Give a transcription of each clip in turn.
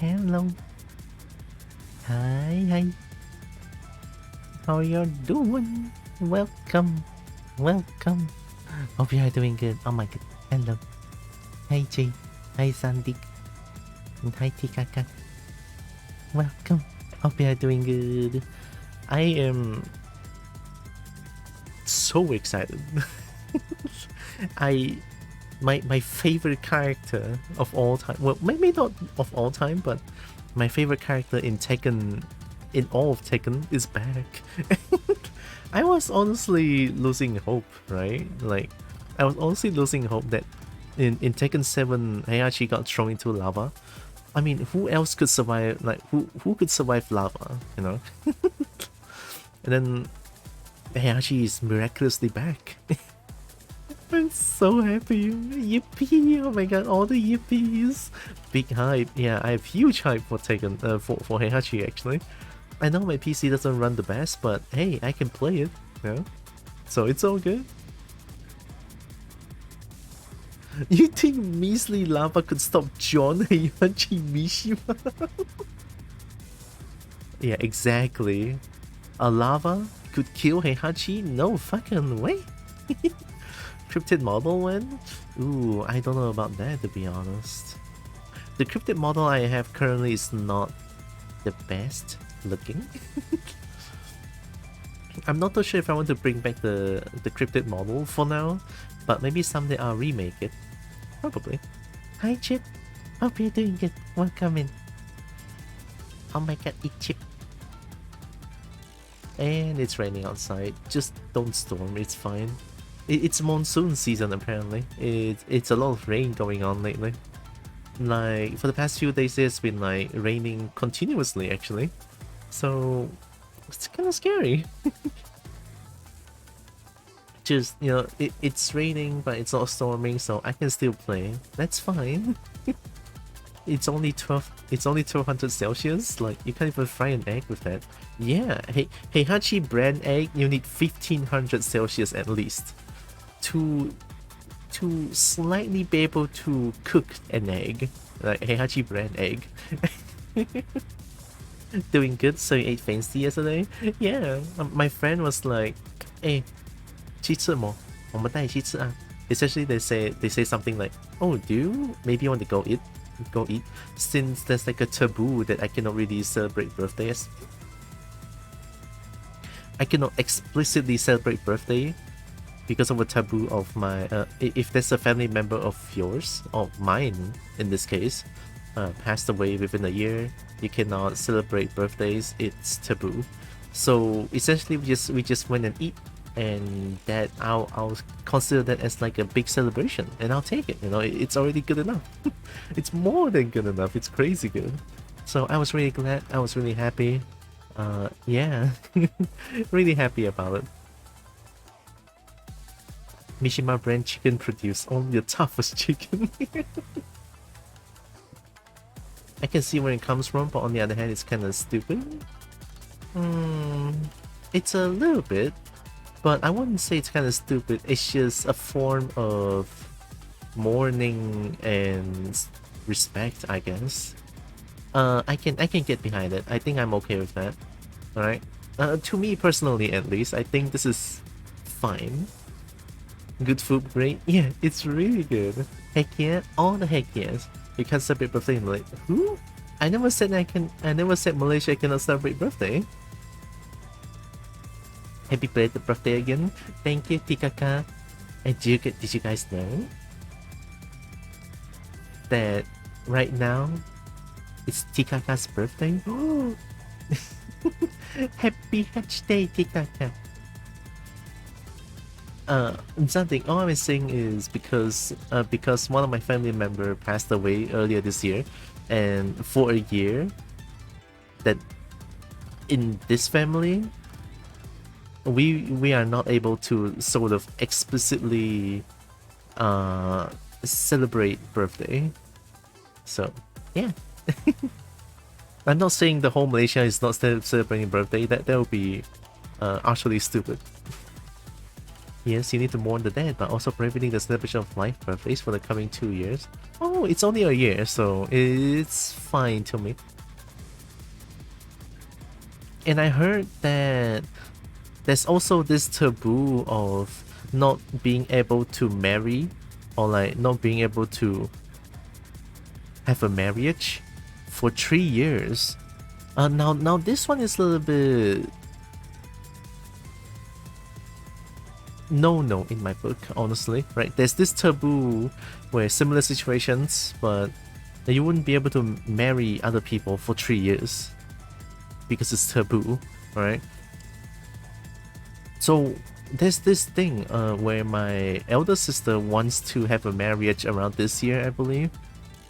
Hello. Hi. How you doing? Welcome. Hope you are doing good. Oh my god. Hello. Hi Jay. Hi Sandy. And hi Tikaka. Welcome. Hope you are doing good. I am so excited. My favorite character of all time, well, maybe not of all time, but my favorite character in Tekken, in all of Tekken, is back. I was honestly losing hope, right? Like, I was honestly losing hope that in Tekken 7, Heihachi got thrown into lava. I mean, who else could survive, like, who could survive lava, you know? And then Heihachi is miraculously back. I'm so happy. Yippee! Oh my god, all the yippies! Big hype. Yeah, I have huge hype for Tekken, for Heihachi actually. I know my PC doesn't run the best, but hey, I can play it, you know? So it's all good. You think measly lava could stop John Heihachi Mishima? Yeah, exactly. A lava could kill Heihachi? No fucking way. Cryptid model win? Ooh, I don't know about that, to be honest. The cryptid model I have currently is not the best looking. I'm not too sure if I want to bring back the cryptid model for now, but maybe someday I'll remake it. Probably. Hi Chip, hope you're doing good. Welcome in. Oh my god, eat Chip. And it's raining outside. Just don't storm, it's fine. It's monsoon season apparently. It's a lot of rain going on lately. Like, for the past few days it's been like raining continuously actually. So it's kind of scary. Just, you know, it's raining but it's not storming, so I can still play. That's fine. It's only 1200 Celsius. Like, you can't even fry an egg with that. Yeah, Heihachi brand egg, you need 1500 Celsius at least to slightly be able to cook an egg, like Heihachi brand egg. Doing good. So you ate fancy yesterday? Yeah, my friend was like, "Hey, 去吃么？我们带你去吃啊." Essentially, they say something like, "Oh, do you maybe want to go eat?" Since there's like a taboo that I cannot really celebrate birthdays. I cannot explicitly celebrate birthday because of a taboo of my if there's a family member of yours, or mine in this case, passed away within a year, you cannot celebrate birthdays. It's taboo. So essentially we just went and eat, and that I'll consider that as like a big celebration, and I'll take it. You know, it's already good enough. It's more than good enough. It's crazy good. So I was really glad. I was really happy. Yeah, really happy about it. Mishima brand chicken produce only the toughest chicken. I can see where it comes from, but on the other hand, it's kind of stupid. It's a little bit, but I wouldn't say it's kind of stupid. It's just a form of mourning and respect, I guess. I can get behind it. I think I'm okay with that. All right. To me personally, at least, I think this is fine. Good food, great. Yeah, it's really good. Heck yeah, all the heck yes. You can't celebrate birthday in Malaysia. Who? I never said Malaysia cannot celebrate birthday. Happy belated birthday again. Thank you, Tikaka. And did you guys know that right now it's Tikaka's birthday? Happy Hatch Day, Tikaka. Something. All I'm saying is because one of my family member passed away earlier this year, and for a year, that in this family, we are not able to sort of explicitly celebrate birthday. So yeah. I'm not saying the whole Malaysia is not celebrating birthday. That would be utterly stupid. Yes, you need to mourn the dead, but also prohibiting the celebration of life birthdays for the coming 2 years. Oh, it's only a year, so it's fine to me. And I heard that there's also this taboo of not being able to marry, or like not being able to have a marriage for 3 years. Now this one is a little bit no in my book, honestly, right? There's this taboo where similar situations, but you wouldn't be able to marry other people for 3 years because it's taboo, right? So there's this thing where my elder sister wants to have a marriage around this year, I believe,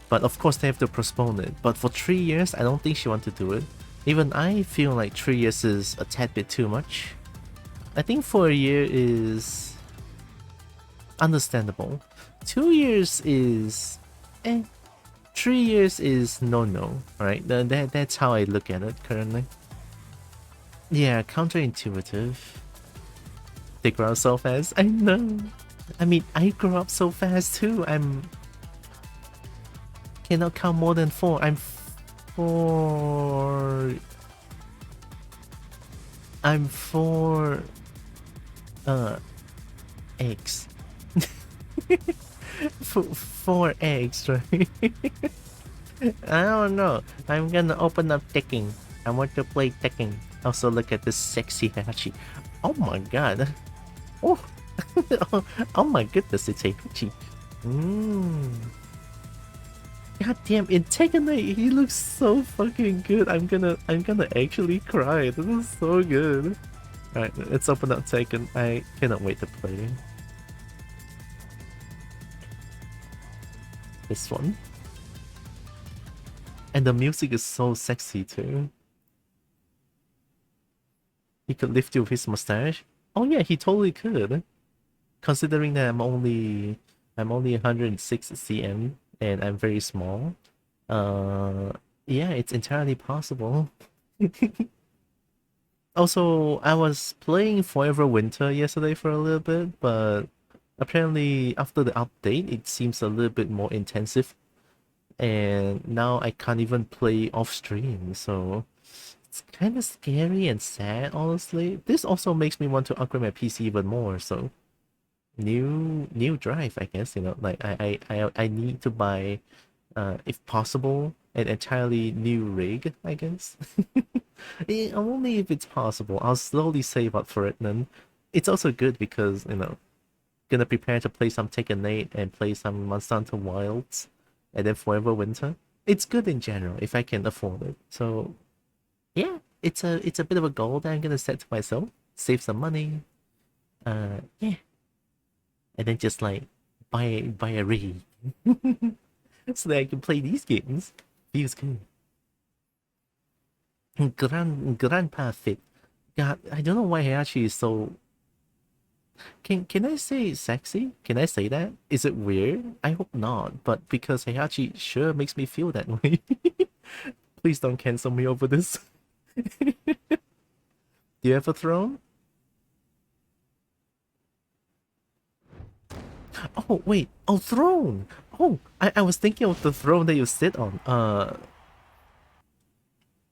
but of course they have to postpone it. But for 3 years, I don't think she wants to do it. Even I feel like 3 years is a tad bit too much. I think for a year is understandable. 2 years is 3 years is no, right? That's how I look at it currently. Yeah, counterintuitive. They grow up so fast. I know. I mean, I grew up so fast too. Cannot count more than 4. I'm 4. I'm 4 eggs. 4 eggs, right? I don't know. I'm gonna open up Tekken. I want to play Tekken. Also look at this sexy Heihachi. Oh my god. Oh. Oh my goodness, it's Heihachi. God damn, in Tekken 8, he looks so fucking good. I'm gonna actually cry. This is so good. Alright, let's open up Tekken. I cannot wait to play. This one. And the music is so sexy too. He could lift you with his mustache. Oh yeah, he totally could. Considering that I'm only 106 cm and I'm very small. Yeah, it's entirely possible. Also, I was playing Forever Winter yesterday for a little bit, but apparently after the update, it seems a little bit more intensive. And now I can't even play off stream, so it's kind of scary and sad, honestly. This also makes me want to upgrade my PC even more, so new drive, I guess, you know, like I need to buy if possible an entirely new rig, I guess. Only if it's possible. I'll slowly save up for it, then it's also good because, you know, gonna prepare to play some Tekken 8 and play some Monster Hunter Wilds and then Forever Winter. It's good in general if I can afford it. So yeah, it's a bit of a goal that I'm gonna set to myself. Save some money. Yeah. And then just like buy a rig. So that I can play these games. Feels good. Grandpa Fit. God, I don't know why Heihachi is so... Can I say sexy? Can I say that? Is it weird? I hope not, but because Heihachi sure makes me feel that way. Please don't cancel me over this. Do you have a throne? Oh, wait. Oh, throne! Oh, I was thinking of the throne that you sit on.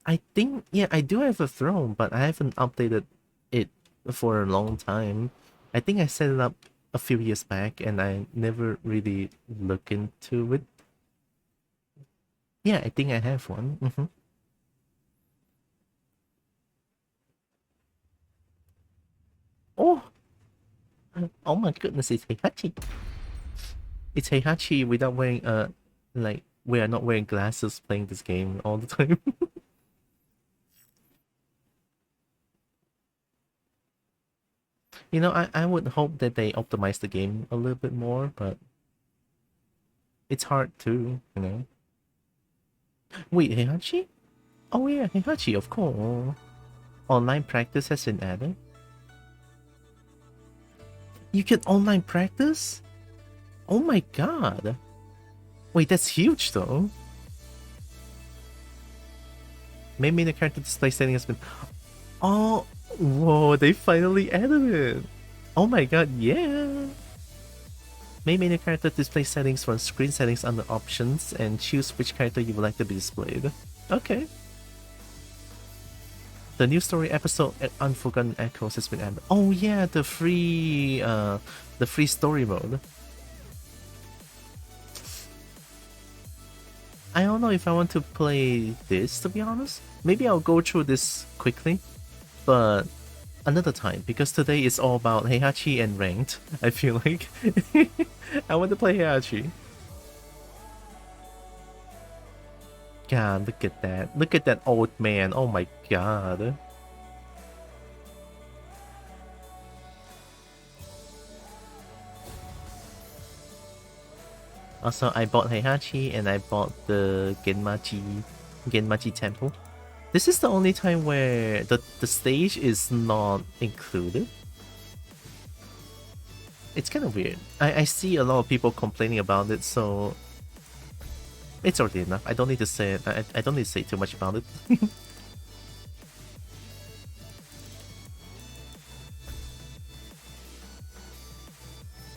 I think, yeah, I do have a throne, but I haven't updated it for a long time. I think I set it up a few years back and I never really looked into it. Yeah, I think I have one. Oh! Oh my goodness, it's Heihachi. It's Heihachi without wearing, like, we are not wearing glasses playing this game all the time. You know, I would hope that they optimize the game a little bit more, but it's hard too, you know. Wait, Heihachi? Oh yeah, Heihachi, of course. Online practice has been added. You can online practice? Oh my god. Wait, that's huge though. Maybe the character display setting has been... Oh, whoa, they finally added it. Oh my god, yeah! Make menu character display settings from screen settings under options and choose which character you would like to be displayed. Okay. The new story episode Unforgotten Echoes has been added. Oh yeah, the free story mode. I don't know if I want to play this, to be honest. Maybe I'll go through this quickly, but another time, because today is all about Heihachi and ranked, I feel like. I want to play Heihachi. God, look at that. Look at that old man. Oh my god. Also, I bought Heihachi and I bought the Genmachi temple. This is the only time where the stage is not included. It's kind of weird. I see a lot of people complaining about it, so it's already enough. I don't need to say it. I don't need to say too much about it.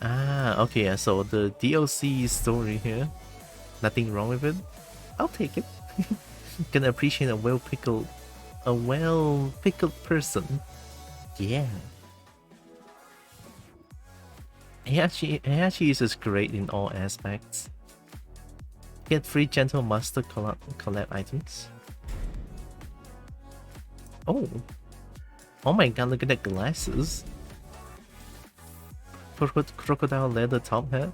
Ah, okay, yeah, so the DLC story here. Nothing wrong with it. I'll take it. Gonna appreciate a well-pickled person. Yeah. Heihachi is just great in all aspects. Get free Gentle Master collab items. Oh. Oh my god, look at the glasses. Crocodile leather top hat.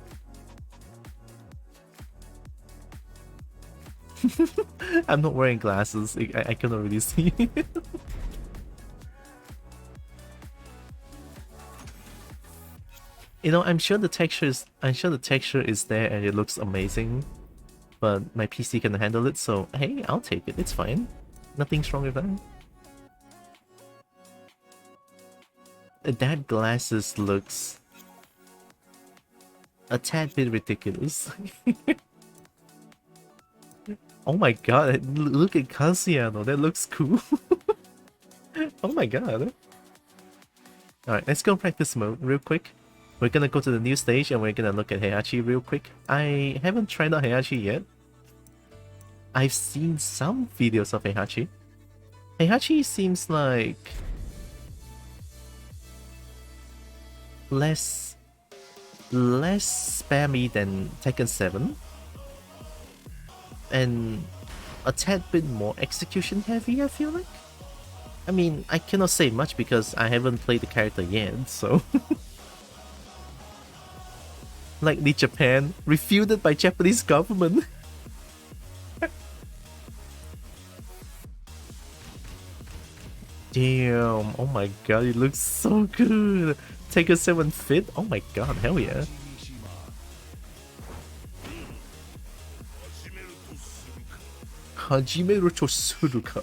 I'm not wearing glasses. I cannot really see. You know, I'm sure the texture is there and it looks amazing, but my PC can handle it. So hey, I'll take it. It's fine. Nothing's wrong with that. That glasses looks a tad bit ridiculous. Oh my god, look at Cassiano, that looks cool. Oh my god. Alright, let's go practice mode real quick. We're gonna go to the new stage and we're gonna look at Heihachi real quick. I haven't tried out Heihachi yet. I've seen some videos of Heihachi. Heihachi seems like less spammy than Tekken 7 and a tad bit more execution heavy, I feel like. I mean, I cannot say much because I haven't played the character yet, so likely Japan, refuted by Japanese government. Damn, oh my god, it looks so good. Take a 7 fit? Oh my god, hell yeah. Hajimeru to Suruka.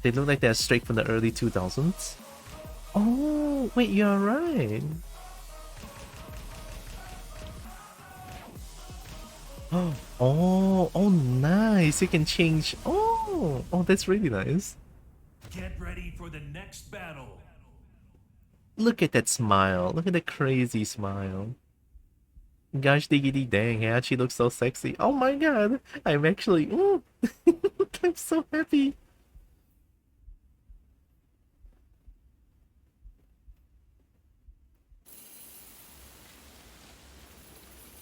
They look like they're straight from the early 2000s. Oh, wait, you're right. Oh, nice. You can change. Oh, that's really nice. Get ready for the next battle. Look at that smile. Look at that crazy smile. Gosh diggity dang, Heihachi looks so sexy. Oh my god. I'm actually... I'm so happy.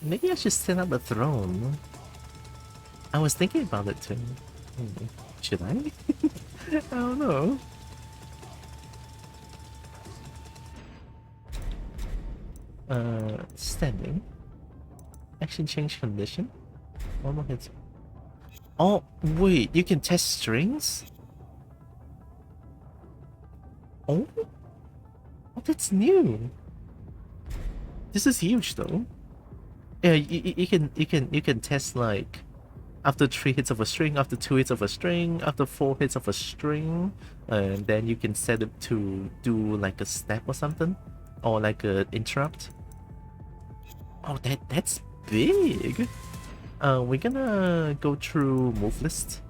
Maybe I should set up a throne. I was thinking about it too. Should I? I don't know. Standing. Action change condition. One more hit. Oh, wait, you can test strings? Oh, that's new. This is huge though. Yeah, you can test like after 3 hits of a string, after 2 hits of a string, after 4 hits of a string, and then you can set it to do like a step or something, or like a interrupt. Oh, that's big. We're gonna go through move list.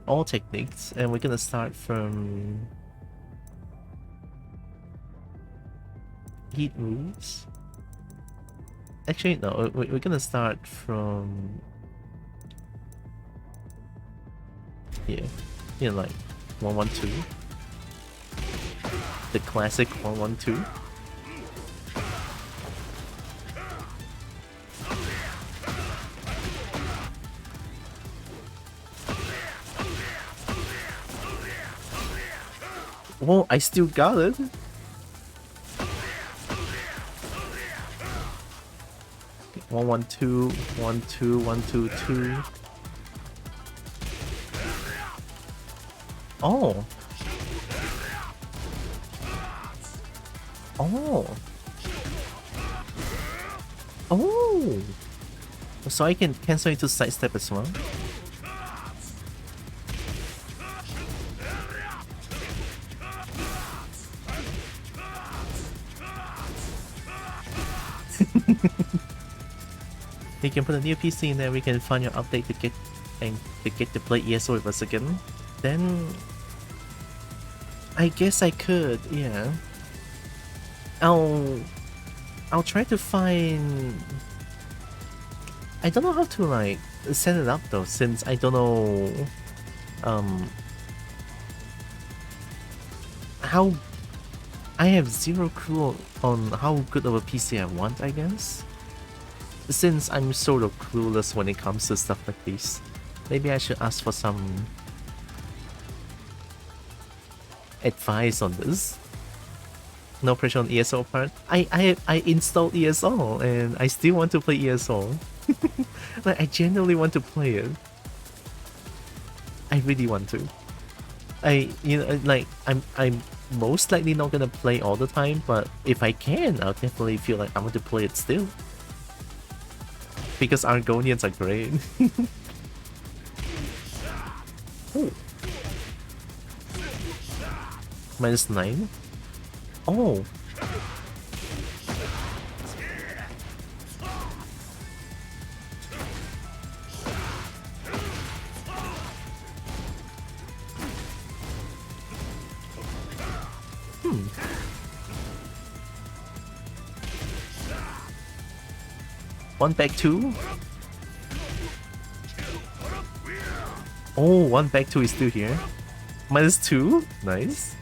all techniques, and we're gonna start from heat moves. Actually, no, we're gonna start from here. You know, like 112. The classic 112. Whoa, I still got it. Okay, 112, 1-2, 1-2-2. Oh. Oh. Oh. So I can cancel into sidestep as well. You can put a new PC in there. We can find your update to get to play ESO with us again. Then I guess I could, yeah. I'll try to find. I don't know how to like set it up though, since I don't know how. I have zero clue on how good of a PC I want, I guess. Since I'm sort of clueless when it comes to stuff like this, maybe I should ask for some advice on this. No pressure on ESO part. I installed ESO and I still want to play ESO. Like I genuinely want to play it. I really want to. I'm most likely not gonna play all the time, but if I can, I'll definitely feel like I want to play it still. Because Argonians are great. Oh. -9? Oh. One back two. Oh, one back two is still here. -2. Nice.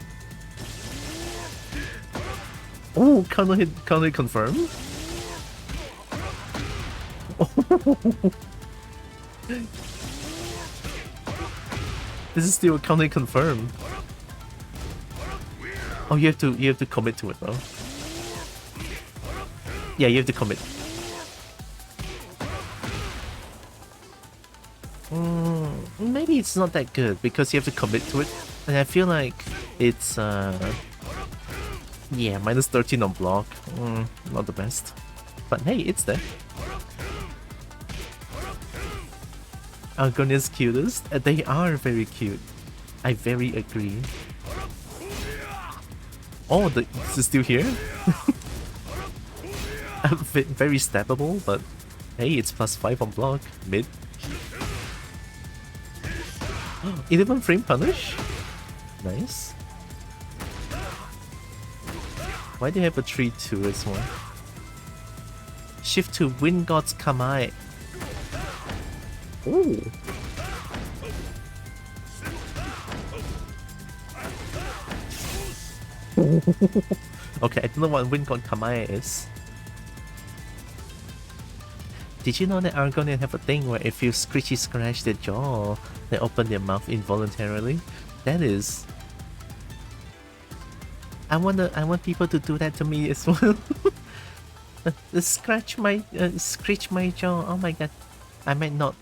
Oh, counter hit confirm. Oh. This is still counter confirmed. Oh, you have to commit to it though. Yeah, you have to commit. Maybe it's not that good because you have to commit to it, and I feel like it's yeah, -13 on block. Not the best, but hey, it's there. Argonians cutest? They are very cute. I very agree. Oh, this is still here. Very stabbable, but hey, it's +5 on block mid. 11 frame punish? Nice. Why do you have a 3-2 as well? Shift to Wind God's Kamae. Oh. Okay, I don't know what Wind God Kamae is. Did you know that Argonians have a thing where if you scratchy scratch their jaw, they open their mouth involuntarily? That is... I want people to do that to me as well. Scratch my jaw. Oh my god. I might not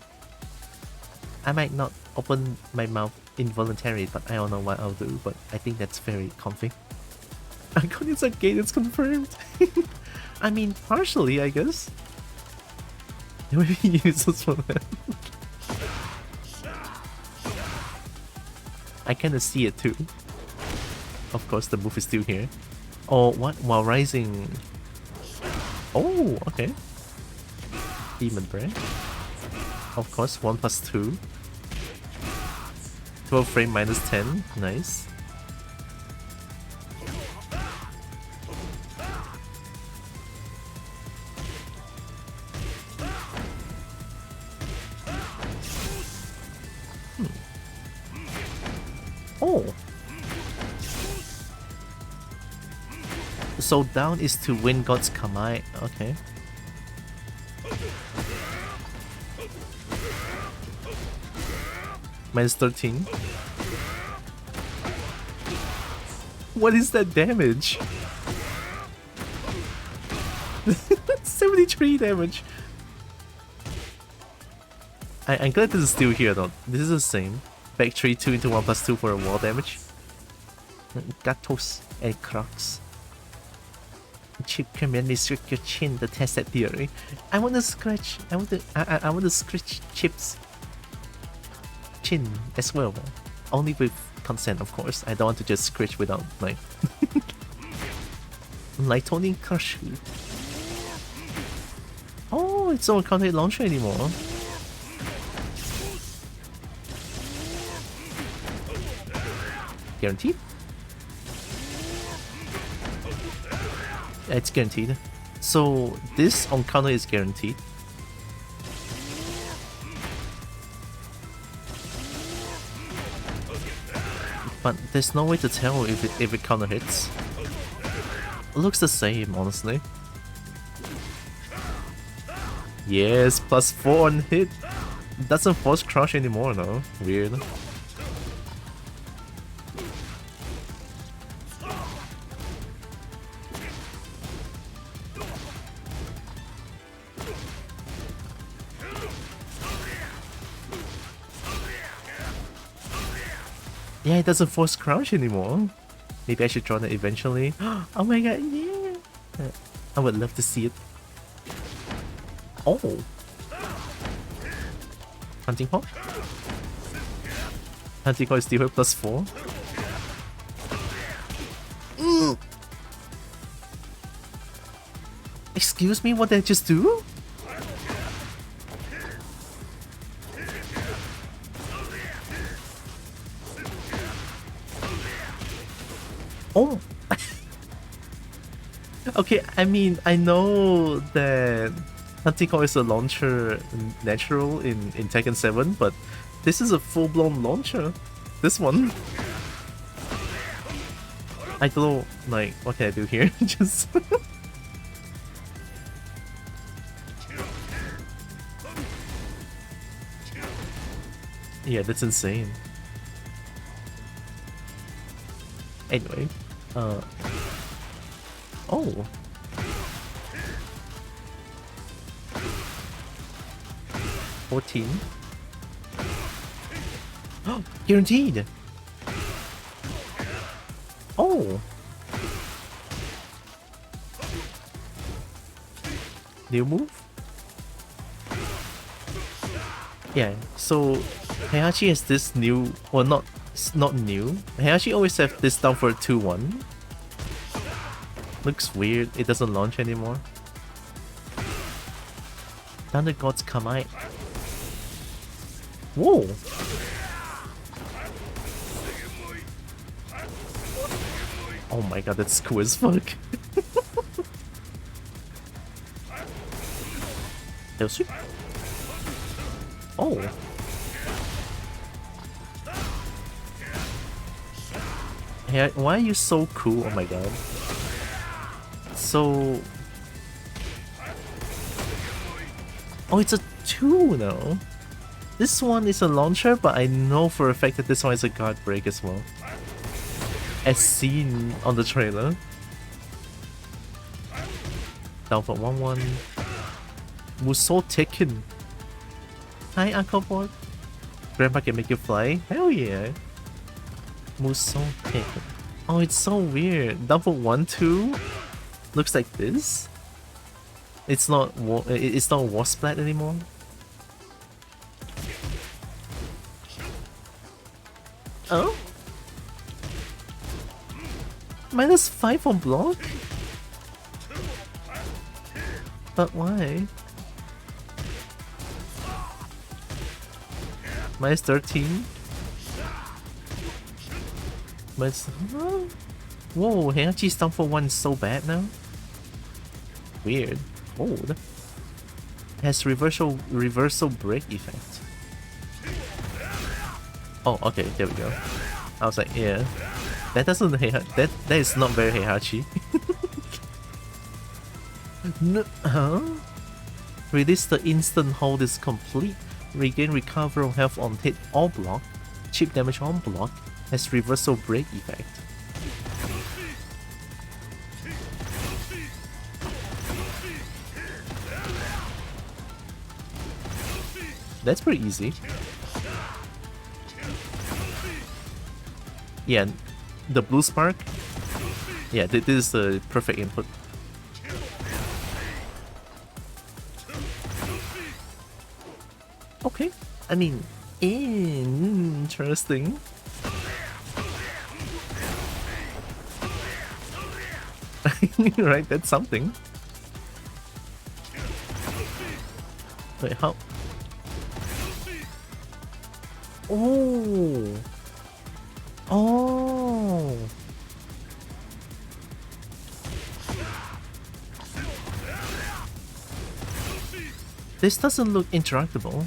open my mouth involuntarily, but I don't know what I'll do, but I think that's very comfy. Argonians are gay, it's confirmed. I mean, partially, I guess. There may be uses for that. I kinda see it too. Of course, the move is still here. Oh, what? While rising. Oh, okay. Demon Breath. Of course, 1+2. 12 frame minus 10. Nice. Oh. So down is to win God's Kamai. Okay. Minus 13. What is that damage? 73 damage. I'm glad this is still here though. This is the same. Back 3, 2 into 1 plus 2 for a wall damage. Gatos and Crocs. Chip can restrict your chin to test that theory. I want to scratch. I want to scratch Chip's chin as well. Only with consent, of course. I don't want to just scratch without like Lightning Crush. Oh, it's not a counter launcher anymore. Guaranteed? It's guaranteed. So this on counter is guaranteed. But there's no way to tell if it counter hits. It looks the same, honestly. Yes, plus 4 on hit. Doesn't force crush anymore, though. Weird. Yeah, it doesn't force crouch anymore. Maybe I should draw that eventually. Oh my god, yeah! I would love to see it. Oh! Hunting Hawk? Hunting Hawk is still plus 4. Excuse me, what did I just do? Oh! Okay, I mean, I know that Hunting Hawk is a launcher natural in Tekken 7, but this is a full-blown launcher. This one. I don't know, like, what can I do here? Just... yeah, that's insane. Anyway, oh. 14. Oh, guaranteed. Oh. New move? Yeah, so Heihachi has this new, well, not new. Heihachi always have this down for a 2-1. Looks weird, it doesn't launch anymore. Thunder Gods Kamai. Whoa! Oh my god, that's cool as fuck. Oh! Hey, why are you so cool? Oh my god. So... oh, it's a 2 now. This one is a launcher, but I know for a fact that this one is a guard break as well. As seen on the trailer. Down for 1-1. Musou Tekken. Hi, Uncle Boy. Grandpa can make you fly? Hell yeah. Musou Tekken. Oh, it's so weird. Down for 1-2. Looks like this. It's not War Splat anymore. Oh? Minus 5 on block? But why? Minus 13? But it's, whoa, Heihachi's down for 1 is so bad now. Weird. Cold. Has reversal break effect. Oh, okay, there we go. I was like, yeah, that doesn't that is not very Heihachi. No, huh? Release the instant hold is complete. Regain recover health on hit or block. Chip damage on block. Has reversal break effect. That's pretty easy. Yeah, the blue spark. Yeah, this is the perfect input. Okay, I mean, interesting. Right, that's something. Wait, how? Oh! Oh! This doesn't look interactable.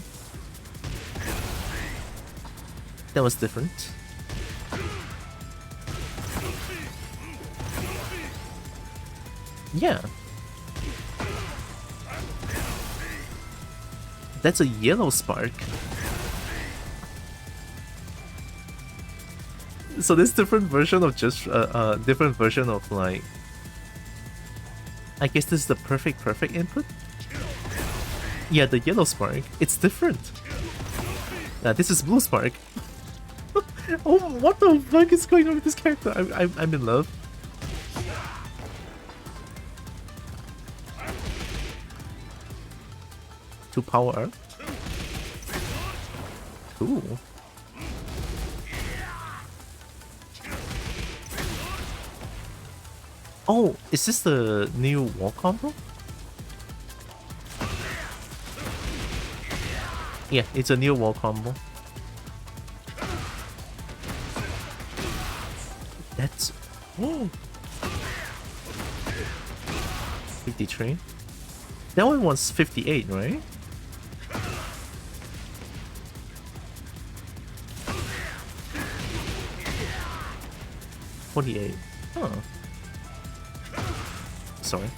That was different. Yeah. That's a yellow spark. So this different version of just different version of like, I guess this is the perfect input. Yeah, the yellow spark. It's different. This is blue spark. Oh, what the fuck is going on with this character? I'm in love. To power up. Cool. Oh, is this the new wall combo? Yeah, it's a new wall combo. That's... Oh! 53? That one was 58, right? $48. Huh. Sorry.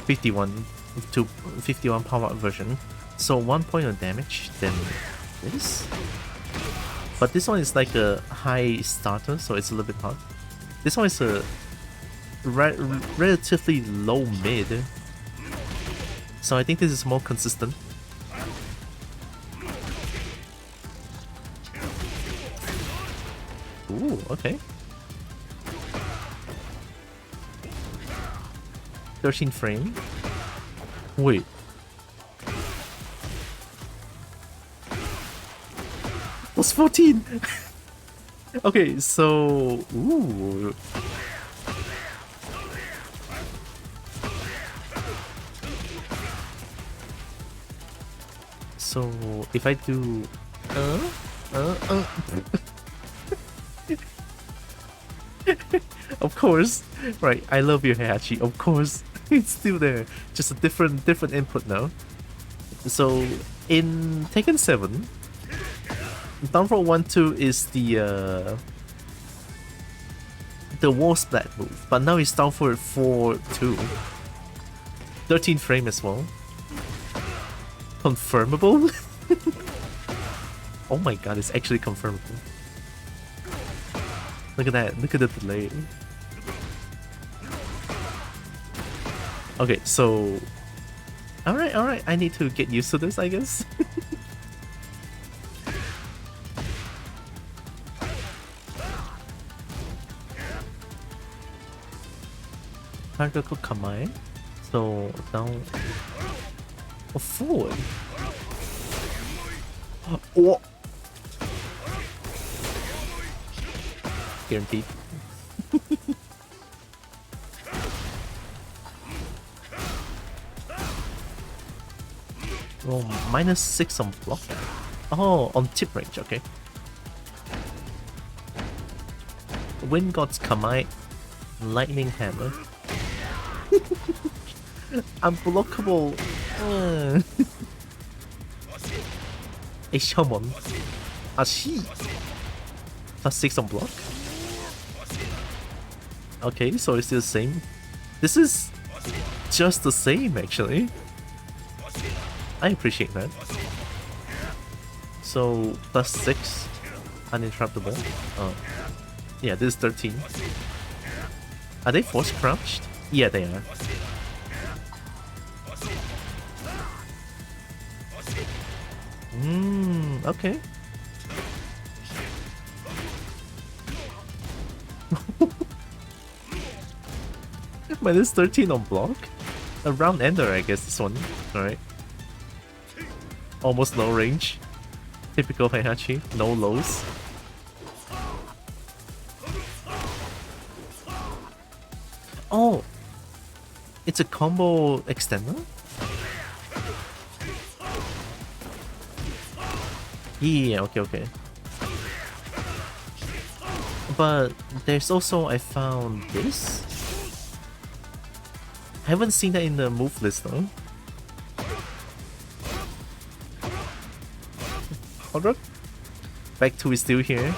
51 to 51 power up version. So 1 point of damage, then this. But this one is like a high starter, so it's a little bit hard. This one is a relatively low mid. So I think this is more consistent. Ooh, okay. 13 frame. Wait. Plus 14! Okay, so... Ooh. So, if I do... Of course. Right, I love your Heihachi, of course. It's still there. Just a different input now. So, in Tekken 7, down for 1-2 is the wall splat move, but now it's down for 4-2. 13 frame as well. Confirmable? Oh my god, it's actually confirmable. Look at that, look at the delay. Okay, so... Alright, I need to get used to this, I guess. Targaku Kamae. So, down... Oh, forward! Oh! Guaranteed. Oh, -6 on block. Oh, on tip range, okay. Wind God's Kamai, Lightning Hammer. Unblockable. A Shaman. Ashi. +6 on block. Okay, so it's still the same. This is just the same actually. I appreciate that. So +6 uninterruptible. Yeah, this is 13. Are they force crouched? Yeah, they are. Okay. -13 on block? A round ender, I guess, this one. Alright. Almost low range. Typical Heihachi, no lows. Oh! It's a combo extender? Yeah, okay. But there's also, I found this. I haven't seen that in the move list though. Alright. Back 2 is still here.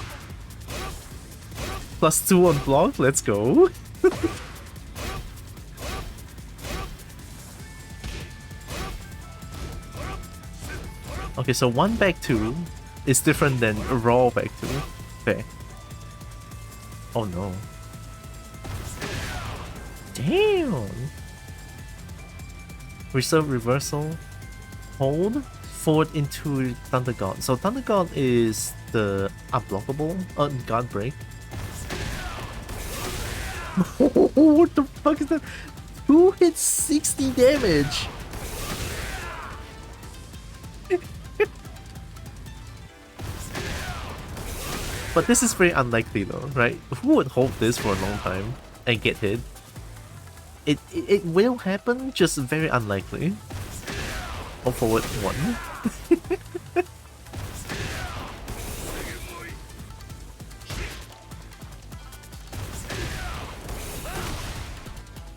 +2 on block, let's go. Okay, so 1 back 2 is different than a raw back 2. Okay. Oh no. Damn! Reserve reversal. Hold. Forward into Thunder God. So Thunder God is the unblockable God break. What the fuck is that? Who hits 60 damage? But this is very unlikely though, right? Who would hold this for a long time and get hit? It will happen, just very unlikely. Or forward 1.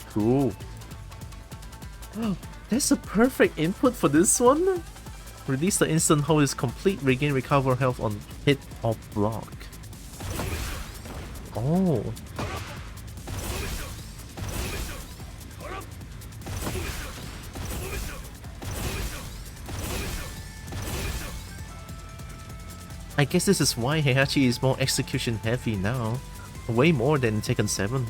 Cool. That's a perfect input for this one. Release the instant hold is complete, regain recover health on hit or block. Oh. I guess this is why Heihachi is more execution heavy now. Way more than Tekken 7.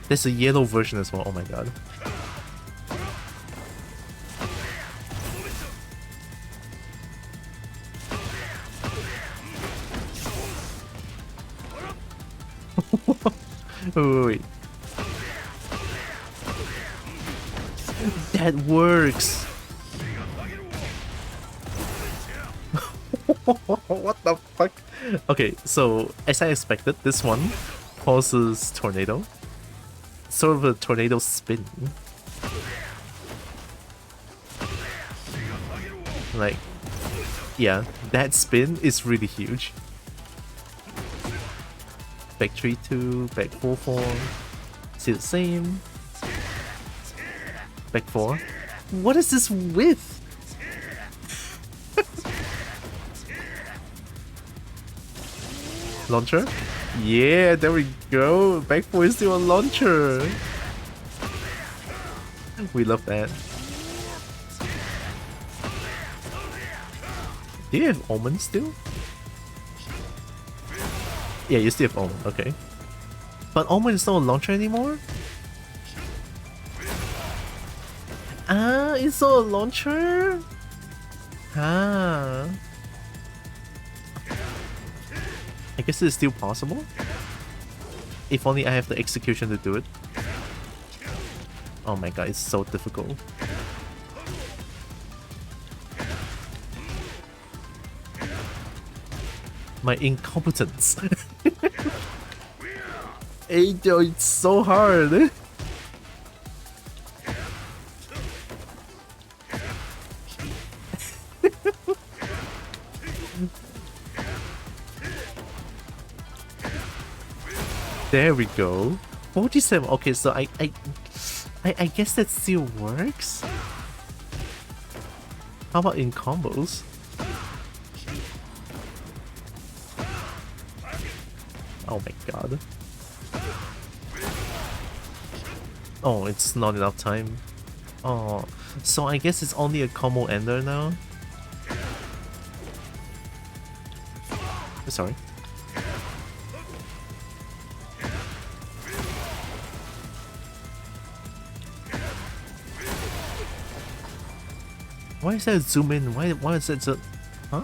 There's a yellow version as well, oh my god. Wait. That works! What the fuck? Okay, so as I expected, this one causes tornado. Sort of a tornado spin. Like, yeah, that spin is really huge. Back 3-2, back 4-4. Still the same. Back 4. What is this with? Launcher? Yeah, there we go. Back 4 is still a launcher. We love that. Do you have Omen still? Yeah, you still have Omen, okay. But Omen is not a launcher anymore? Ah, it's not a launcher? Ah. I guess it's still possible? If only I have the execution to do it. Oh my god, it's so difficult. My incompetence. Hey, yo, it's so hard. There we go. 47. Okay, so I guess that still works. How about in combos? Oh my god. Oh, it's not enough time. Oh, so I guess it's only a combo ender now? Sorry. Why is that zoom in? Why is that so... Huh?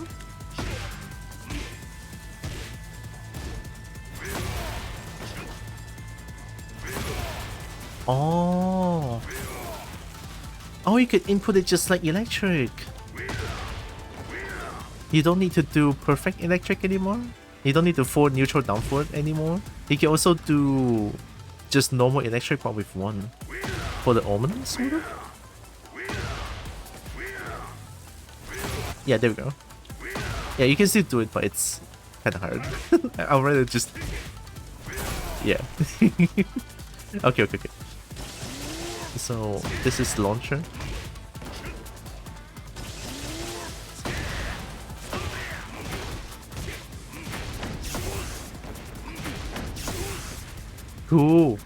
Oh. Oh, you could input it just like electric. You don't need to do perfect electric anymore. You don't need to forward neutral down forward anymore. You can also do just normal electric but with one. For the Omen, sort of? Yeah, there we go. Yeah, you can still do it, but it's kinda hard. I'd rather just... Yeah. Okay. So, this is launcher. Cool.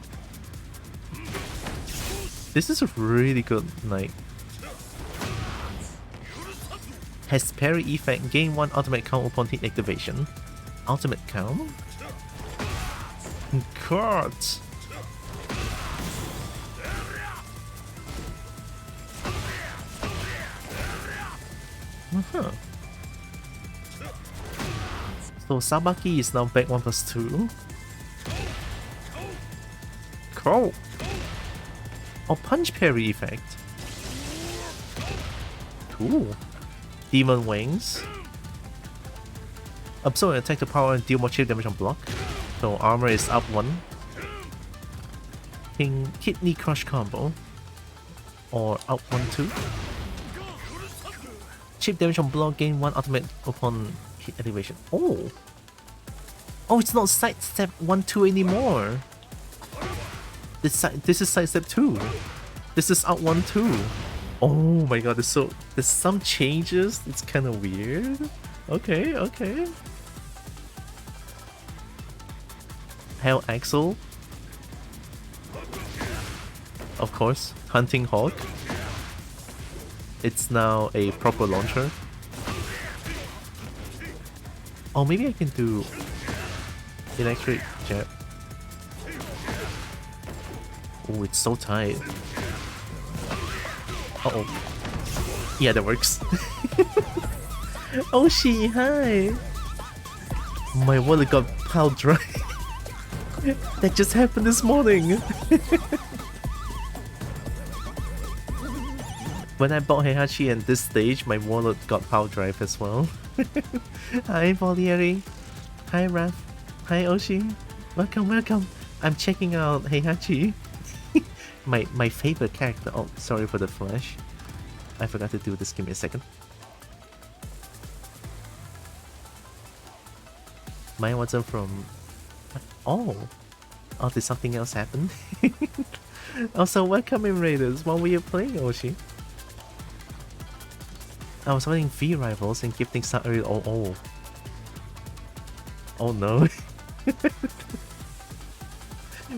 This is a really good night. Has parry effect, gain 1 ultimate count upon hit activation. Ultimate count? God! Uh-huh. So Sabaki is now back 1+2. Cool! Oh, punch parry effect. Cool. Demon Wings. Absorb and attack the power and deal more chip damage on block. So armor is up 1. Kidney Crush combo. Or up 1/2. Chip damage on block, gain 1 ultimate upon hit elevation. Oh! Oh, it's not sidestep 1/2 anymore! This is sidestep 2. This is out 1/2. Oh my god, there's some changes. It's kind of weird. Okay. Hell Axel. Of course, Hunting Hawk. It's now a proper launcher. Oh, maybe I can do electric jab. Oh, it's so tight. Uh-oh. Yeah, that works. Oh, hi! My wallet got pile dry. That just happened this morning. When I bought Heihachi at this stage, my wallet got power drive as well. Hi Volieri. Hi Raph. Hi Oshi. Welcome. I'm checking out Heihachi. my favorite character. Oh, sorry for the flash. I forgot to do this. Give me a second. Mine wasn't from... Oh, did something else happen? Also, welcome in Raiders. What were you playing, Oshi? I was running V rivals and gifting some early. Oh no.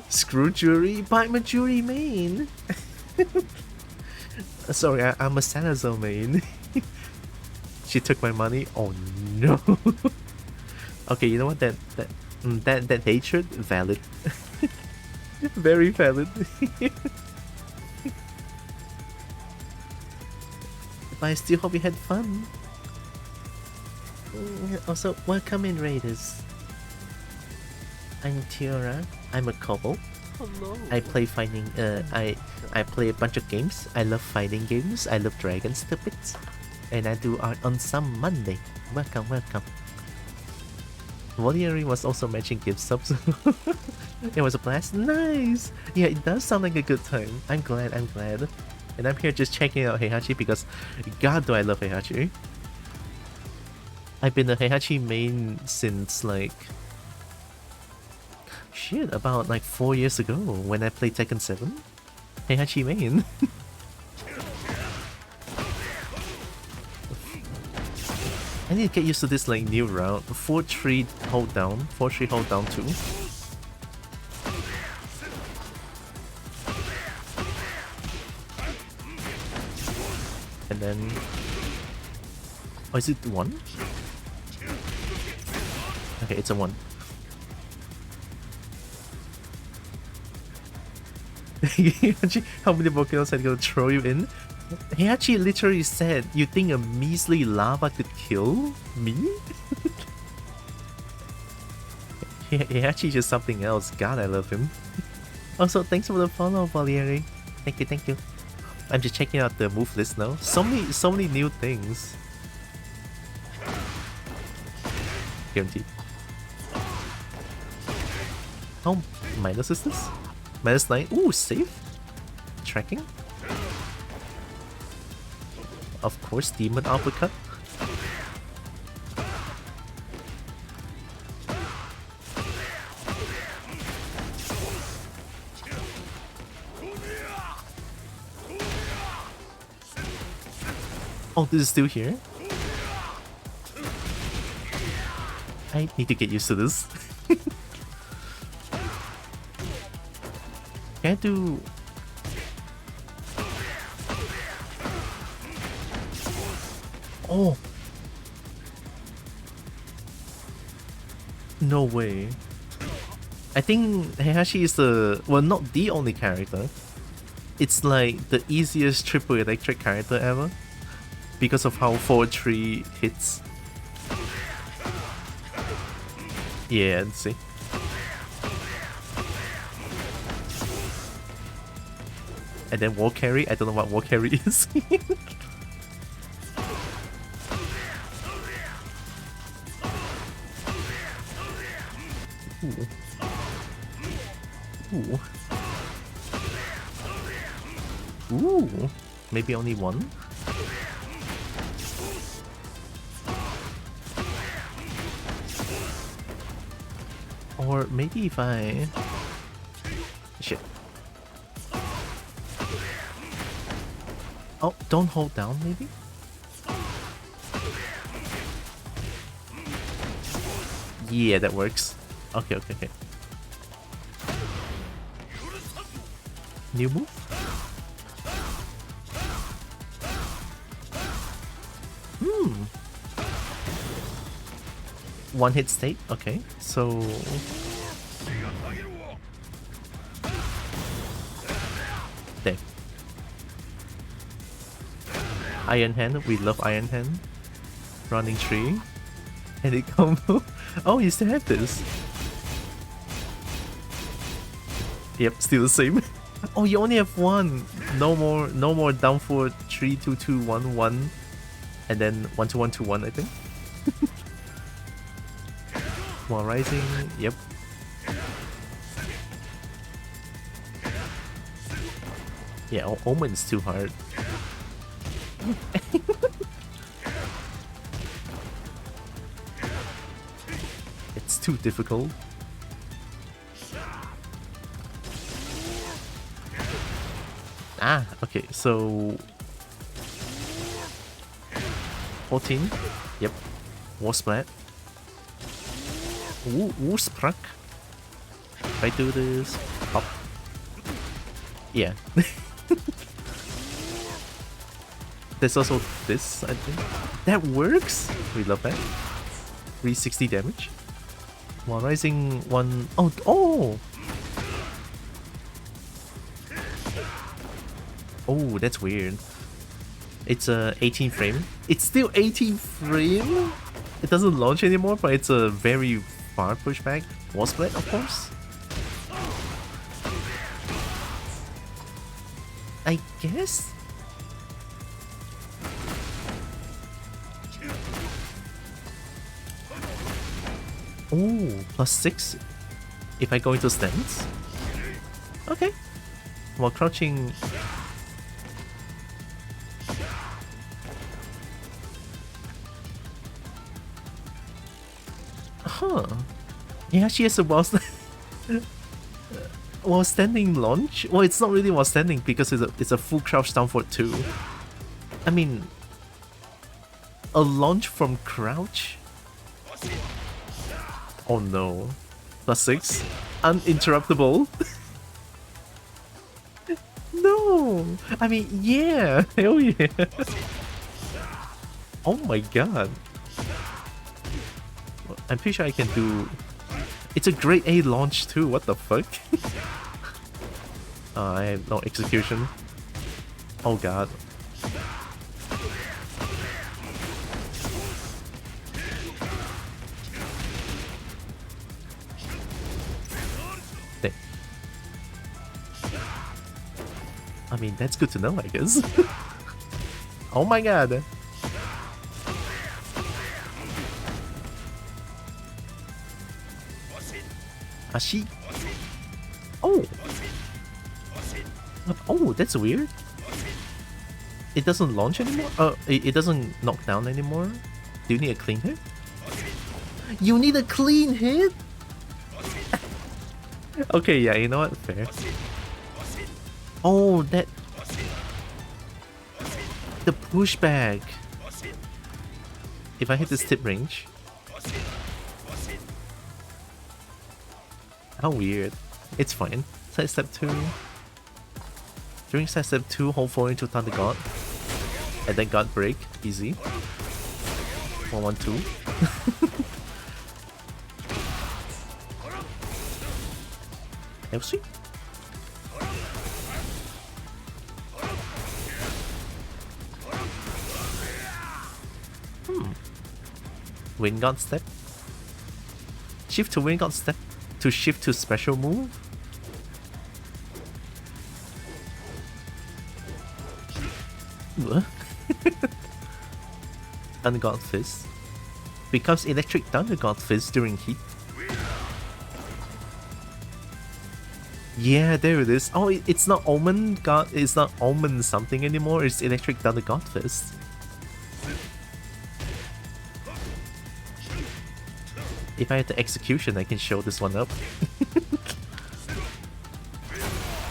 Screw jewelry, buy my jewelry main. Sorry, I'm a Sanazzo main. She took my money. Oh no. Okay, you know what? That hatred, valid. Very valid. But I still hope you had fun. Also, welcome in Raiders. I'm Tiora. I'm a Kobo. Hello. I play fighting. I play a bunch of games. I love fighting games. I love Dragon Stupids, and I do art on some Monday. Welcome. Volieri was also matching gift subs. It was a blast. Nice. Yeah, it does sound like a good time. I'm glad. And I'm here just checking out Heihachi because god do I love Heihachi. I've been a Heihachi main since like Shit, about like 4 years ago when I played Tekken 7. Heihachi main. I need to get used to this like new route. 4-3 hold down, 4-3 hold down 2. And then... Oh, is it 1? Okay, it's a 1. How many volcanoes are gonna throw you in? He actually literally said, you think a measly lava could kill me? he actually just something else. God, I love him. Also, thanks for the follow, Valieri. Thank you, thank you. I'm just checking out the move list now. So many new things. Guaranteed. How minus is this? -9. Ooh, safe. Tracking. Of course, demon uppercut. Oh, this is still here? I need to get used to this. Can I do... Oh! No way. I think Heihachi is the... well, not the only character. It's like the easiest triple electric character ever. Because of how 4-3 hits. Yeah, let's see. And then wall carry, I don't know what wall carry is. Ooh. Ooh. Ooh. Maybe only one? Or maybe if I... Shit. Oh, don't hold down, maybe? Yeah, that works. Okay, okay, okay. New move? One hit state? Okay, so... There. Iron Hand, we love Iron Hand. Running tree. Any combo. Oh, you still have this. Yep, still the same. Oh, you only have one. No more down for 3, 2, 2, 1, 1. And then 1, 2, 1, 2, 1, I think. While rising, yep. Yeah, Omen's too hard. It's too difficult. Ah, okay, so 14. Yep. War splat. Ooh, sprak. If I do this, pop. Yeah. There's also this, I think. That works! We love that. 360 damage. While rising one... Oh! Oh! Oh, that's weird. It's a 18 frame. It's still 18 frame? It doesn't launch anymore, but it's a very far pushback. Wall split, of course. I guess? Oh, +6 if I go into stance. Okay. While crouching... Huh. Yeah, she has a boss. While standing launch? Well, it's not really while standing because it's a full crouch down for 2. I mean, a launch from crouch? Oh no. +6? Uninterruptible? No! I mean, yeah! Hell yeah! Oh my god. I'm pretty sure I can do... It's a grade A launch too, what the fuck? I have no execution. Oh god. I mean, that's good to know, I guess. Oh my god. Ashi. Oh. Oh, that's weird. It doesn't launch anymore? It doesn't knock down anymore? Do you need a clean hit? You need a clean hit? Okay, yeah, you know what? Fair. Oh, that... The pushback. If I hit this tip range... How weird. It's fine. Side step 2. During side step 2, hold forward into Thunder God. And then God break. Easy. 1-1-2. F-sweep. Wind God step. Shift to Wind God step to shift to special move. Thunder God Fist. Becomes Electric Thunder God Fist during heat. Yeah, there it is. Oh, it's not Omen God. It's not Omen something anymore. It's Electric Thunder God Fist. If I had the execution, I can show this one up.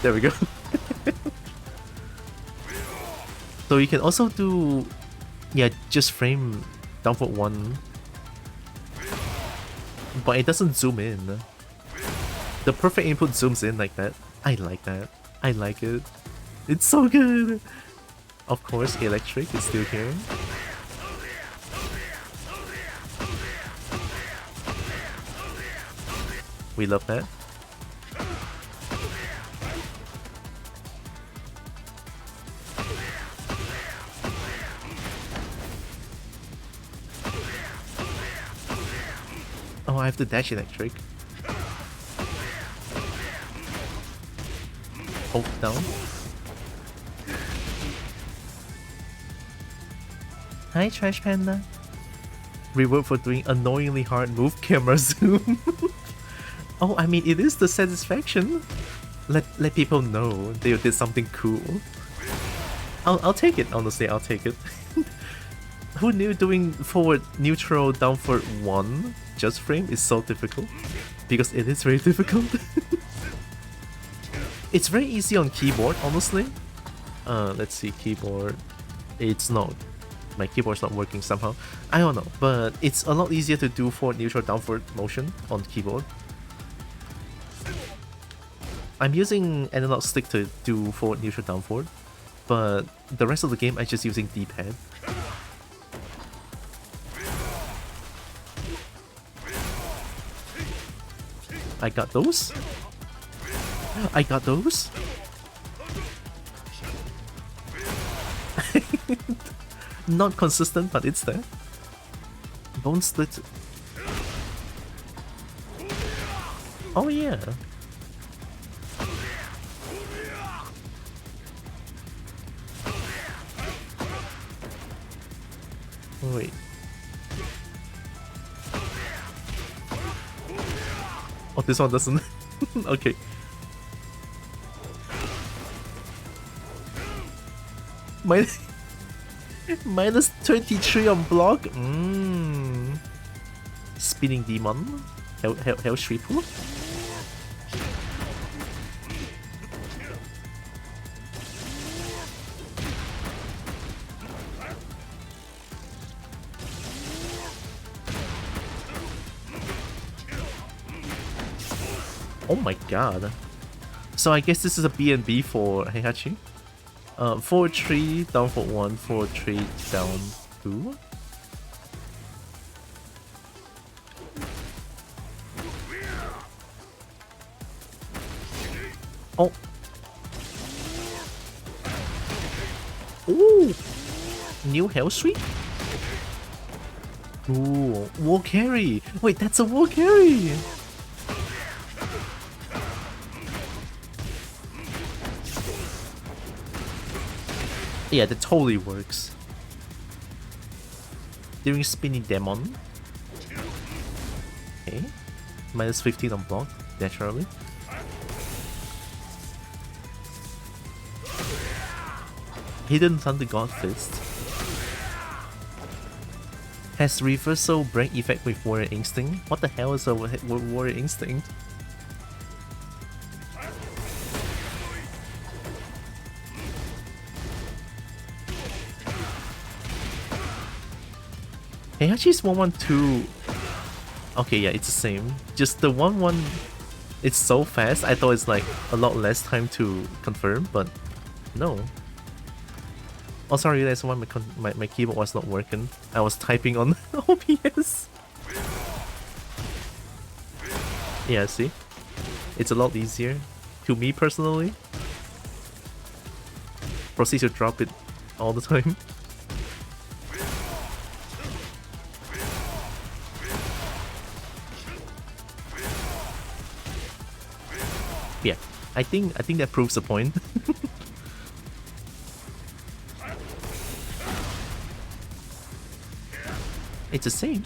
There we go. So you can also do, yeah, just frame downward 1, but it doesn't zoom in. The perfect input zooms in like that. I like that. I like it. It's so good. Of course, electric is still here. We love that. Oh, I have to dash electric. Hold down. Hi, Trash Panda. Reward for doing annoyingly hard move camera zoom. Oh, I mean, it is the satisfaction. Let people know they did something cool. I'll take it, honestly, I'll take it. Who knew doing forward neutral down for 1 just frame is so difficult? Because it is very difficult. It's very easy on keyboard, honestly. Let's see, keyboard. It's not. My keyboard's not working somehow. I don't know, but it's a lot easier to do forward neutral downward motion on keyboard. I'm using analog stick to do forward neutral downward, but the rest of the game I'm just using D-pad. I got those. I got those. Not consistent, but it's there. Bone split. Oh yeah. Wait. Oh, this one doesn't. Okay. Minus 23 on block. Spinning demon. Hell Shripu. Oh my god. So I guess this is a B&B for Heihachi. 4-3, down for 1, 4-3, down 2. Oh. Ooh. New Hell Sweep? Ooh, war carry. Wait, that's a war carry. Yeah, that totally works. During Spinning Demon. Okay. Minus 15 on block, naturally. Hidden Thunder God Fist. Has reversal break effect with Warrior Instinct? What the hell is a Warrior Instinct? Heihachi's 1-1-2. Okay, yeah, it's the same. Just the 1-1, it's so fast. I thought it's like a lot less time to confirm, but no. Oh, sorry, that's why my keyboard was not working. I was typing on OBS. Yeah, see? It's a lot easier. To me personally. Proceed to drop it all the time. Yeah, I think that proves the point. It's the same.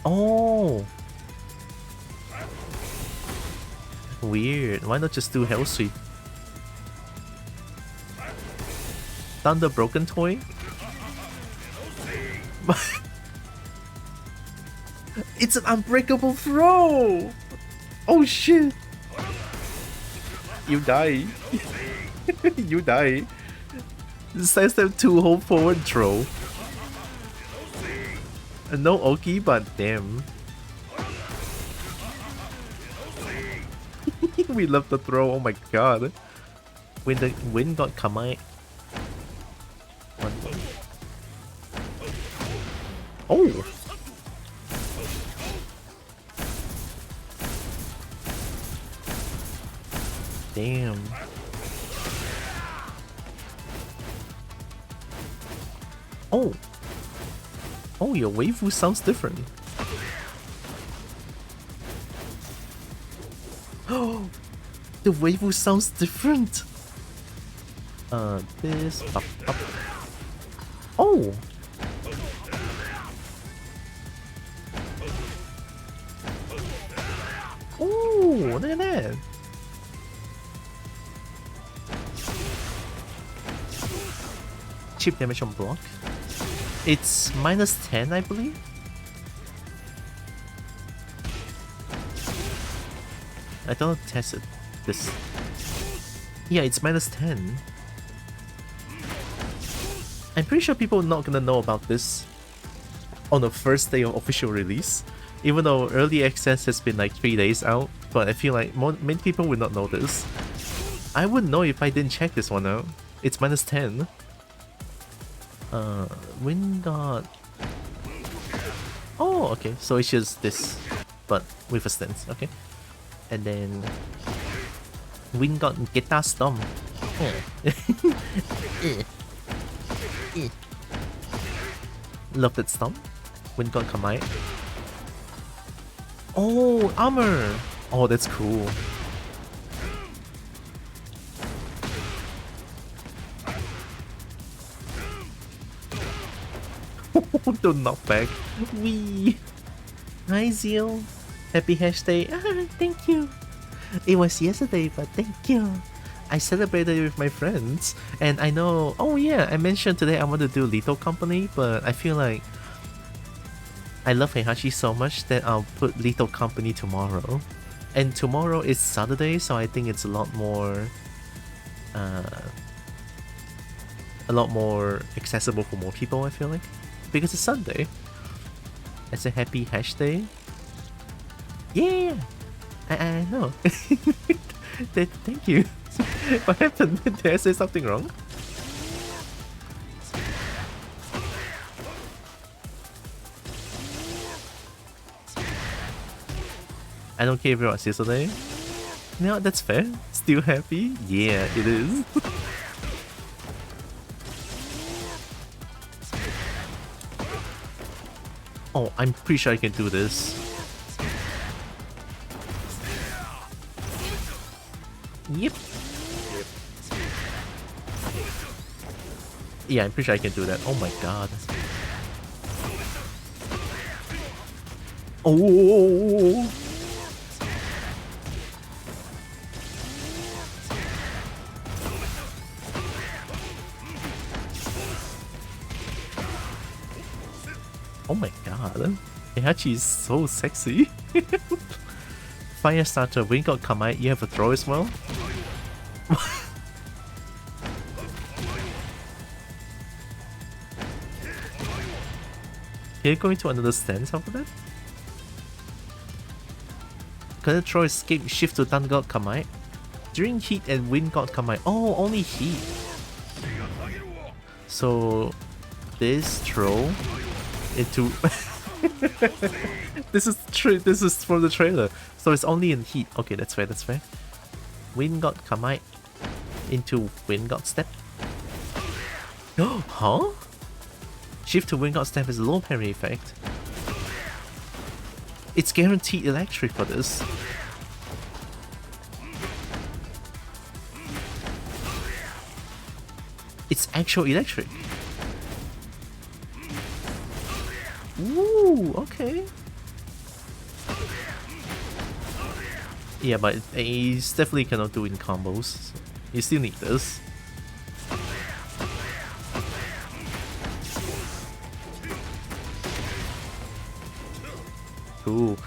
Oh, weird. Why not just do Hell Sweep? Thunder Broken Toy? It's an unbreakable throw! Oh shit! You die. You die. Sidestep 2 hold forward throw. No Oki, but damn. We love the throw, oh my god. When the wind got Kamai. Oh! Damn. Oh! Oh, your waifu sounds different. Oh! The waifu sounds different! This... Up, up. Oh! Oh, look at that! Cheap damage on block. It's minus 10, I believe. I don't test it. This. Yeah, it's minus 10. I'm pretty sure people are not gonna know about this on the first day of official release. Even though early access has been like 3 days out, but I feel like many people would not know this. I wouldn't know if I didn't check this one out. It's minus 10. Wind God. Oh, okay. So it's just this, but with a stance. Okay. And then Wind God Guitar Stomp. Love that stomp. Wind God Kamai. Oh, armor. Oh, that's cool. The knockback. Wee. Hi, Zeal. Happy hashtag. Ah, thank you. It was yesterday, but thank you. I celebrated with my friends, and I know. Oh yeah, I mentioned today I want to do Lethal Company, but I feel like I love Heihachi so much that I'll put Lethal Company tomorrow. And tomorrow is Saturday, so I think it's a lot more a lot more accessible for more people, I feel like. Because it's Sunday. It's a happy hash day. Yeah! I know. Thank you. What happened? Did I say something wrong? I don't care if you're on Saturday. No, that's fair. Still happy? Yeah, it is. Oh, I'm pretty sure I can do this. Yep. Yeah, I'm pretty sure I can do that. Oh my god. Oh! Oh my god. Heihachi is so sexy. Fire starter, Wind God Kamai, you have a throw as well? Can you go into another stance after that? Can I throw escape shift to Thunder God Kamai? During heat and Wind God Kamai. Oh, only heat. So this throw into this is from the trailer, so it's only in heat. Okay, that's fair, that's fair. Wind God Kamai into Wind God Step. Huh? Shift to Wind God Step is a low parry effect. It's guaranteed electric for this. It's actual electric. Ooh, okay. Yeah, but you definitely cannot do it in combos. You still need this. Cool.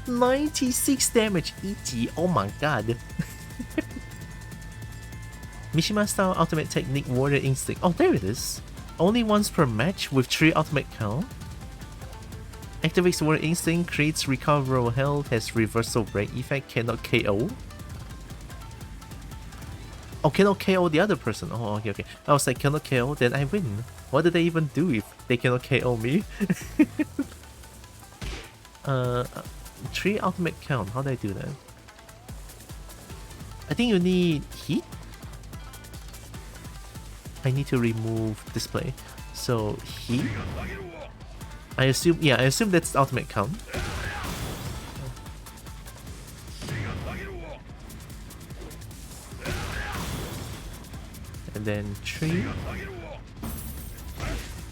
$96 damage EG, oh my god. Mishima style ultimate technique Warrior Instinct. Oh, there it is. Only once per match with 3 ultimate count. Activates Warrior Instinct, creates recoverable health, has reversal break effect, cannot KO. Oh, cannot KO the other person. Oh, okay, okay. I was like, cannot KO, then I win. What did they even do if they cannot KO me? 3 ultimate count. How do I do that? I think you need heat. I need to remove display. So heat. I assume, yeah, I assume that's the ultimate count. And then 3.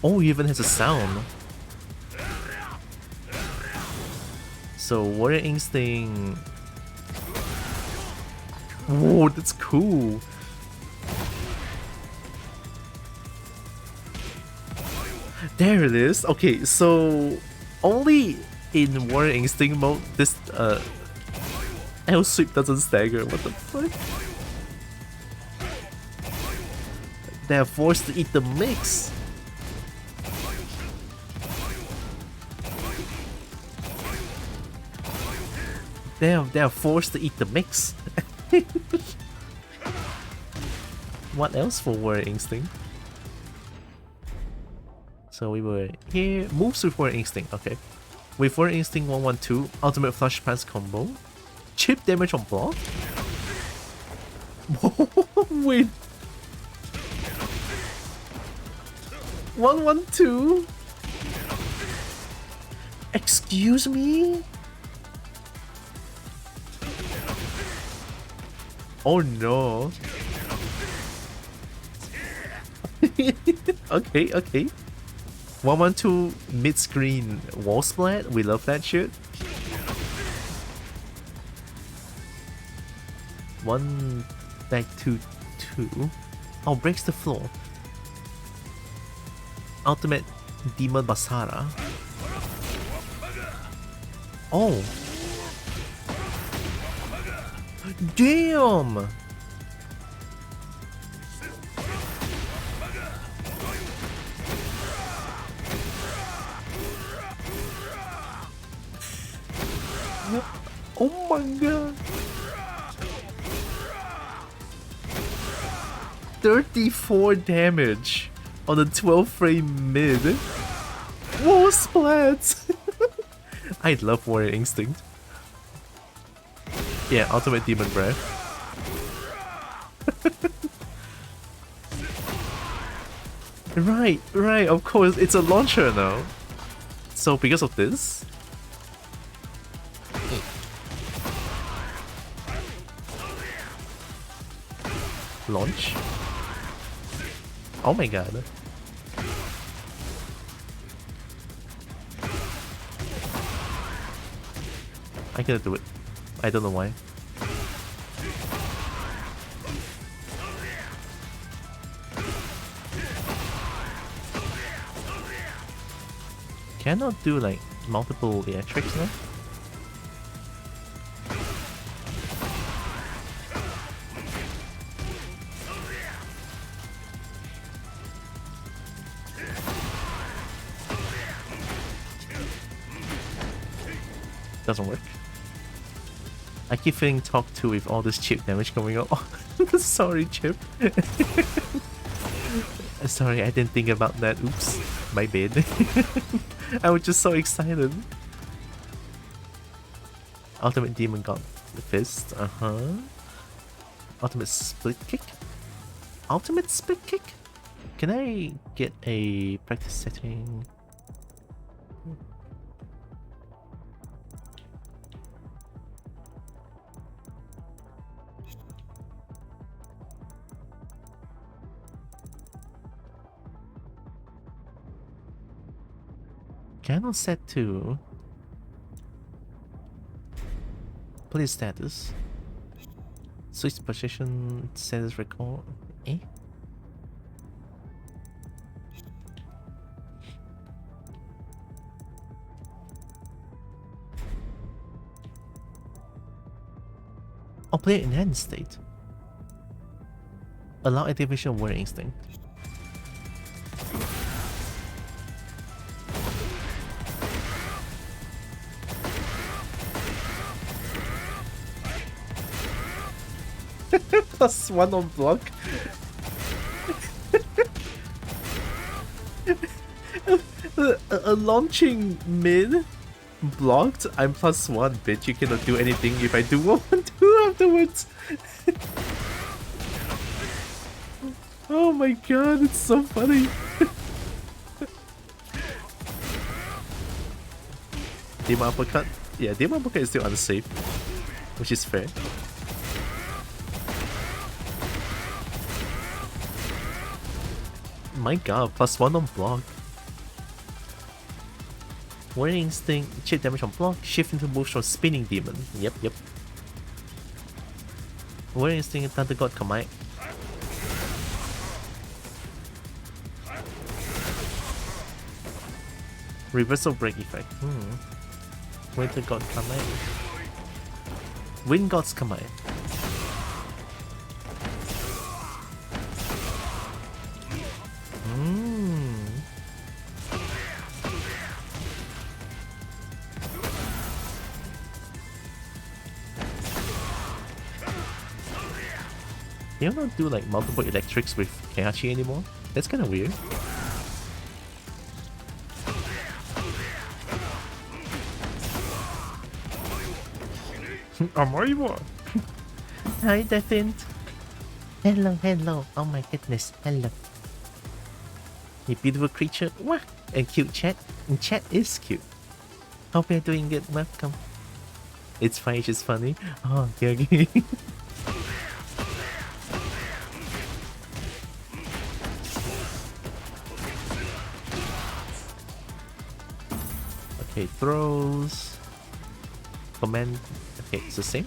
Oh, he even has a sound. So Warrior Instinct. Whoa, that's cool. There it is. Okay, so only in Warrior Instinct mode this L sweep doesn't stagger. What the fuck? They're forced to eat the mix. They're forced to eat the mix. What else for Warrior Instinct? So we were here. Moves with Warrior Instinct. Okay. With Warrior Instinct 112, Ultimate Flash Pass combo. Chip damage on block. Wait. 112? Excuse me? Oh no. Okay, okay. 112 mid-screen wall splat. We love that shit. 1 back to 2. Oh, breaks the floor. Ultimate Demon Basara. Oh. Damn! Oh my god! 34 damage on a 12 frame mid. Whoa, splats! I love Warrior Instinct. Yeah, Ultimate Demon Breath. Right, of course, it's a launcher now. So because of this... Launch? Oh my god. I cannot do it. I don't know why. Cannot do like multiple electrics now? Doesn't work. I keep feeling talked to with all this chip damage coming up. Sorry, chip. Sorry, I didn't think about that. Oops, my bad. I was just so excited. Ultimate Demon got the fist. Ultimate split kick. Ultimate split kick. Can I get a practice setting? Channel set to play status. Switch position status record. Eh? Oh, play enhanced state. Allow activation of Warrior Instinct. +1 on block. a launching mid blocked. I'm +1, bitch. You cannot do anything if I do what I want to afterwards. Oh my god, it's so funny. Demon Uppercut? Yeah, Demon Uppercut is still unsafe, which is fair. My god, +1 on block. Warrior Instinct, chip damage on block, shift into moves from Spinning Demon. Yep. Warrior Instinct, Thunder God Kamai. Reversal break effect. Winter God Kamai. Wind God's Kamai. You don't do like multiple electrics with Heihachi anymore? That's kind of weird. Amoibo! Hi, Defint! Hello. Oh my goodness, hello. You beautiful creature. What? And cute chat. And chat is cute. Hope you're doing good. Welcome. It's fine, it's just funny. Oh, okay. Okay, throws. Command. Okay, it's the same.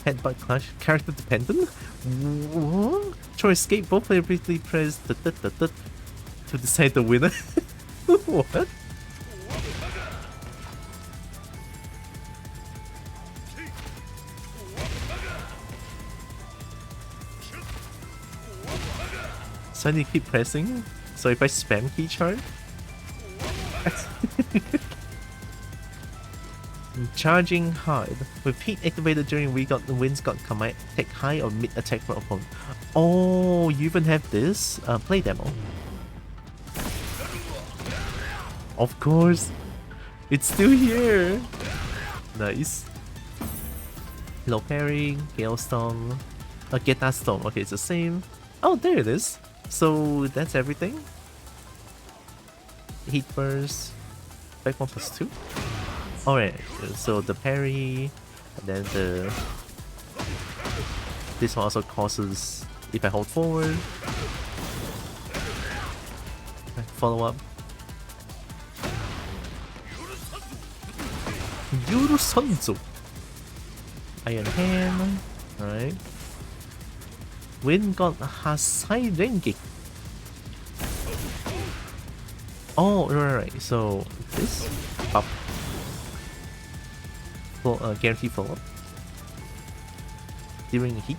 Headbutt clash. Character dependent? What? Try escape. Both players briefly press to decide the winner. What? So I need to keep pressing. So if I spam key charge. Charging hard. With heat activated during Winds got command, take high or mid attack for opponent. Oh, you even have this? Play demo. Of course. It's still here. Nice. Low parry, Gale Storm, Get That Storm. Okay, it's the same. Oh, there it is. So that's everything. Heat Burst. Back 1+2. Alright, so the parry, and then the... This one also causes if I hold forward. Follow up. Yuru Sanzo. Iron Hand. Alright. Wind got Hasai Rengi. Oh, right. So this up. Guarantee follow up. During heat.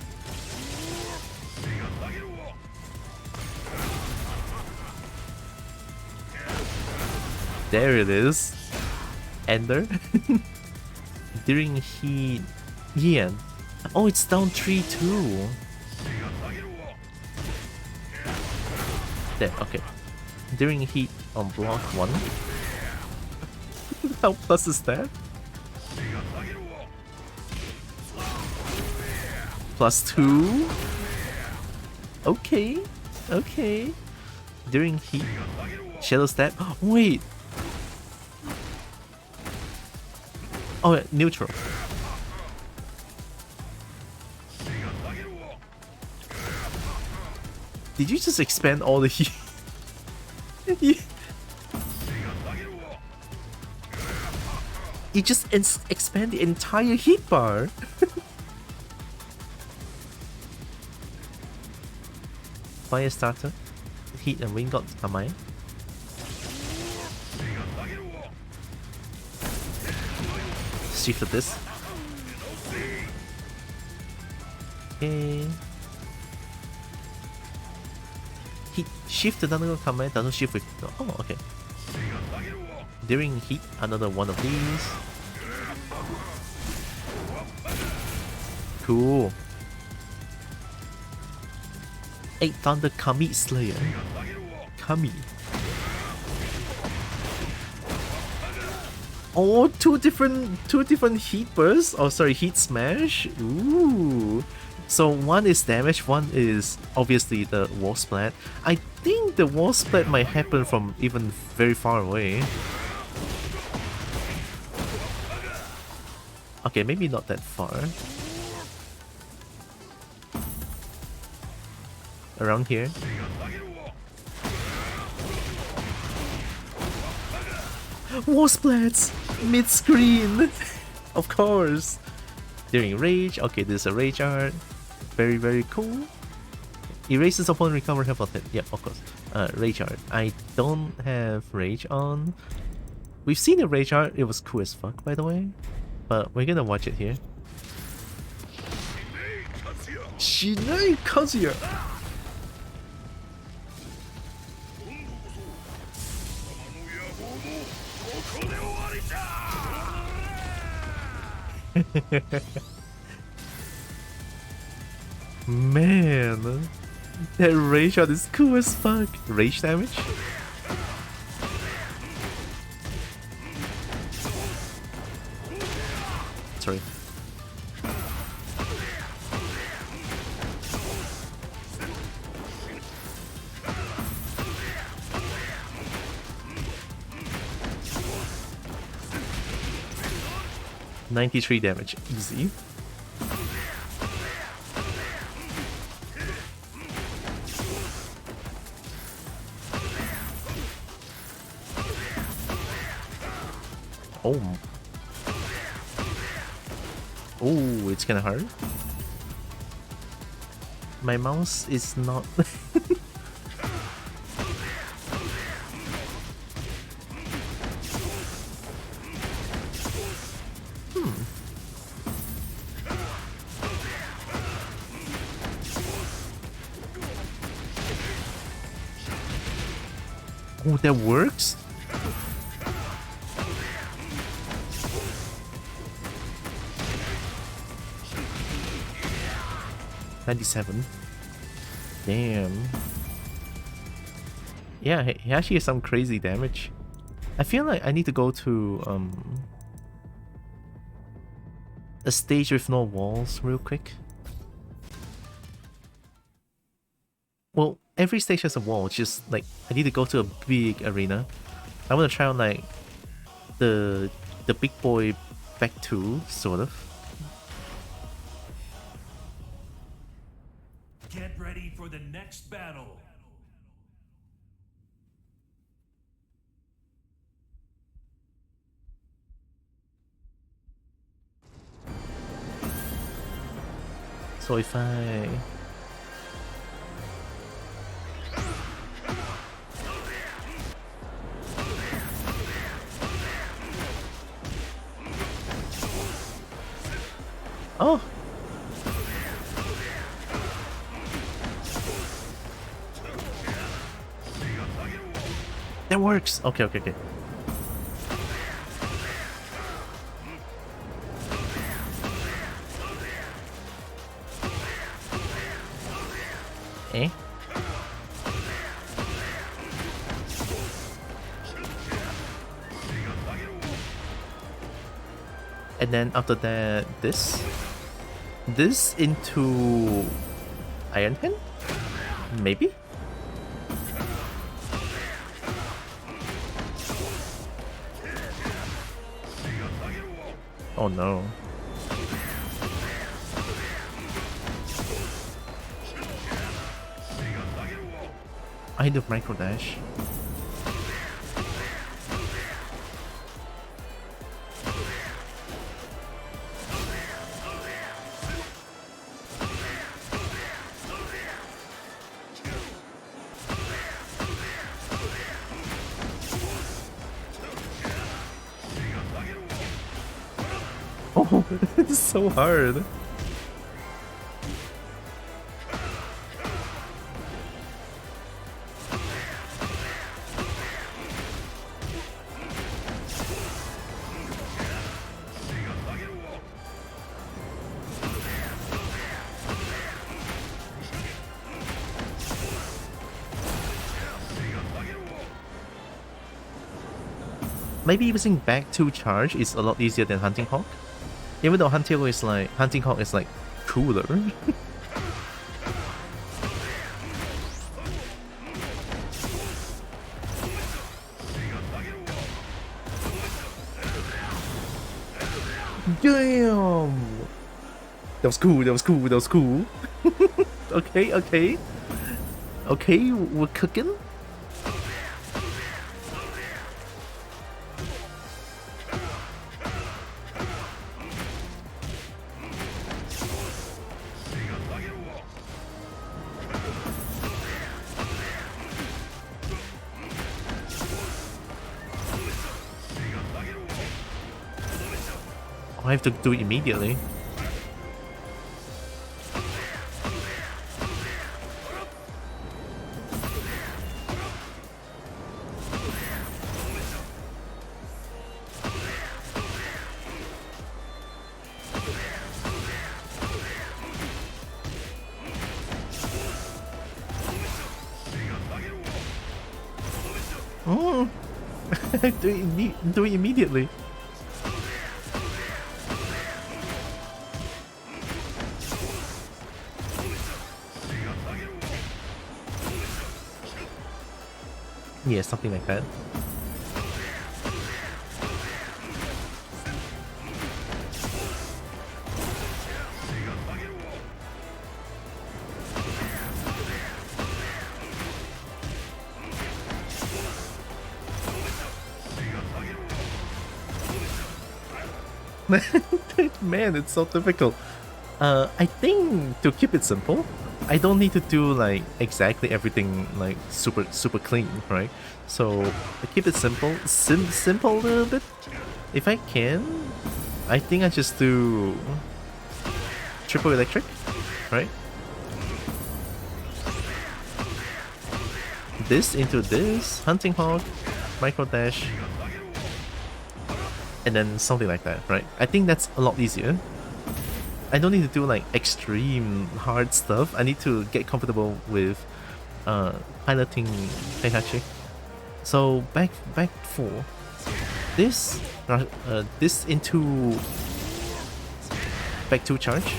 There it is. Ender. During heat. Yeah. Oh, it's down 3-2. There, okay. During heat on block 1. How plus is that? +2. Okay. Okay. During heat. Shadow Step. Wait. Oh, neutral. Did you just expand all the heat? You just expand the entire heat bar. Fire starter, heat and wind got combined. Shift of this. Okay. Heat shift another command doesn't shift with. Oh, okay. During heat, another one of these. Cool. 8 Thunder Kami Slayer. Kami. Oh, two different heat bursts. Oh, sorry, heat smash. Ooh. So one is damage, one is obviously the wall splat. I think the wall splat might happen from even very far away. Okay, maybe not that far. Around here. Wall splats! Mid-screen! Of course! During rage, okay, this is a rage art. Very, very cool. Erases upon recover health of it. Yeah, of course. Rage art. I don't have rage on. We've seen a rage art, it was cool as fuck, by the way. But we're gonna watch it here. Shinai Kazuya! Man, that rage shot is cool as fuck. Rage damage? Sorry. $93 damage, easy. Oh. Oh, it's kinda hard. My mouse is not... Oh, that works? $97. Damn. Yeah, he actually has some crazy damage. I feel like I need to go to a stage with no walls real quick. Well, every stage has a wall, just like I need to go to a big arena. I want to try out like the big boy back 2, sort of. Get ready for the next battle. So if I... Oh! That works! Okay, okay, okay. Eh? And then after that, this into Iron Hand? Maybe? Oh no. I need micro dash. Oh, it's so hard. Maybe using back 2 charge is a lot easier than Hunting Hawk. Even though Hunting Hawk is like cooler. Damn! That was cool, that was cool, that was cool. Okay, okay. Okay, we're cooking. I have to do it immediately. Oh, do it immediately. Yeah, something like that. Man, it's so difficult. I think to keep it simple, I don't need to do like exactly everything like super clean, right? So I keep it simple, simple a little bit. If I can, I think I just do triple electric, right? this into this, hunting hog, micro dash, and then something like that, right? I think that's a lot easier. I don't need to do like extreme hard stuff. I need to get comfortable with piloting Heihachi. So back 4. This this into back 2 charge.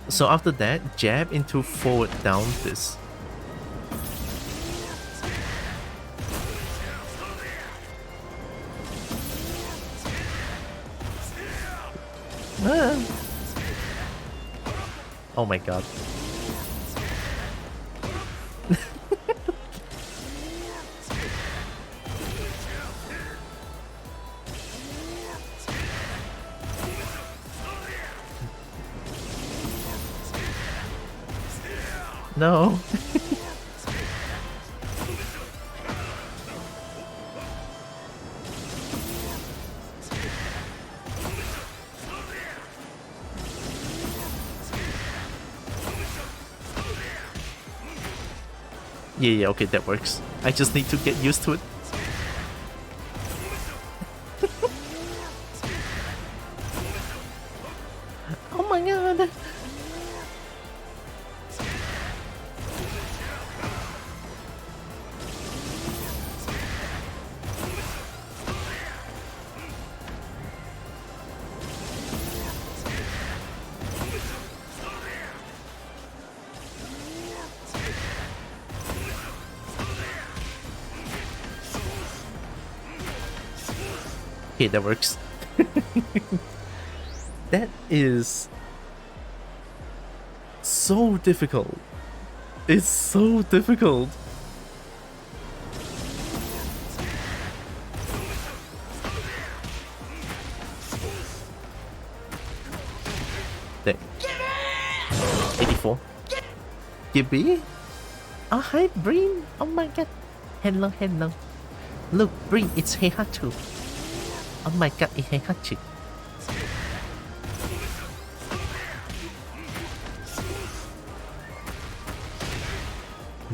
So after that, jab into forward down this. Ah. Oh my god. No. Yeah, okay, that works. I just need to get used to it. Oh my god. Okay, that works. That is so difficult. It's so difficult. There. 84. Gibby? Oh, hi, Breen. Oh my god. Hello, hello. Look, Breen, it's Heihachi. Oh my god, it's Heihachi.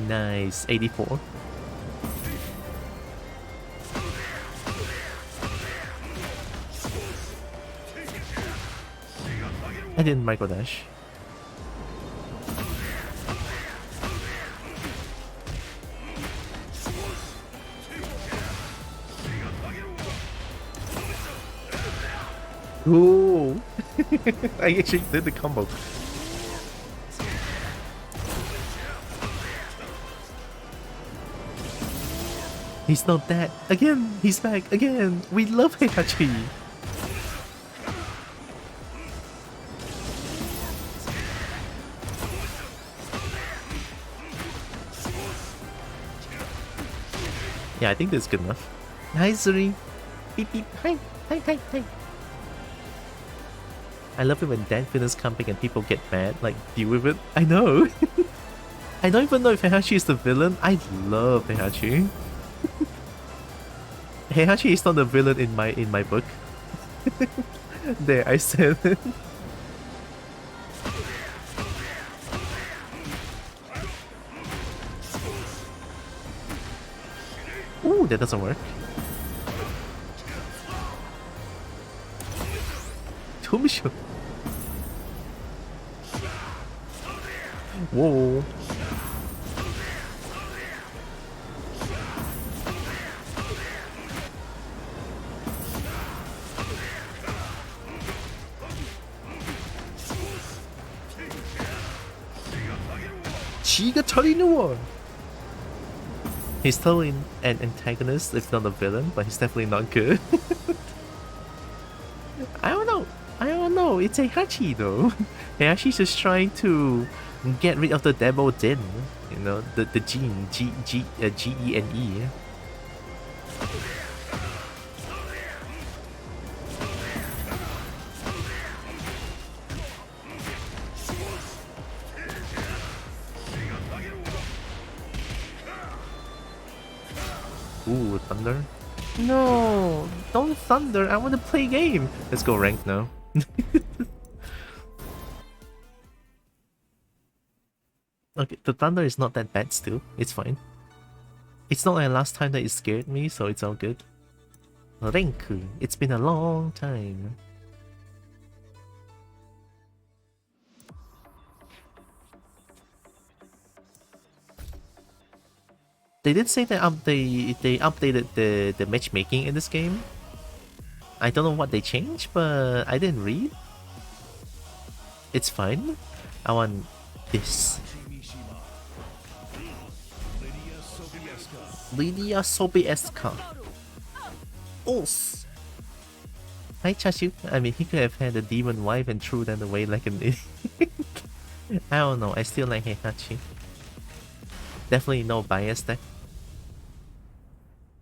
Nice, 84. I didn't micro dash. Ooh! I actually did the combo. He's not dead. Again, he's back again. We love Heihachi. Yeah, I think that's good enough. Hi, Zuri. Beep beep. Hi, hi, hi, hi. I love it when Dan Finners camping and people get mad. Like, deal with it. I know. I don't even know if Heihachi is the villain. I love Heihachi. Heihachi is not the villain in my book. There, I said it. Ooh, that doesn't work. Tomisho. Whoa. 지가 차리는. He's totally an antagonist, if not a villain, but he's definitely not good. I don't know. It's Heihachi though. Heihachi's just trying to get rid of the devil Din. You know, the gene, G-E-N-E. Ooh, thunder. No, don't thunder. I want to play game. Let's go ranked now. Okay, the thunder is not that bad still. It's fine. It's not like last time that it scared me, so it's all good. Renku, it's been a long time. They did say that they updated the matchmaking in this game. I don't know what they changed, but I didn't read. It's fine. I want this. Lydia Sobieska. Os. Heihachi. I mean, he could have had a demon wife and threw them away like an idiot. I don't know. I still like Heihachi. Definitely no bias there.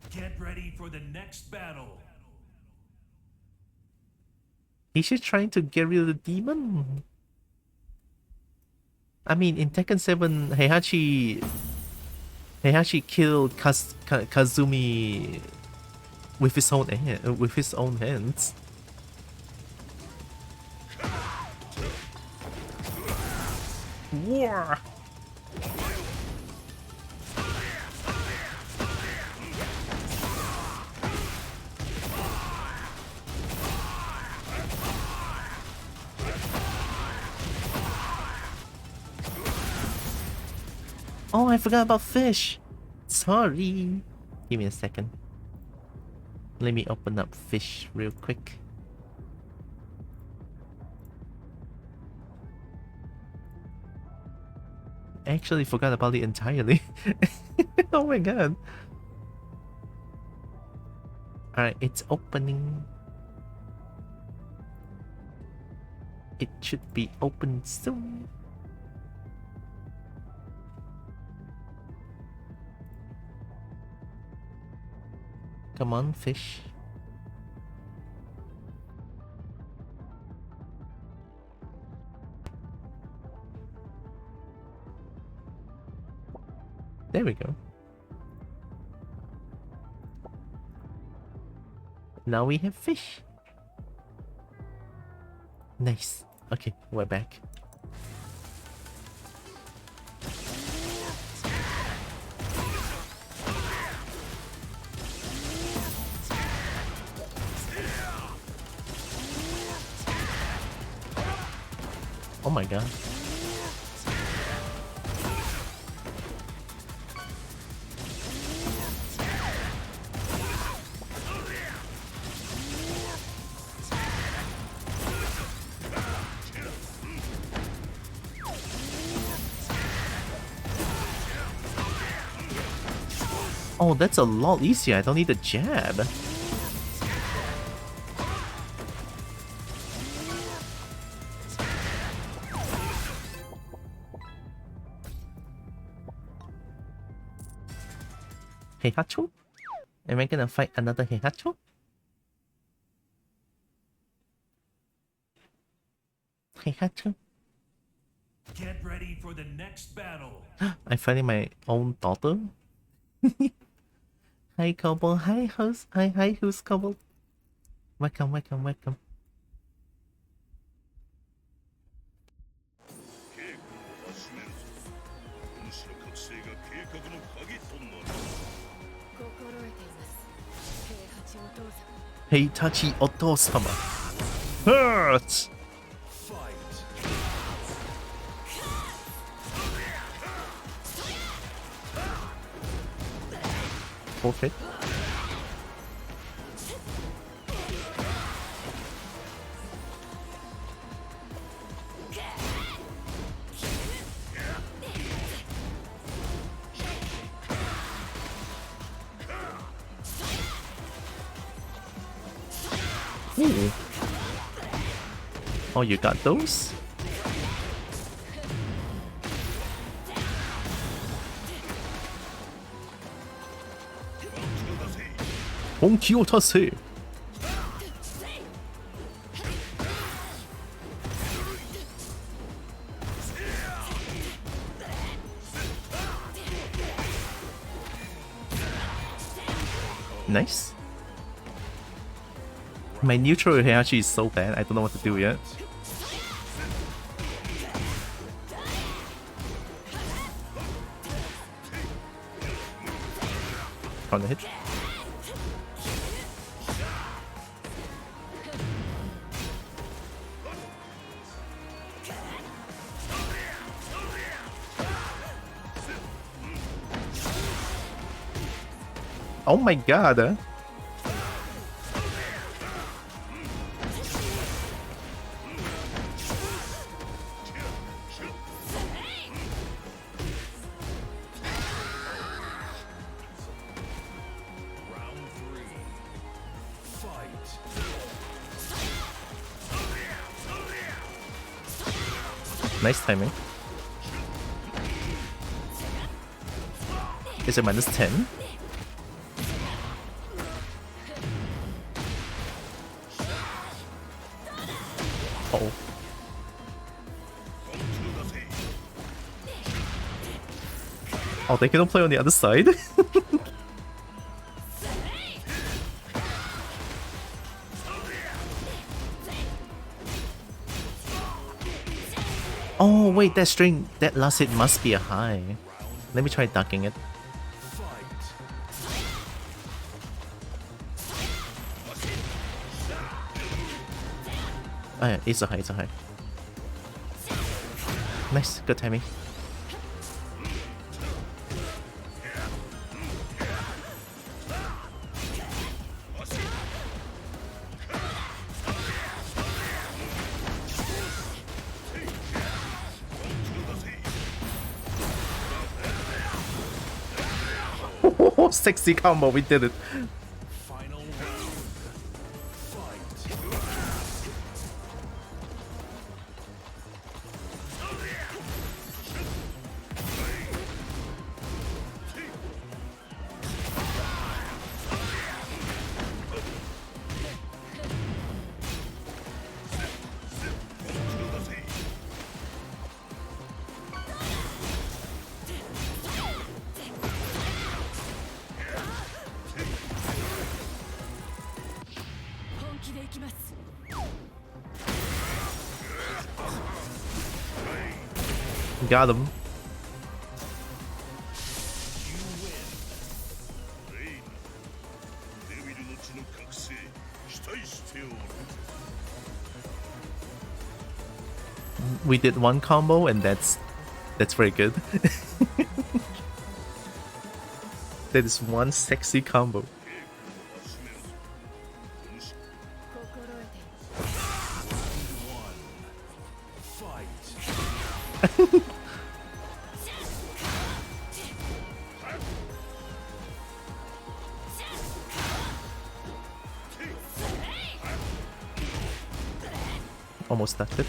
Get ready for the next battle. He's just trying to get rid of the demon. I mean, in Tekken 7, Heihachi killed Kazumi with his own hands. War. Oh, I forgot about fish. Sorry. Give me a second. Let me open up fish real quick. I actually forgot about it entirely. Oh my god. Alright, it's opening. It should be open soon. Come on, fish. There we go. Now we have fish. Nice. Okay, we're back. Oh my god. Oh, that's a lot easier. I don't need a jab. Heihachi? Am I gonna fight another Heihachi? Heihachi? Get ready for the next battle. I'm fighting my own daughter? Hi Kobo, hi host, hi who's Kobo? Welcome, welcome, welcome. Heihachi Oto-sama. Hurts! Bullshit. Ooh. Oh, you got those? Honki o tase. Nice. My neutral Heihachi is so bad, I don't know what to do yet. corner hit. Oh my god! Nice timing. Is it minus 10? Uh-oh. Oh, they cannot play on the other side? Oh wait, that string, that last hit must be a high. Let me try ducking it. Oh yeah, it's a high, it's a high. Nice, good timing. Sexy combo, we did it. Final round. Fight. Got him. We did one combo and that's very good. That is one sexy combo. Almost stuck it.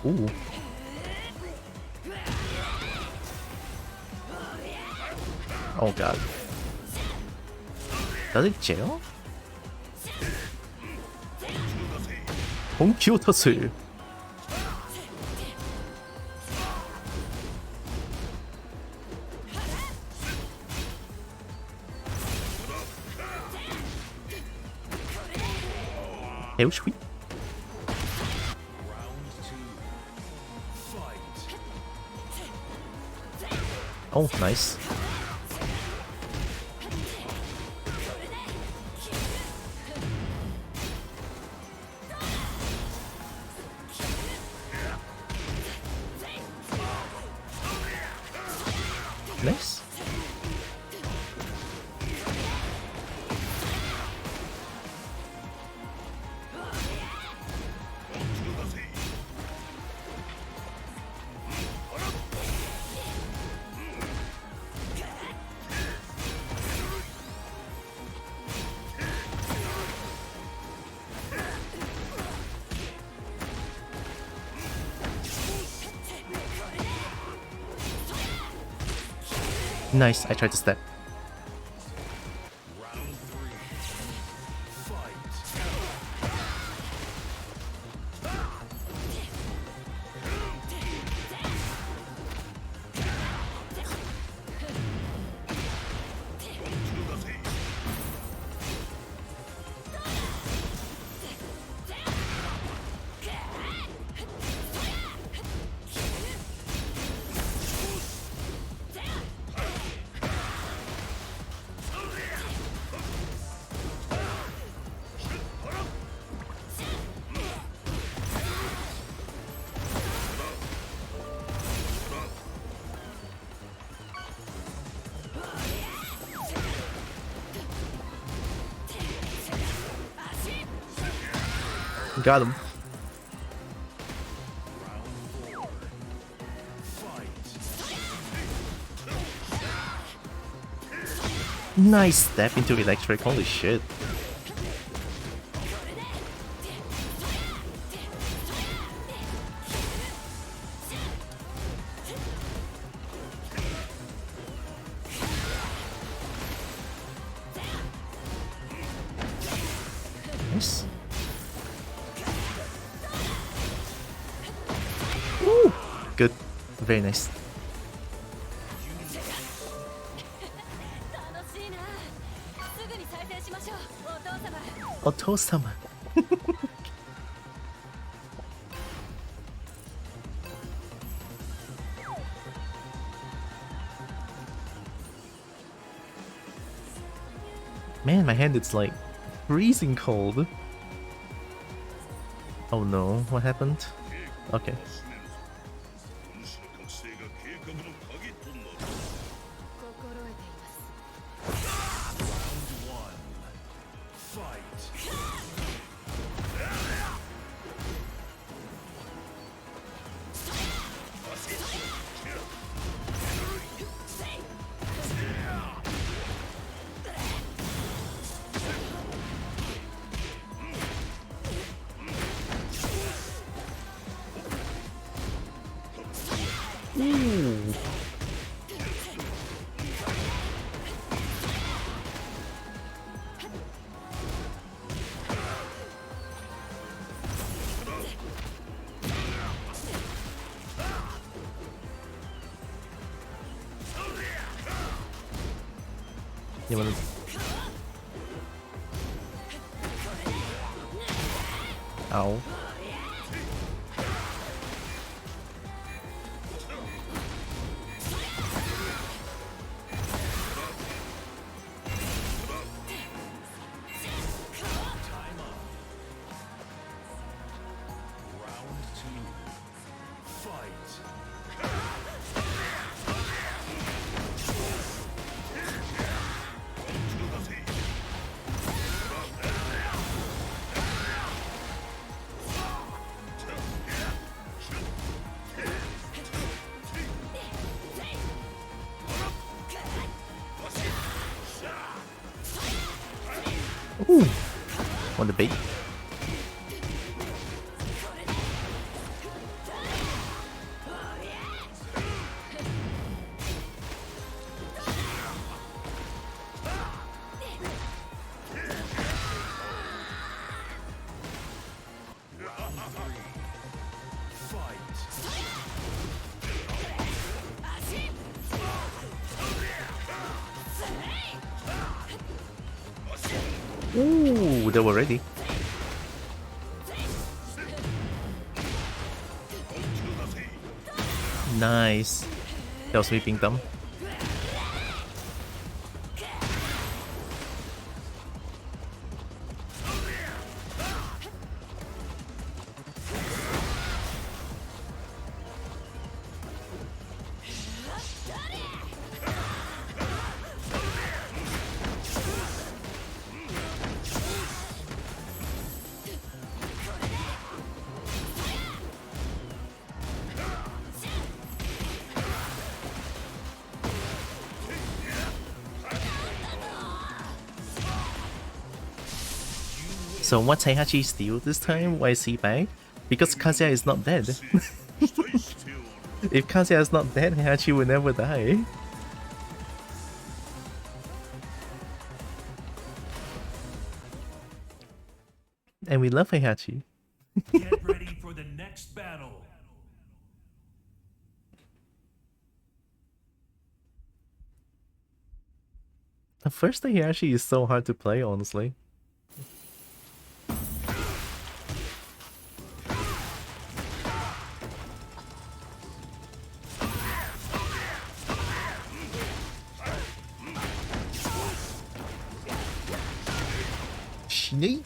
Ooh. Oh god. Does it jail? 본気を出せ. Sweet. Oh, nice. Nice. Nice, I tried to step. Got him. Nice step into electric, holy shit. Nice. Ooh, good. Very nice. Oto-sama. Man, my hand is like freezing cold. Oh no, what happened? Okay. Ooh. You wanna... Ow. Ooh. Want the bait? Ooh, they were ready. Nice. That was sweeping them. So what's Heihachi's deal this time? Why is he back? Because Kazuya is not dead. If Kazuya is not dead, Heihachi will never die. And we love Heihachi. Get ready for the next battle. The first Heihachi is so hard to play, honestly. Shinei?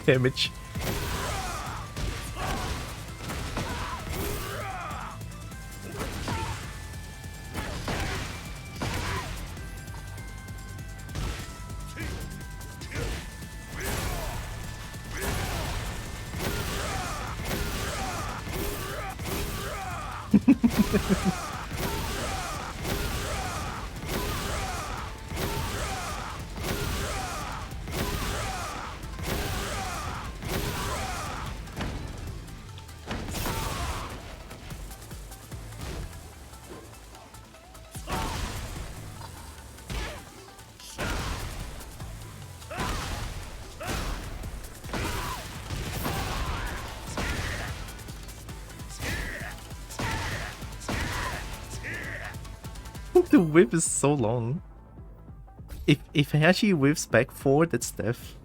damage. The whip is so long. If Heihachi whips back 4, that's death.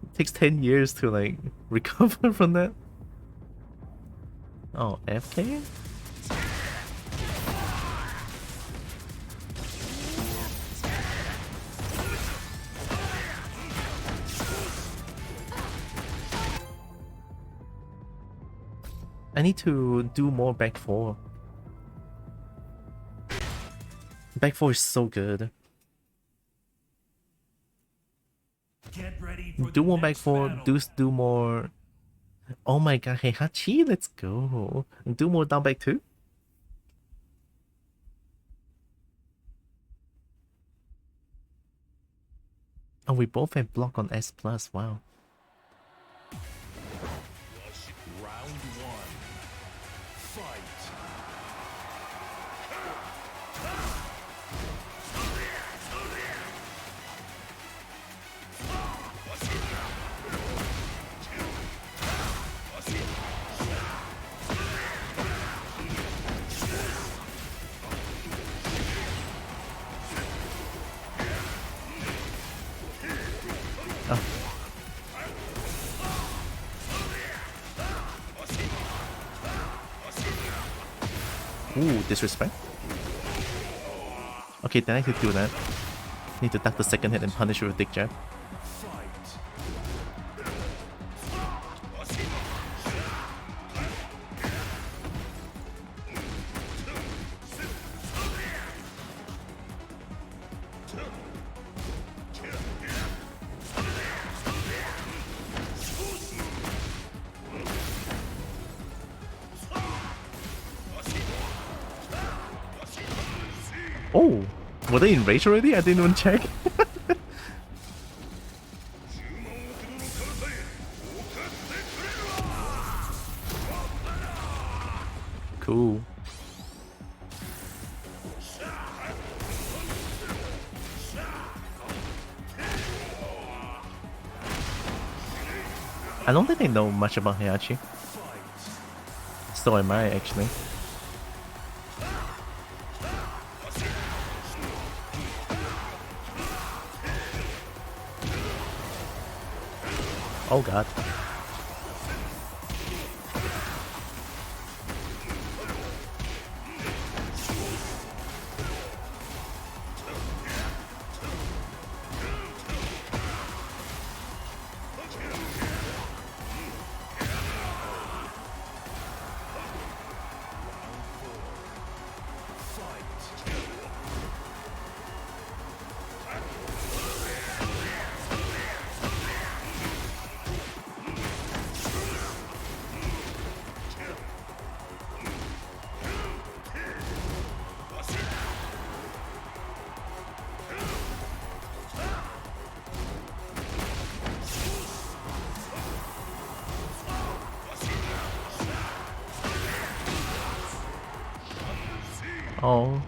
It takes 10 years to like recover from that. Oh, FK? I need to do more back 4. Back 4 is so good. Get ready for Do the more back next 4, battle. do more. Oh my god, Heihachi, let's go. Do more down back 2. Oh, we both have block on S+, wow. Round 1. Fight. Ooh, disrespect. Okay, then I could do that. Need to duck the second hit and punish with a dick jab. Oh, were they in rage already? I didn't even check. Cool. I don't think I know much about Heihachi. So am I, actually. Oh god. Oh.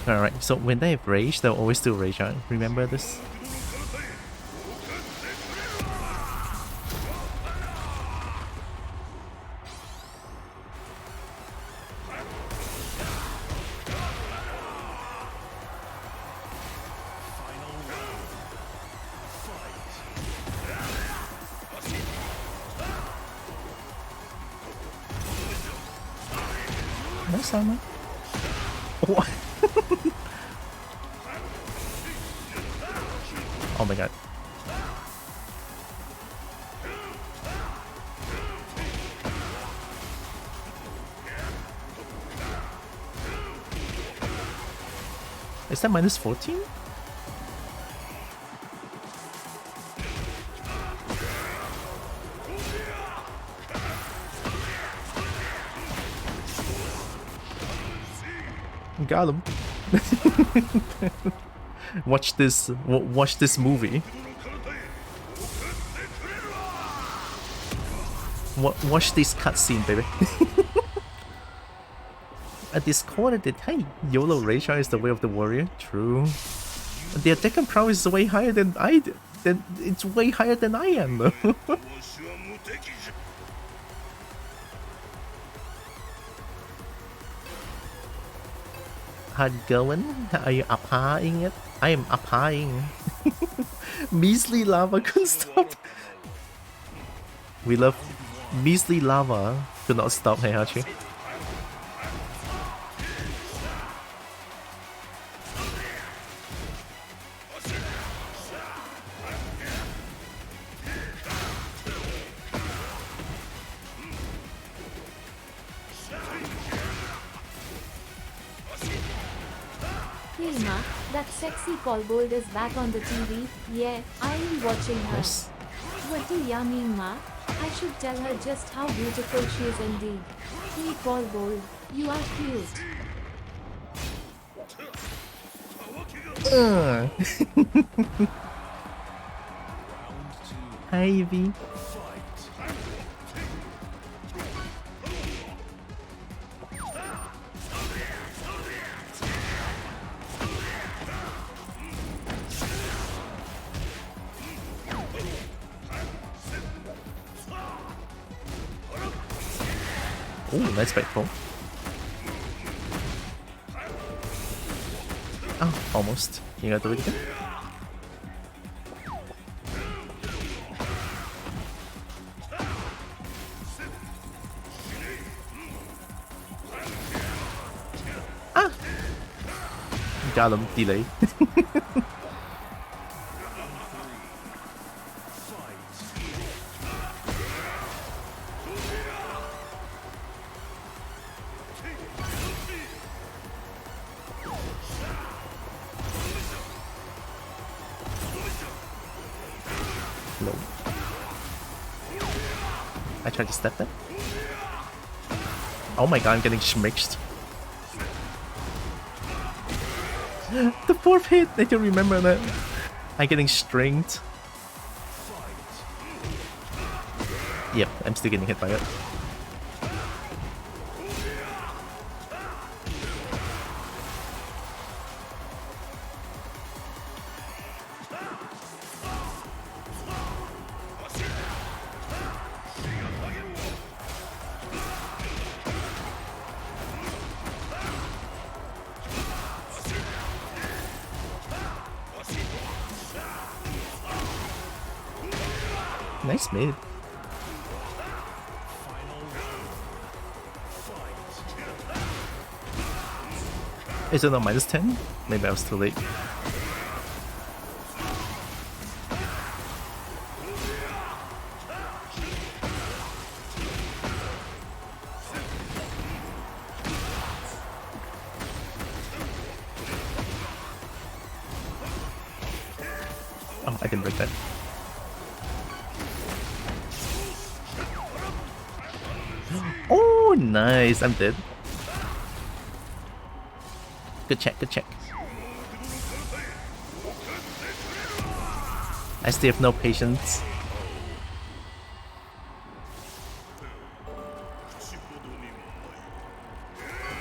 Alright, so when they have rage, they'll always do rage, right? Remember this? Nice armor. What? Oh my god. Is that minus 14? Got him. Watch this movie. Watch this cutscene, baby. At this corner, hey, YOLO Rage is the way of the warrior. True. Their Tekken prowess is way higher than it's way higher than I am, though. How's it going? Are you applying it? I am applying. Measly lava couldn't stop. We love measly lava. Could not stop Heihachi. That sexy Colbold is back on the TV. Yeah, I am watching her. Yes. What do ya mean, Ma? I should tell her just how beautiful she is indeed. Hey Colbold, you are cute. Hi, Evie. Oh, nice backbone. Oh, almost. You gotta do it again. Ah! Got him. Delay. I tried to step that. Oh my god, I'm getting schmixed. The fourth hit! I can remember that. I'm getting stringed. Yep, I'm still getting hit by it. Nice mid. Is it not minus 10? Maybe I was too late. Oh, I didn't break that. Oh, nice. I'm dead. Good check, good check. I still have no patience.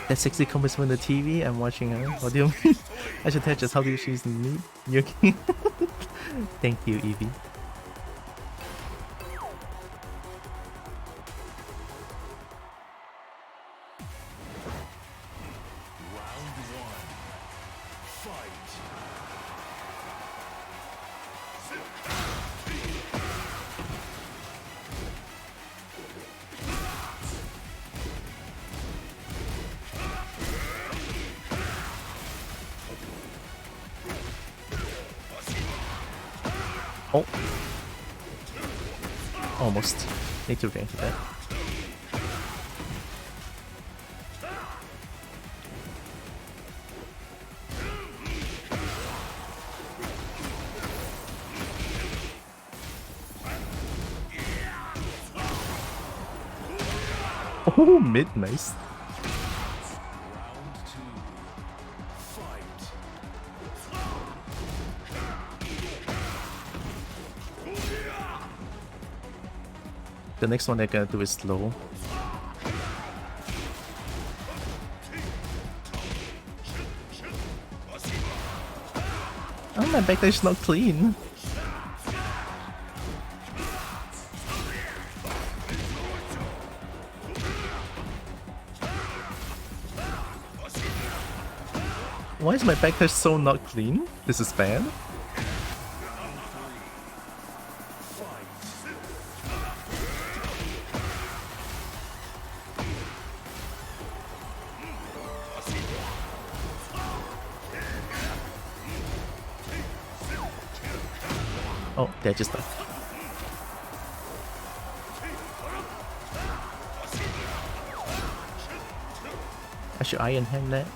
That 60 comments from the TV. I'm watching her. What do you mean? I should tell just how do you choose me? You Thank you, Evie. Oh. Almost. Need to react to that. Oh, mid, nice. The next one I gotta do is slow. Oh, my backdash is not clean. Why is my backdash so not clean? This is bad. Oh, they're just stuck. I should Iron Hand that.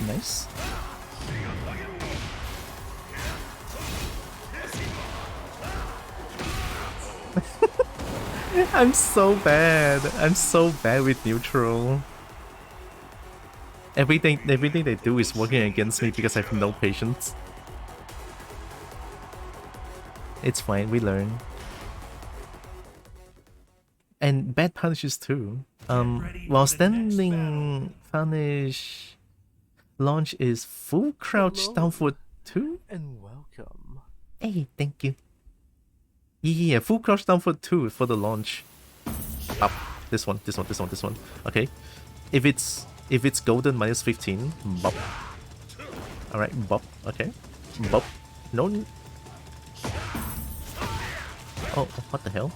Nice. I'm so bad. I'm so bad with neutral. Everything they do is working against me because I have no patience. It's fine, we learn. And bad punishes too. While standing punish launch is full crouch down for 2? And welcome. Hey, thank you. Yeah, full crouch down for 2 for the launch. Up. This one. Okay. If it's golden minus 15, bop. Alright, bop. Okay. Bop. No. Oh, what the hell?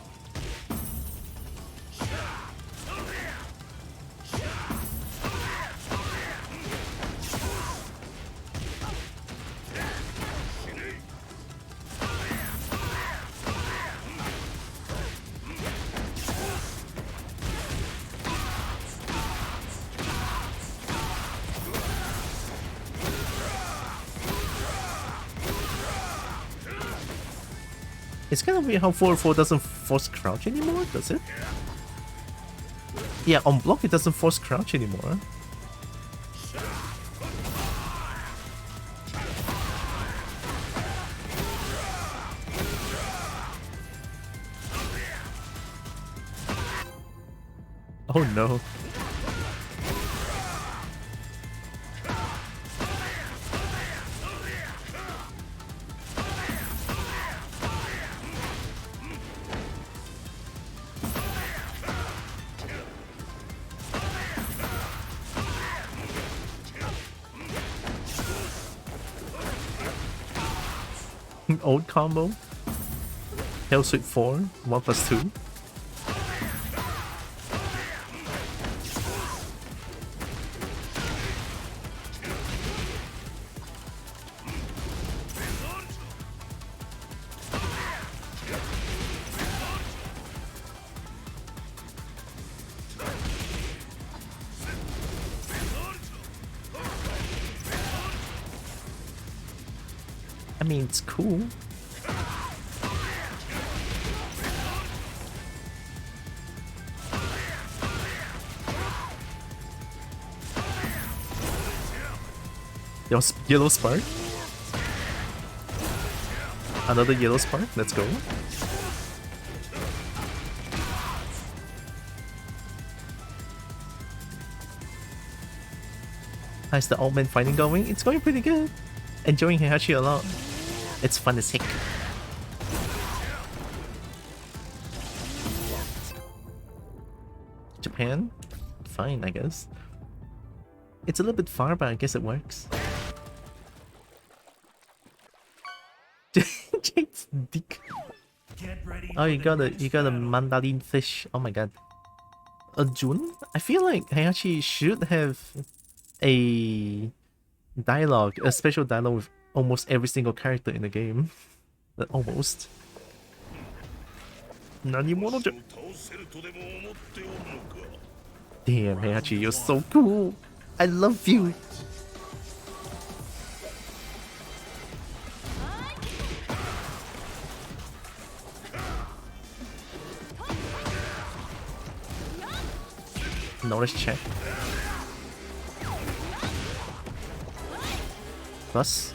It's kind of weird how 4-4 doesn't force crouch anymore, does it? Yeah, on block it doesn't force crouch anymore. Oh no. Old combo. Hell Sweep 4, 1+2. I mean, it's cool. Yellow spark. Another yellow spark. Let's go. How's the old man fighting going? It's going pretty good. Enjoying Heihachi a lot. It's fun as heck. Japan? Fine, I guess. It's a little bit far, but I guess it works. Jake's dick. Oh, you got a mandarin fish. Oh my god. A Jun? I feel like Heihachi should have a dialogue, a special dialogue with almost every single character in the game. Almost. Damn, Heihachi, you're so cool. I love you. Knowledge check. Plus.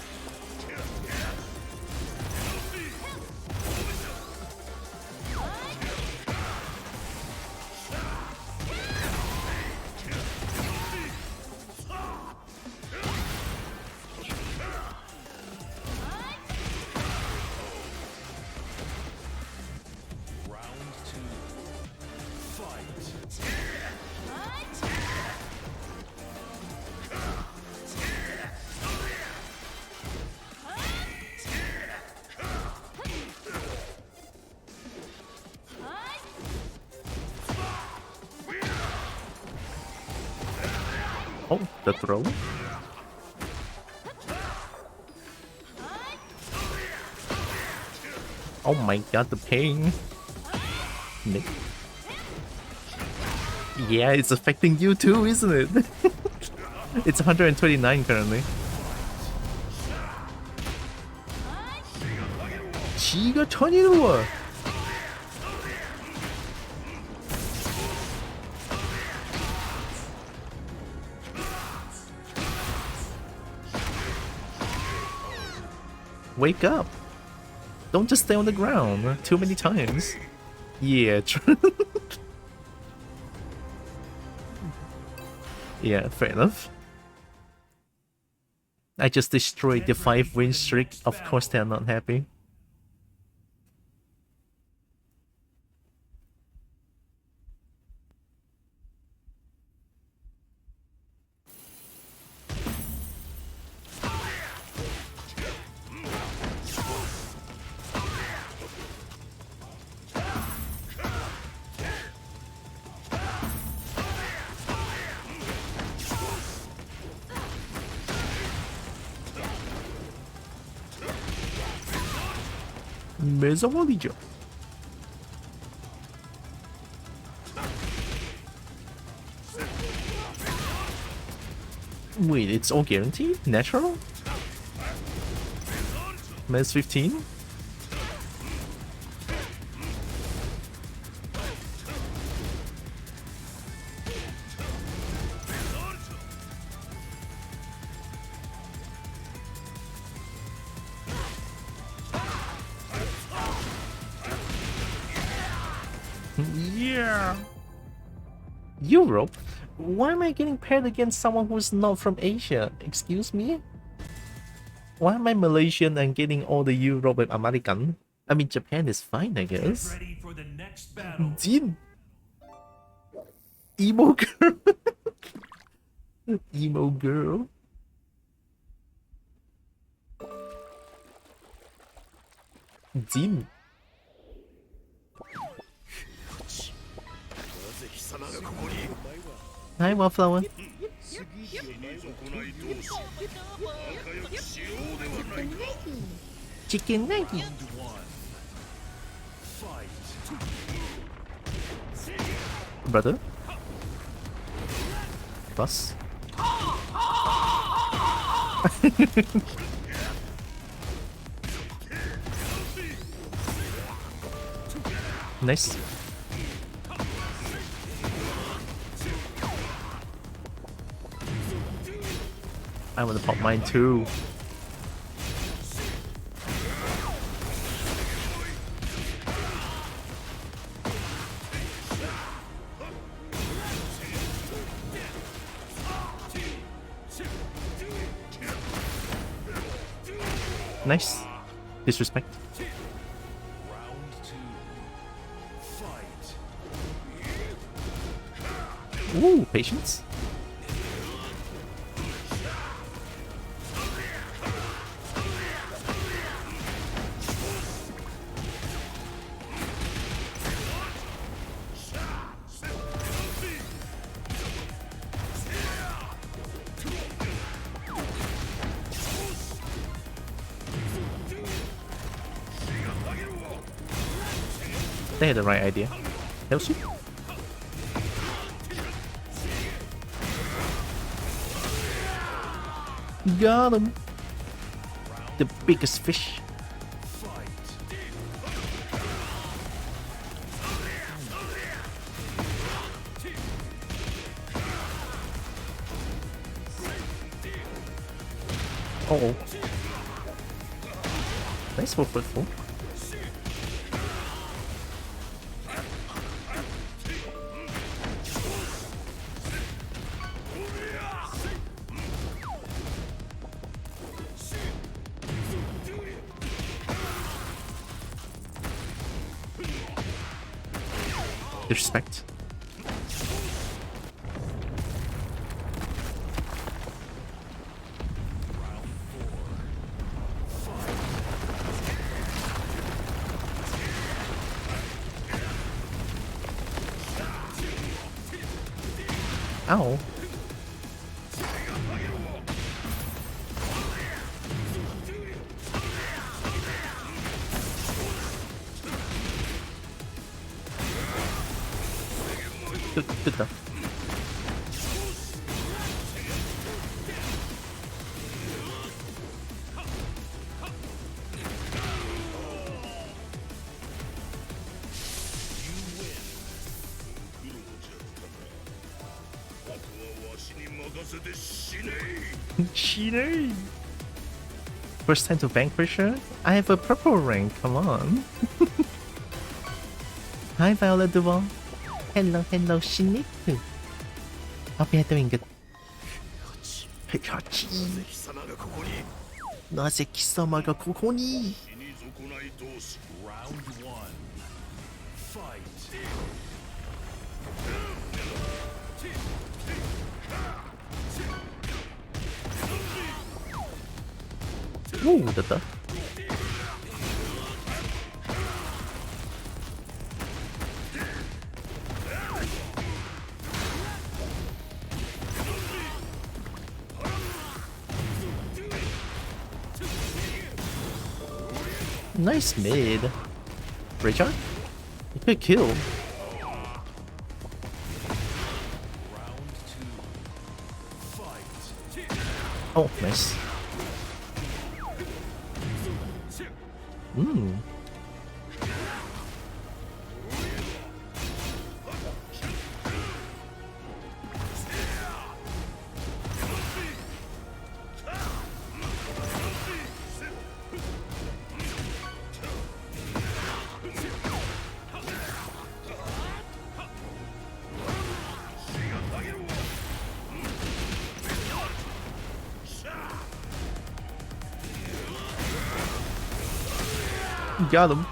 Oh, the throw. Oh my god, the pain. Nick. Yeah, it's affecting you too, isn't it? It's 129 currently. 지가 1000이로. Wake up! Don't just stay on the ground too many times. Yeah, true. Yeah, fair enough. I just destroyed the 5-win streak. Of course they're not happy. 매서원이죠. Wait, it's all guaranteed? Natural? Mass 15? Yeah. Europe? Why am I getting paired against someone who's not from Asia? Excuse me? Why am I Malaysian and getting all the Europe and American? I mean, Japan is fine, I guess. Ready for the next battle. Jin! Emo girl! Emo girl. Jin! Hi, Wallflower. Chicken nugget. Brother. Plus. Nice. I want to pop mine too. Nice. Disrespect. Ooh, patience. They had the right idea. Elsie? Got him! The biggest fish. Uh-oh. Nice 4-foot. Disrespect. Ow. Good enough. Cheater! First time to vanquish her? I have a purple rank, come on. Hi Violet Duval. Hello, Shiniku. Hope you're doing good. Heihachi. なぜ貴様がここに? Round one. Fight. Ooh, 됐다. Nice mid. Raychar? You could kill. Round two. Fight. Oh, nice. Got him.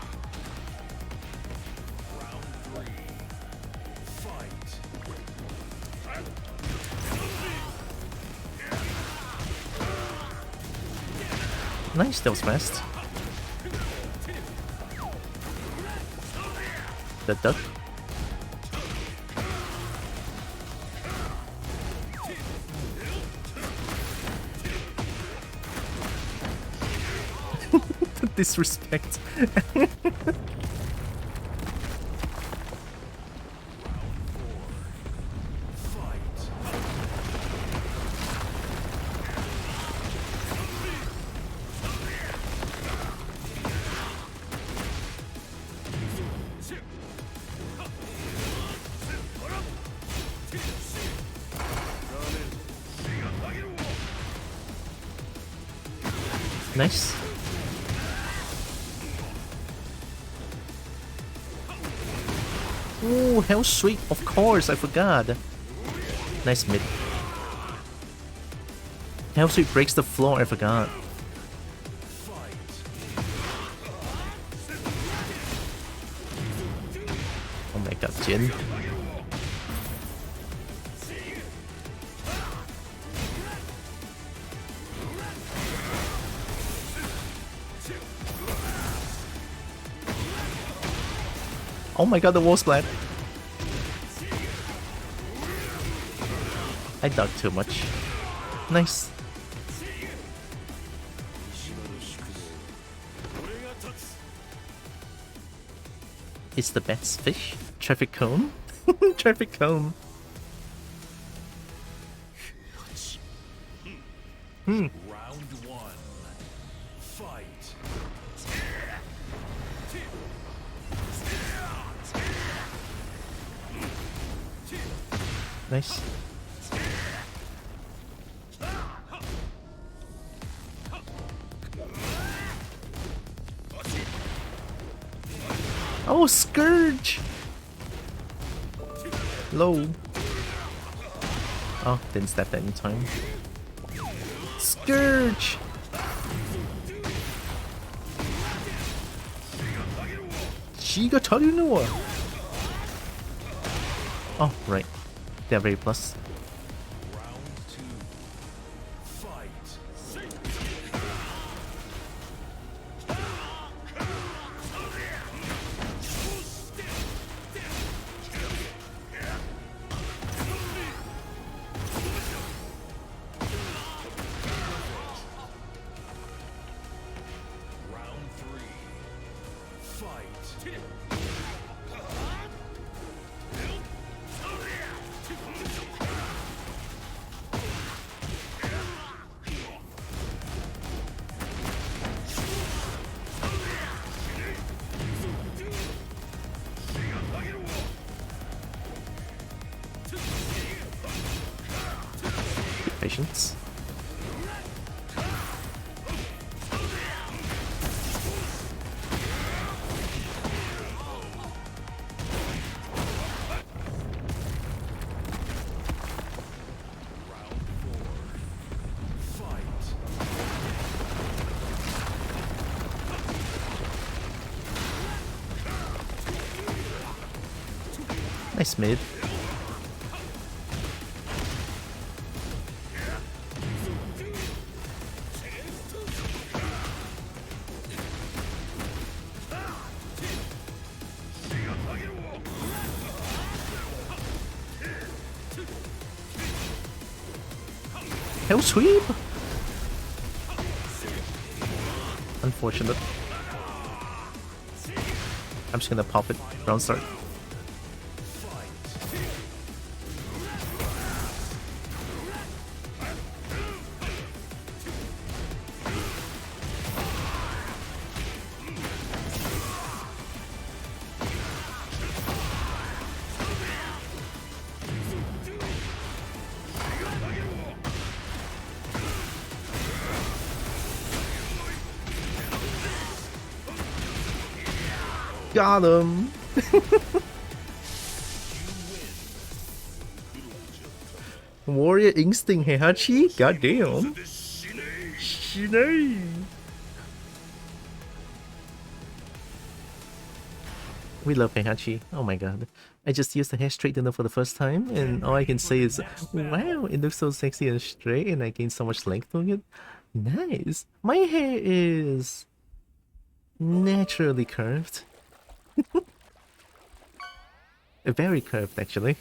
Nice, that was fast. The duck. Disrespect. Nice. Ooh, Hell Sweep, of course, I forgot. Nice mid. Hell Sweep breaks the floor, I forgot. Oh my god, Jin. Oh my god, the wall splat. I ducked too much. Nice. It's the best fish? Traffic cone? Traffic cone. Round one. Fight. Nice. Oh, Scourge! Low. Oh, didn't step that in time. Scourge! Shiga Tarinua! Oh, right. They're very plus. Patience. Nice mid. Hell sweep! Unfortunate. I'm just gonna pop it. Round start. Got him! Warrior Instinct Heihachi? Goddamn! Shinai! We love Heihachi. Oh my god. I just used the hair straightener for the first time and all I can say is, wow, it looks so sexy and straight and I gained so much length doing it. Nice! My hair is naturally curved. Very curved, actually.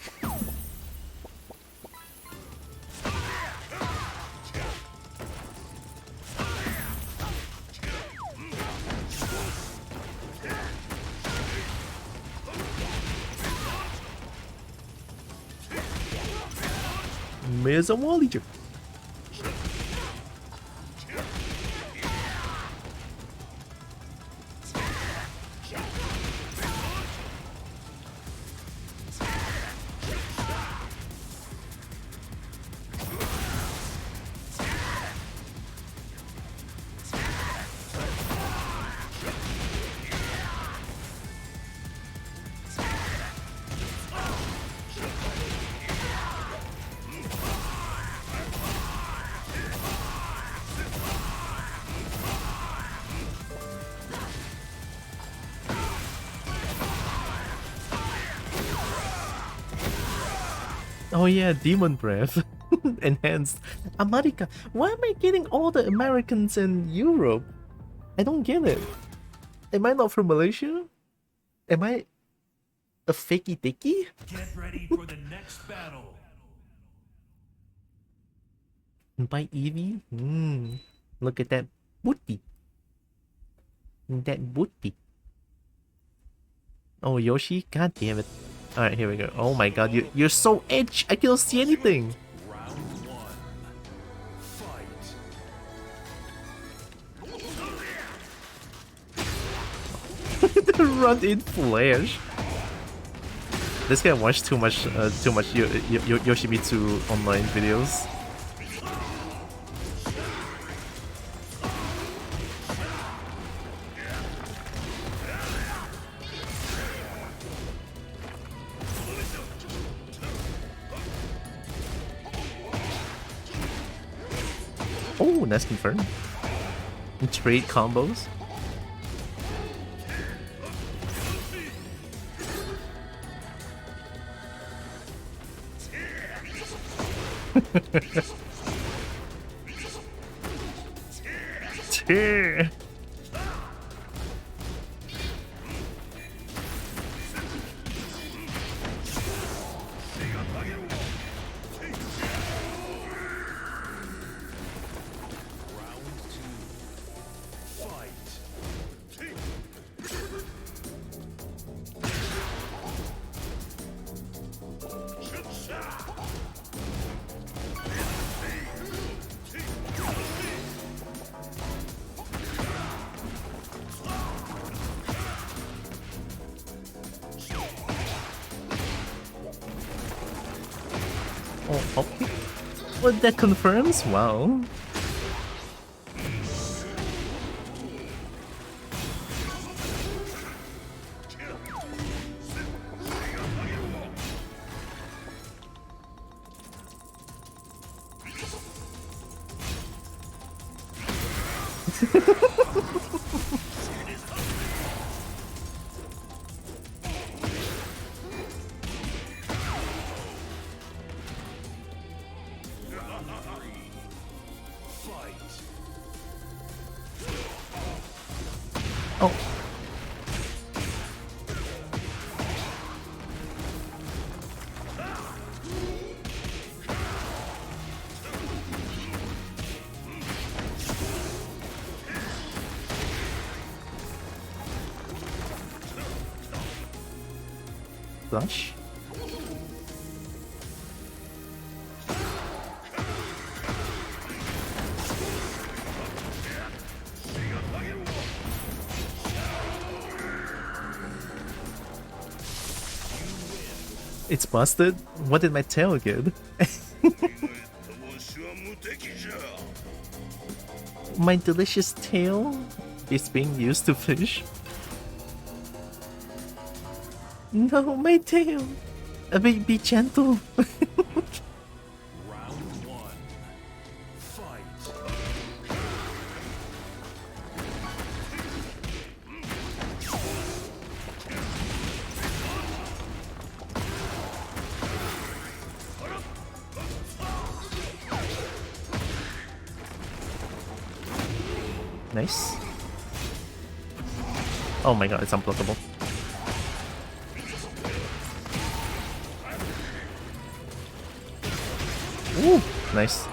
Mesa Walliger. Oh yeah, Demon Breath. Enhanced. America. Why am I getting all the Americans in Europe? I don't get it. Am I not from Malaysia? Am I a fakey dicky? Get ready for the next battle. By Eevee? Look at that booty. That booty. Oh, Yoshi? God damn it. Alright, here we go. Oh my god, you're so edge! I cannot see anything! Round one. Fight. The run in flash. This guy watched too much Yoshimitsu online videos. Oh, that's confirmed. Trade combos. Tear. Oh, okay. Well, that confirms? Wow. Oh. Flush. It's busted? What did my tail get? My delicious tail is being used to fish? No, my tail! Be gentle! Round one. Fight. Nice. Oh my god, it's unblockable. Ooh, nice.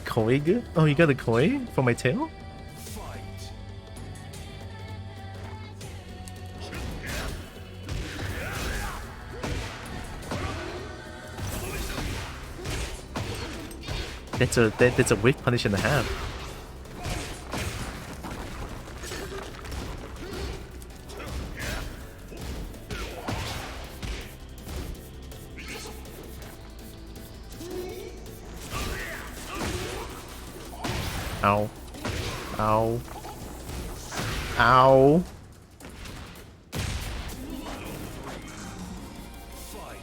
Koi good? Oh, you got a koi for my tail? Fight. That's a weak punish and a half. Ow. Ow. Ow. Fight.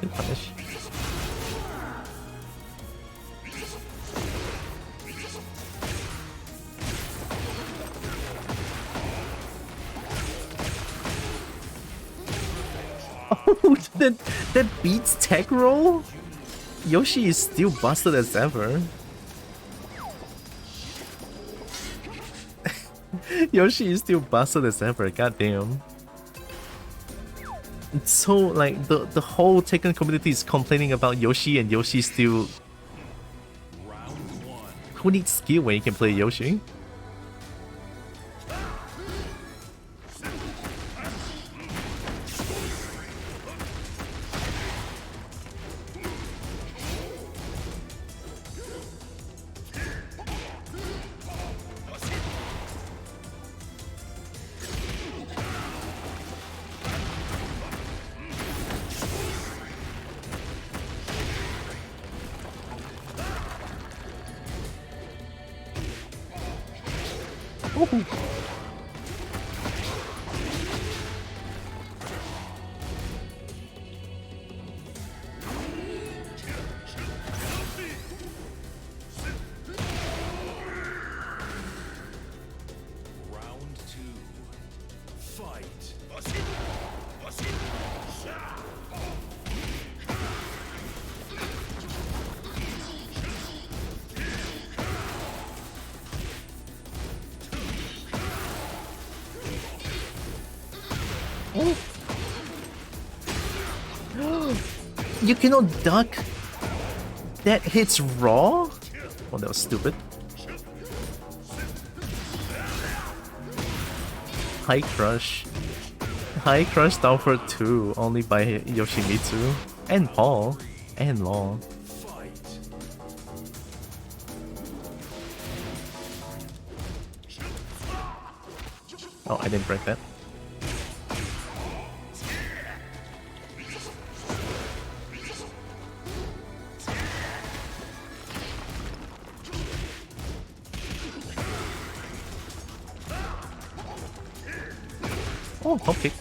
Good punish. Oh, that beats tech roll? Yoshi is still busted as ever. Yoshi is still busted as ever, goddamn. It's so like the whole Tekken community is complaining about Yoshi and Yoshi still. Round one. Who needs skill when you can play Yoshi? Ooh. Round 2. Fight. You cannot duck? That hits raw? Oh, that was stupid. High crush. High crush down for 2, only by Yoshimitsu. And Paul. And Law. Oh, I didn't break that. Oh, hop kick.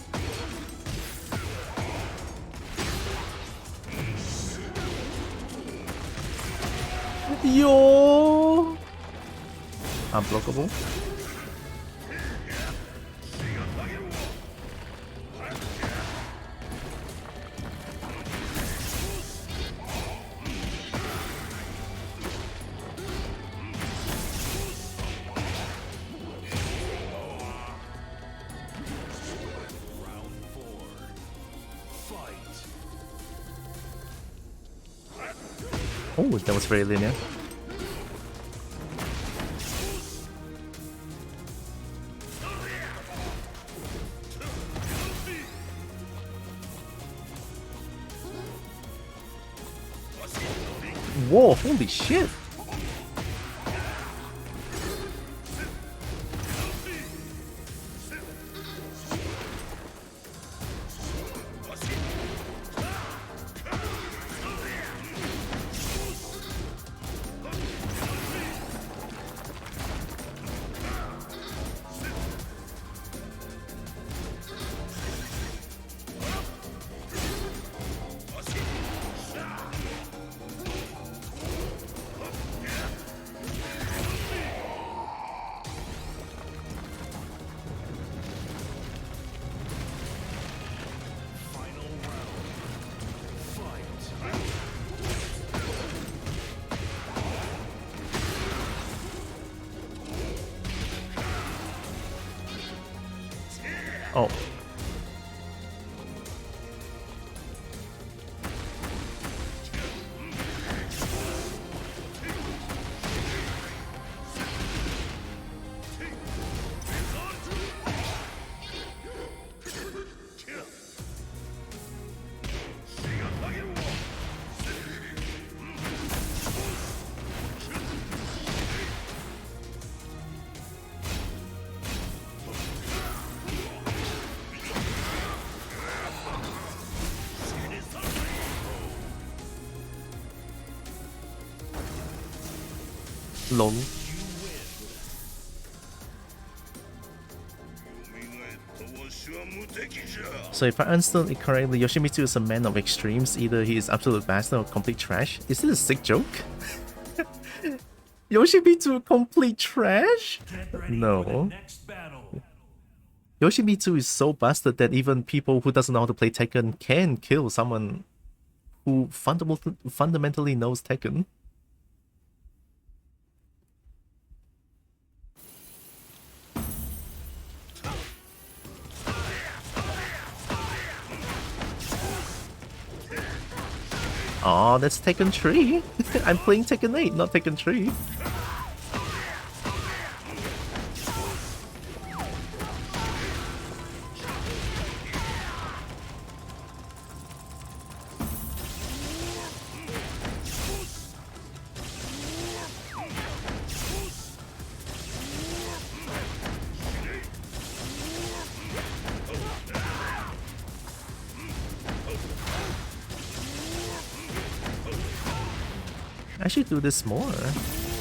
Yo! Unblockable. Oh, that was very linear. Whoa, holy shit! Oh. Lol. So if I understood it correctly, Yoshimitsu is a man of extremes. Either he is absolute bastard or complete trash. Is it a sick joke? Yoshimitsu complete trash? No. Yoshimitsu is so busted that even people who doesn't know how to play Tekken can kill someone who fundamentally knows Tekken. Oh, that's Tekken 3. I'm playing Tekken 8, not Tekken 3. I should do this more.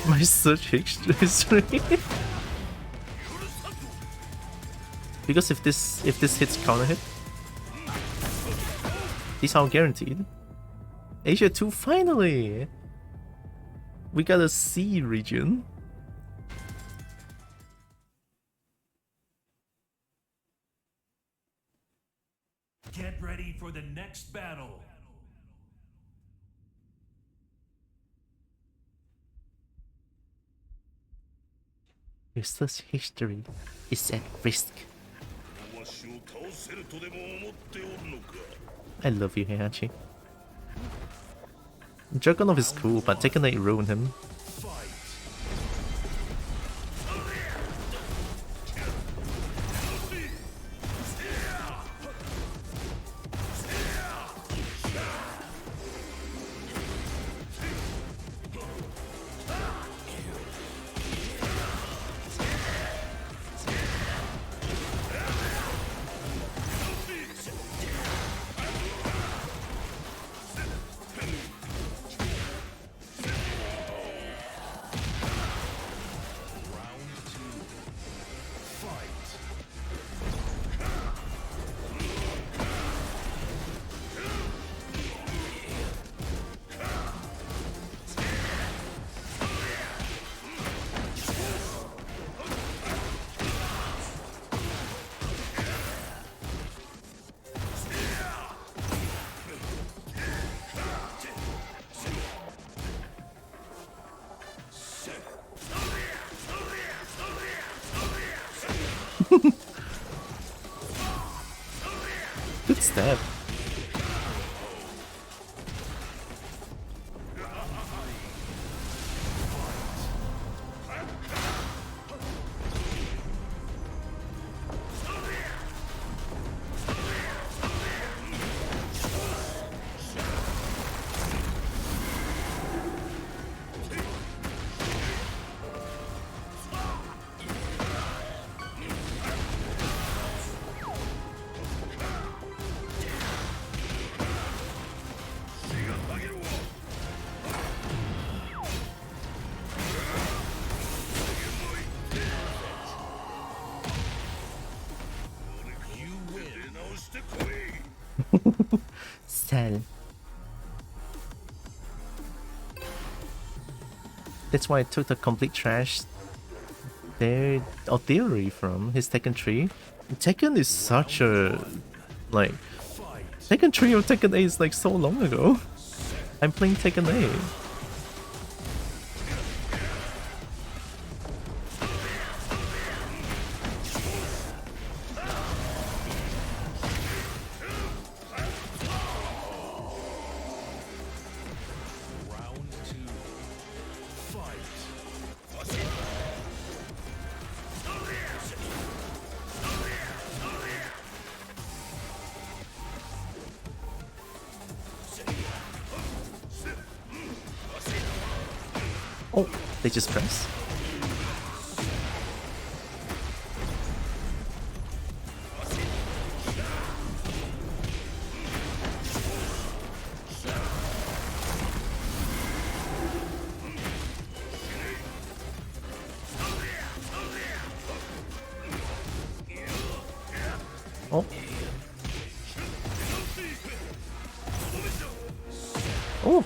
My search history. Because if this hits counter hit, these are guaranteed. Asia 2 finally! We got a C region. Get ready for the next battle. Your such history is at risk. I love you, Heihachi. Dragunov is cool, but Tekken 8 ruined him. Good stab. Sell. That's why I took the complete trash there or theory from his Tekken 3. Tekken is such a like Tekken 3 or Tekken 8 is like so long ago. I'm playing Tekken 8. Oh, they just press. Oh. Oh.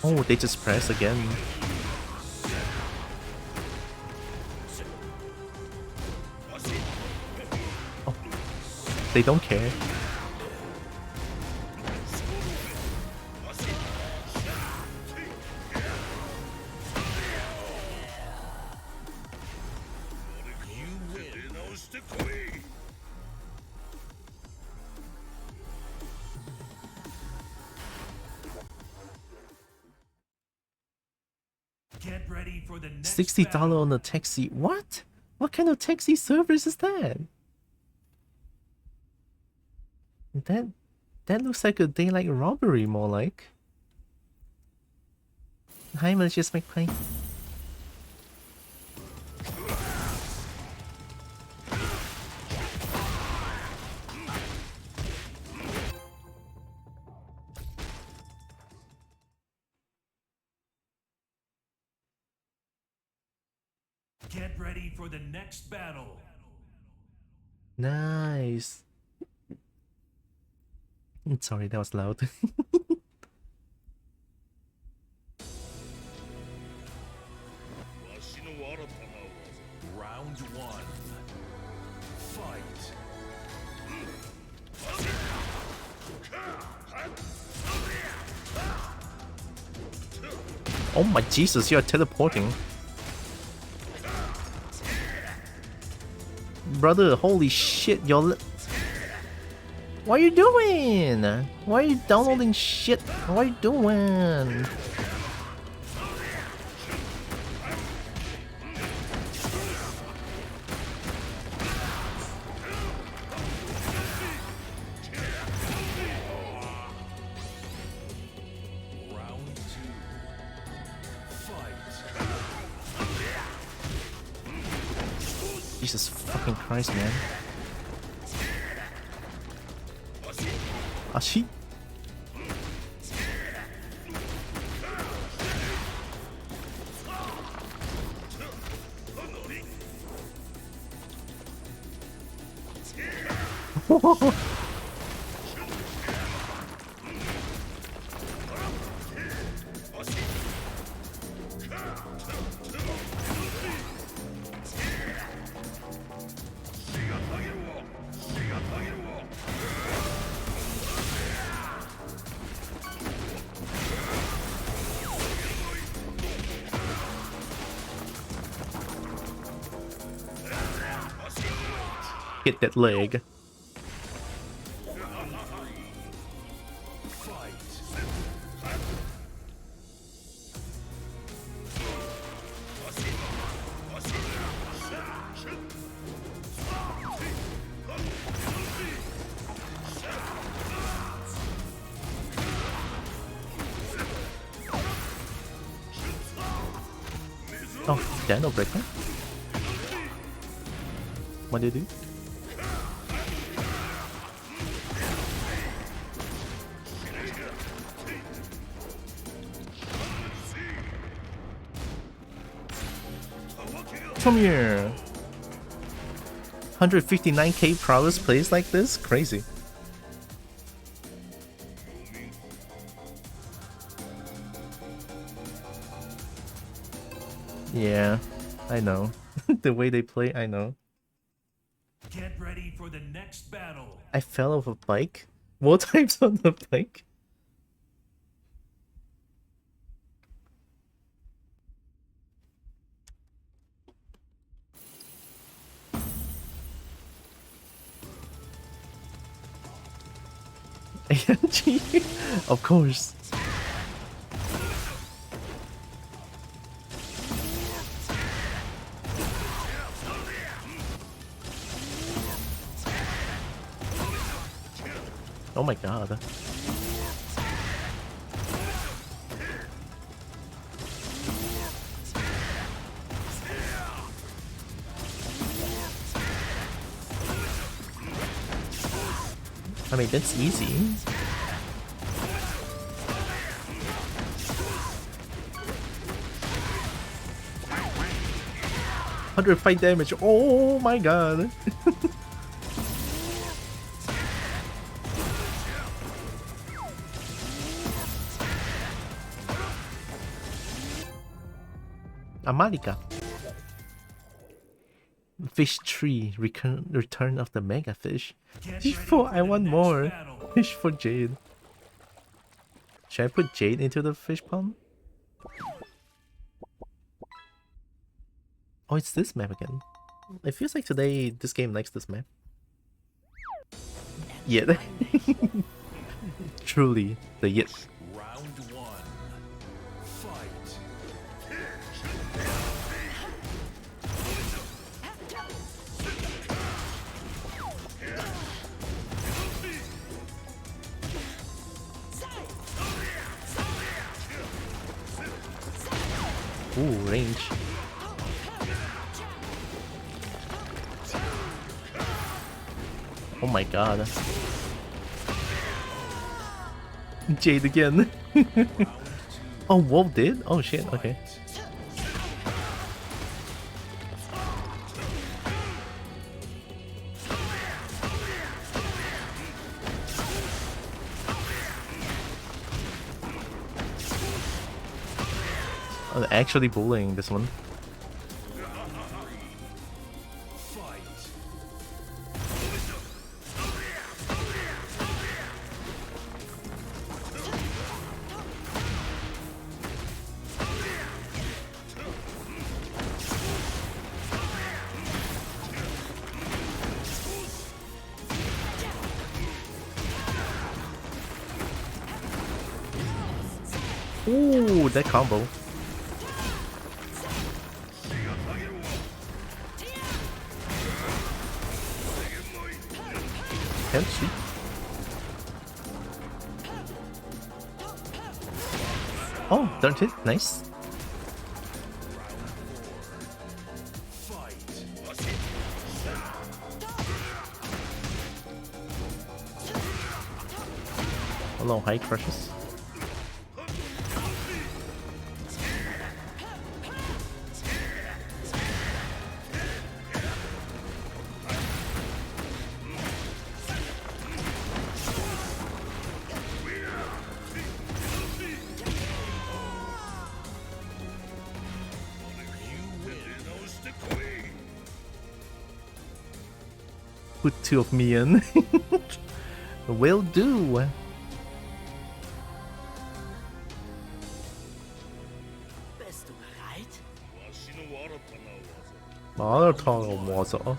Oh, they just press again. Oh, they don't care. Get ready for the next $60 battle. on a taxi. What? What kind of taxi service is that? That looks like a daylight robbery, more like. Hi, malicious McPie. Get ready for the next battle. Nice. Sorry, that was loud. Round one. Fight. Oh my Jesus, you're teleporting. Brother, holy shit, you're... What are you doing? Why are you downloading shit? What are you doing? Round two. Fight. Jesus fucking Christ, man. Ashi? Hit that leg. Oh, Dino Breaker? What do you do? Come here. 159k prowess plays like this? Crazy. Yeah, I know. The way they play, I know. Get ready for the next battle. I fell off a bike? What times on the bike? Heihachi? Of course. Oh my god. I mean, that's easy. $105 damage. Oh my god. Amalika. Fish 3. Return of the mega fish. Fish 4. I want more. Battle. Fish for Jade. Should I put Jade into the fish pond? Oh, it's this map again. It feels like today this game likes this map. Yeah. Truly, the yet. Round one. Fight. Ooh, range. Oh my god. Jade again. Oh, Wolf did? Oh shit, okay. Oh, they're actually bullying this one. Ooh, that combo. Heihachi. Oh, don't hit. Nice. Hello, high crushes. Put two of me in. Will do. Bist du bereit? Marathon-Wasser.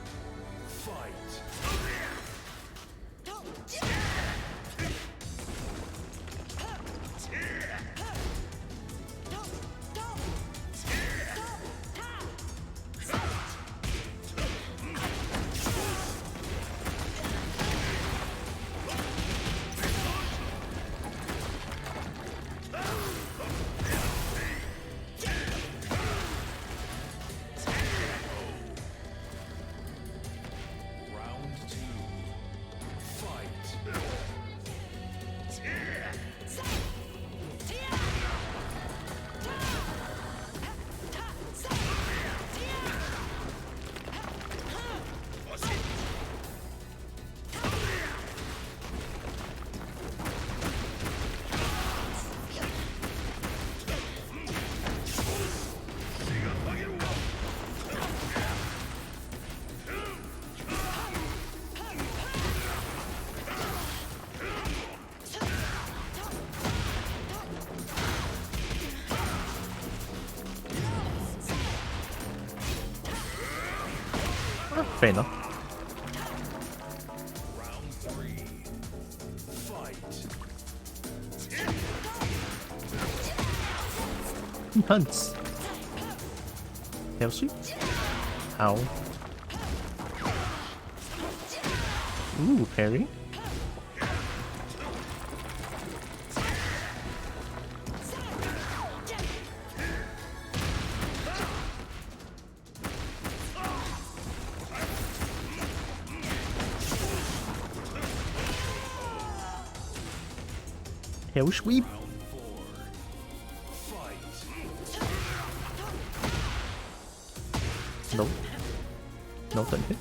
Fair enough. Hunts. Heihachi. Ow. Ooh, parry. Hell sweep. No. No, don't hit.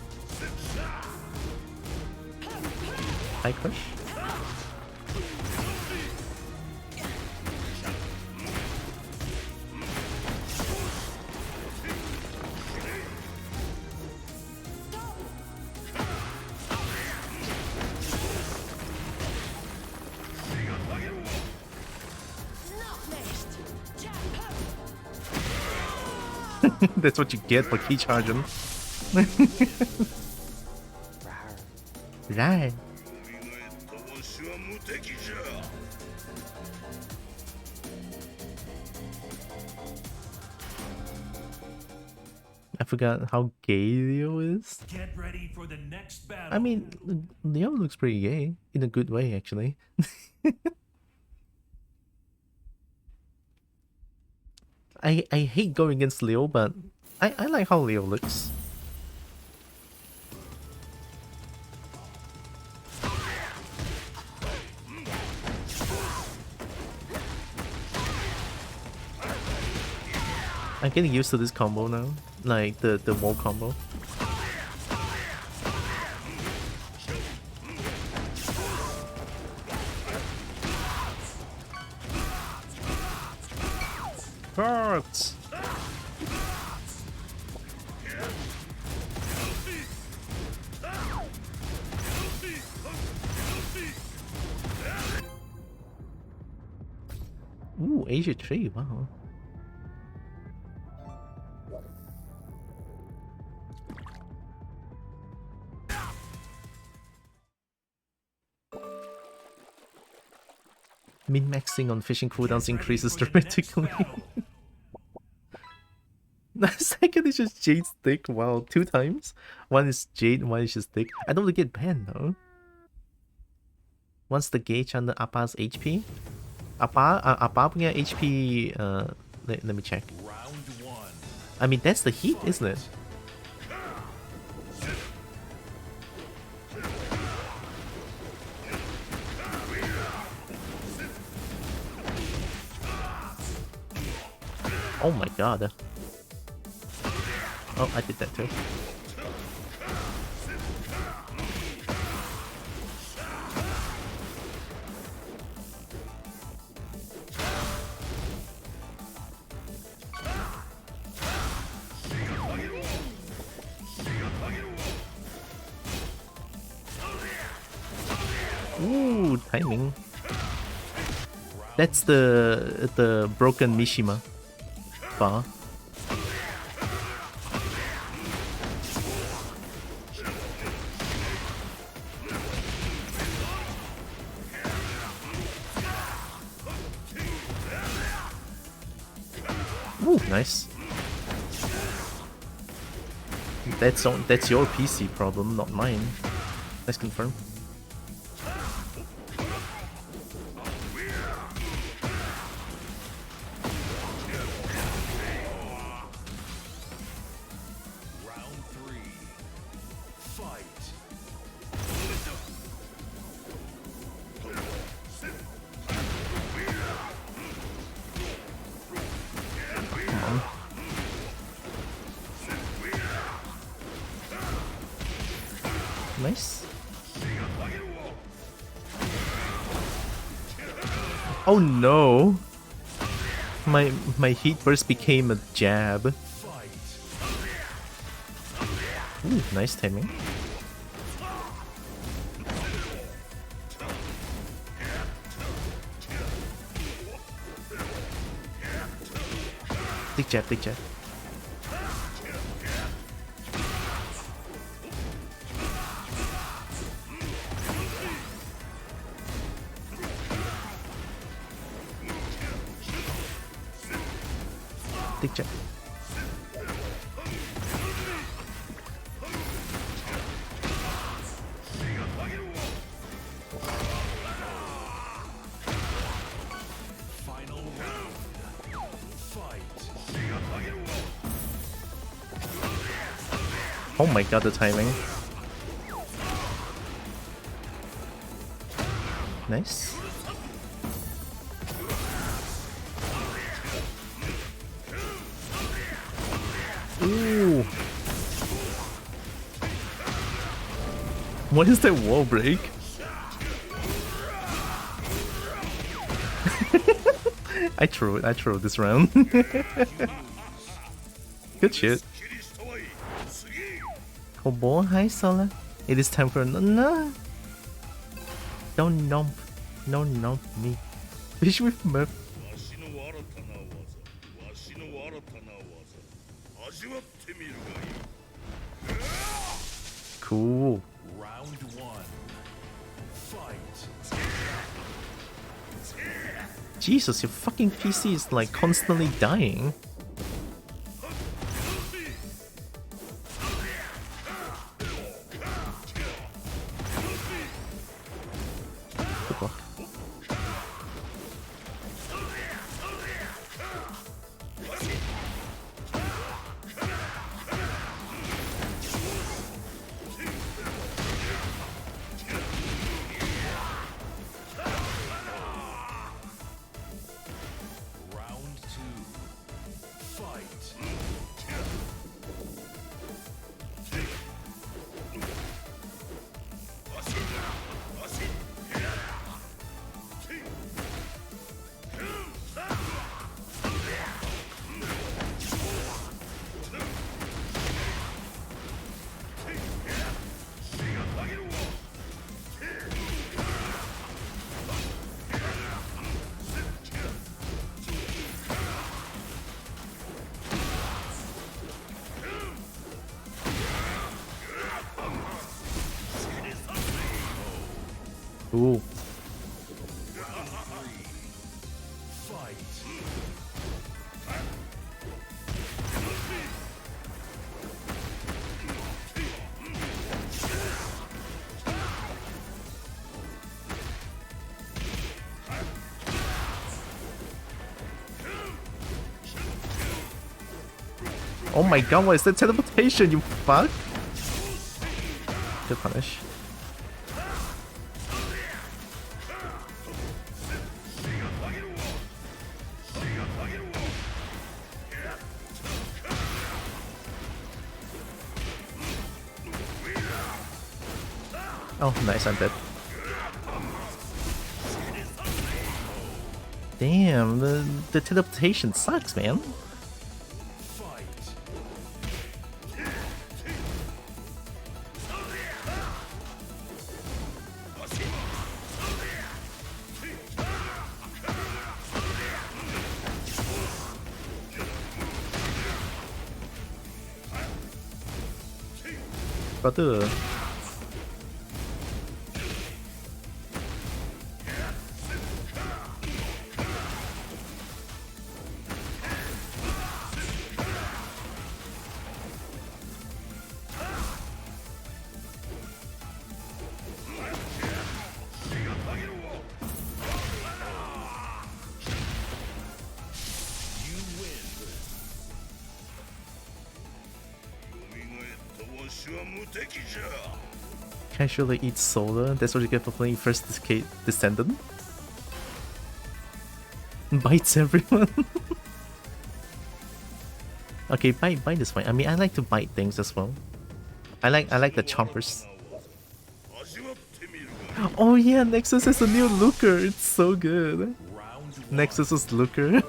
High crush. That's what you get for key charging. Right. I forgot how gay Leo is. Get ready for the next battle. I mean, Leo looks pretty gay in a good way, actually. I hate going against Leo, but I like how Leo looks. I'm getting used to this combo now, like the wall combo. Hurts. Ooh, Asia tree, wow. Min-maxing on fishing cooldowns increases dramatically. The second is just Jade's stick. Wow, 2 times. One is Jade, one is just stick. I don't want to get banned though. What's the gauge on the Appa's HP? Appa punya HP. Let me check. I mean, that's the heat, isn't it? Oh my god. Oh, I did that too. Ooh, timing. That's the broken Mishima bar. Ooh, nice. That's your PC problem, not mine. Let's confirm. Nice. Oh no! My heat burst became a jab. Ooh, nice timing. Big jab, big jab. Big jab. Oh my god, the timing. Nice. Ooh. What is that wall break? I throw this round. Good shit. Oh boy, hi Sola. It is time for no. Don't nump. No nump me. Fish with Murph. Cool. Round 1. Fight. Jesus, your fucking PC is like constantly dying. Good luck. Ooh. Oh my god, what is that teleportation, you fuck? Good punish. Oh, nice, I'm dead. Damn, the teleportation sucks, man. Brother. Casually eats soda, that's what you get for playing first Descendant. Bites everyone. Okay, bite is fine. I mean, I like to bite things as well. I like the chompers. Oh yeah, Nexus is a new looker. It's so good. Nexus's looker.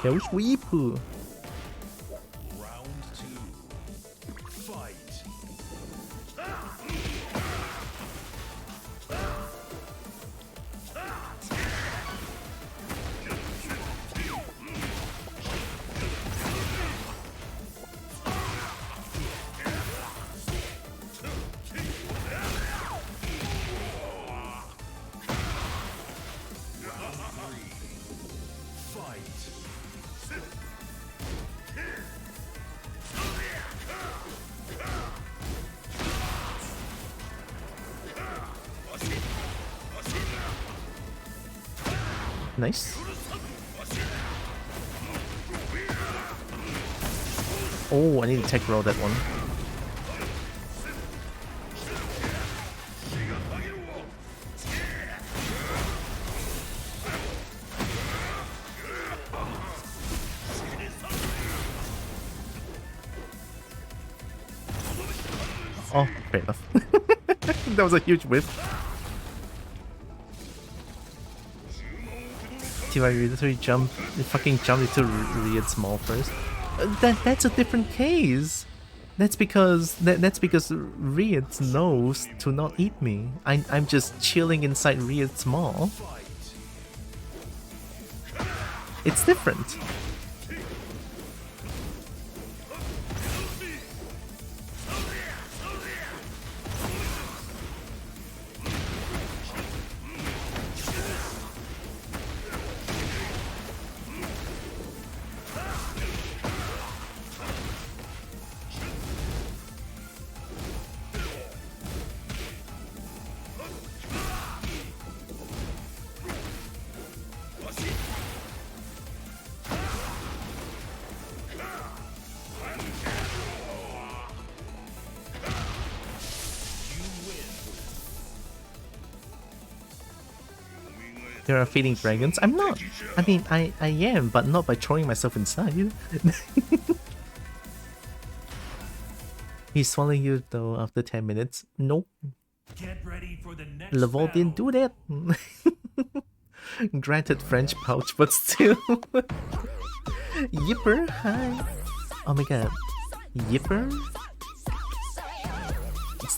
Yeah, which weepu? Round 2. Fight. Nice. Oh, I need to tech roll that one. Oh, fair enough. That was a huge whiff. See why literally fucking jumped into Riyadh Small first. That's a different case. That's because Riyadh knows to not eat me. I'm just chilling inside Riyadh Small. It's different. There are feeding dragons. I'm not. I mean, I am, but not by throwing myself inside. He's swallowing you though after 10 minutes. Nope. Get ready for the next Laval didn't do that. Granted French pouch, but still. Yipper, hi. Oh my god. Yipper? It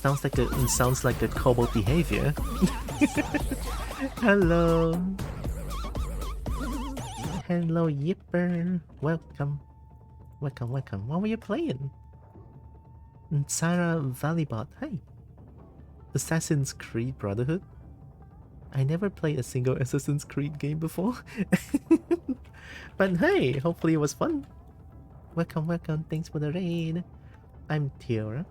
sounds like a kobold behavior. Hello. Hello, Yipper. Welcome. Welcome. What were you playing? Sarah Valleybot. Hey. Assassin's Creed Brotherhood? I never played a single Assassin's Creed game before. But hey, hopefully it was fun. Welcome. Thanks for the raid. I'm Tiara.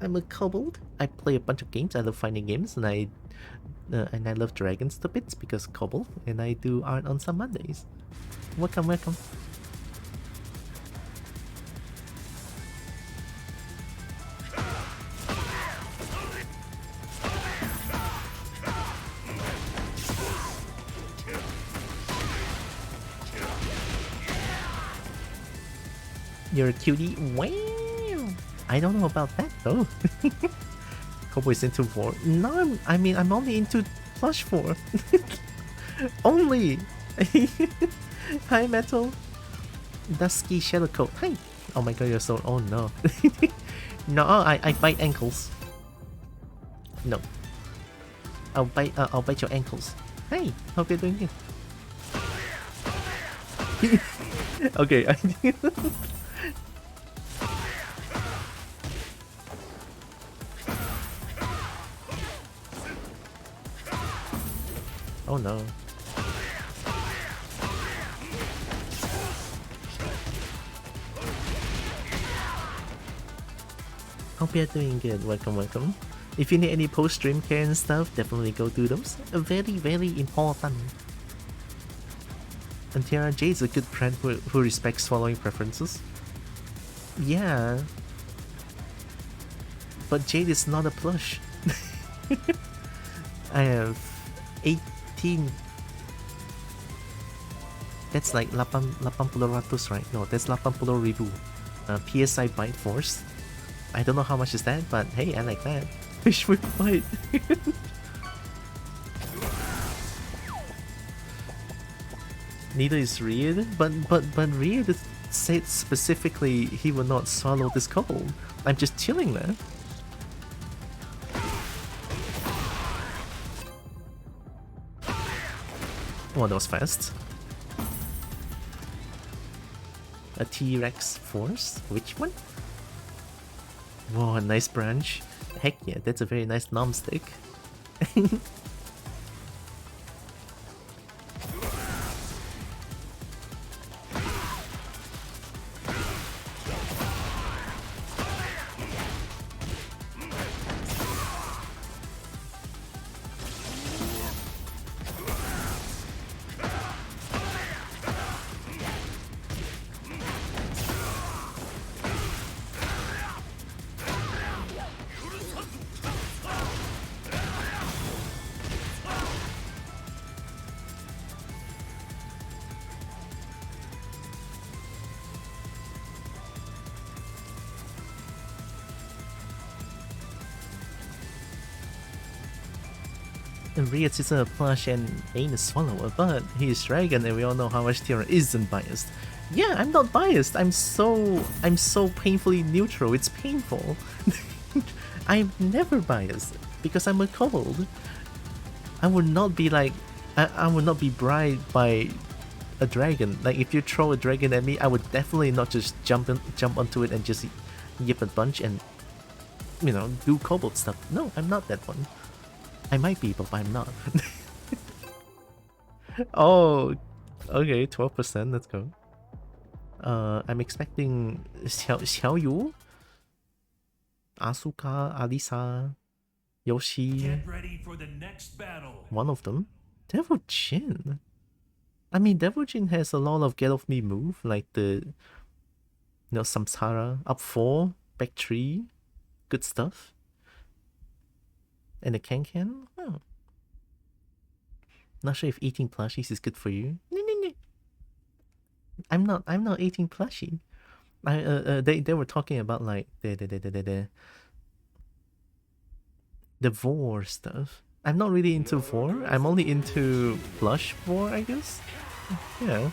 I'm a kobold. I play a bunch of games. I love finding games, and I love dragons to bits because kobold. And I do art on some Mondays. Welcome. You're a cutie. Wow. I don't know about that though. Cowboy's into 4. No, I'm only into plush 4. Only. Hi, Metal. Dusky Shadowcoat. Hi. Oh my god, you're so. Oh no. No, I bite ankles. No. I'll bite your ankles. Hey, hope you're doing good. Okay. Oh no. Hope you're doing good. Welcome. If you need any post-stream care and stuff, definitely go do those. Very important. And Tiara Jade's a good friend who respects following preferences. Yeah. But Jade is not a plush. I have 18. That's like 80, right? No, that's 80,000. PSI Bite Force. I don't know how much is that, but hey, I like that. Fish with bite. Neither is Reed, but Reed said specifically he will not swallow this couple. I'm just chilling there. Oh, that was fast. A T-Rex Force? Which one? Whoa, a nice branch. Heck yeah, that's a very nice nom stick. Riot isn't a plush and ain't a swallower, but he is dragon and we all know how much Tiara isn't biased. Yeah, I'm not biased. I'm so painfully neutral. It's painful. I'm never biased because I'm a kobold. I would not be like I would not be bribed by a dragon. Like if you throw a dragon at me, I would definitely not just jump onto it and just yip a bunch and do kobold stuff. No, I'm not that one. I might be, but I'm not. Oh, okay, 12%. Let's go. I'm expecting Xiaoyu, Asuka, Alisa, Yoshi. Get ready for the next battle. One of them. Devil Jin. I mean, Devil Jin has a lot of get off me move, like the Samsara, up 4, back 3, good stuff. And the can? Oh. Not sure if eating plushies is good for you. I'm not eating plushie. They were talking about like the vor stuff. I'm not really into vor. I'm only into plush vor, I guess. Yeah.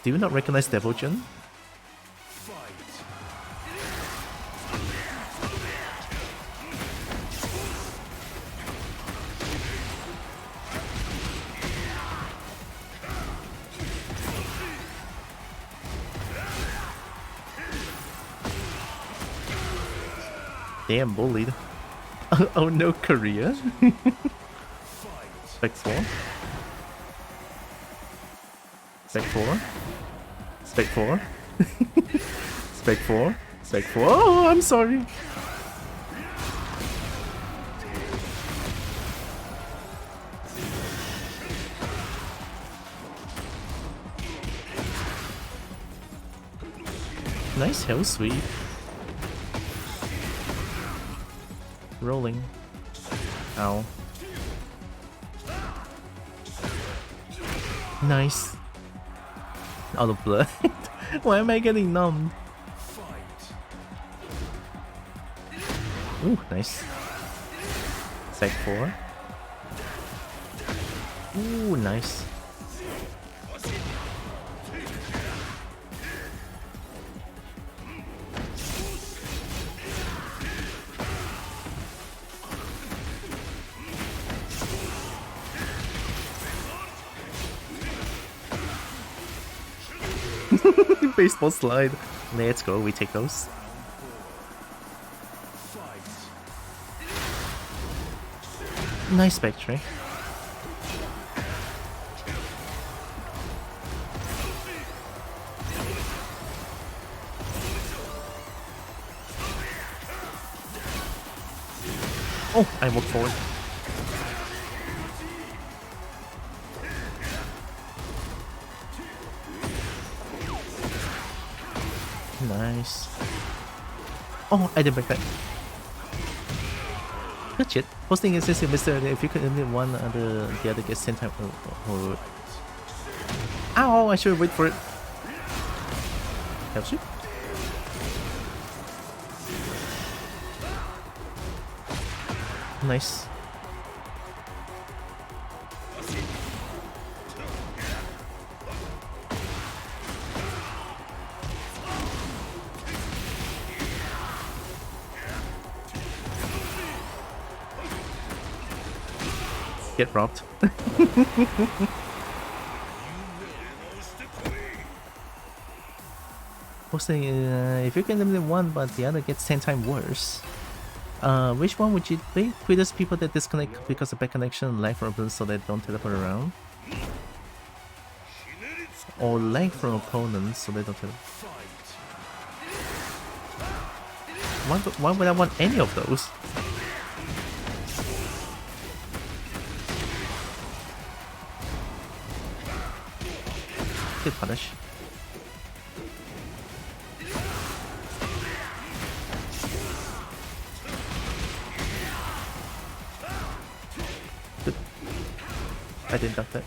Do you not recognize Devil Jin? Damn, bullied. Oh no, Korea? Spec 4? Spec 4? Spec 4? Spec 4? Spec 4? Oh, I'm sorry! Nice hell sweep. Rolling. Ow. Nice. Out of blood. Why am I getting numbed? Ooh, nice. Sec 4. Ooh, nice. Baseball slide. Let's go, we take those. Nice Spectre. Oh, I walked forward. Nice. Oh, I didn't break that. Good shit. Posting is says Mr. If you could eliminate one, the other gets 10 times. Oh. Ow! I should wait for it. Helps you. Nice. Get robbed. Posting, if you can eliminate one but the other gets 10 times worse. Which one would you pick? Previous people that disconnect because of bad connection, lag from opponents so they don't teleport around? Or lag from opponents so they don't teleport? Why would I want any of those? Good punish. Good. I didn't duck that.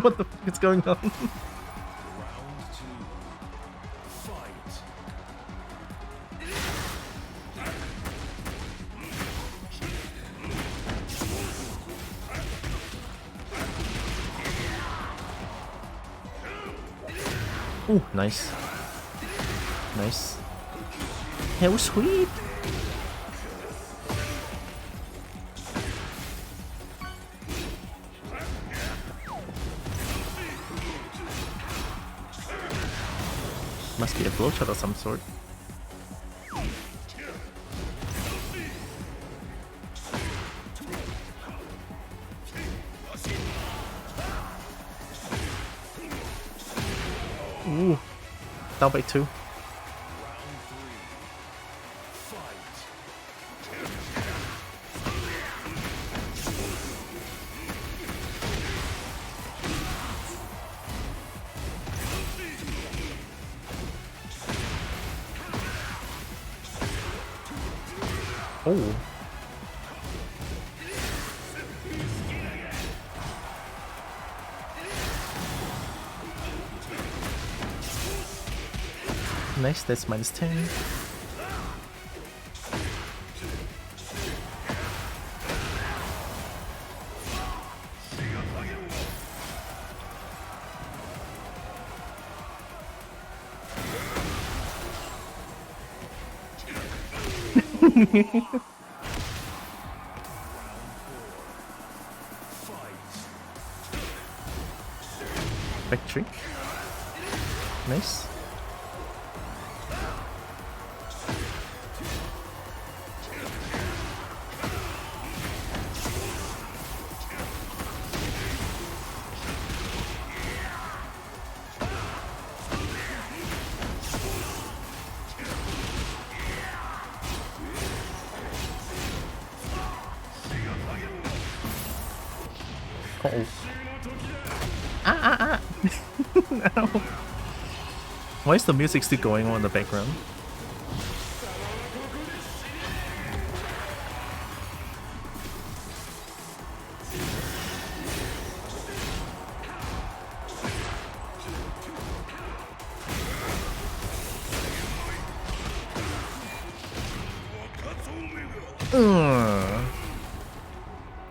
What the fuck is going on? Ooh, nice. Nice. Hell sweep! Must be a blowshot of some sort. Ooh, down by 2. Oh. Nice, that's -10. Back trick. Nice. Uh-oh. Ah! No. Why is the music still going on in the background?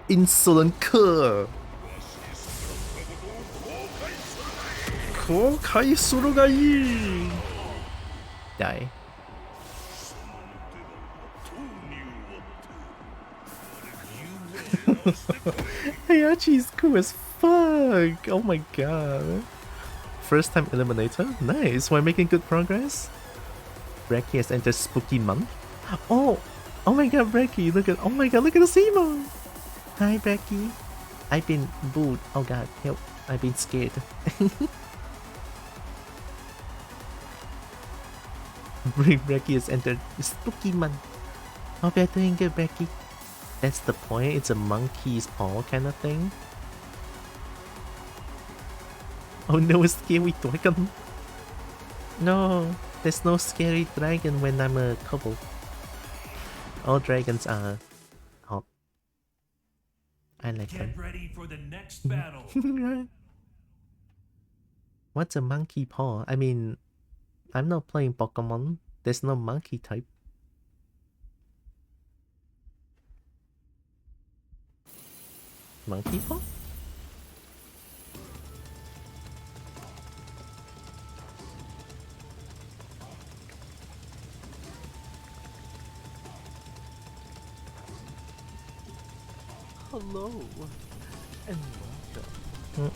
Insolent cur! 後悔するがいい Die. Heihachi is cool as fuck! Oh my god. First time eliminator? Nice, we're making good progress. Brecky has entered spooky month. Oh! Oh my god, Brecky, look at the Seymour! Hi Brecky. I've been booed. Oh god, help. I've been scared. Brecky has entered spooky month. Hope you're doing good, Brecky. That's the point, it's a monkey's paw kind of thing. Oh no, a scary dragon. No, there's no scary dragon when I'm a couple. All dragons are hot. I like them. Get ready for the next battle. What's a monkey paw? I mean, I'm not playing Pokemon. There's no monkey type. Monkey paw? Hello and welcome.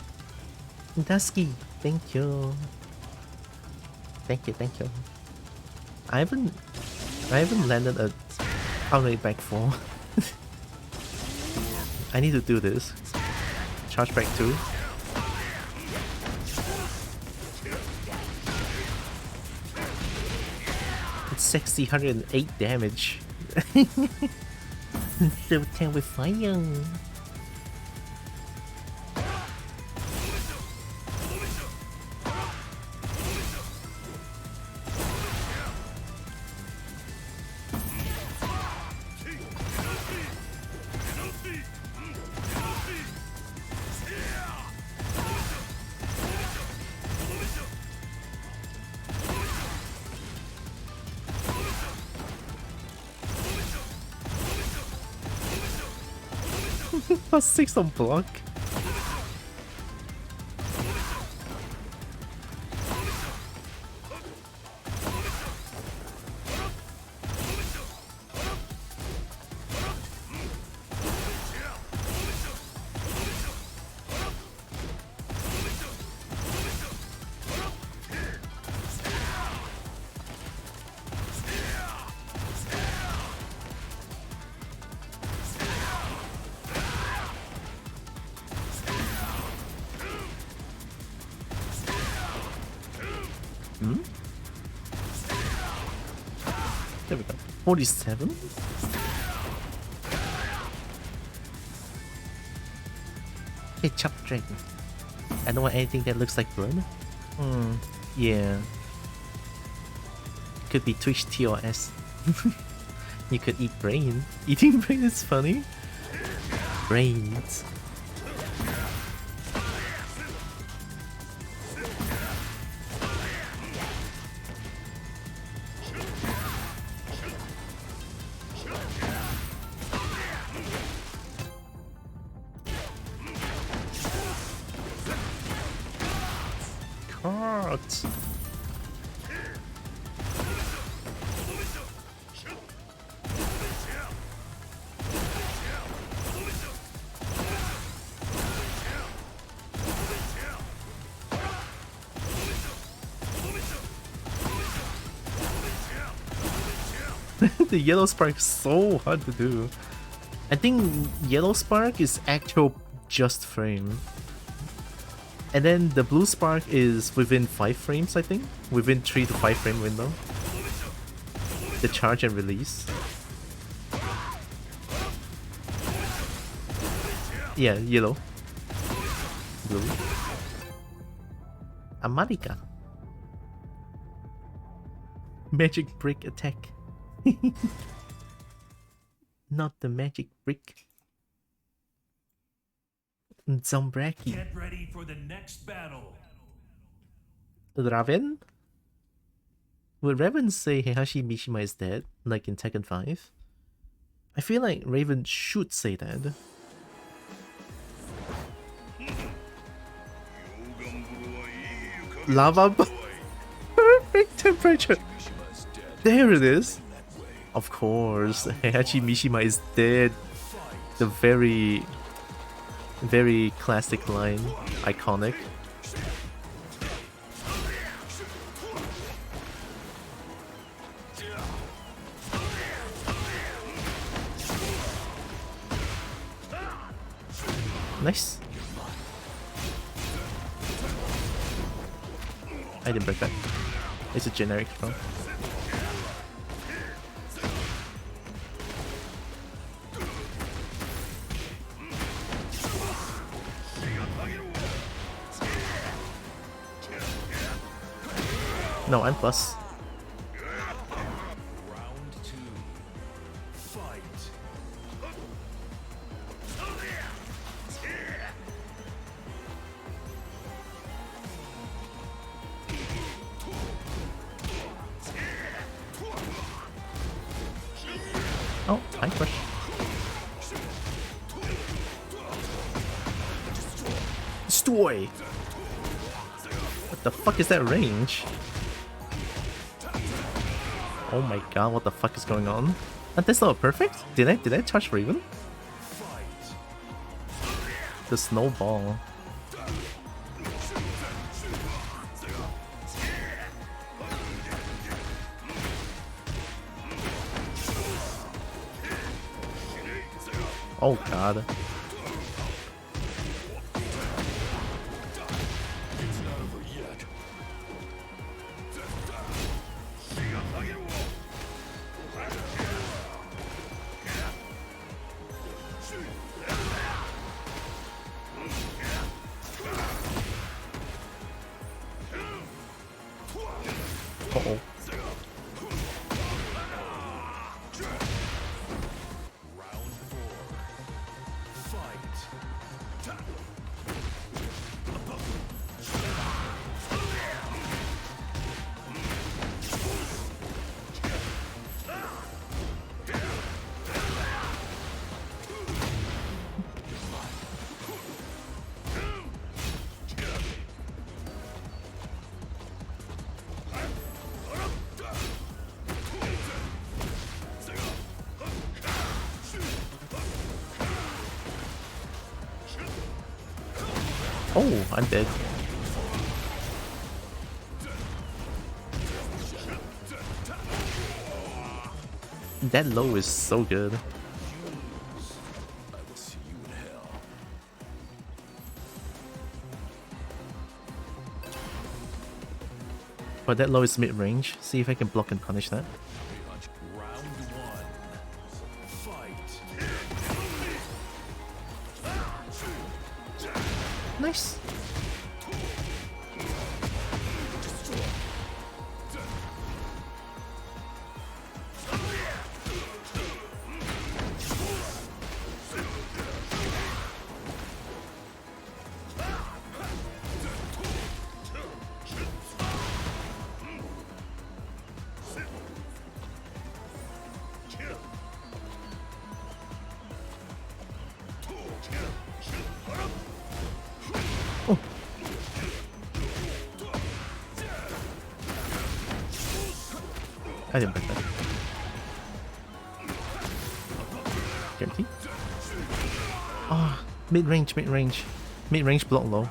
Dusky, thank you. Thank you. I haven't landed a outright back 4. I need to do this. Charge back 2. It's sexy 108 damage. So terrifying. +6 on block. There we go. 47? Hey, Chop Dragon. I don't want anything that looks like blood. Yeah. Could be Twitch TOS. You could eat brain. Eating brain is funny. Brains. The yellow spark is so hard to do. I think yellow spark is actual just frame. And then the blue spark is within 5 frames, I think? Within 3 to 5 frame window. The charge and release. Yeah, yellow. Blue. Amarika. Magic brick attack. Not the magic brick. Zombraki. Get ready for the next battle. Raven? Would Raven say Heihachi Mishima is dead, like in Tekken 5? I feel like Raven should say that. Lava perfect temperature. There it is. Of course, Heihachi Mishima is dead. The very classic line, iconic. Nice. I didn't break that. It's a generic throw. No, I'm plus. Round 2. Fight. Oh, high crush. Destroy! What the fuck is that range? Oh my god, what the fuck is going on? That's not perfect? Did I charge for even? The snowball. Oh god. Uh-oh. Oh, I'm dead. That low is so good. But that low is mid-range. See if I can block and punish that. Nice. I didn't bet that. Guarantee? Ah, mid-range, mid-range. Mid-range block low.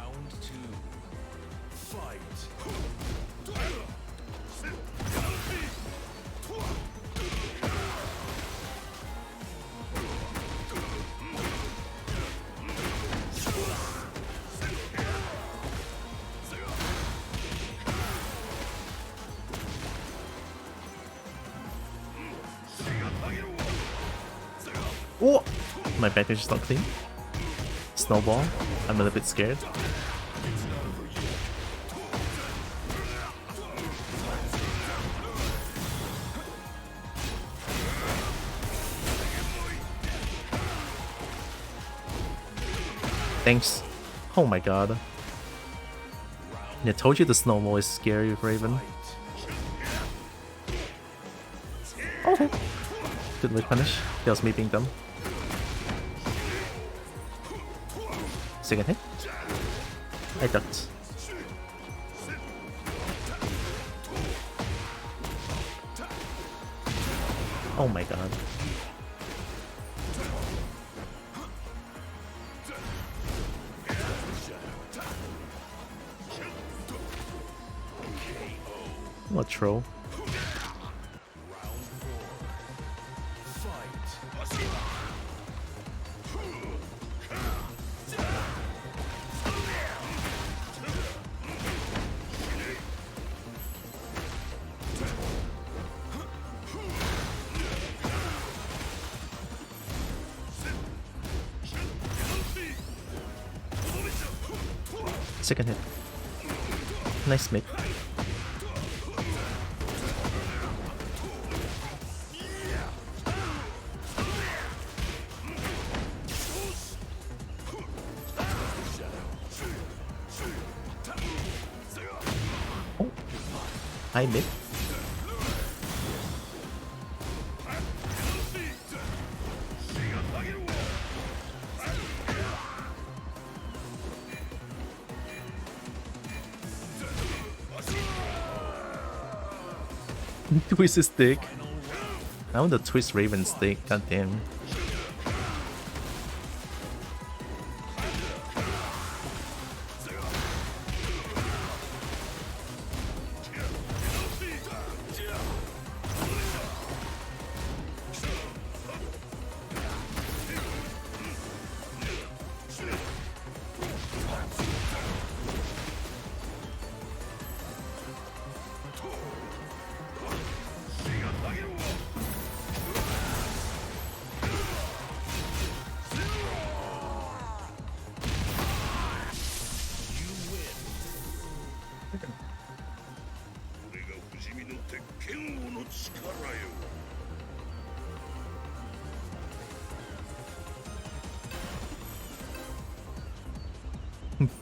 Oh! My package is not clean. Snowball. I'm a little bit scared. Thanks. Oh my god. I told you the snowball is scary, Raven. Okay. Good with punish. That was me being dumb. Second hit. I ducked. Oh my god. What troll? Second hit. Nice mid. Oh, high mid. Twist his stick. I want to twist Raven's stick, goddamn.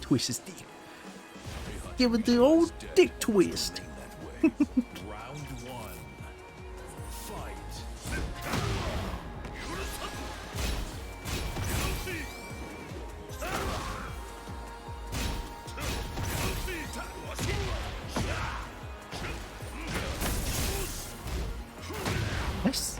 Twist his dick. Give it the old dick twist. Round one. Fight. Nice.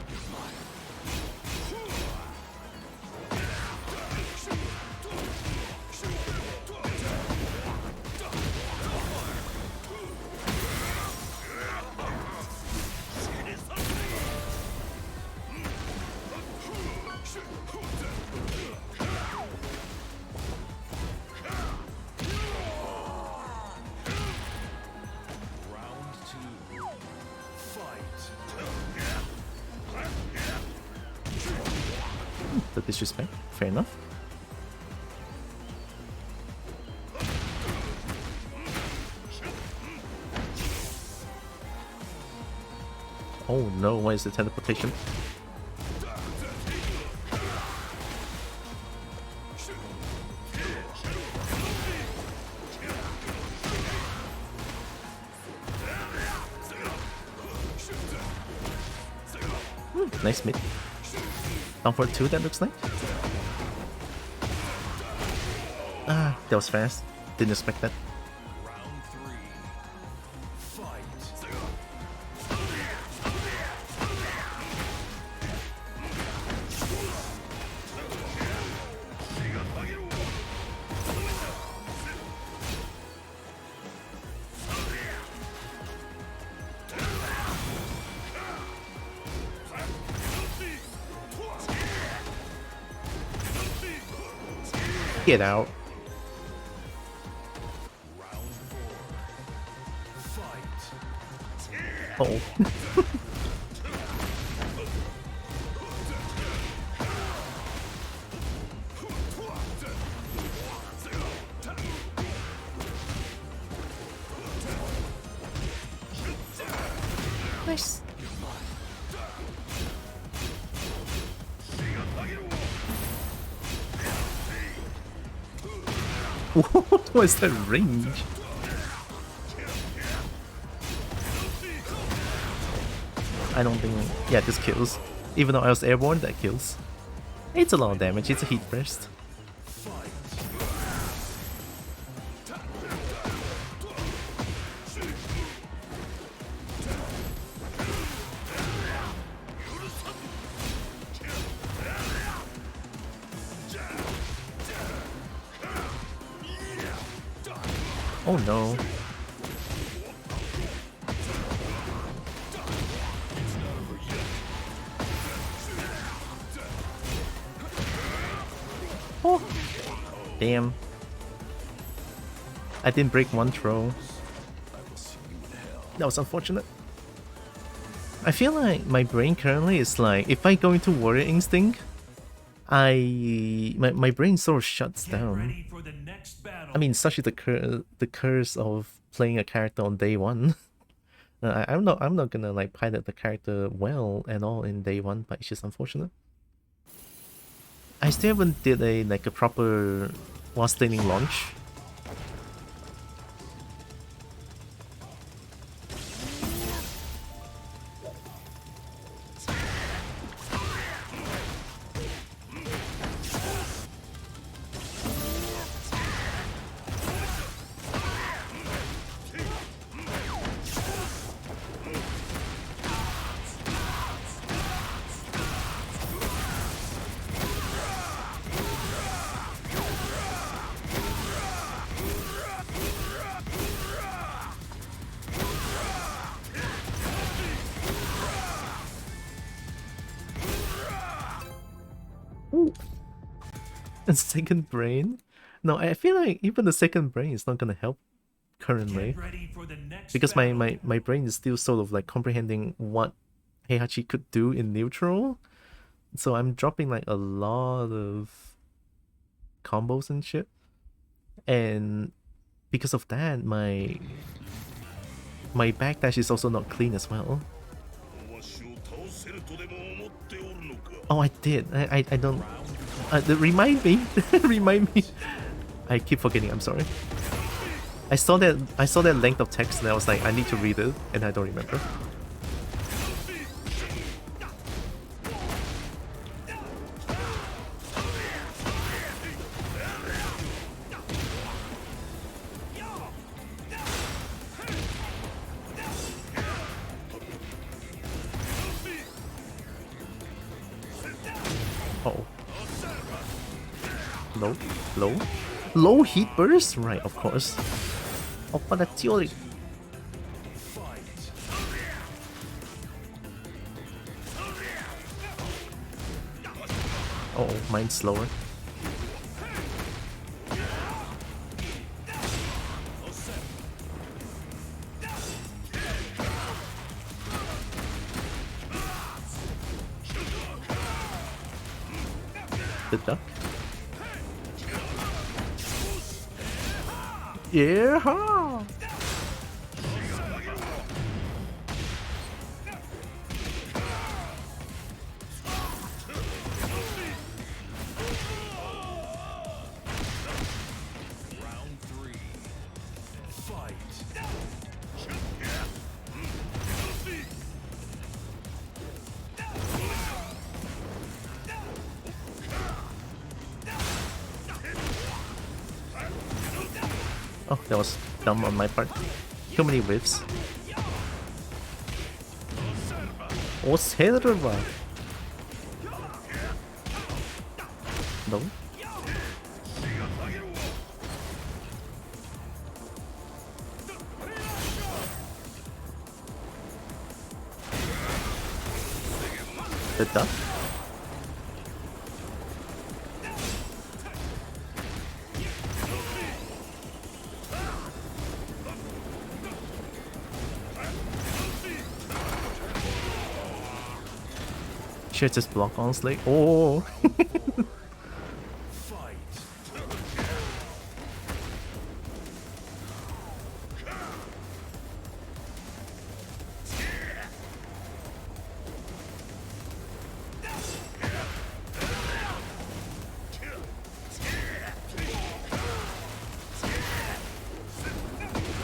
The disrespect, fair enough. Oh no, why is the teleportation? Nice mid. Down for 2, that looks like. Ah, that was fast. Didn't expect that. Round three. Fight. Get out. Oh. Nice. What was that range? I don't think... Yeah, this kills. Even though I was airborne, that kills. It's a lot of damage, it's a heat burst. Oh no. Oh. Damn. I didn't break one throw. That was unfortunate. I feel like my brain currently is like, if I go into Warrior Instinct, my brain sort of shuts down. I mean, such is the curse of playing a character on day one. I'm not gonna like pilot the character well at all in day one, but it's just unfortunate. I still haven't did a proper while staining launch. And second brain? No, I feel like even the second brain is not gonna help currently. Because my brain is still sort of like comprehending what Heihachi could do in neutral. So I'm dropping like a lot of combos and shit. And because of that, my backdash is also not clean as well. Oh, I did. I don't... remind me. Remind me. I keep forgetting. I'm sorry. I saw that length of text and I was like, I need to read it, and I don't remember. Oh. Low heat burst? Right, of course. Oppa the theory. Oh, mine's slower. The duck. Yeah. Oh, that was dumb on my part. Too many whiffs. Oh, Serva. No. The duck. should just block honestly. Oh. Fight.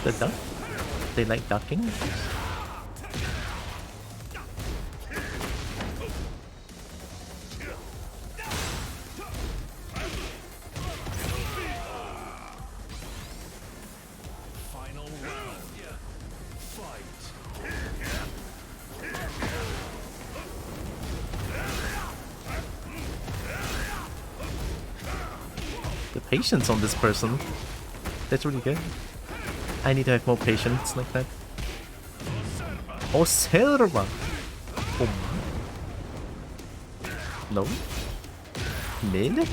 The duck? They like ducking? Final round. Fight. The patience on this person. That's really good. I need to have more patience like that. Oserva! Oh. No? Mid?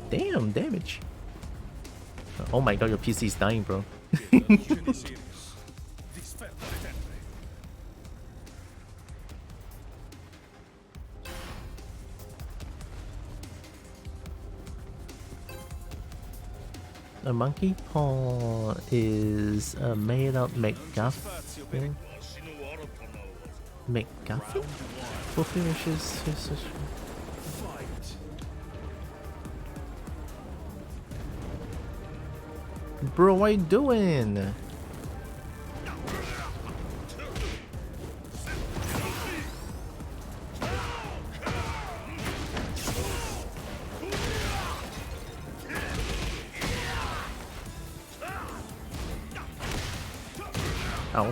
Damn, damage. Oh my god, your PC is dying, bro. A monkey paw is made out McGuffin. McGuffin? For finishes. Bro, what are you doing? Ow.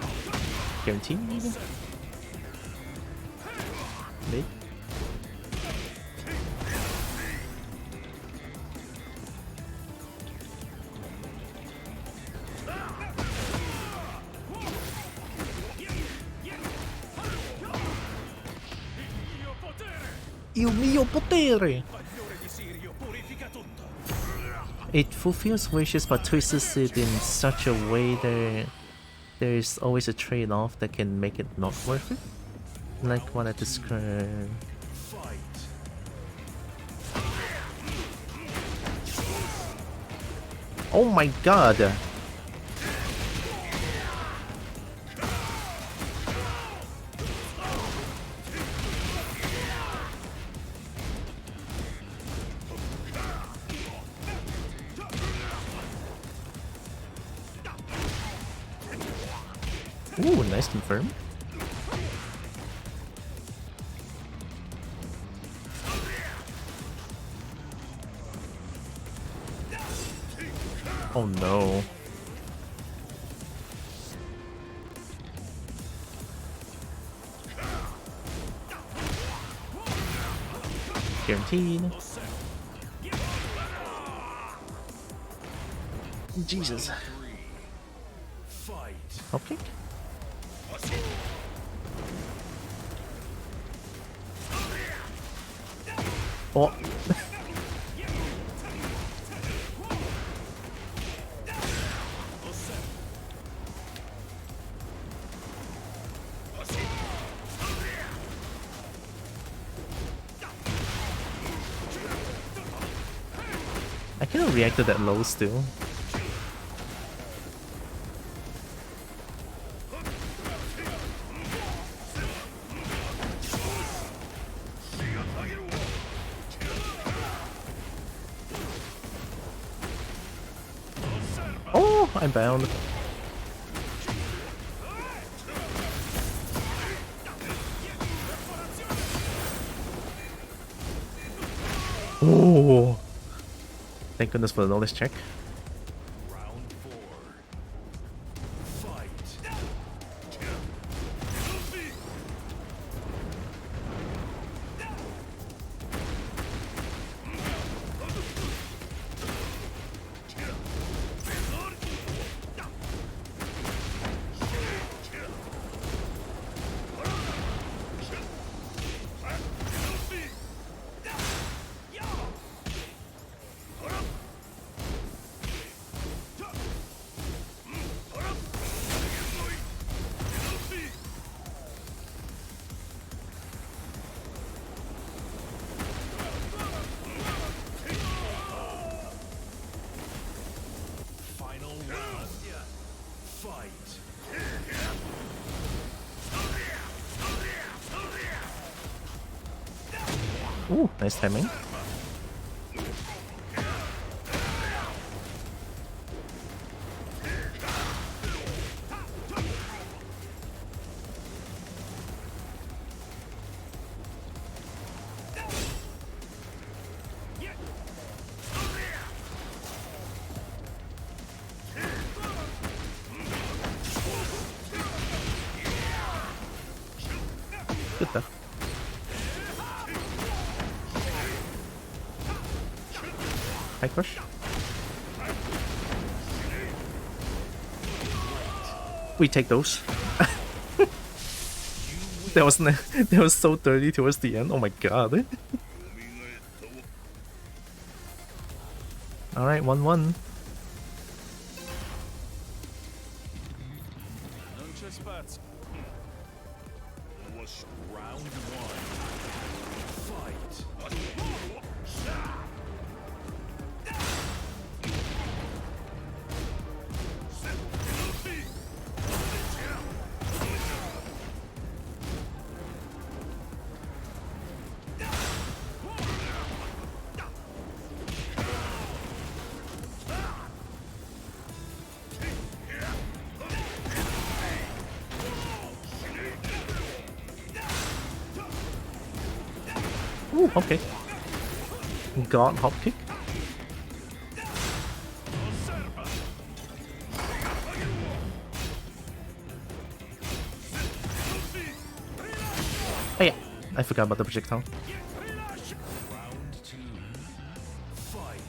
Guaranteed? Mid? Il mio potere! It fulfills wishes but twists it in such a way that there's always a trade-off that can make it not worth it. Like what I described. Oh my god! Ooh, nice confirm. Oh no. Guaranteed. Jesus. Hop kick? Oh. I cannot react to that low still. Oh, I'm bound. Oh, thank goodness for the knowledge check. Ooh, nice timing. Good stuff. High crush. We take those. That was that was so dirty towards the end. Oh my god. All right, 1-1. Round one. Fight. Ooh, okay. God, hop kick. Oh yeah, I forgot about the projectile. Round two. Fight.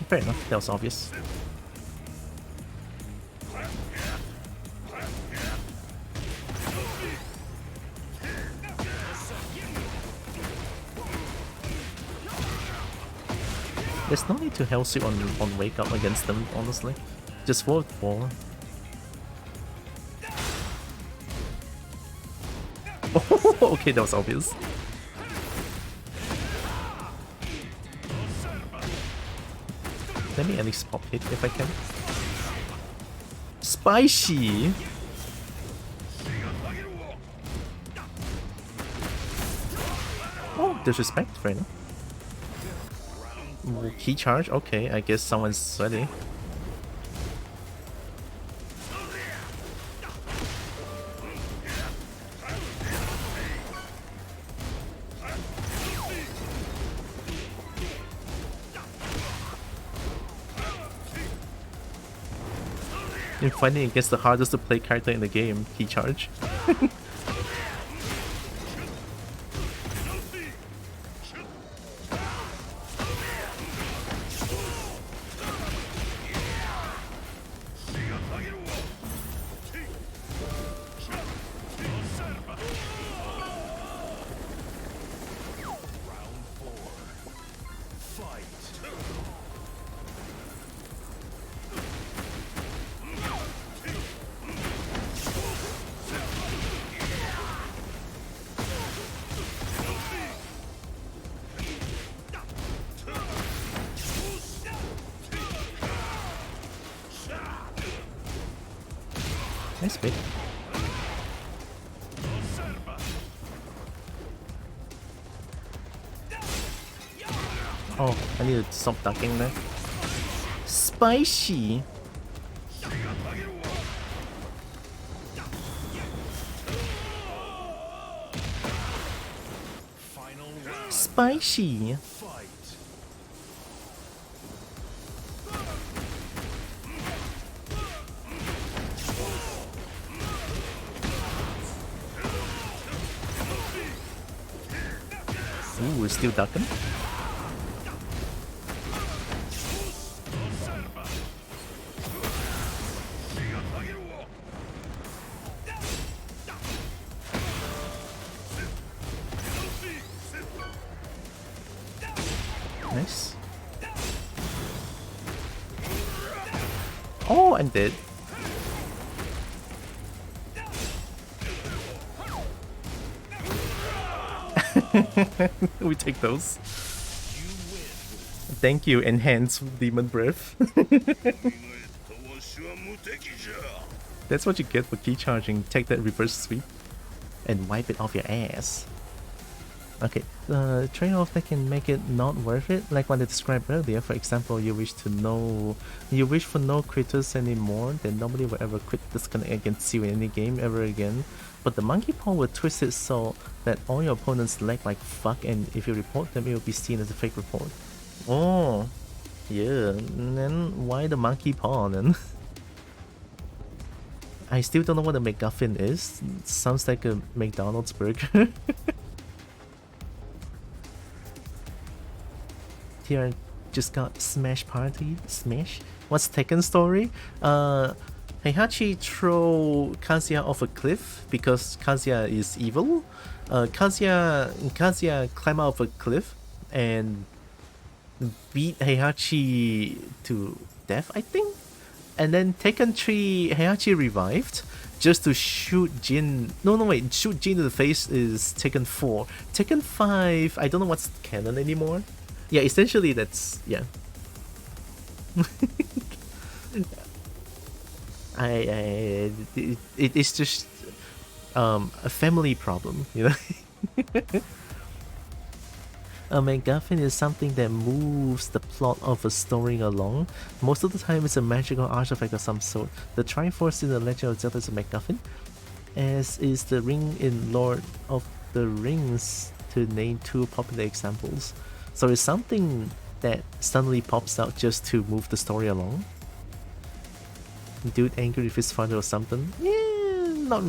Fair enough, that was obvious. There's no need to hell suit on wake up against them, honestly. Just forward 4. Oh, okay, that was obvious. Let me at least pop hit if I can. Spicy! Oh, disrespect, fair enough. Ooh, key charge? Okay, I guess someone's ready. You're fighting against the hardest to play character in the game, key charge. Nice bit. Oh, I need to stop ducking there. Spicy! Spicy! Ooh, we're still ducking. Nice. Oh, I'm dead. We take those. Thank you, enhance demon breath. That's what you get for key charging. Take that reverse sweep and wipe it off your ass. Okay, the trade-off that can make it not worth it, like what I described earlier. For example, you wish for no critters anymore, then nobody will ever quit disconnect against you in any game ever again. But the monkey paw will twist it so that all your opponents lag like fuck, and if you report them, it will be seen as a fake report. Oh, yeah. And then why the monkey paw then? I still don't know what a McGuffin is. It sounds like a McDonald's burger. Here I just got Smash Party. Smash? What's Tekken story? Heihachi throw Kazuya off a cliff because Kazuya is evil. Kazuya climb out of a cliff and beat Heihachi to death, I think? And then Tekken 3, Heihachi revived just to shoot Jin. No, wait. Shoot Jin in the face is Tekken 4. Tekken 5, I don't know what's canon anymore. Yeah, essentially that's, yeah. It's just a family problem, you know. A MacGuffin is something that moves the plot of a story along. Most of the time it's a magical artifact of some sort. The Triforce in the Legend of Zelda is a MacGuffin, as is the ring in Lord of the Rings, to name two popular examples. So it's something that suddenly pops out just to move the story along. Dude angry with his father or something? Yeah,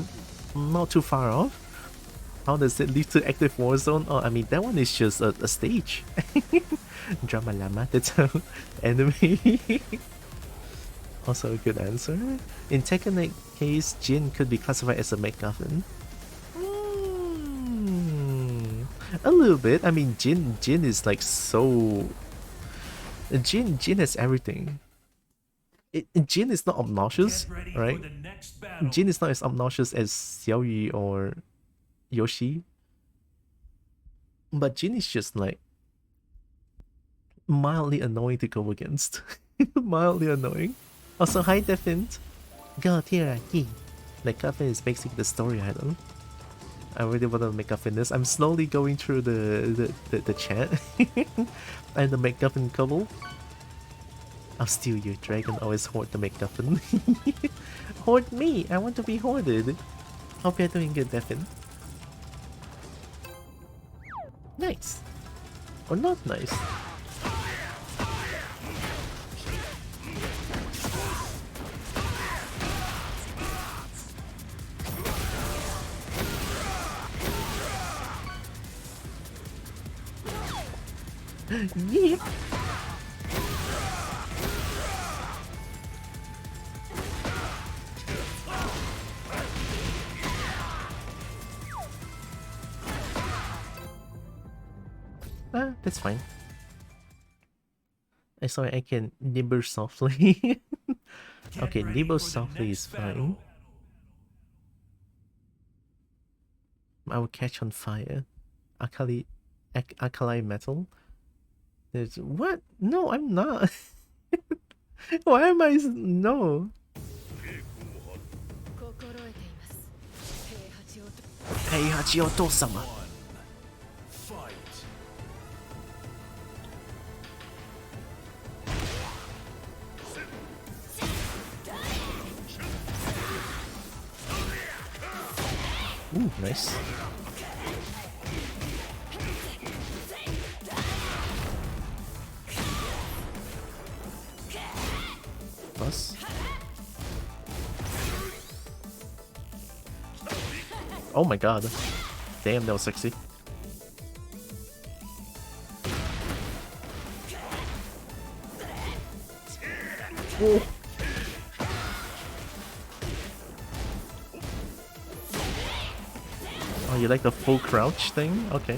not too far off. How does it lead to active war zone? Oh, I mean, that one is just a stage. Drama Llama, that's how enemy. Also a good answer. In Tekken case, Jin could be classified as a MacGuffin. A little bit. I mean, Jin is like so. Jin has everything. Jin is not obnoxious, right? Jin is not as obnoxious as Xiaoyu or Yoshi, but Jin is just like mildly annoying to go against. Mildly annoying. Also, hi Defint. Go Tiraki. MacGuffin is basically the story item. I really want to MacGuffin this. I'm slowly going through the chat and the MacGuffin couple. I'll steal your dragon. Always hoard the MacGuffin. Hoard me. I want to be hoarded. Hope you're doing good, Defin. Nice. Or not nice. Yeah. That's fine. I saw I can nibble softly. Okay, nibble softly is fine. I will catch on fire. Alkali metal. There's what? No, I'm not. Why am I? No. Heihachi Oto-sama. Ooh, nice. Plus. Oh my god. Damn, that was sexy. Whoa. Oh, you like the full crouch thing? Okay.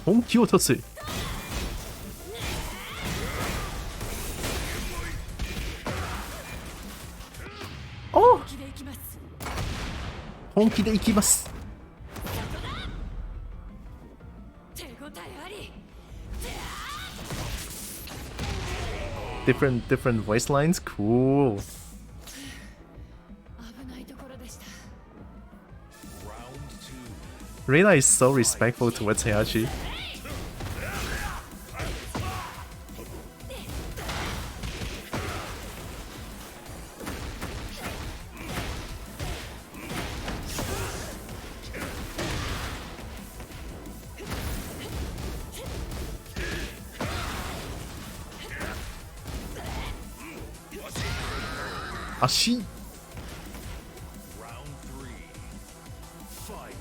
Honki wo tatsu. Oh! Honki de ikimasu. Different voice lines. Cool. Reina is so respectful towards Heihachi. Ashi. Round 3. Fight.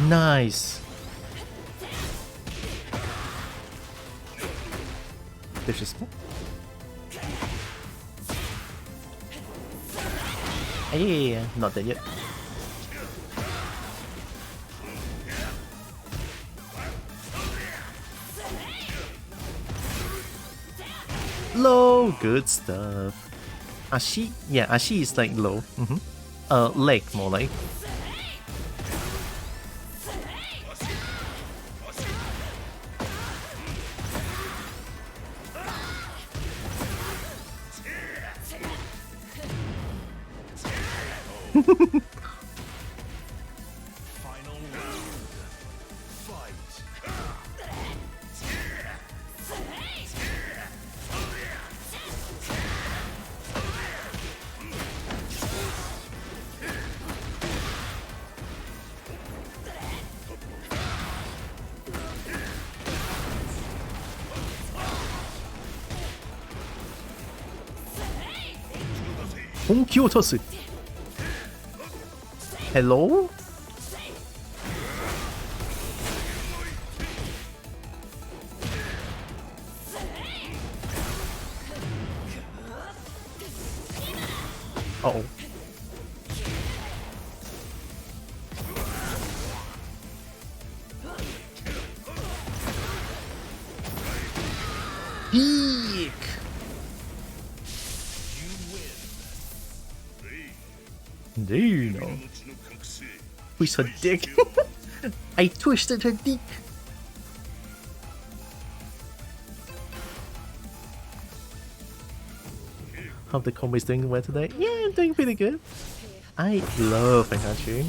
Nice. Disrespect. Hey, not dead yet. Low, good stuff. Ashi, yeah, Ashi is like low. Leg more like. Final round. Fight. Honki toss. Hello? Uh-oh. Eek! Do you know? Twist her dick. I twisted her dick. Hope the combo is doing well today. Yeah, I'm doing pretty good. I love Heihachi,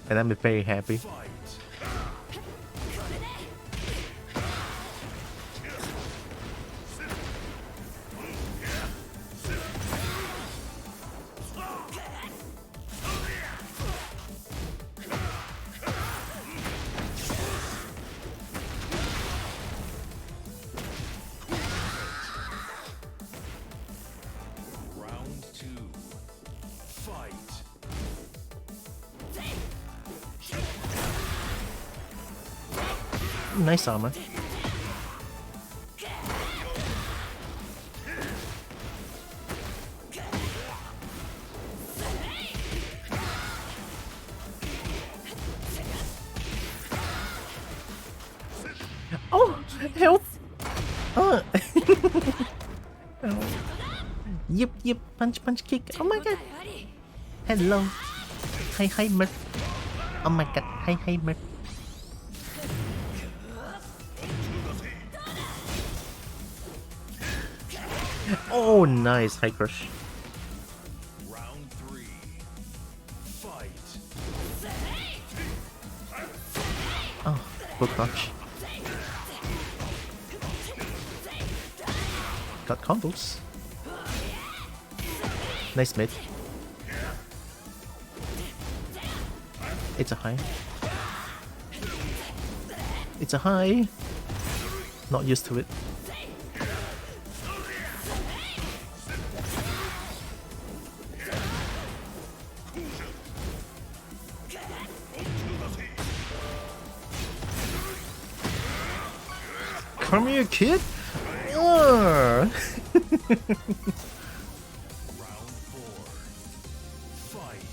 and I'm very happy. Round 2. Fight. Nice armor. Oh, help! Oh. Oh. Yip, punch, kick. Oh my god. Hello. Hi, Mert. Oh my god. Hi, Mert. Oh, nice. High crush. Round 3. Fight. Oh, good crouch. Got combos. Nice mid. It's a high. It's a high. Not used to it. Come here, kid. Round 4. Fight.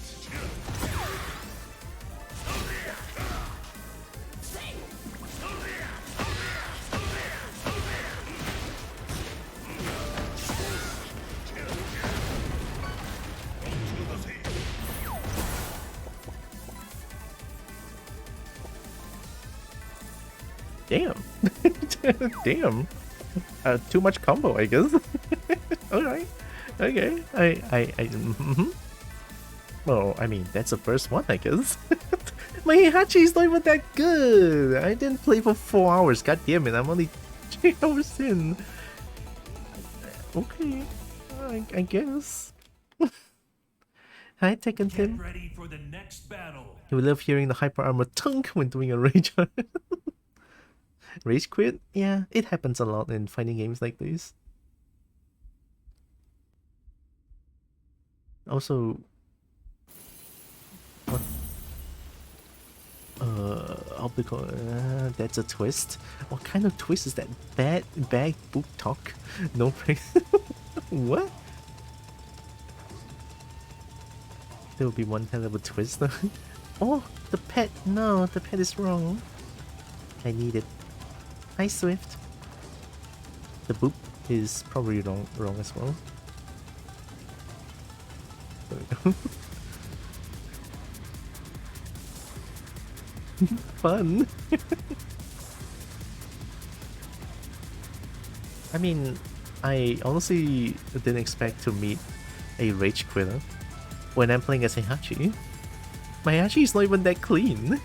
Damn. Damn. Too much combo, I guess. Alright. Okay. Well, I mean, that's the first one, I guess. My Heihachi is not even that good. I didn't play for 4 hours. God damn it, I'm only 3 hours in. Okay. I guess. Hi, Tekken Tim. Get ready for the next battle. We love hearing the hyper armor tunk when doing a rage. Rage quit? Yeah, it happens a lot in fighting games like this. Also, what? Optical. That's a twist. What kind of twist is that? Bad book talk. No praise. What? There will be one hell of a twist. Oh, the pet. No, the pet is wrong. I need it. Hi, Swift. The boop is probably wrong as well. There we go. Fun. I mean, I honestly didn't expect to meet a rage quitter when I'm playing as Heihachi. My Heihachi is not even that clean.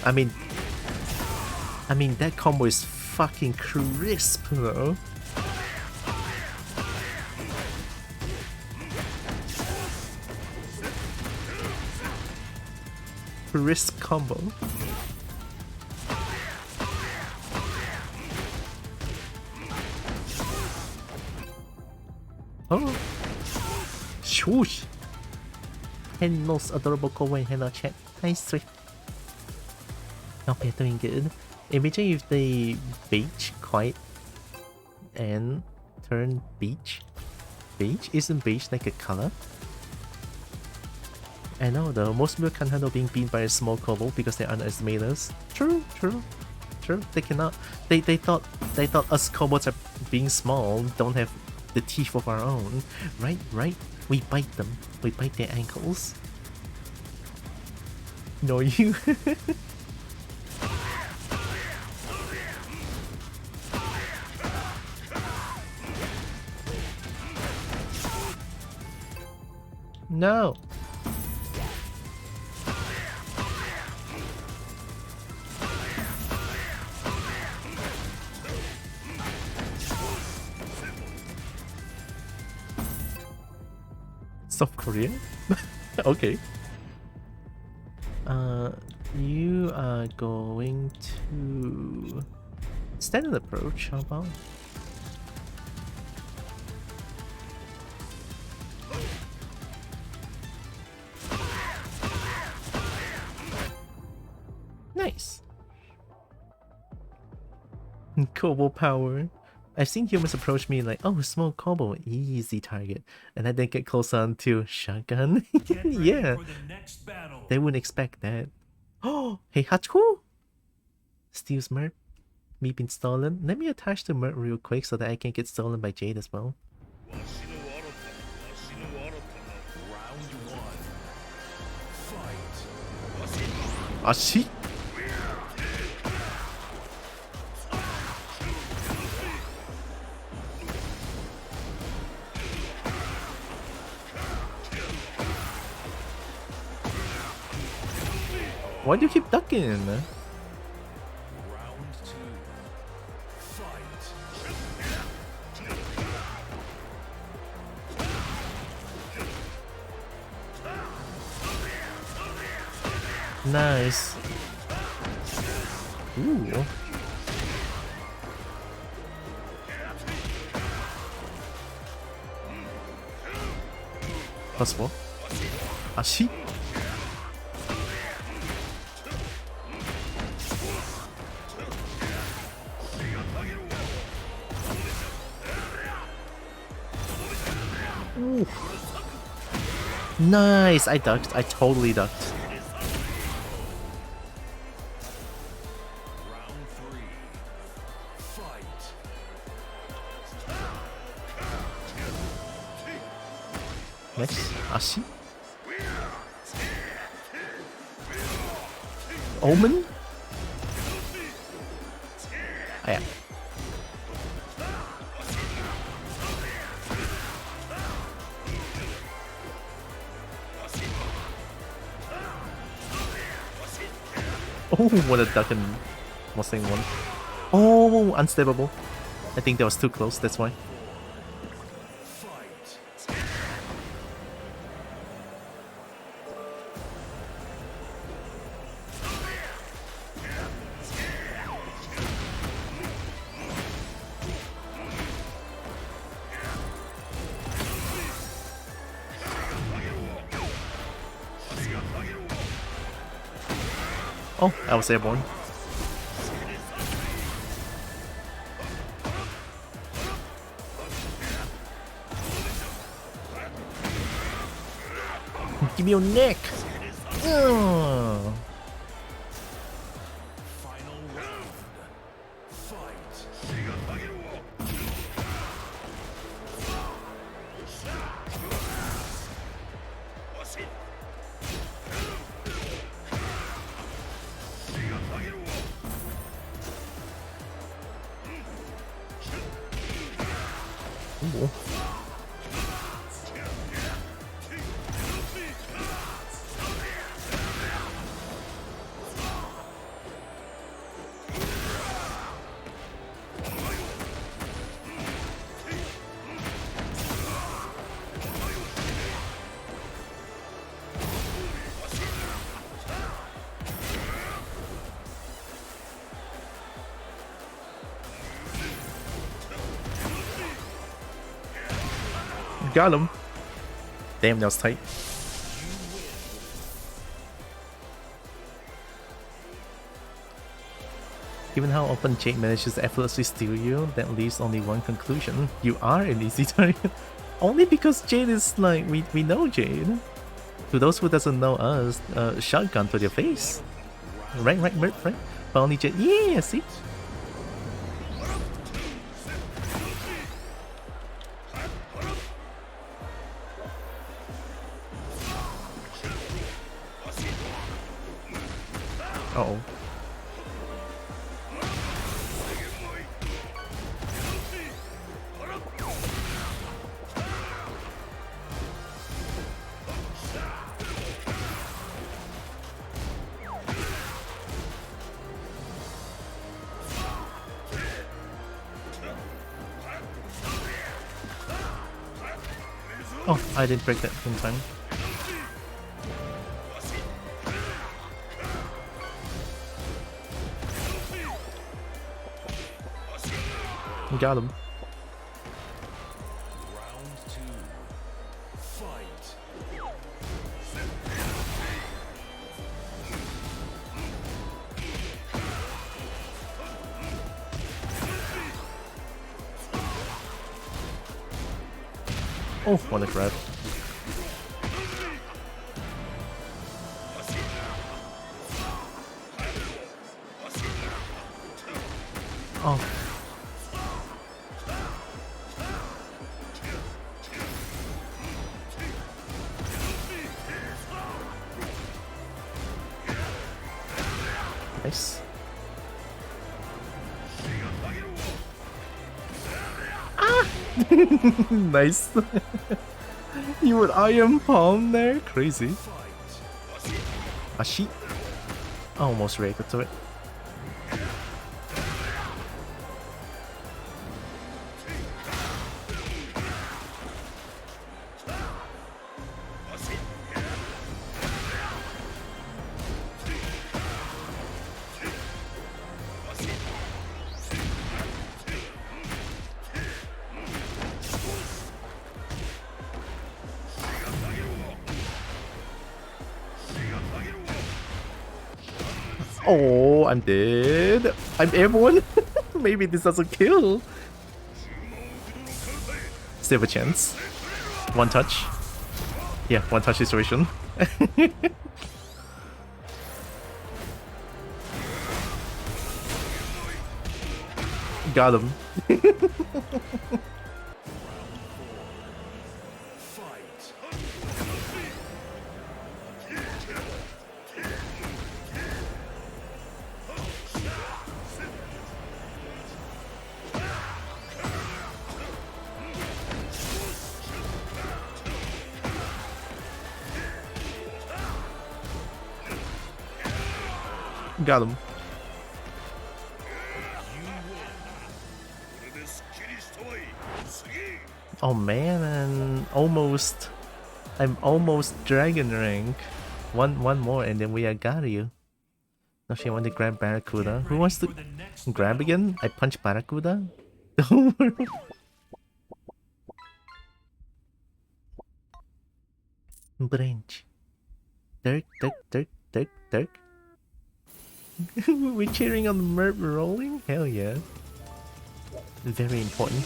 I mean that combo is fucking crisp though. Crisp combo. Oh, swoosh! And most adorable Korean hello chat. Nice sweet. Okay, doing good. Imagine if they beige quite and turn beige. Beige? Isn't beige like a color? I know though, most people can't handle being beaten by a small kobold because they underestimate us. True. They cannot. They thought us kobolds are being small, don't have the teeth of our own. Right? We bite them. We bite their ankles. No, you. No. South Korea? Okay. You are going to standard approach, how about? Nice. Kobo power. I've seen humans approach me like, oh, small Kobo, easy target. And I then get closer until shotgun. Yeah. They wouldn't expect that. Oh, Heihachi? Steals Mert. Me being stolen. Let me attach the Mert real quick so that I can get stolen by Jade as well. Ashi? Why do you keep ducking? Nice. Ooh. +4. Ashi? Ooh. Nice! I ducked. I totally ducked. Next, Ashi. Omen? Oh, yeah. Oh, what a duck and Mustang one. Oh, unstable. I think that was too close, that's why. Oh, I was airborne. Give me your neck! Ugh. Ooh. Got him. Damn, that was tight. Given how often Jade manages to effortlessly steal you, that leaves only one conclusion. You are an easy target. Only because Jade is like, we know Jade. To those who doesn't know us, shotgun to their face. Right? But only Jade. Yeah, see? Uh-oh. Oh, I didn't break that in time. Got him. Oh, what a grab. Oh. Nice. Ah! Nice. You would Iron Palm there? Crazy. Ashi. Almost reacted to it. Oh, I'm dead. I'm airborne. Maybe this doesn't kill. Still have a chance. One touch. Yeah, one touch situation. Got him. Got him. Oh man, and I'm almost dragon rank. One more and then we are got you. Now she want to grab Barracuda. Who wants to grab again? I punch Barracuda? Don't worry. Branch. Dirk. We're cheering on the Merp rolling? Hell yeah. Very important.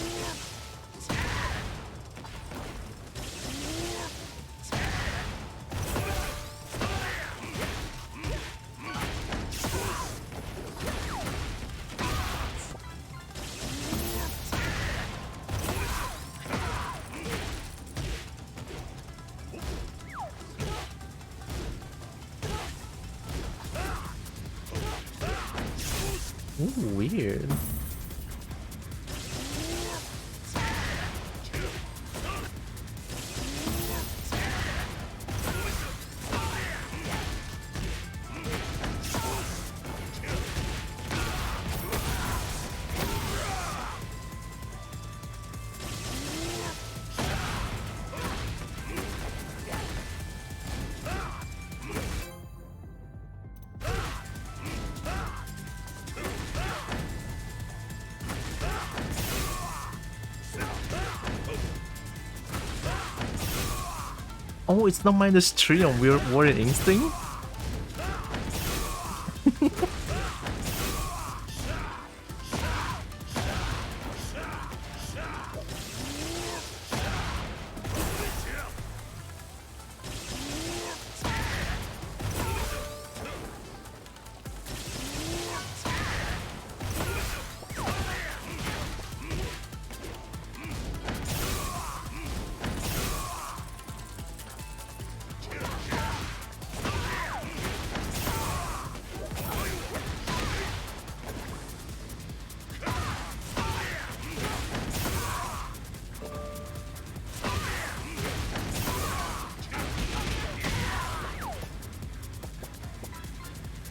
Ooh, weird. Oh, it's not -3 on Warrior Instinct?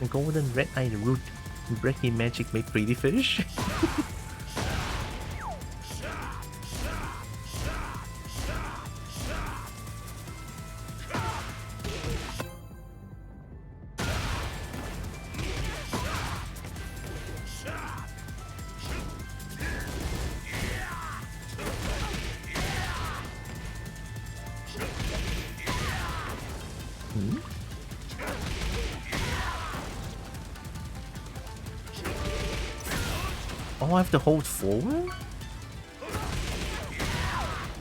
Golden red eye root. Breaking magic made pretty fish. Oh, I have to hold forward?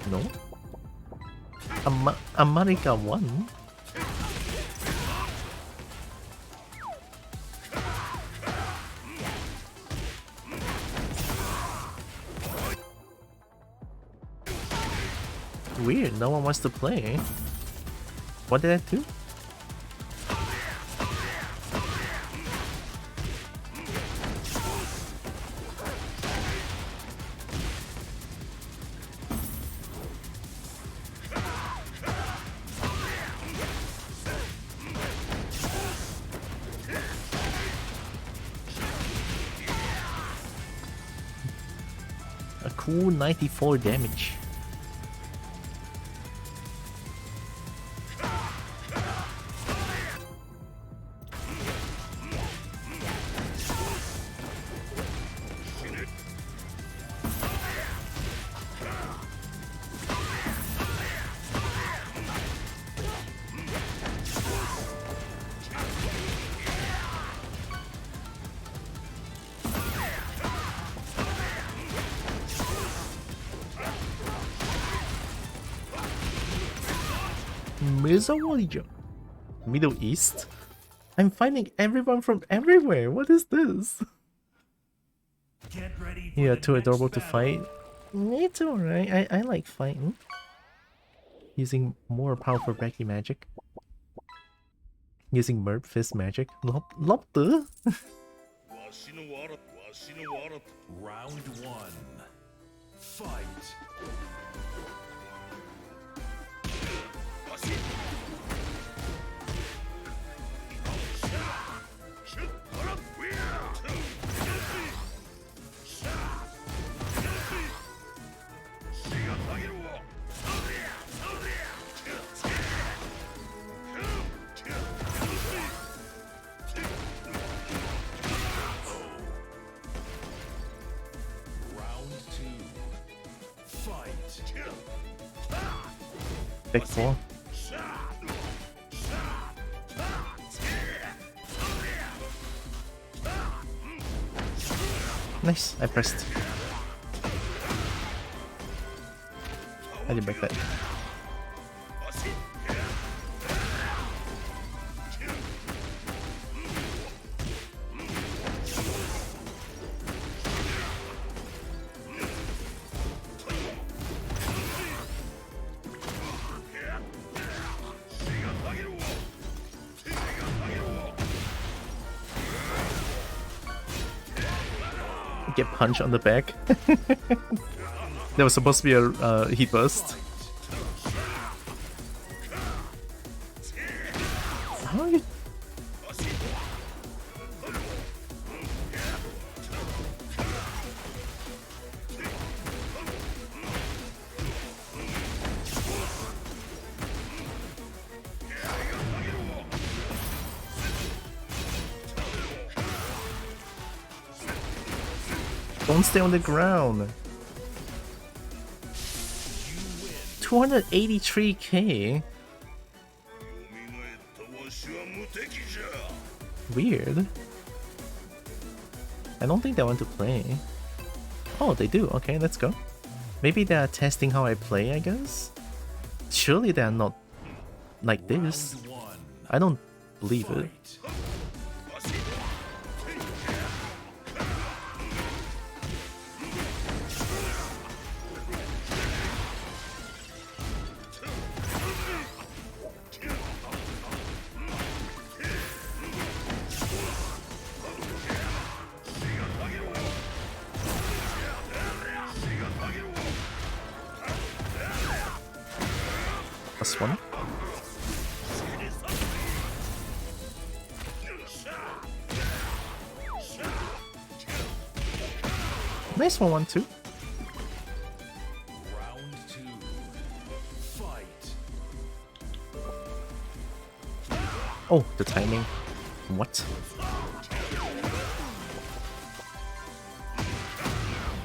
No? America 1? Weird, no one wants to play. What did I do? Cool 94 damage. Middle East? I'm finding everyone from everywhere. What is this? Yeah, too adorable to fight. It's alright. I like fighting. Using more powerful Becky magic. Using Merp Fist magic. Lobster? Round 1. Fight. Big 4. Nice, I pressed. I didn't break that. Get punched on the back. That was supposed to be a heat burst. How are you? Don't stay on the ground. 283k. Weird. I don't think they want to play. Oh, they do. Okay, let's go. Maybe they are testing how I play, I guess? Surely they are not like this. I don't believe it. One. Nice 1-1-2. Round 2. Fight. Oh, the timing. What?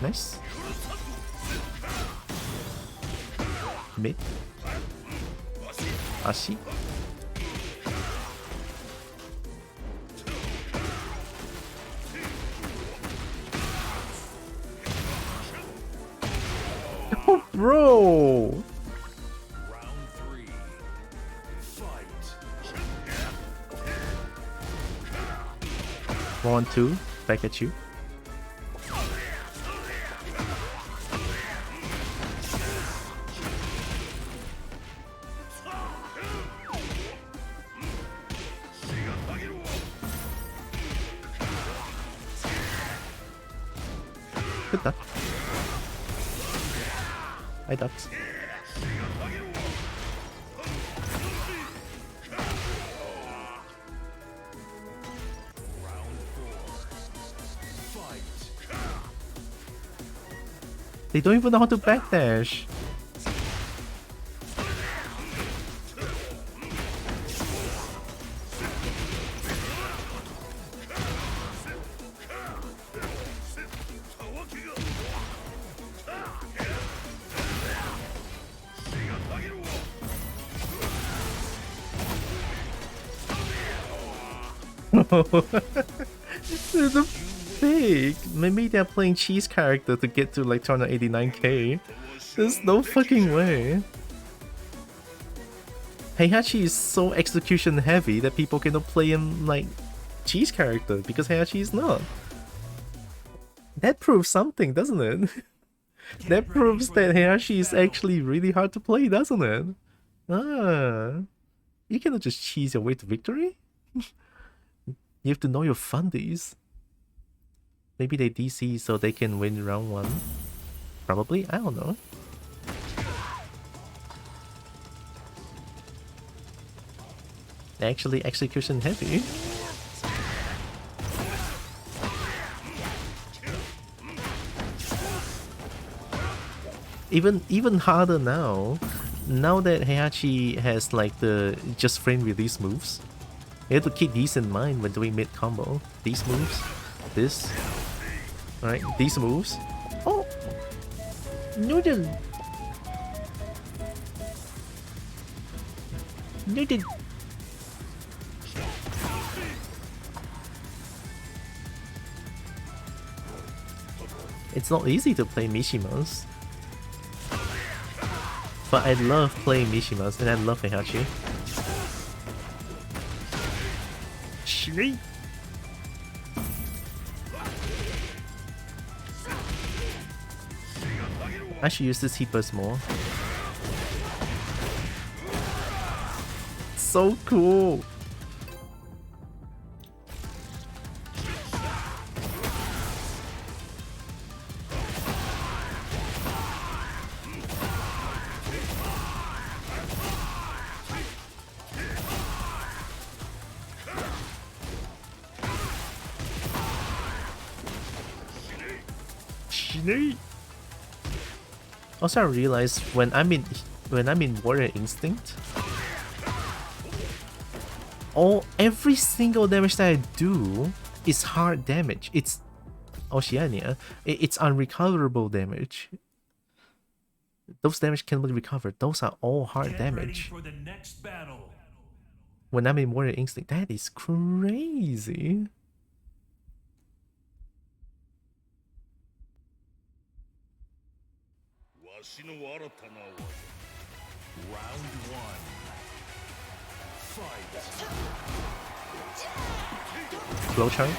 Nice. Mid. Ashi. Oh, bro. Round 3. Fight. 1-2. Back at you. Good duck. I ducked. They don't even know how to backdash. This is big. Maybe they're playing cheese character to get to like 289k. There's no fucking way. Heihachi is so execution heavy that people cannot play him like cheese character because Heihachi is not. That proves something, doesn't it? That proves that Heihachi is actually really hard to play, doesn't it? Ah, you cannot just cheese your way to victory. You have to know your fundies. Maybe they DC so they can win round 1. Probably, I don't know. Actually execution heavy. Even harder now. Now that Heihachi has like the just frame release moves. You have to keep these in mind when doing mid combo. These moves, this, right? These moves. Oh, noodle. You did. It's not easy to play Mishimas. But I love playing Mishimas and I love Heihachi. Shri. I should use this heat burst more. So cool! Also, I realized when I'm in Warrior Instinct, every single damage that I do is hard damage. It's Oceania. It's unrecoverable damage. Those damage can be recovered. Those are all hard damage. For the next battle. When I'm in Warrior Instinct, that is crazy. Round one. Fight. Blow chart.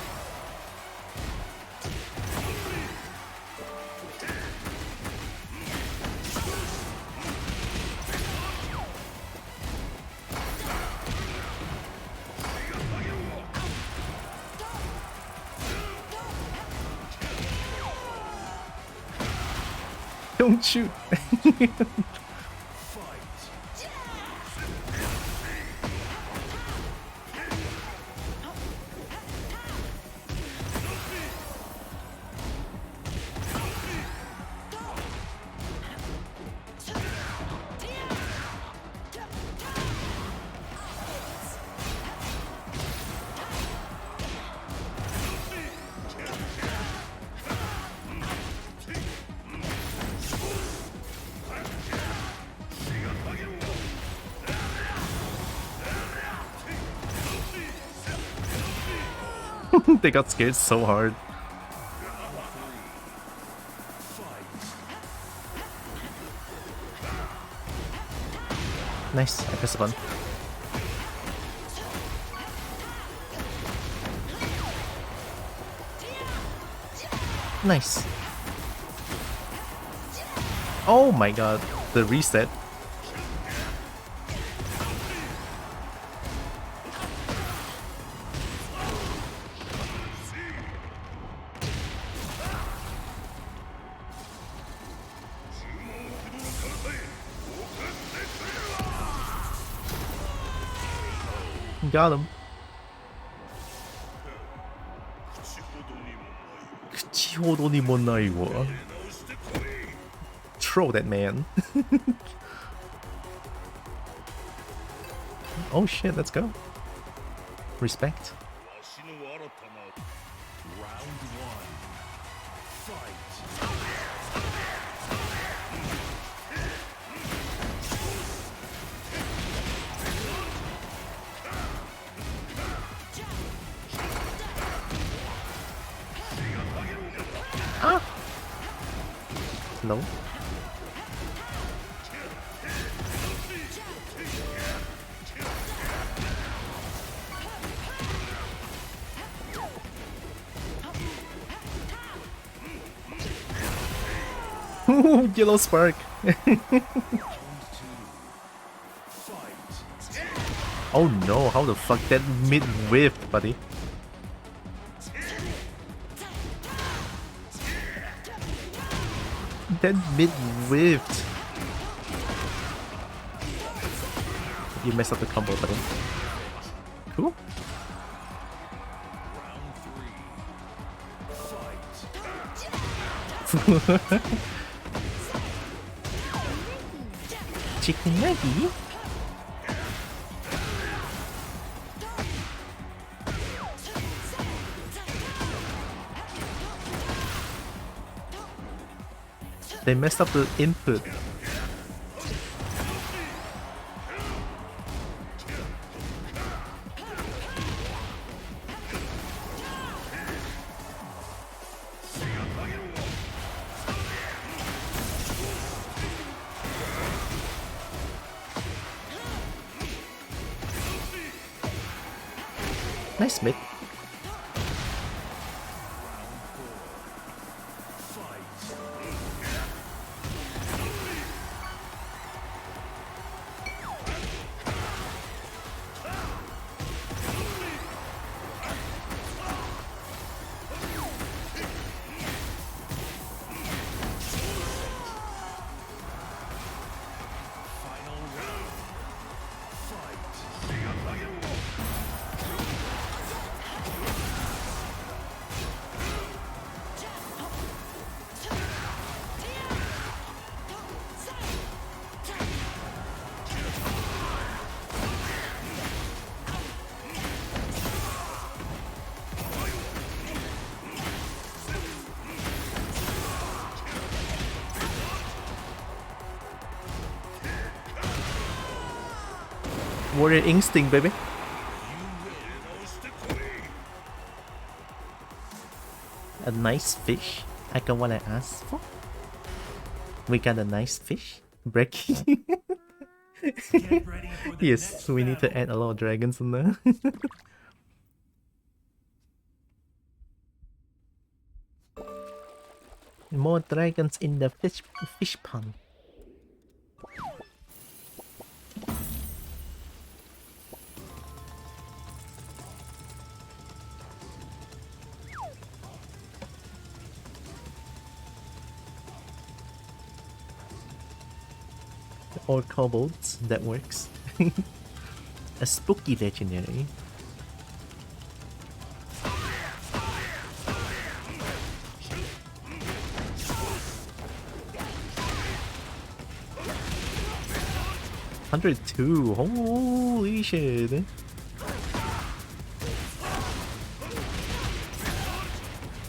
Don't shoot. They got scared so hard. Nice, I pressed the button. Nice. Oh my god, the reset. Got him. Throw that man. Oh shit, let's go. Respect. Round one. Fight. No. Yellow spark. Oh no, how the fuck that mid whiffed, buddy. That mid whiffed. You messed up the combo, buddy. Cool. Chicken nugget. They messed up the input. Nice mid. Warrior instinct, baby. A nice fish. I got what I asked for. We got a nice fish. Breaking. Yes, we need to add a lot of dragons in there. More dragons in the fish pond. Or kobolds, that works. A spooky legendary. $102, holy shit.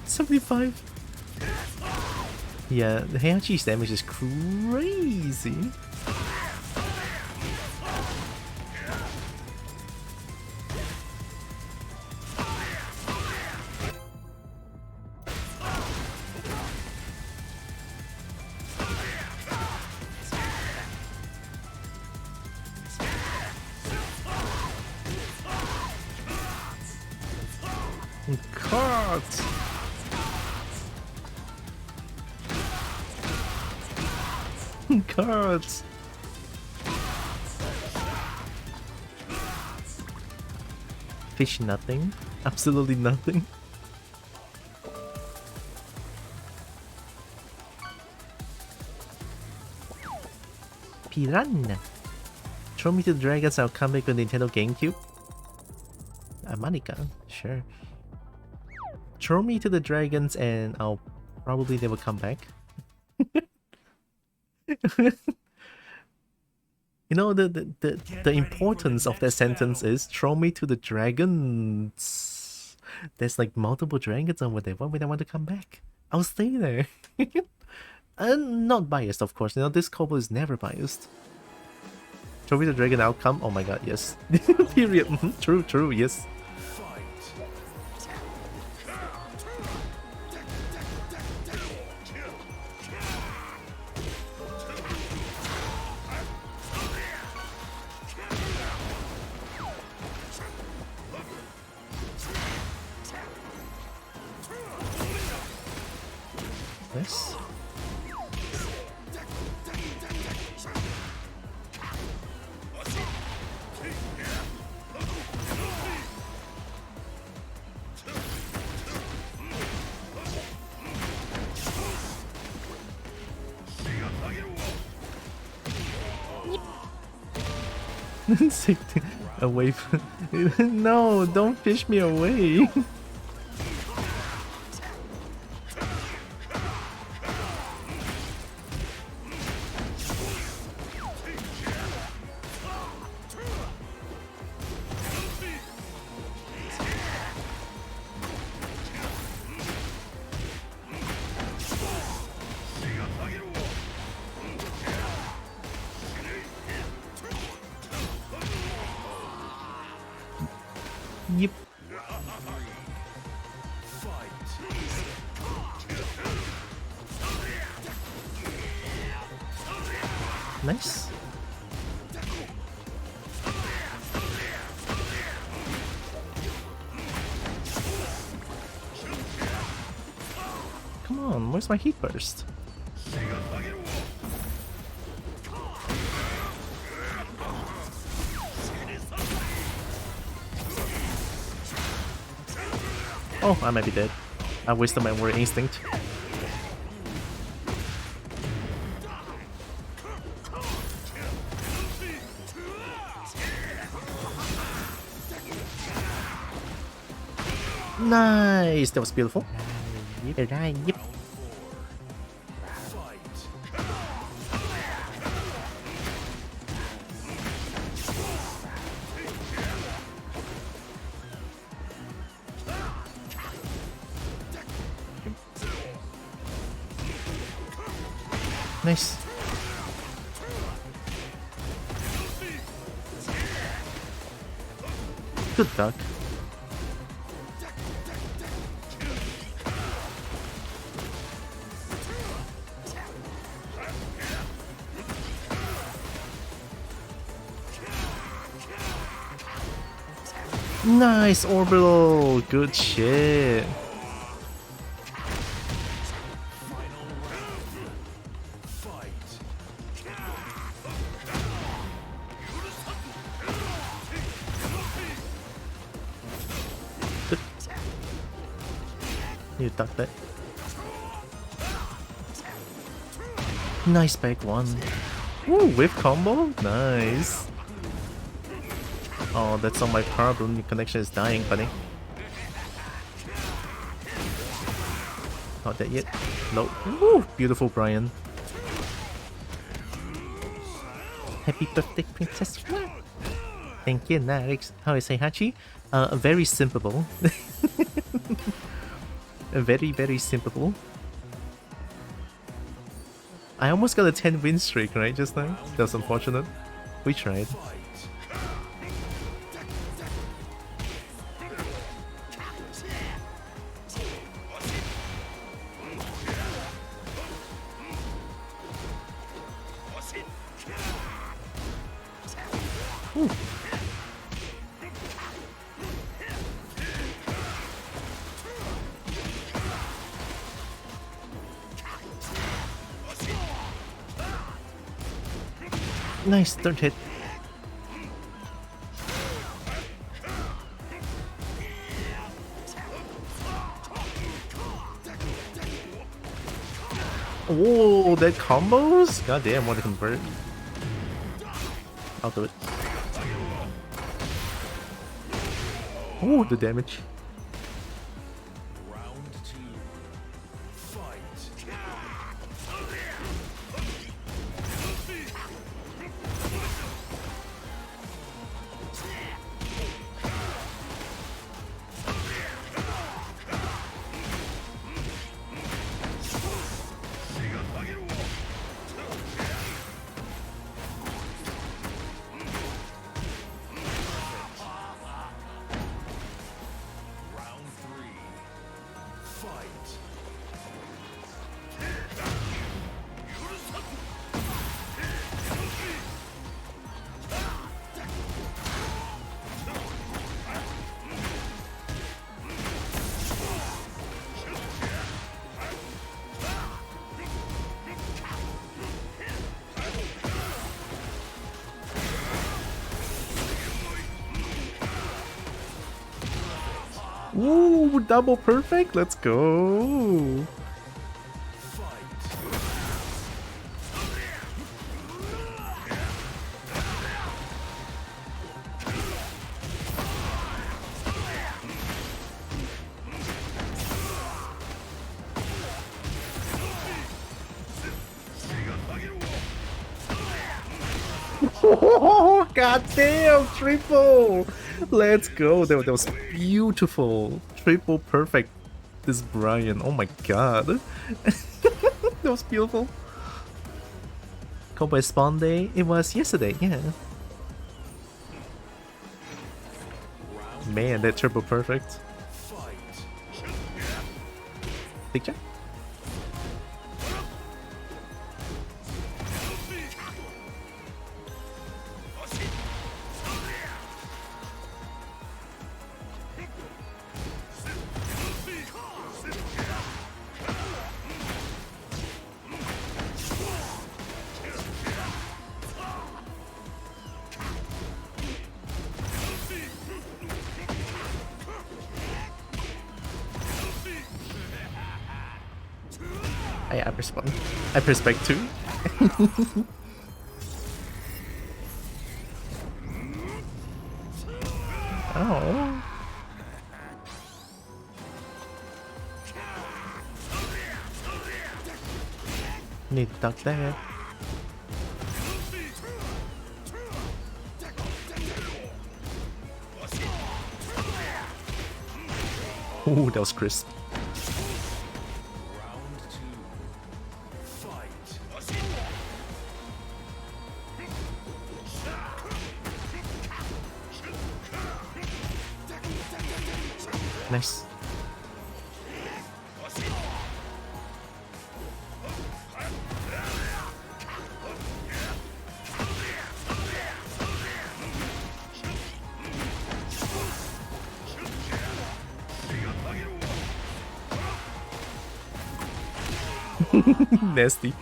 $75. Yeah, the Heihachi's damage is crazy. Cards. Fish nothing. Absolutely nothing. Piranha. Throw me to the dragons, I'll come back with Nintendo GameCube. Manika, sure. Throw me to the dragons and I'll probably never come back. You know, the importance of that sentence is throw me to the dragons. There's like multiple dragons over there. Why would I want to come back? I'll stay there. And not biased, of course. You know, this combo is never biased. Throw me the dragon outcome. Oh my god, yes. Period. True, yes. Yes. Away from... No, don't fish me away. Yep. Nice. on, where's my heat burst? Oh, I might be dead. I wasted my warrior instinct. Nice! That was beautiful. Yep. Nice. Good duck. Nice orbital. Good shit. You duck that. Nice back one. Ooh, whip combo? Nice. Oh, that's not my problem. Your connection is dying, buddy. Not dead yet. No. Ooh, beautiful Brian. Happy birthday, princess. Thank you, Narix. How is Heihachi? Very simple. Very, very simple. I almost got a 10 win streak, right, just now? That was unfortunate. We tried. Ooh. Nice, third hit. Oh, that combos? God damn, want to convert. I'll do it. Oh, the damage. Ooh, double perfect, let's go. Oh, god damn, triple! Let's go. That was beautiful. Triple perfect. This Brian. Oh my god. That was beautiful. Cowboy Spawn Day? It was yesterday, yeah. Man, that triple perfect. Picture? I respond. I respect too. Oh. Need to duck that. Ooh, that was crisp. Nice. Nasty.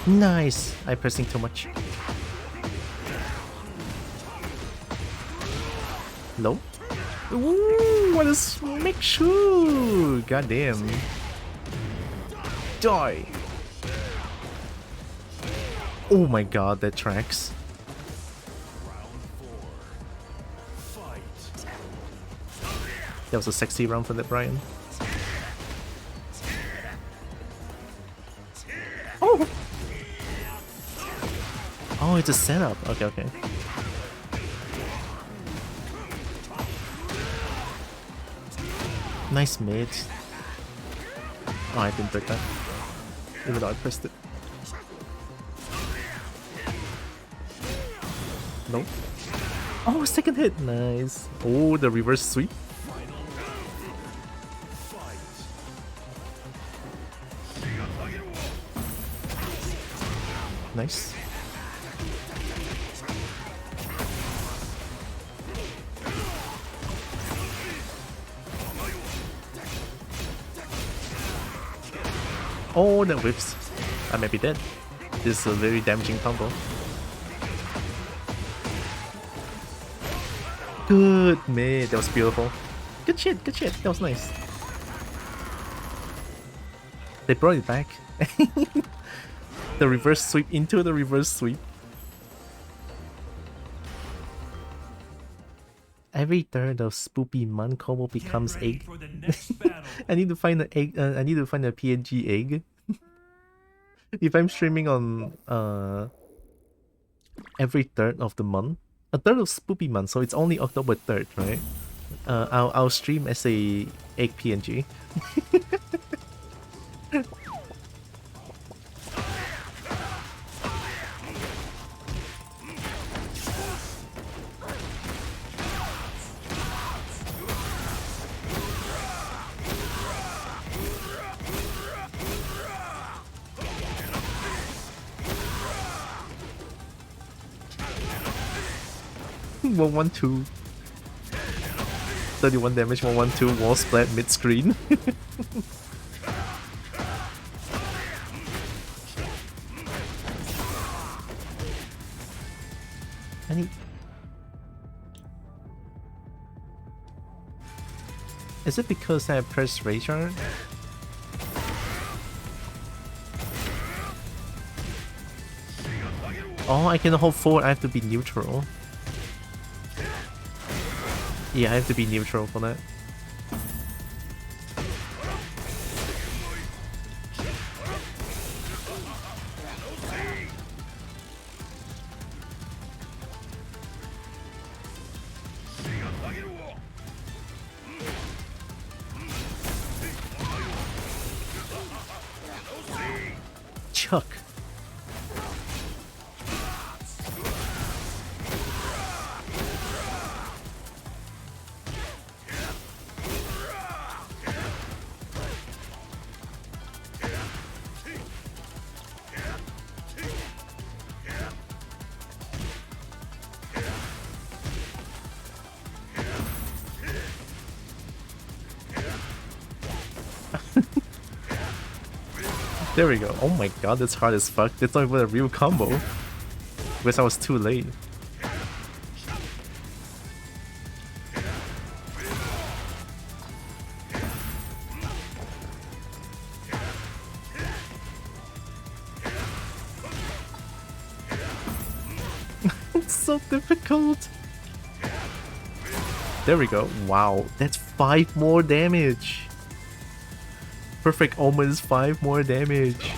Nice. I'm pressing too much. No. Ooh, what a smack shoot! Goddamn. Die. Oh my god, that tracks. That was a sexy round for that Brian. Oh! Oh, it's a setup. Okay, okay. Nice mid. Oh, I didn't break that. Even though I pressed it. Nope. Oh, second hit. Nice. Oh, the reverse sweep. Nice. Oh, that whips. I may be dead. This is a very damaging combo. Good mid. That was beautiful. Good shit, good shit. That was nice. They brought it back. The reverse sweep into the reverse sweep. Every third of Spoopy Mun combo becomes egg. I need to find an egg. I need to find a PNG egg. If I'm streaming on every third of the month, a third of Spoopy month, so it's only October 3rd, right? I'll stream as a egg PNG. One one two. 31 damage, 112, wall splat mid screen. I need... Is it because I pressed Raychar? Oh, I can hold forward, I have to be neutral. Yeah, I have to be neutral for that. Chuck. There we go. Oh my god, that's hard as fuck. That's not even a real combo. Because I was too late. It's so difficult. There we go. Wow, that's 5 more damage. Perfect Omen's 5 more damage.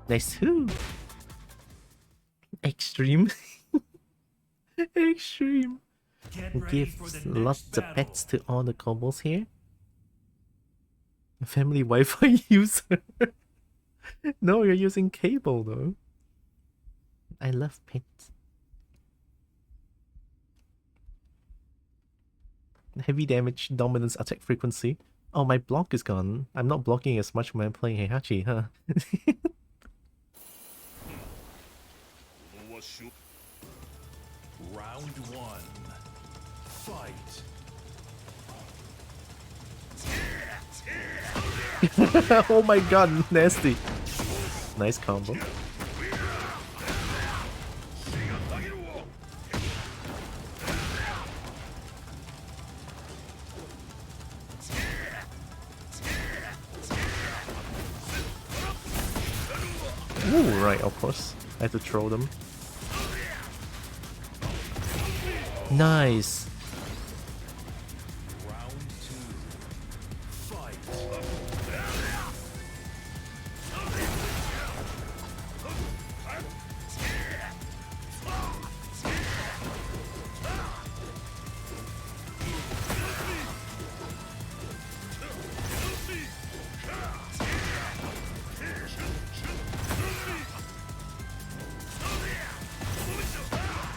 Nice too. Extreme. Extreme. Gives lots of pets to all the combos here. Family Wi-Fi user. No, you're using cable though. I love pets. Heavy damage, dominance, attack frequency. Oh, my block is gone. I'm not blocking as much when I'm playing Heihachi, huh? Round 1. Fight. Oh my god, nasty. Nice combo. Ooh, right, of course. I had to throw them. Nice. Round 2. Fight.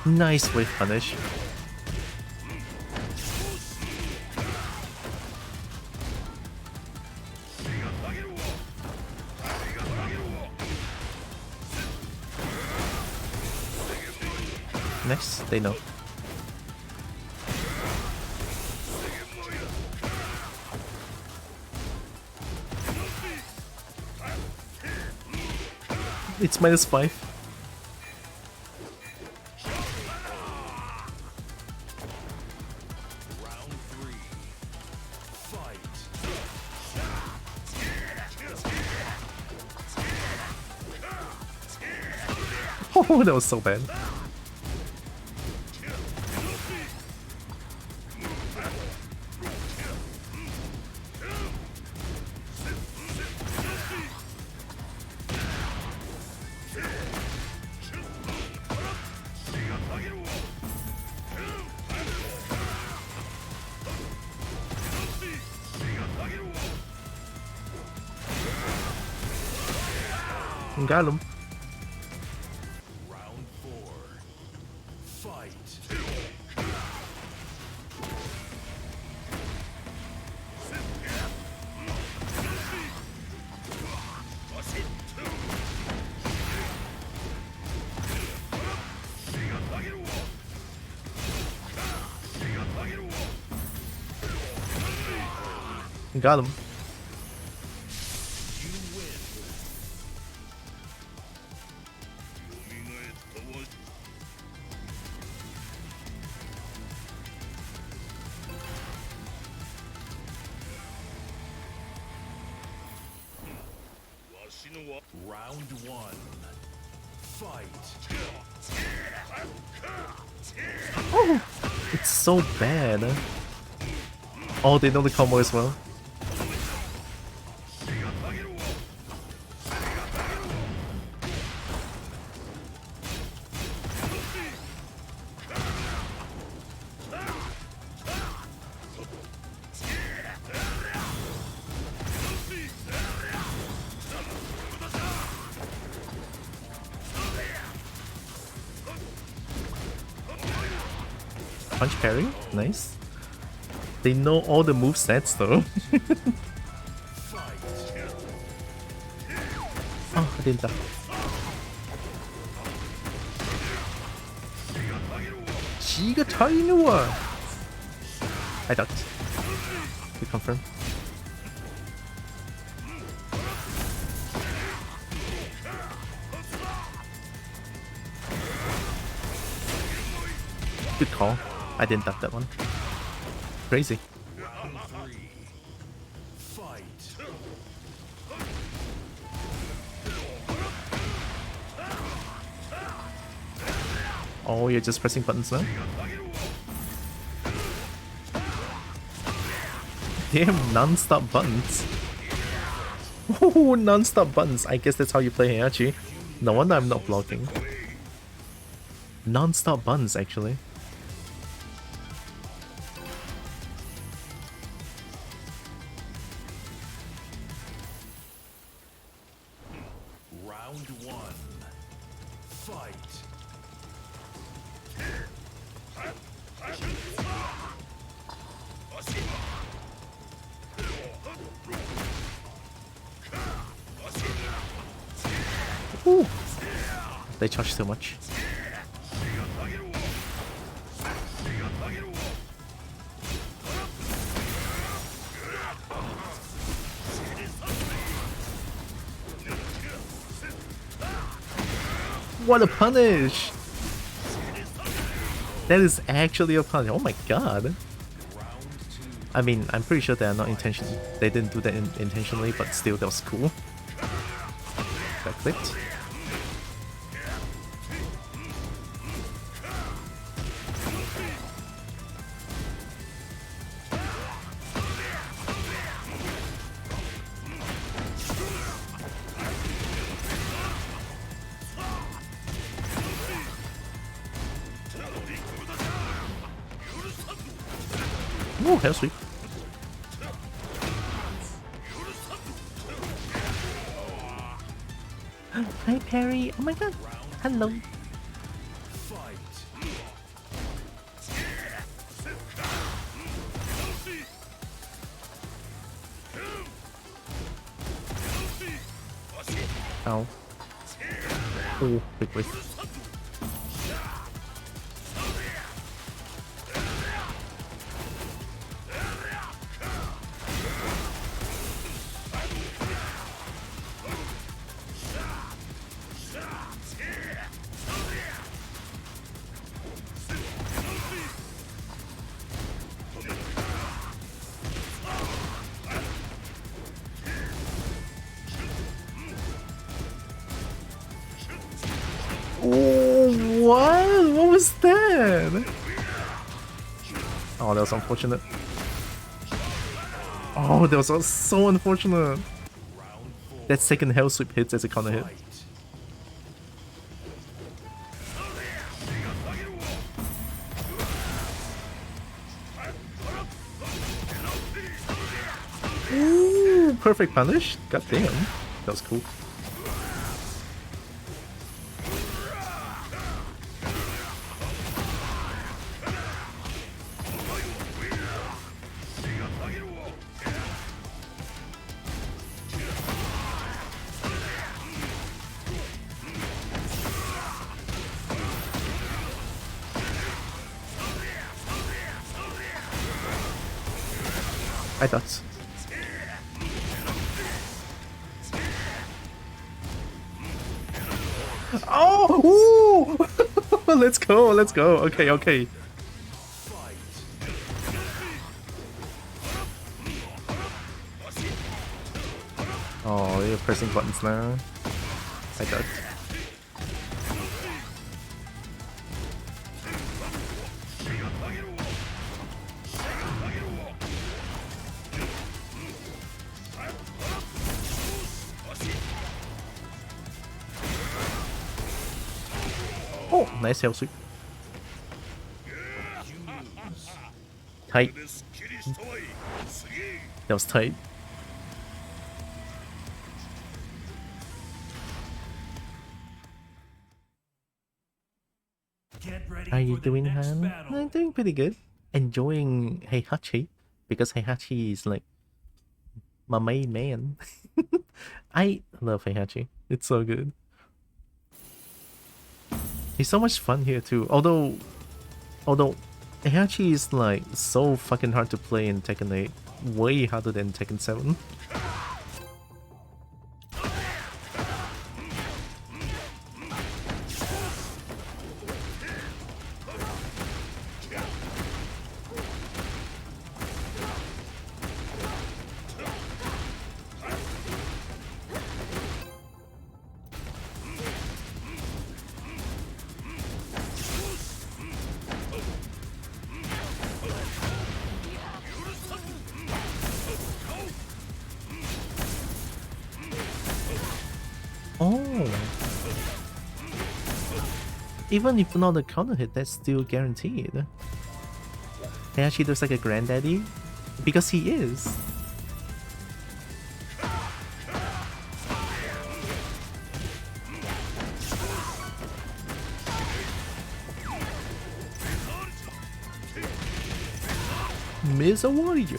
Nice wave punish. Next, they know. It's -5. Round 3. Fight. Oh, that was so bad. Got him. Round 4. Fight. Got him. Round 1. Fight. Oh, it's so bad. Oh, they know the combo as well. punch parry. Nice. They know all the move sets though. Oh, I didn't die. Giga Tainua! I ducked. We confirm. Good call. I didn't duck that one. Crazy. Oh, you're just pressing buttons now? Damn, non-stop buttons. Oh, non-stop buttons. I guess that's how you play Heihachi. No wonder I'm not blocking. Non-stop buttons, actually. Round one. Fight. Ooh. They charge too much. What a punish! That is actually a punish. Oh my god. I mean, I'm pretty sure they are not intentional. They didn't do that intentionally, but still, that was cool. That clipped. Oh, hell sweep. Hi, Perry. Oh my god. Hello. Ow. Oh, big whiff. Oh, what? What was that? Oh, that was unfortunate. Oh, that was so unfortunate. That second hell sweep hits as a counter hit. Ooh, perfect punish. God damn. That was cool. I thought. Oh! Ooh! Let's go, let's go. Okay, okay. Oh, you're pressing buttons now. I thought. Oh, nice hell sweep. Tight. That was tight. Get Get ready How you for the doing, next Han? battle. I'm doing pretty good. Enjoying Heihachi because Heihachi is like my main man. I love Heihachi. It's so good. He's so much fun here too. Although Heihachi is like so fucking hard to play in Tekken 8. Way harder than Tekken 7. Oh. Even if not a counter hit, that's still guaranteed. He actually looks like a granddaddy. Because he is. Miss a warrior.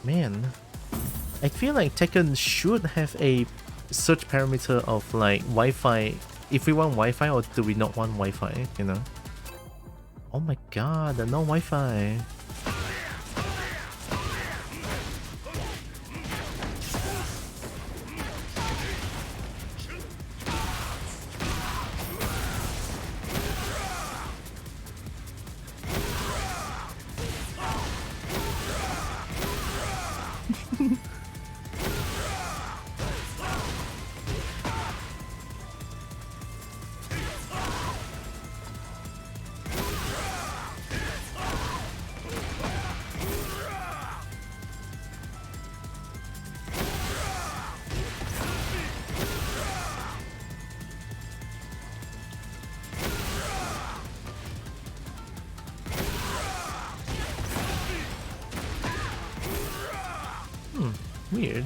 Man, I feel like Tekken should have a search parameter of like Wi-Fi. If we want Wi-Fi or do we not want Wi-Fi, you know? Oh my god, no Wi-Fi. Weird.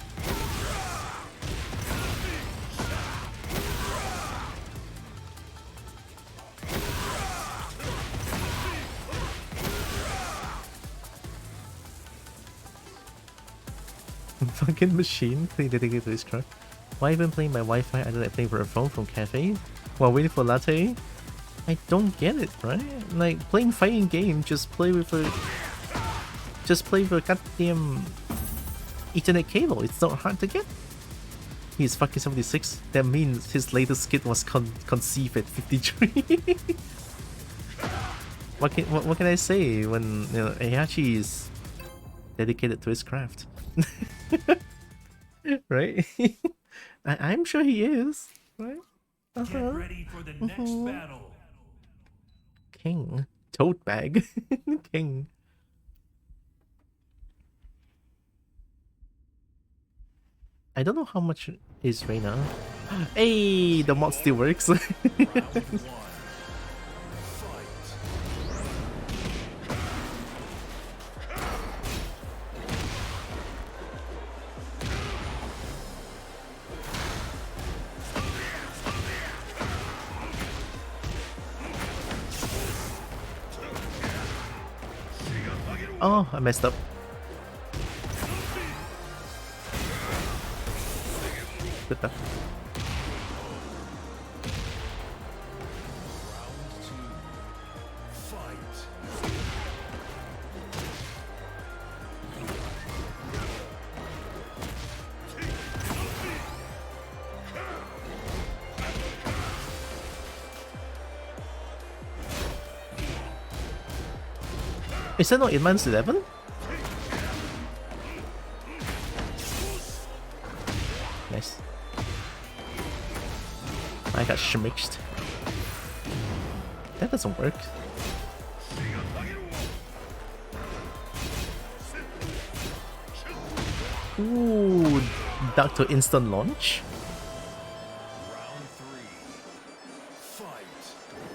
Fucking machine playing dedicated to this truck. Why even playing my Wi-Fi other than playing for a phone from cafe while waiting for latte? I don't get it, right? Like playing fighting game, just play with a goddamn Ethernet cable. It's not hard to get. He's fucking 76. That means his latest kid was conceived at 53. What can I say when you know Heihachi is dedicated to his craft? Right? I'm sure he is, right? Get ready for the next battle. King. Tote bag. King. I don't know how much is Reina. Hey, the mod still works. Oh, I messed up. Good stuff. Is that not in minus 11? Nice. I got schmixed. That doesn't work. Ooh, duck to instant launch. Round three. Fight. Fight.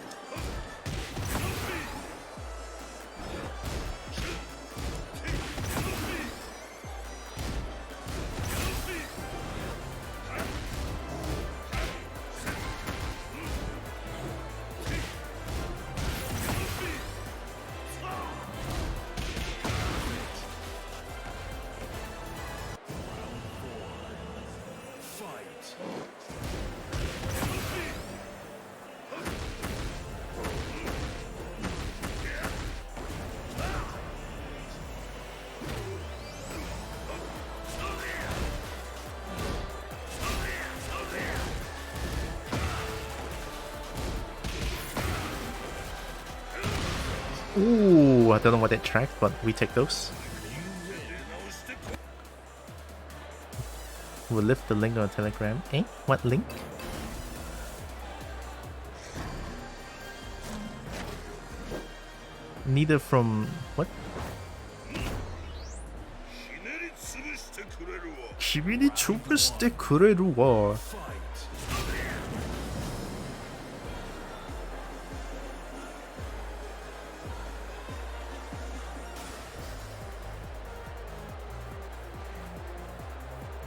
Ooh, I don't know what that tracked, but we take those. We'll lift the link on Telegram. Eh? What link? Neither from... what? Shibini Tsubushite kureru wa.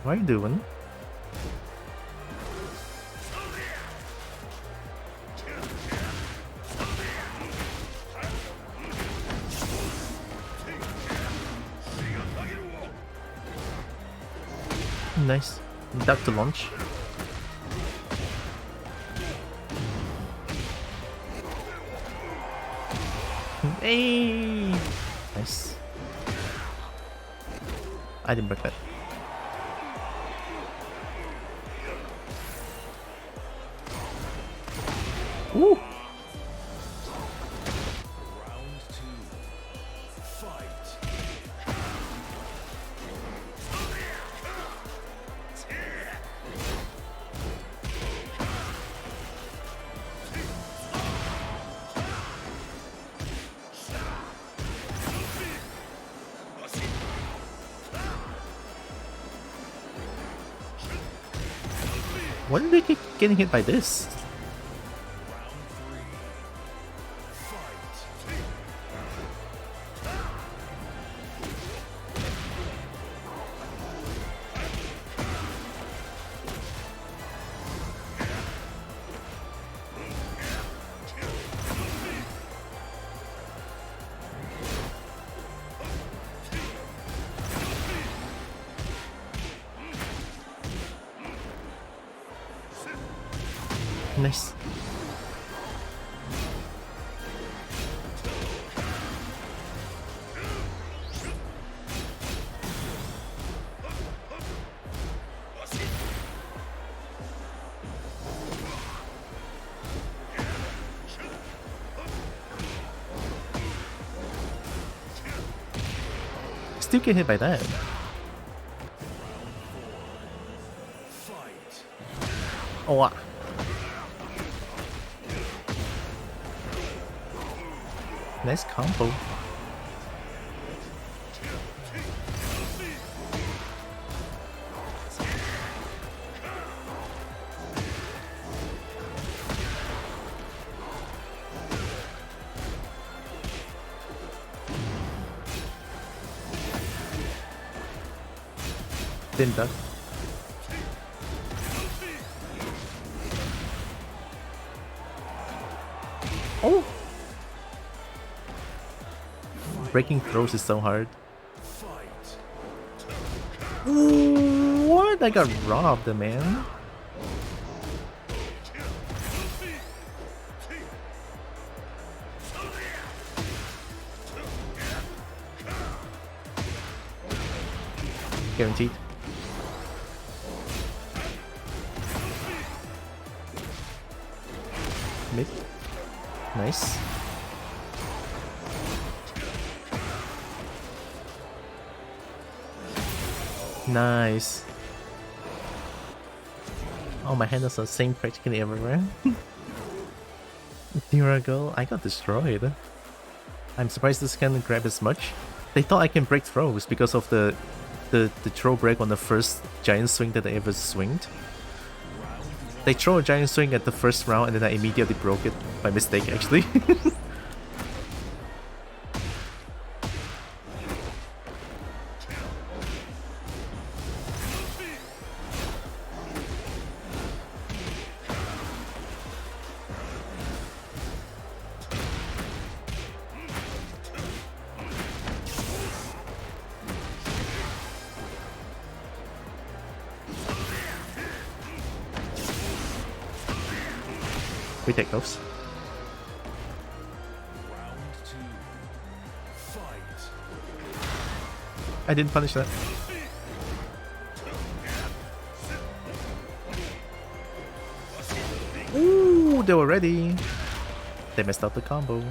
What are you doing? Nice. Duck to launch. Hey! Nice. I didn't break that. Ooh! Round two. Fight. Why did they keep getting hit by this? Round three. Fight. Nice. Still get hit by that. Fight. Oh, wow. Nice combo. Didn't duck. Oh! Breaking throws is so hard. Fight. Ooh, what? I got robbed, man. Guaranteed. Mid. Nice. Nice. Oh, my handles are the same practically everywhere. Dirago, I got destroyed. I'm surprised this can grab as much. They thought I can break throws because of the the throw break on the first giant swing that they ever swinged. They throw a giant swing at the first round and then I immediately broke it by mistake actually. We take those. I didn't punish that. Ooh, they were ready. They messed up the combo.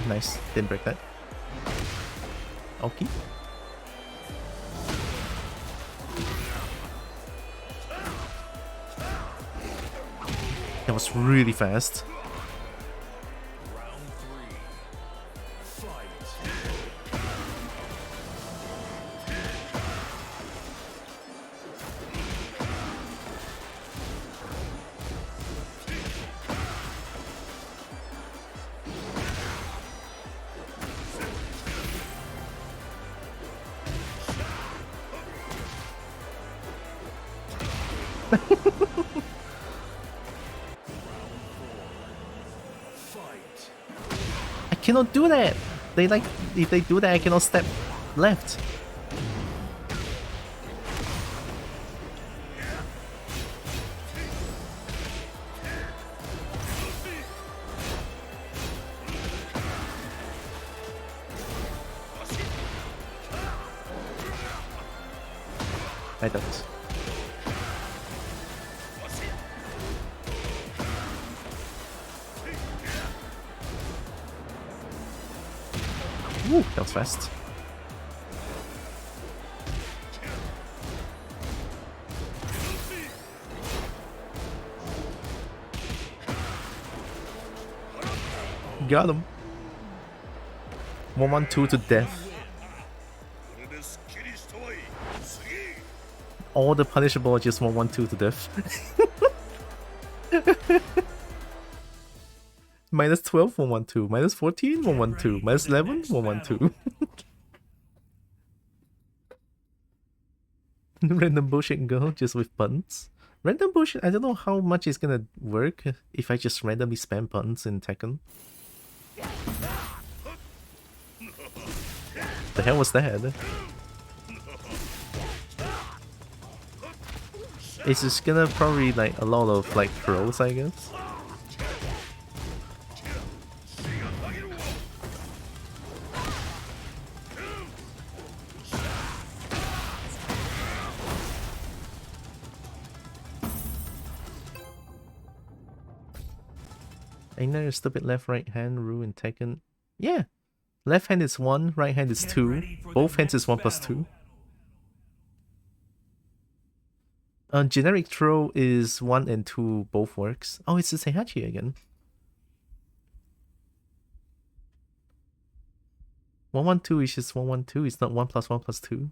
Nice, didn't break that. Okay. That was really fast. I cannot do that. They like, if they do that, I cannot step left. I don't. Ooh, that was fast. Got him. 1-1-2 to death. All the punishable are just 1-1-2 to death. Minus 12, 1-1-2. Minus 14, 1-1-2. Minus 11, 1-1-2. Random bullshit girl just with buttons. Random bullshit, I don't know how much it's gonna work if I just randomly spam buttons in Tekken. The hell was that? It's just gonna probably like a lot of like pros, I guess. Ain't there a stupid left right hand rule in Tekken? Yeah. Left hand is 1, right hand is 2. Both hands is 1+2. Generic throw is 1 and 2, both works. Oh, it's the Heihachi again. 1-1-2 is just 1-1-2, it's not 1+1+2.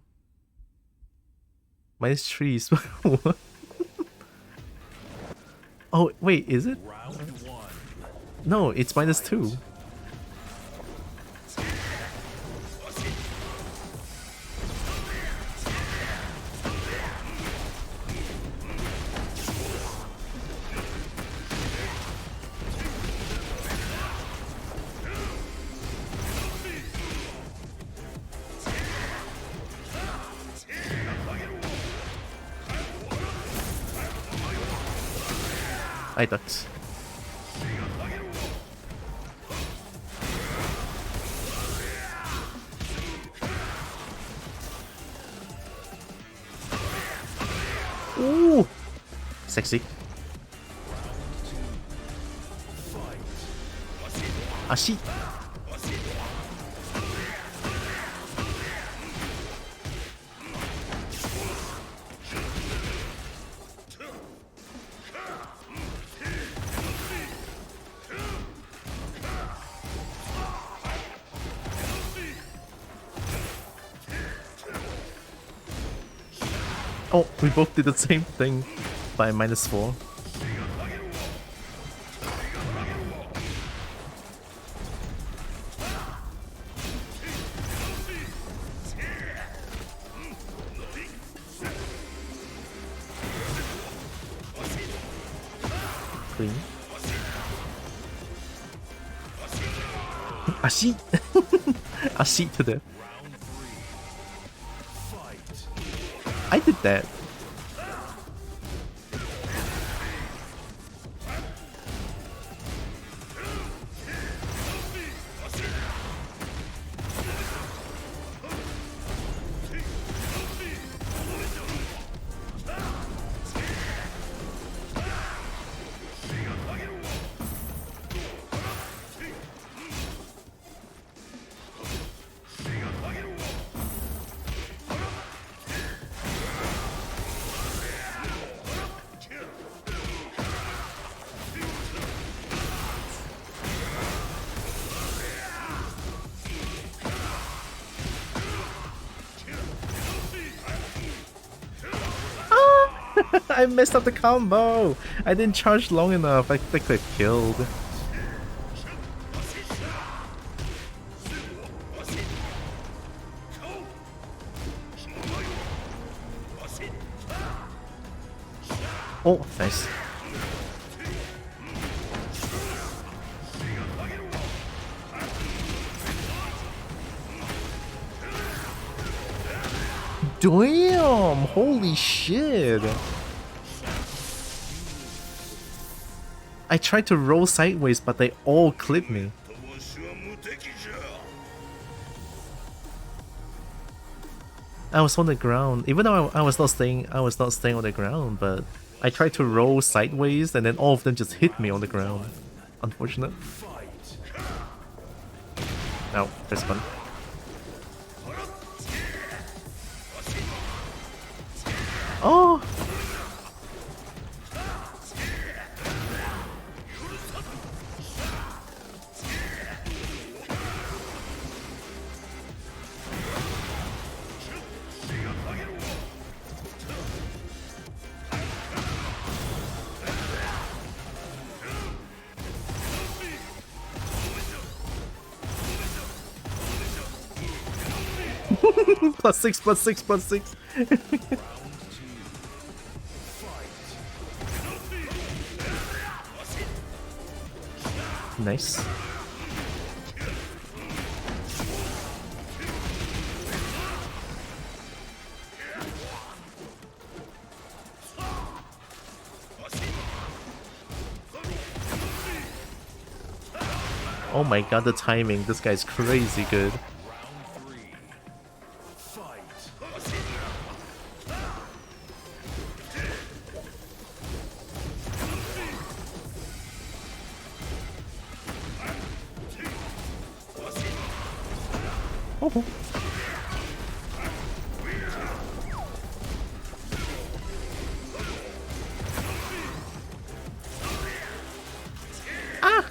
Minus 3 is what? Oh, wait, is it? No, it's minus 2. I ducked. Ooh, sexy. Ashi. Oh, we both did the same thing by -4. Clean. Ashi! Ashi to death. I did that. I messed up the combo! I didn't charge long enough. I think I killed. Oh, nice. Damn! Holy shit! I tried to roll sideways, but they all clipped me. I was on the ground, even though I was not staying on the ground, but I tried to roll sideways and then all of them just hit me on the ground. Unfortunate. No, this one. Oh! +6, +6, +6. Nice. Oh my god, the timing. This guy's crazy good. Oh. Ah!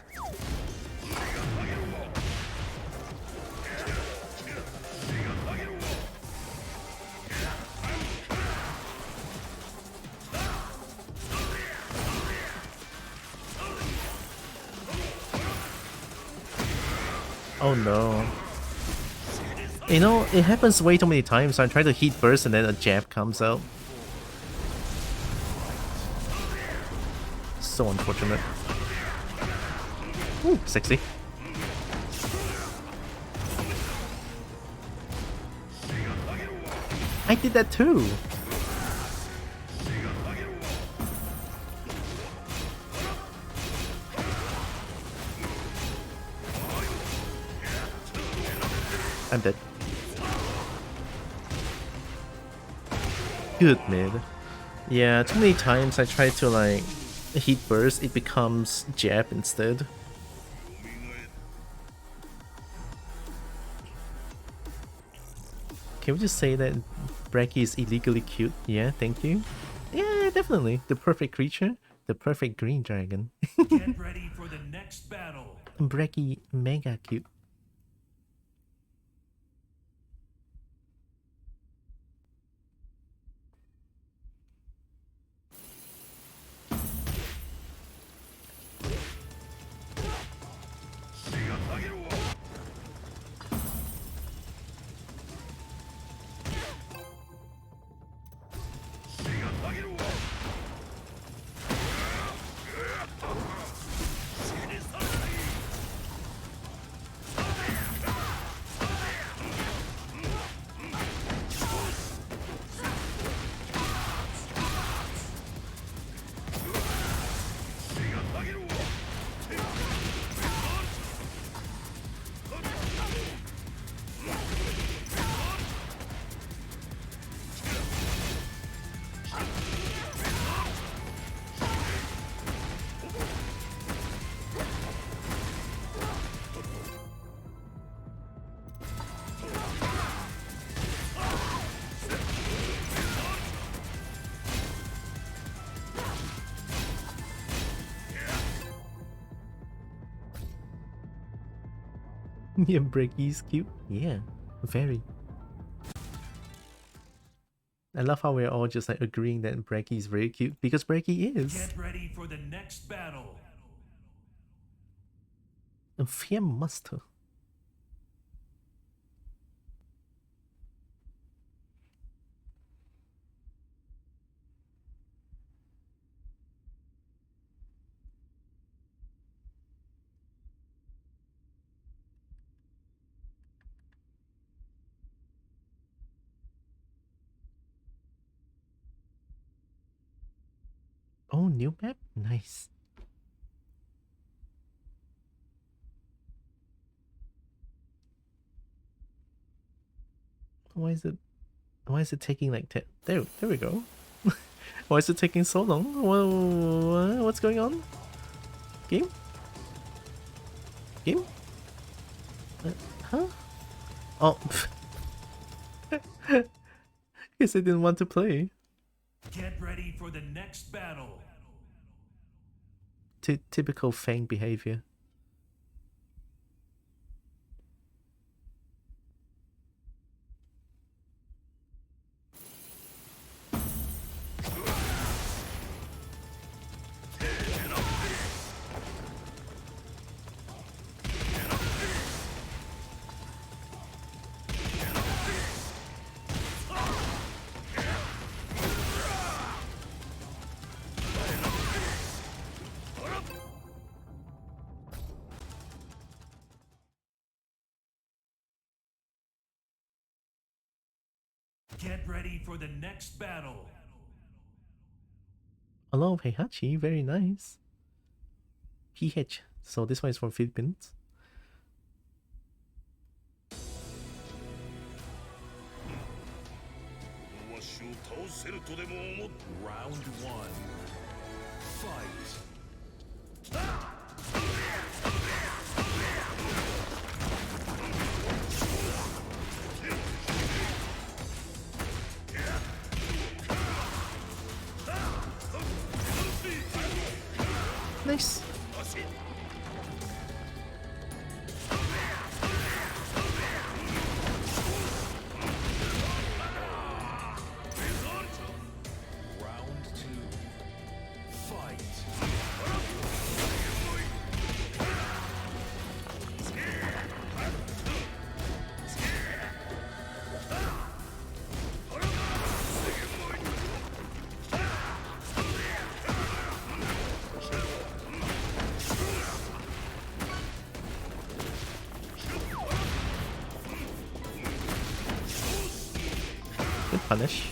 Oh no. You know, it happens way too many times, so I try to heat burst and then a jab comes out. So unfortunate. Ooh, sexy. I did that too! I'm dead. Good mid. Yeah, too many times I try to like heat burst, it becomes jab instead. Can we just say that Bracky is illegally cute? Yeah, thank you. Yeah, definitely. The perfect creature. The perfect green dragon. Get ready for the next battle. Bracky mega cute. Yeah, Breaky's cute. Yeah, very. I love how we're all just like agreeing that Breaky is very cute because Breaky is. Get ready for the next battle. A Fear Master. Oh, new map? Nice. Why is it taking like there we go. Why is it taking so long? What's going on? Game? Game? Huh? Oh, guess I didn't want to play. Get ready for the next battle. Typical Fang behavior. Get ready for the next battle. A lot of Heihachi, very nice. PH, so this one is from Philippines. Round one. Fight. Nice. Round two. Fight. Good punish.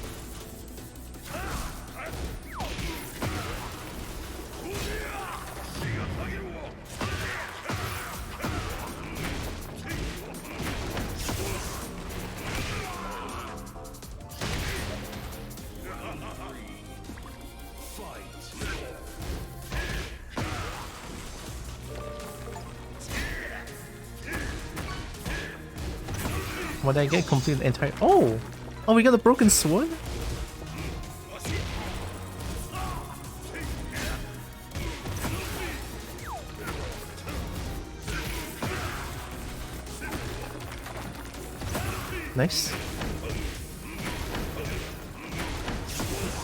What did I get? Complete the entire. Oh! Oh, we got a broken sword? Nice.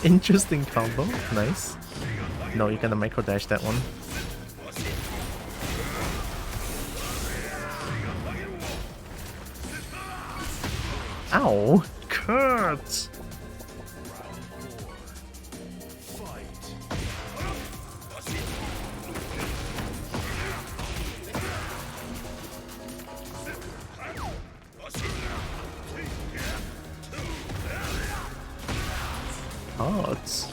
Interesting combo. Nice. No, you're gonna micro dash that one. Ow! Kurt! Hot.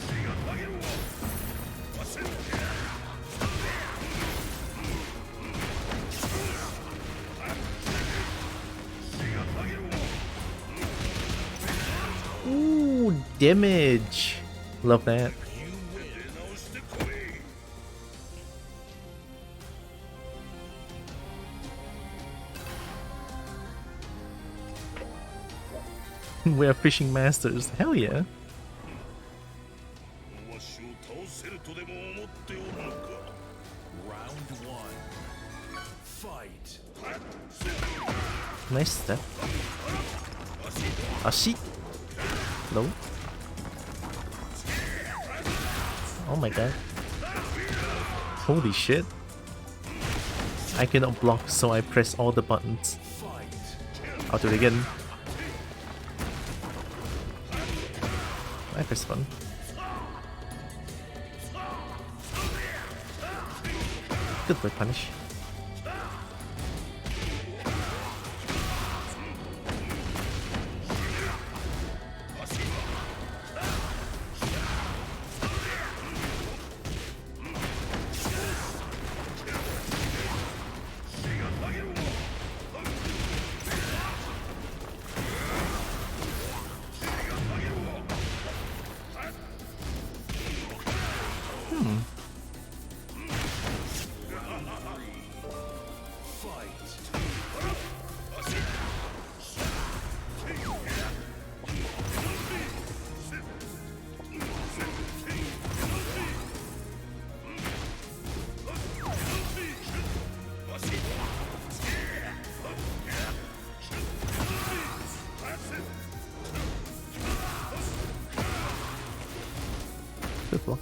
Ooh, damage. Love that. We are fishing masters. Hell yeah. Round one. Fight. Nice step. Ashi. No. Oh my god. Holy shit. I cannot block, so I press all the buttons. I'll do it again. I press button. Good boy, punish. Good block.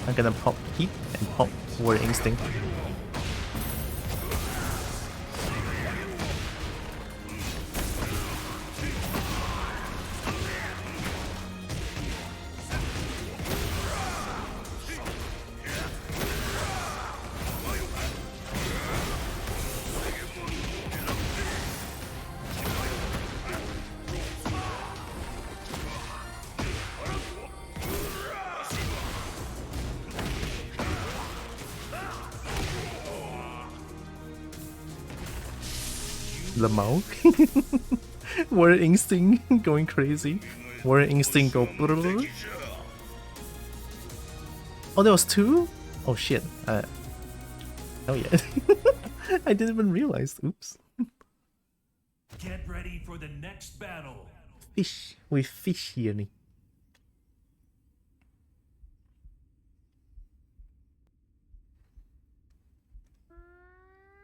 I'm gonna pop Heat and pop Warrior Instinct. The Mauk. Warrior Instinct going crazy. Warrior Instinct go. Oh, there was two? Oh shit. Oh yeah. I didn't even realize. Oops. Get ready for the next battle. Fish. With fish here.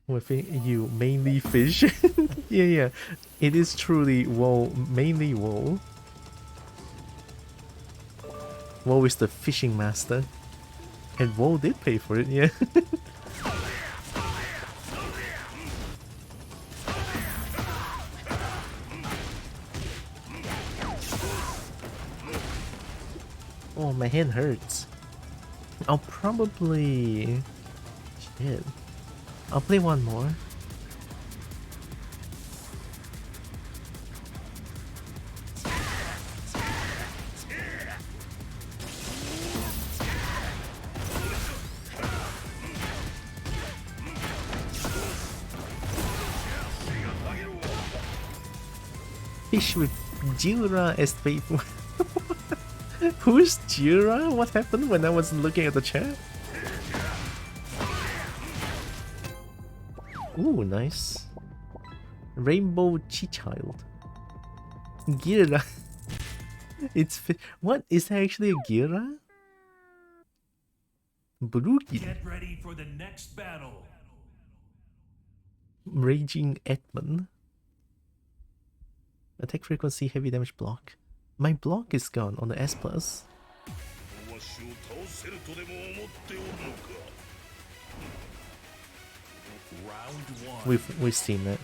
With you mainly fish. Yeah. It is truly WoW, mainly WoW. WoW is the fishing master. And WoW did pay for it, yeah. Oh, my hand hurts. I'll probably... Shit. I'll play one more. Fish with Jira as faithful. Who's Jira? What happened when I was looking at the chat? Ooh, nice. Rainbow Child. Gira. It's what is that actually a Gira? Buruki. Get ready for the next battle. Raging Edmund. Attack frequency, heavy damage block. My block is gone on the S+. We've seen it.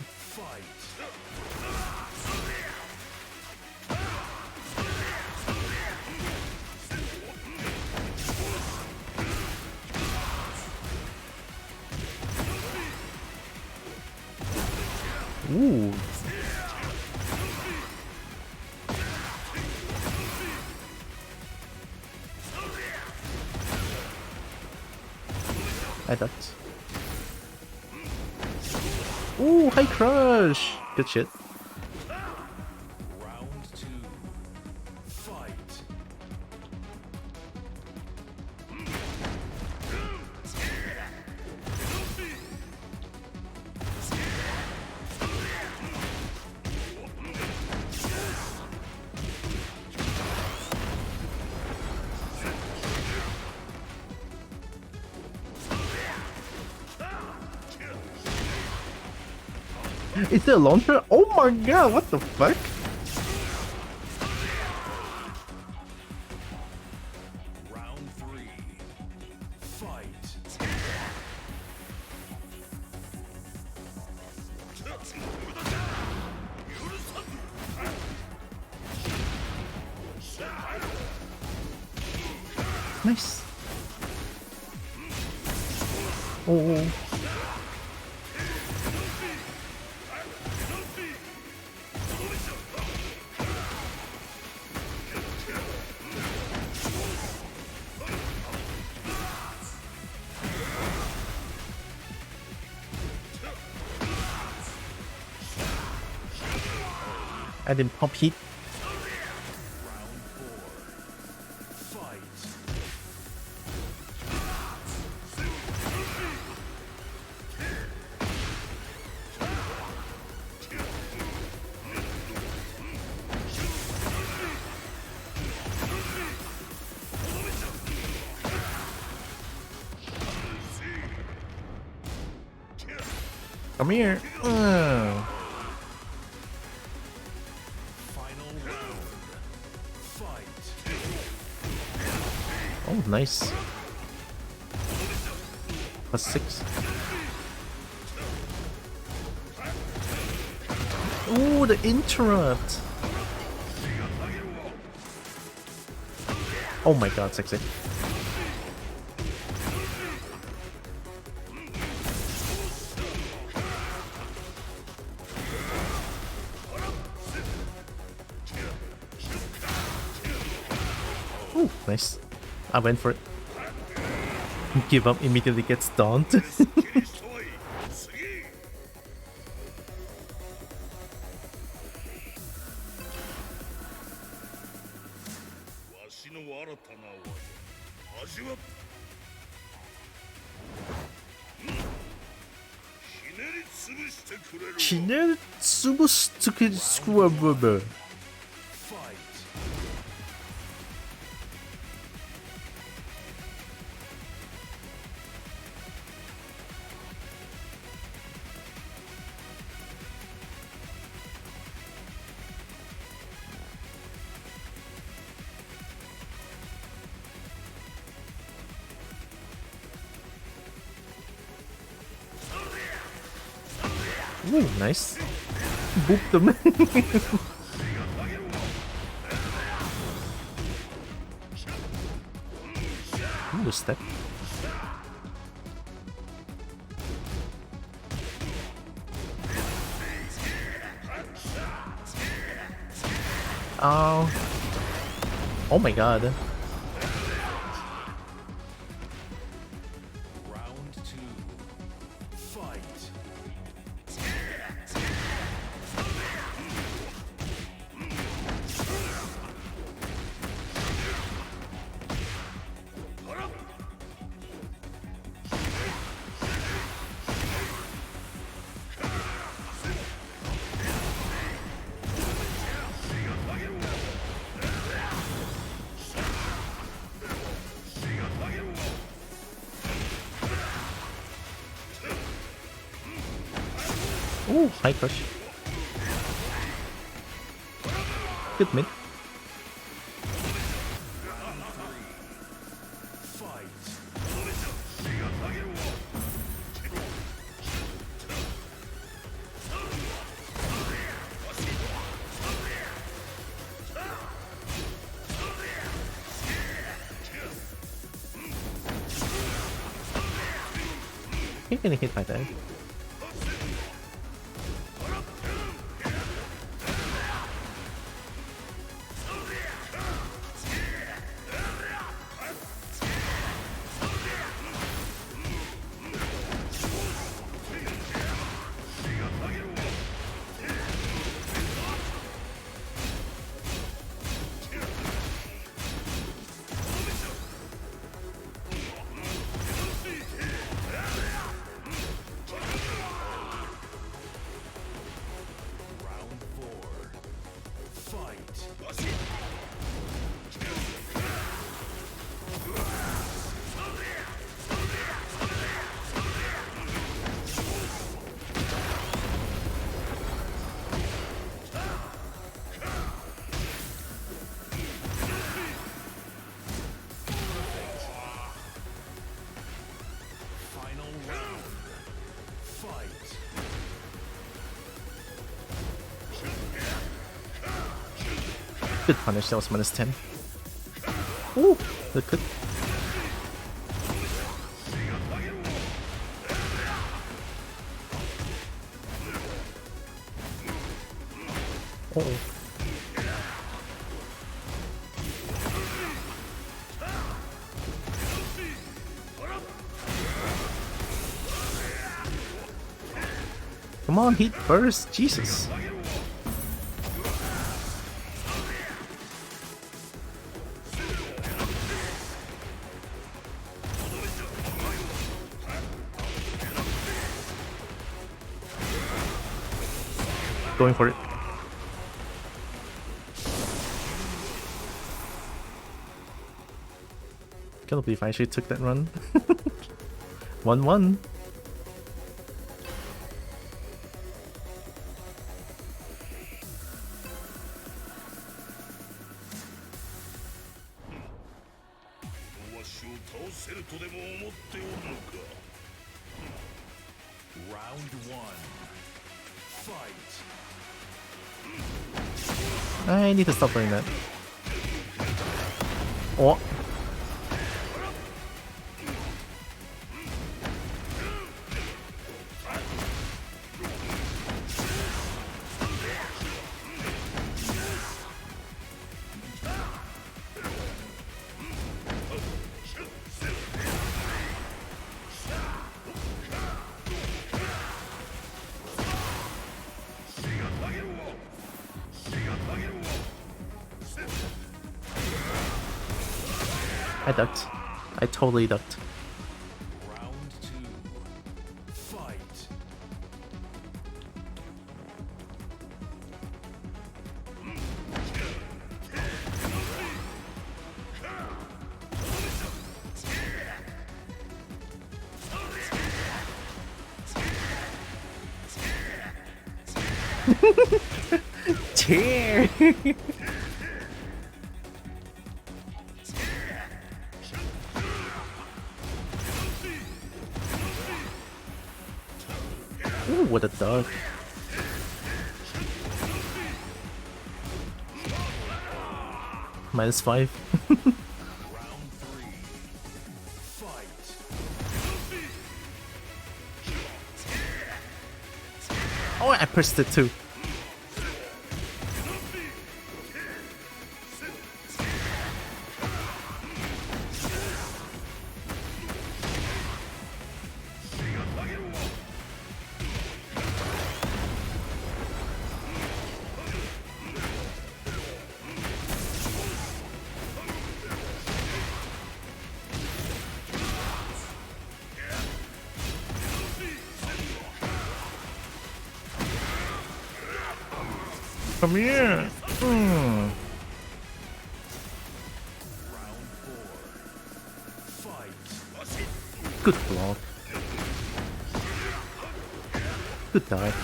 Ooh. I ducked. Ooh, high crush! Good shit. Round two. Fight. Is there a launcher? Oh my god, what the fuck? Round three. Fight. Nice. Oh. I didn't pop heat. Round four. Fight. Come here. Final round. Fight. Oh, nice. +6. Ooh, the interrupt. Oh my god, sexy. Ooh, nice. I went for it. Give up immediately gets stunned. Chinel Subustuki Squabber. Fight. Ooh, nice. Boop them. Ooh, step. Oh. Oh my god. Round two. Fight. Ooh, high crush. Good mid. Fight. You're gonna hit by that. Good punish, that was -10. Ooh, that could. Uh-oh. Come on, heat burst, Jesus. Going for it. Can't believe I actually took that run. 1-1. Round 1. Fight. I need to stop doing that. Oh. I ducked. I totally ducked. Round 2. Fight. Cheer! Ooh, what a dog. -5. Round 3. Fight. Oh, I pressed it too. Come here. Round 4. Fight. Good block. Good dive.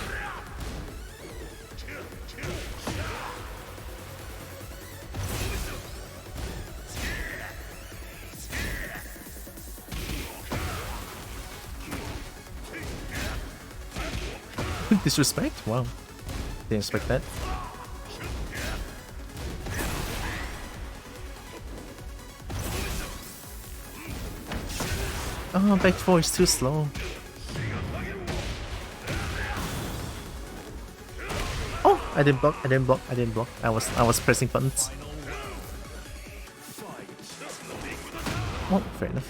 Disrespect? Wow. Didn't expect that. Oh, back 4 is too slow. Oh, I didn't block, I didn't block, I didn't block. I was pressing buttons. Oh, fair enough.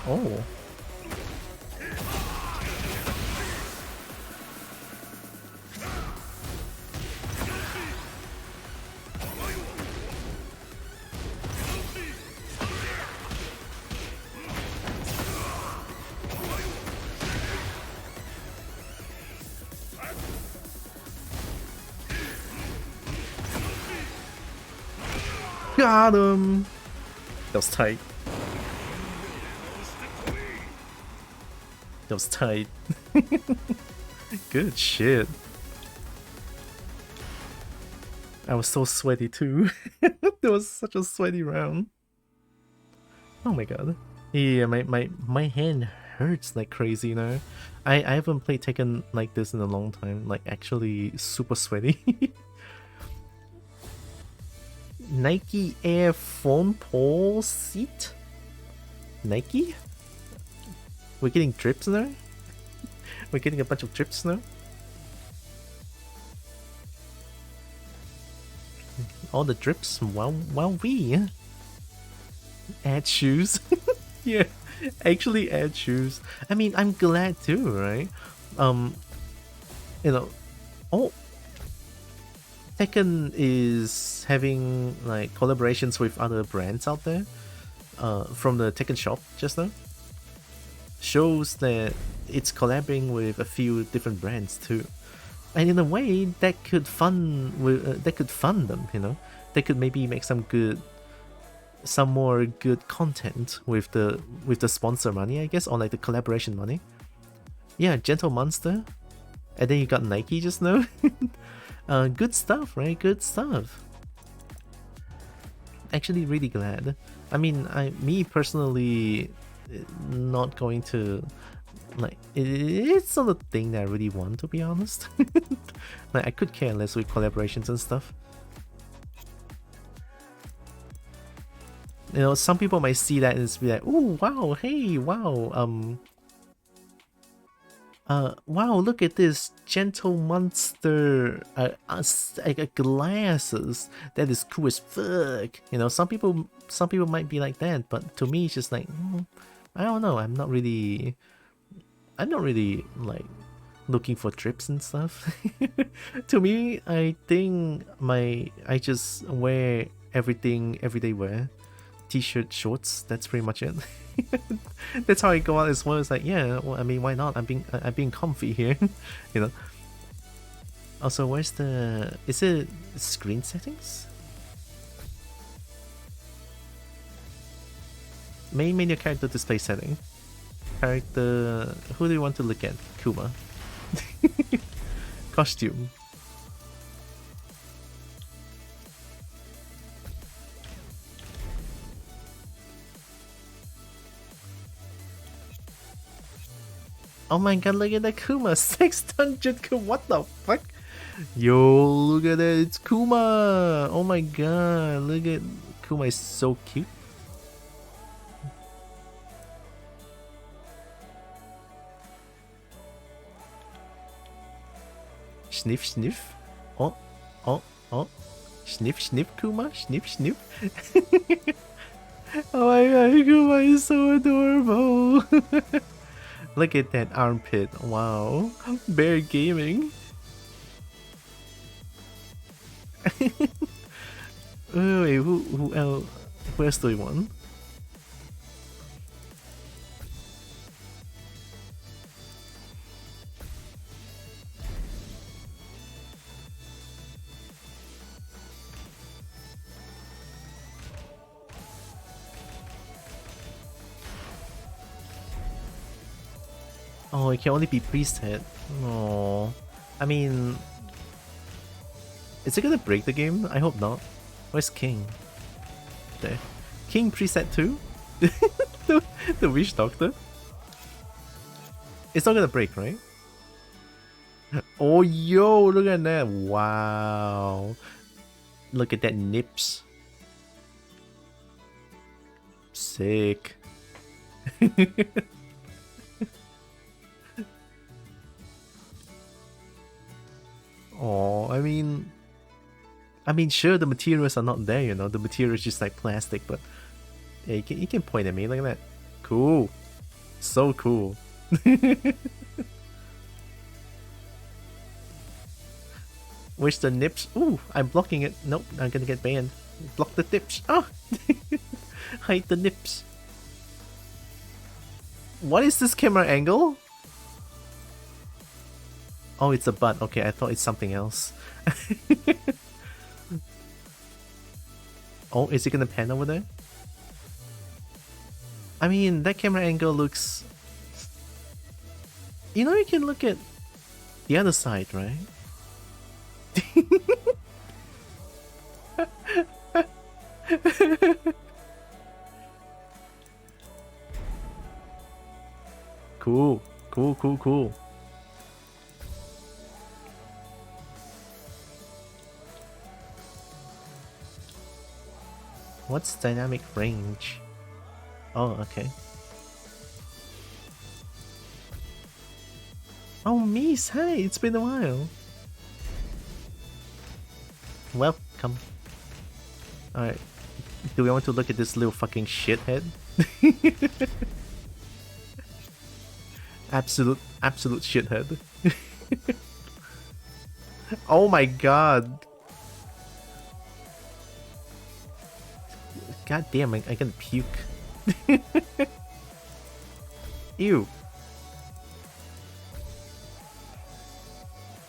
Oh. Got him! That was tight. That was tight. Good shit. I was so sweaty too. That was such a sweaty round. Oh my god. Yeah, my hand hurts like crazy now. I haven't played Tekken like this in a long time. Like actually super sweaty. Nike Air phone pole seat? Nike? We're getting drips now? We're getting a bunch of drips now? All the drips? Wow, we add shoes. Yeah, actually add shoes. I mean, I'm glad too, right? You know, oh, Tekken is having like collaborations with other brands out there. From the Tekken shop just now. Shows that it's collaborating with a few different brands too. And in a way, that could fund them. You know, they could maybe make some more good content with the sponsor money, I guess, or like the collaboration money. Yeah, Gentle Monster, and then you got Nike just now. Good stuff, right? Good stuff. Actually, really glad. I mean, me personally, not going to. Like, it's not a thing that I really want, to be honest. Like, I could care less with collaborations and stuff. You know, some people might see that and be like, "Oh, wow, hey, wow, wow, look at this Gentle Monster, glasses. That is cool as fuck." You know, some people might be like that, but to me, it's just like, I don't know. I'm not really like looking for trips and stuff. To me, I think I just wear everything everyday wear, t-shirt, shorts. That's pretty much it. That's how I go out as well. It's like, yeah, well, I mean, why not? I'm being comfy here, you know. Also, where's is it screen settings? Main menu character display setting. Character, who do you want to look at? Kuma. Costume. Oh my god, look at that Kuma! 600 Kuma! What the fuck? Yo, look at that, it's Kuma! Oh my god, look at Kuma, is so cute. Sniff, sniff. Oh, oh, oh. Sniff, sniff, Kuma. Sniff, sniff. Oh my god, Kuma is so adorable. Look at that armpit. Wow. Bear gaming. Wait, who else? Who else do we want? Oh, it can only be preset. Oh, I mean, is it gonna break the game? I hope not. Where's King? There. King preset too? the Wish Doctor? It's not gonna break, right? Oh, yo, look at that. Wow. Look at that nips. Sick. Oh, I mean, sure, the materials are not there, you know. The material is just like plastic, but yeah, you can point at me like that. Cool, so cool. Where's the nips? Ooh, I'm blocking it. Nope, I'm gonna get banned. Block the nips. Ah, hide the nips. What is this camera angle? Oh, it's a butt. Okay, I thought it's something else. Oh, is it gonna pan over there? I mean, that camera angle looks You know, you can look at the other side, right? Cool, cool, cool, cool. What's dynamic range? Oh, okay. Oh, Mies, hi, it's been a while. Welcome. Alright. Do we want to look at this little fucking shithead? absolute shithead. Oh my god. God damn, I can puke. Ew.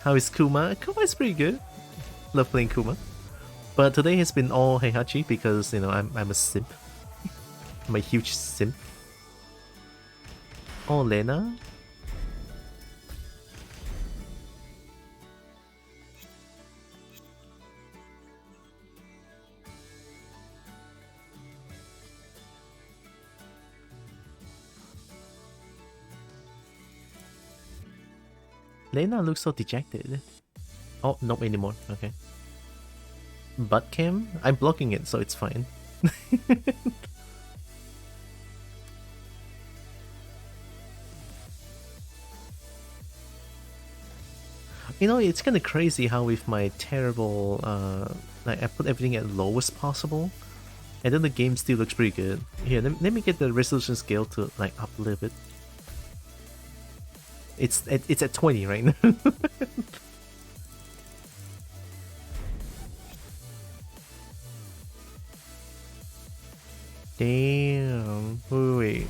How is Kuma? Kuma is pretty good. Love playing Kuma. But today has been all Heihachi because, you know, I'm a simp. I'm a huge simp. Oh, Lena? Lena looks so dejected. Oh, not anymore. Okay. Butt cam? I'm blocking it, so it's fine. You know, it's kind of crazy how with my terrible, like I put everything at lowest possible, and then the game still looks pretty good. Here, let me get the resolution scale to like up a little bit. It's at 20 right now. Damn. Wait.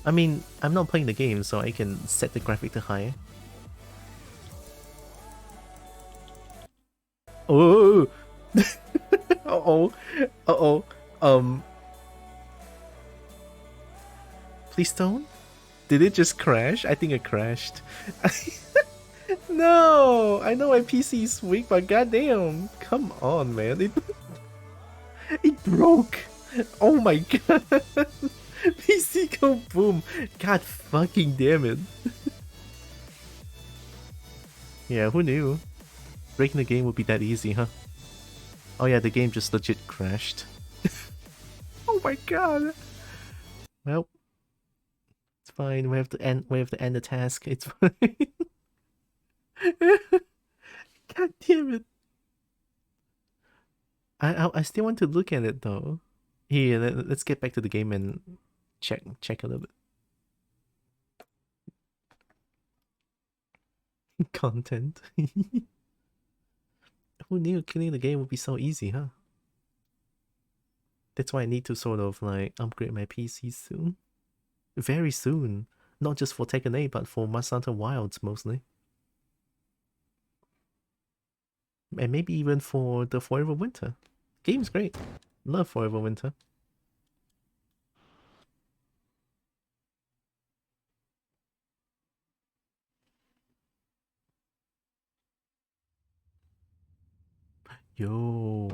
I mean, I'm not playing the game, so I can set the graphic to high. Oh. Uh-oh. Uh-oh. Please don't? Did it just crash? I think it crashed. No! I know my PC is weak, but goddamn. Come on, man. It broke! Oh my god! PC go boom! God fucking damn it. Yeah, who knew? Breaking the game would be that easy, huh? Oh yeah, the game just legit crashed. Oh my god! Well, it's fine. We have to end the task. It's fine. God damn it! I still want to look at it though. Here, let's get back to the game and check a little bit. Content. Who knew killing the game would be so easy, huh? That's why I need to sort of like upgrade my PC soon. Very soon. Not just for Tekken 8, but for Monster Hunter Wilds mostly. And maybe even for the Forever Winter. Game's great. Love Forever Winter. Yo.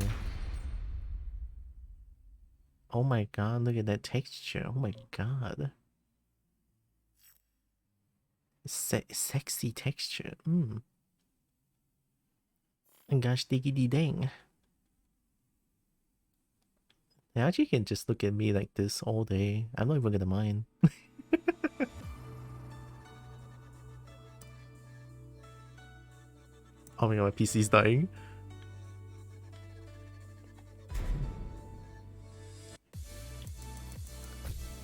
Oh my god, look at that texture. Oh my god. Sexy texture. And gosh diggity dang. Now you can just look at me like this all day. I'm not even gonna mind. Oh my god, my PC's dying.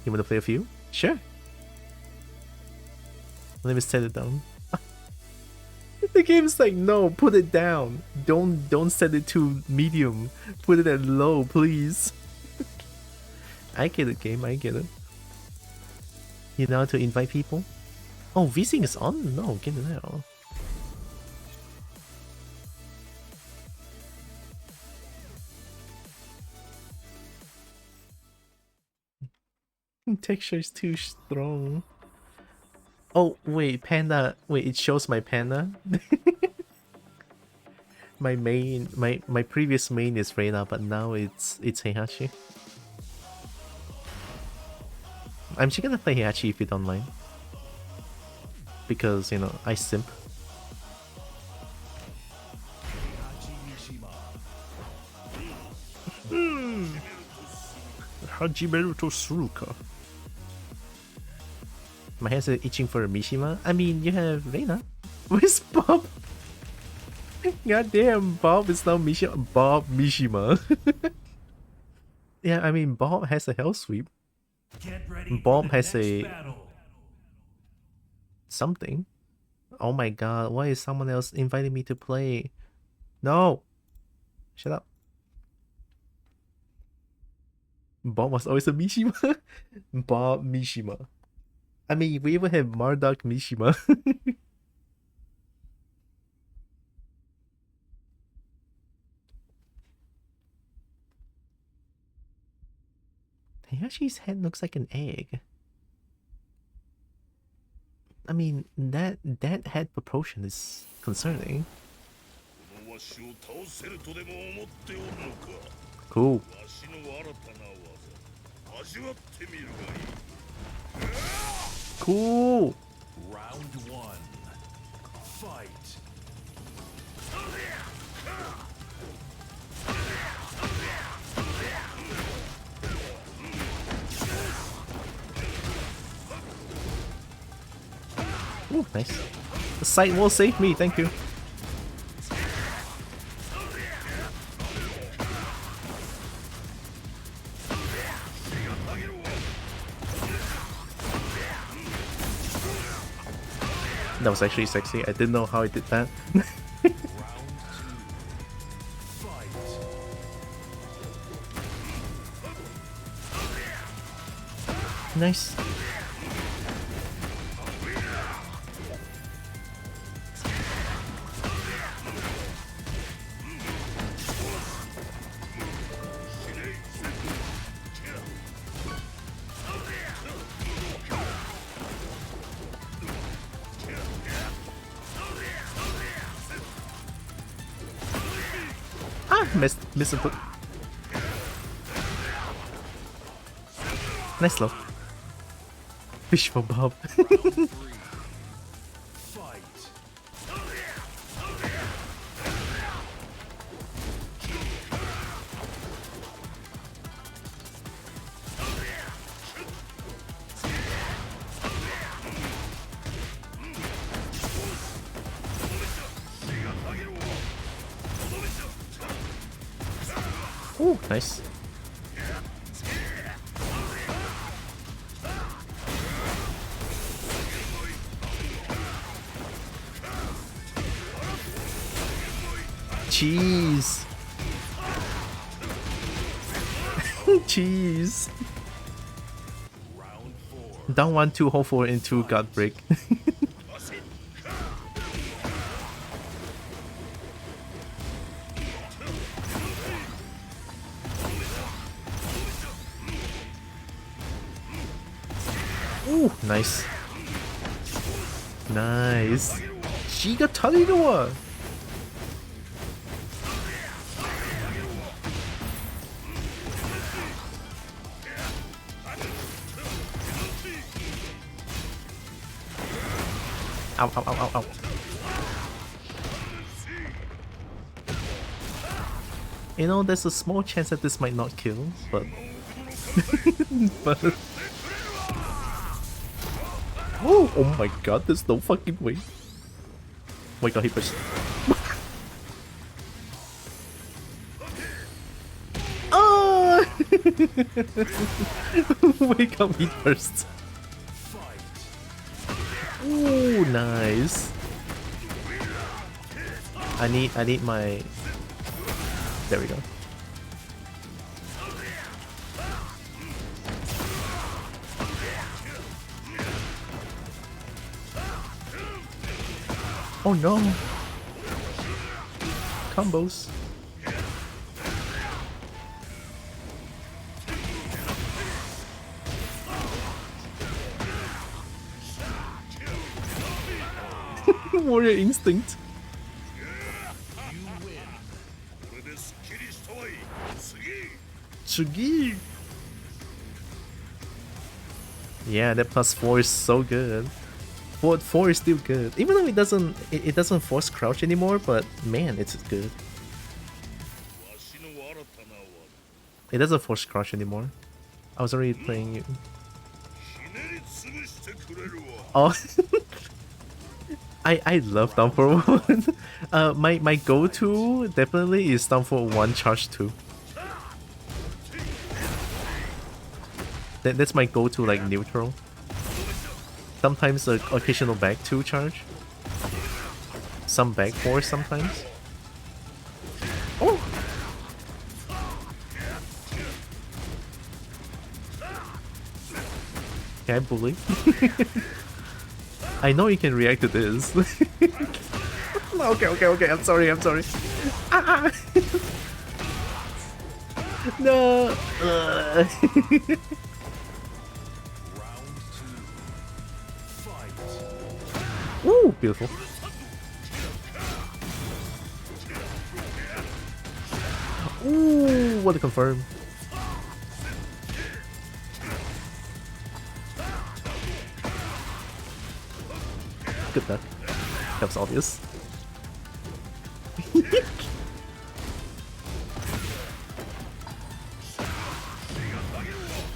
You wanna play a few? Sure. Let me set it down. The game's like, no, put it down. Don't set it to medium. Put it at low, please. I get it, game. I get it. You know how to invite people? Oh, VSync is on? No, get it out. Texture is too strong. Oh, wait, panda. Wait, it shows my panda? My main, my previous main is Reina, but now it's Heihachi. I'm just gonna play Heihachi if you don't mind. Because, you know, I simp. Hajimeru to Suruka. My hands are itching for a Mishima. I mean, you have Reina. Where's Bob? Goddamn, Bob is now Mishima. Bob Mishima. Yeah, I mean, Bob has a hell sweep. Bob has a something. Oh my god, why is someone else inviting me to play? No! Shut up. Bob was always a Mishima. Bob Mishima. I mean, we even have Marduk Mishima. Heihachi's head looks like an egg. I mean, that head proportion is concerning. Cool. Cool. Round one. Fight. Ooh, nice. The sight will save me, thank you. That was actually sexy. I didn't know how I did that. Nice. Missed it. Nice low. Fish for Bob. Ooh, nice. Cheese. Cheese. Down 1-2, hold 4 into God break. Ooh, nice. Nice. Shiga Tarigawa. Ow, ow, ow, ow, ow. You know, there's a small chance that this might not kill, but... but... Oh my god, there's no fucking way. Oh my god, he pushed. Oh! Wake up, he burst. Ooh, nice. I need my... There we go. Oh no! Combos. Warrior instinct. Tsugi. Yeah, that +4 is so good. Forward 4 is still good, even though it doesn't force crouch anymore. But man, it's good. It doesn't force crouch anymore. I was already playing you. Oh, I love down for 1. My go-to definitely is down for 1 charge 2. That's my go-to, like, neutral. Sometimes the occasional back 2 charge. Some back 4 sometimes. Oh! Can I bully? I know you can react to this. Okay, I'm sorry. Ah! No! Ooh, beautiful. Ooh, what a confirm. Good luck. That was obvious.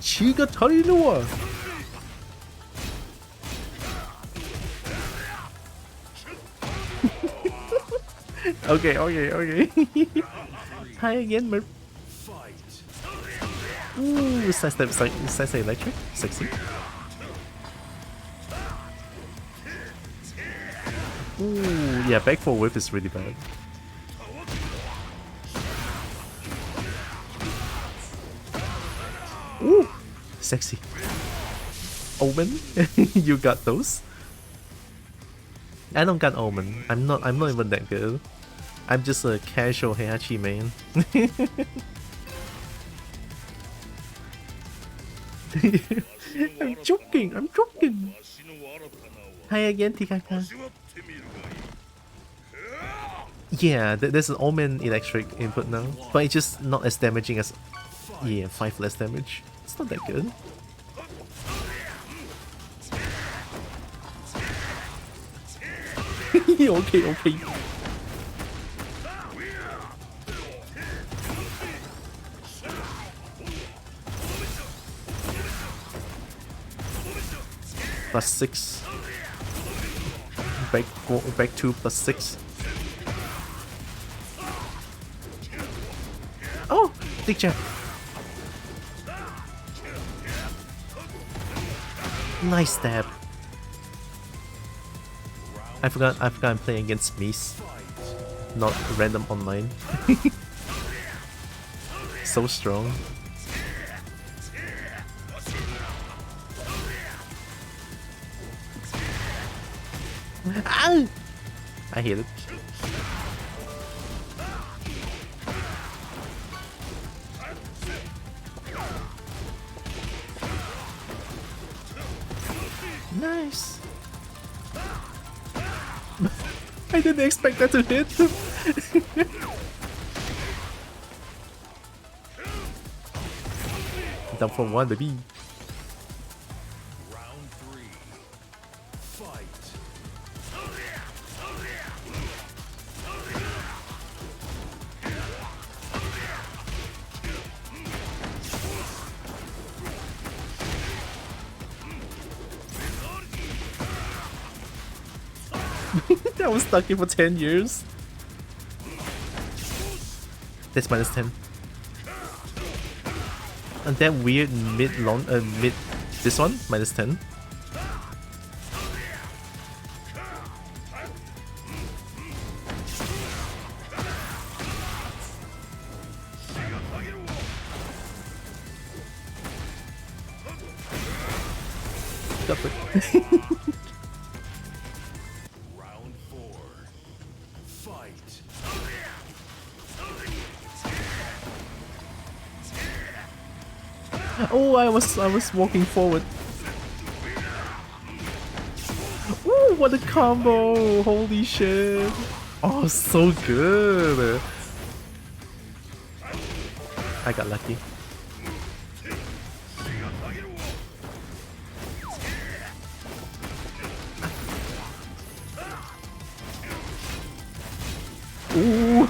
Chiga Tarinoa! Okay. Hi again, Merp. Ooh, sidestep electric. Sexy. Ooh, yeah, back 4 whip is really bad. Ooh, sexy. Omen, you got those? I don't got Omen. I'm not even that good. I'm just a casual Heihachi main. I'm joking. Hi again, Tikaka. Yeah, there's an Omen electric input now, but it's just not as damaging as... Yeah, 5 less damage. It's not that good. Okay. +6. Back 2 +6. Oh, big jab. Nice stab. I forgot I'm playing against Mies, not random online. So strong. Ow! I hate it. Nice. I didn't expect that to hit. Down for 1, baby. Round 3. Fight. I was stuck here for 10 years. That's -10. And that weird mid this one -10. Got it. Round 4. Fight. Oh, I was walking forward. Ooh. What a combo! Holy shit! Oh, so good! I got lucky. Ooh!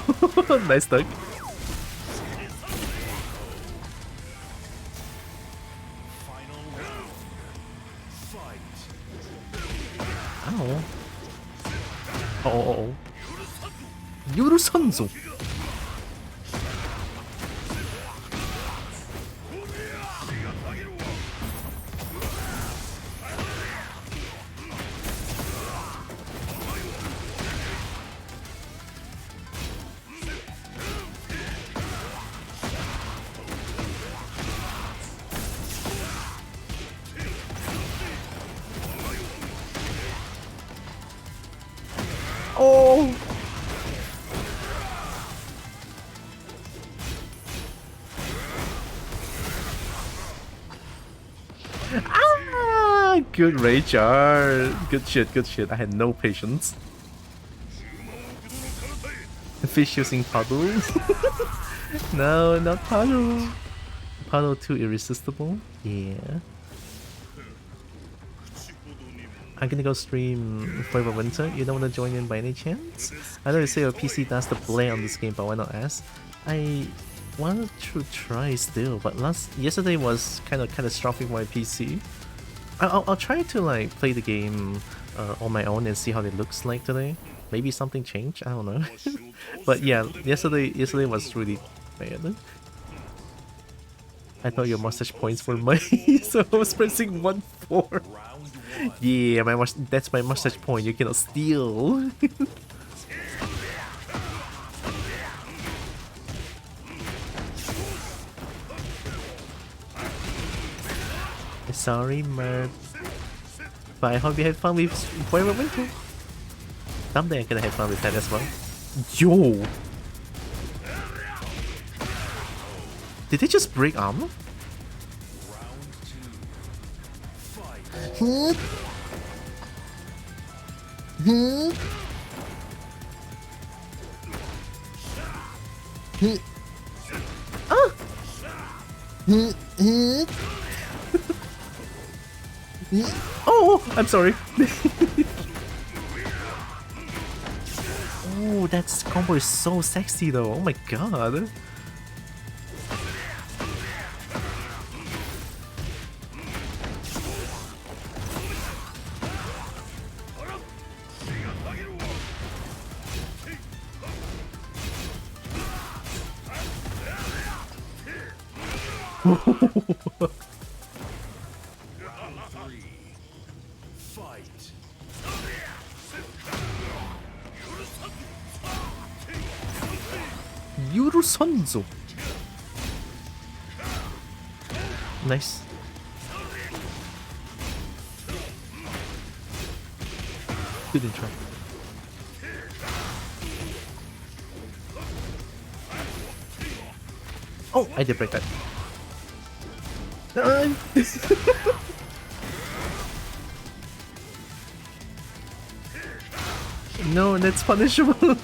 Nice duck. Ow. Oh. 유르선조. Oh. Ah, good rage art. Good shit, good shit. I had no patience. The fish using puddle. No, not puddle. Puddle too irresistible. Yeah. I'm gonna go stream Forever Winter. You don't wanna join in by any chance? I know you say your PC does the play on this game, but why not ask? I wanted to try still, but yesterday was kind of catastrophic for my PC. I'll try to like play the game on my own and see how it looks like today. Maybe something changed. I don't know. But yeah, yesterday was really bad. I thought your mustache points were mine, so I was pressing 1-4. Yeah, that's my mustache point. You cannot steal. Sorry, Mert. But I hope you had fun with Forever Winter. Someday I'm gonna have fun with that as well. Yo! Did they just break armor? Oh, I'm sorry. Oh, that combo is so sexy though. Oh my god. 유루선조. Nice. Good intro. Oh, I did break that. No, that's punishable.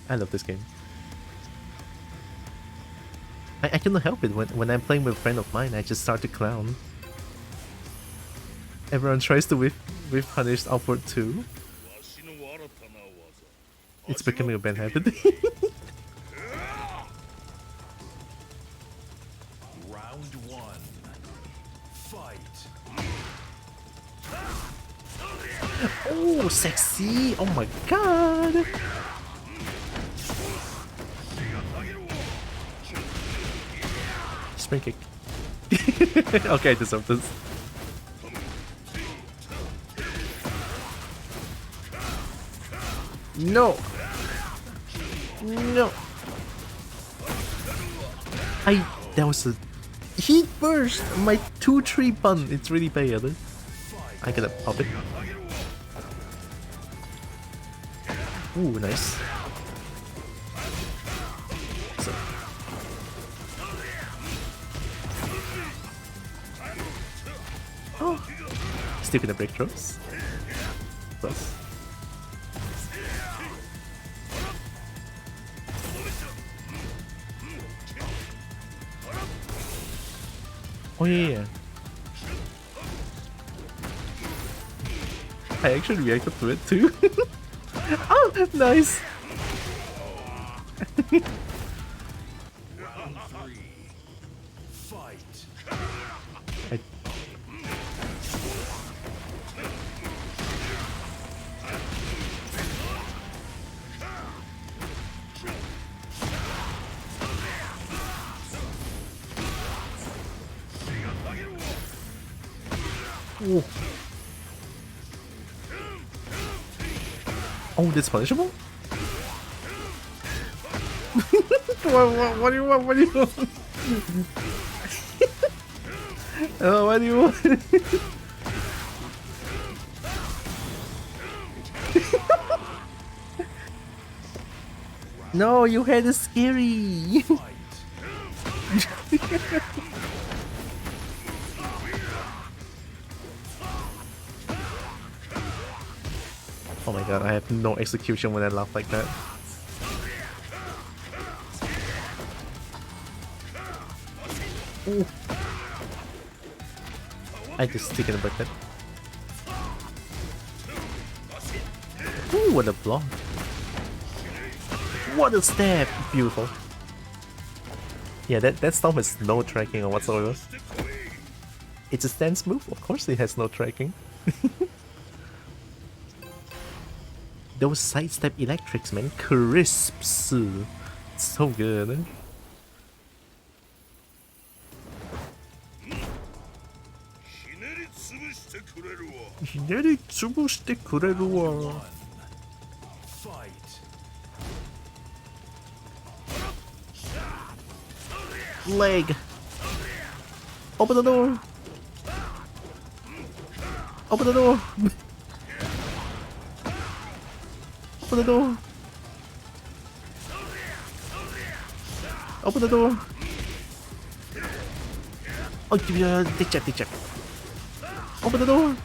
I love this game. I cannot help it. When I'm playing with a friend of mine, I just start to clown. Everyone tries to whip punish outward too. It's becoming a bad habit. Round one. Fight. Oh, sexy! Oh my god! Spring kick. Okay, I deserve this. No! No! That was a heat burst! My 2-3 bun! It's really bad. I gotta pop it. Ooh, nice. Still gonna break throws. Plus. Oh yeah. I actually reacted to it too. Oh, nice. Round 3. Fight. I... Ooh. Oh, that's punishable? What do you want? What do you want? Oh, what do you want? No, your head is scary. Oh my god, I have no execution when I laugh like that. Ooh. I just taken a break that. Ooh, what a block. What a stab! Beautiful. Yeah, that storm has no tracking or whatsoever. It's a stance move, of course it has no tracking. Those sidestep electrics, man. Crisps. So good. Fight. Leg. Open the door. Open the door. Open the door. Open the door. Oh, give me a dick check, dick check. Open the door.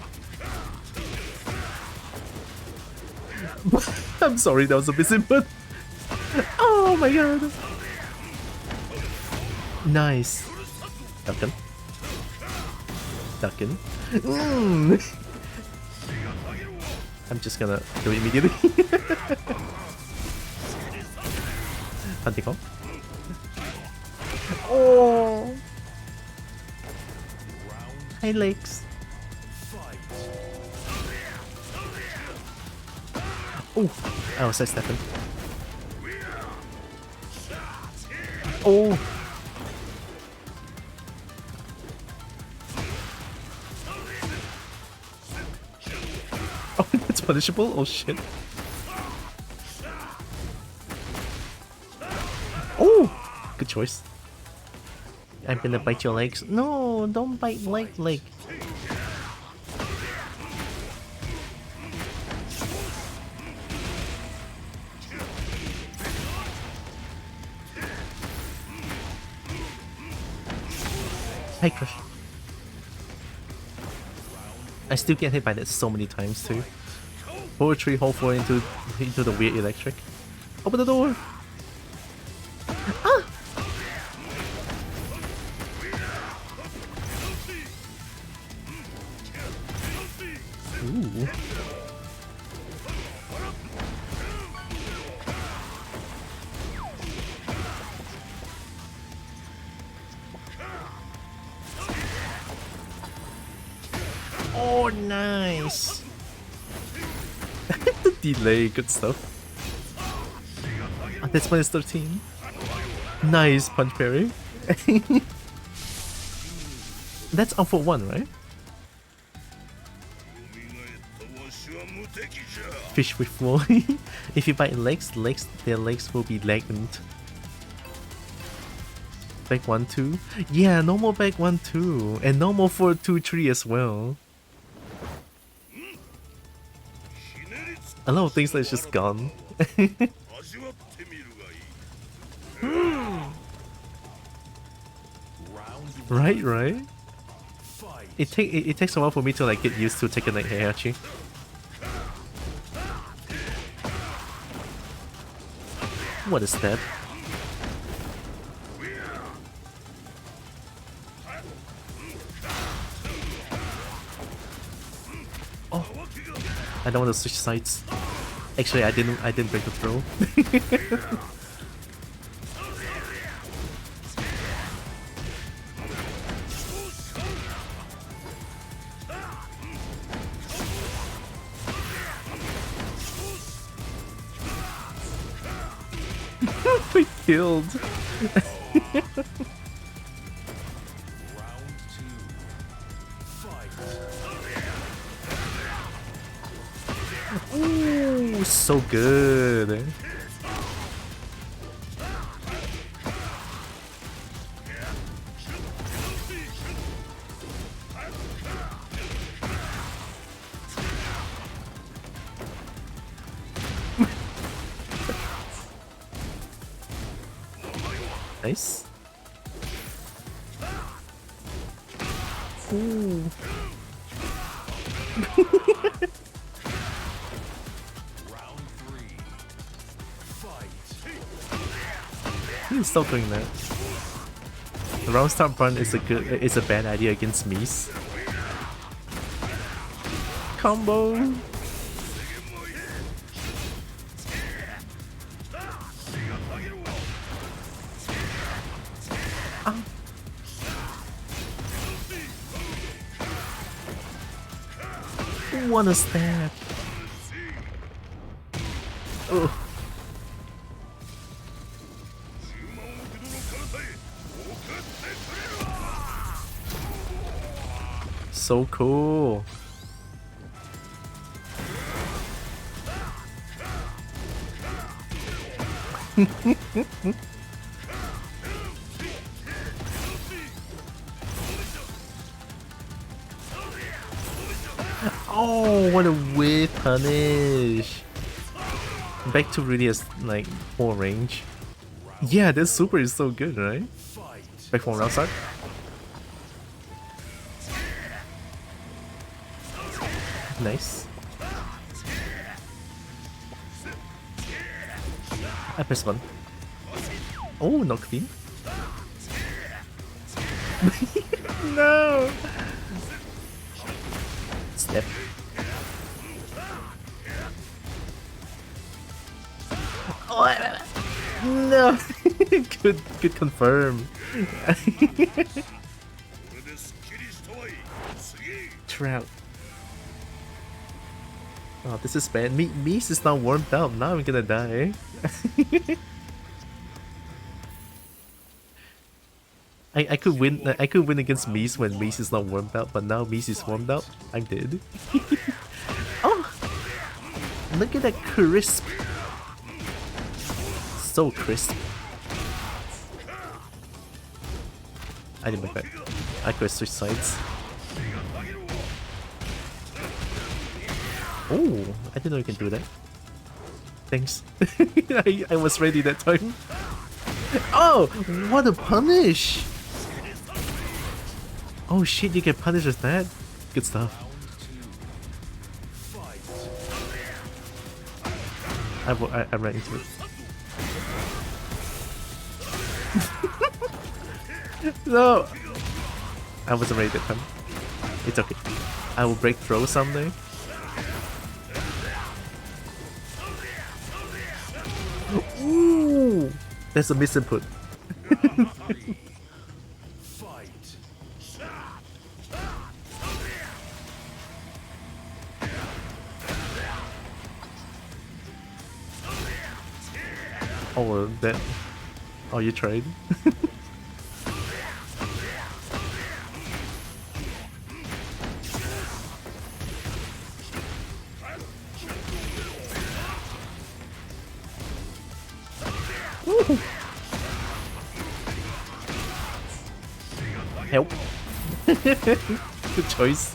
I'm sorry, that was a bit simple. Oh my god. Nice. Duckin'. Duckin'. I'm just gonna do it immediately. Hunting call. Oh. Hi legs. Oh, I was sidestepping. Oh. Oh, that's punishable? Oh shit. Oh! Good choice. I'm gonna bite your legs. No, don't bite leg. Hi, Crush. I still get hit by that so many times too. Poetry, hole fall into the weird electric. Open the door! Ah! Ooh. Oh, nice! The delay, good stuff. Oh, that's minus 13. Nice punch parry. That's all for one, right? Fish with floor. If you bite their legs will be lagged. Back 1-2. Yeah, no more back 1-2. And no more 4-2-3 as well. A lot of things that's just gone. Right. it takes a while for me to like get used to taking like Heihachi. What is that? Oh, I don't want to switch sides. Actually, I didn't break the throw. We killed. Ooh, so good. Nice. Ooh. He's still doing that. The round start run is a bad idea against Mies. Combo. Ah. What is that? Oh. So cool. Oh, what a weird punish. Back to really like full range. Yeah, this super is so good, right? Back from round start. Nice. I press one. Oh, not clean. No. Step. Oh, no. Good confirm. Trout. Oh, this is bad. Mies is not warmed up. Now I'm gonna die. I could win. I could win against Mies when Mies is not warmed up, but now Mies is warmed up. I'm dead. Oh, look at that crisp. So crisp. I didn't make that. I could switch sides. Oh, I didn't know you can do that. Thanks. I was ready that time. Oh, what a punish! Oh shit, you get punished with that? Good stuff. I ran into it. No! I wasn't ready that time. It's okay. I will break throw someday. Ooh! That's a misinput. Oh, that. Oh, you tried? Help. Good choice.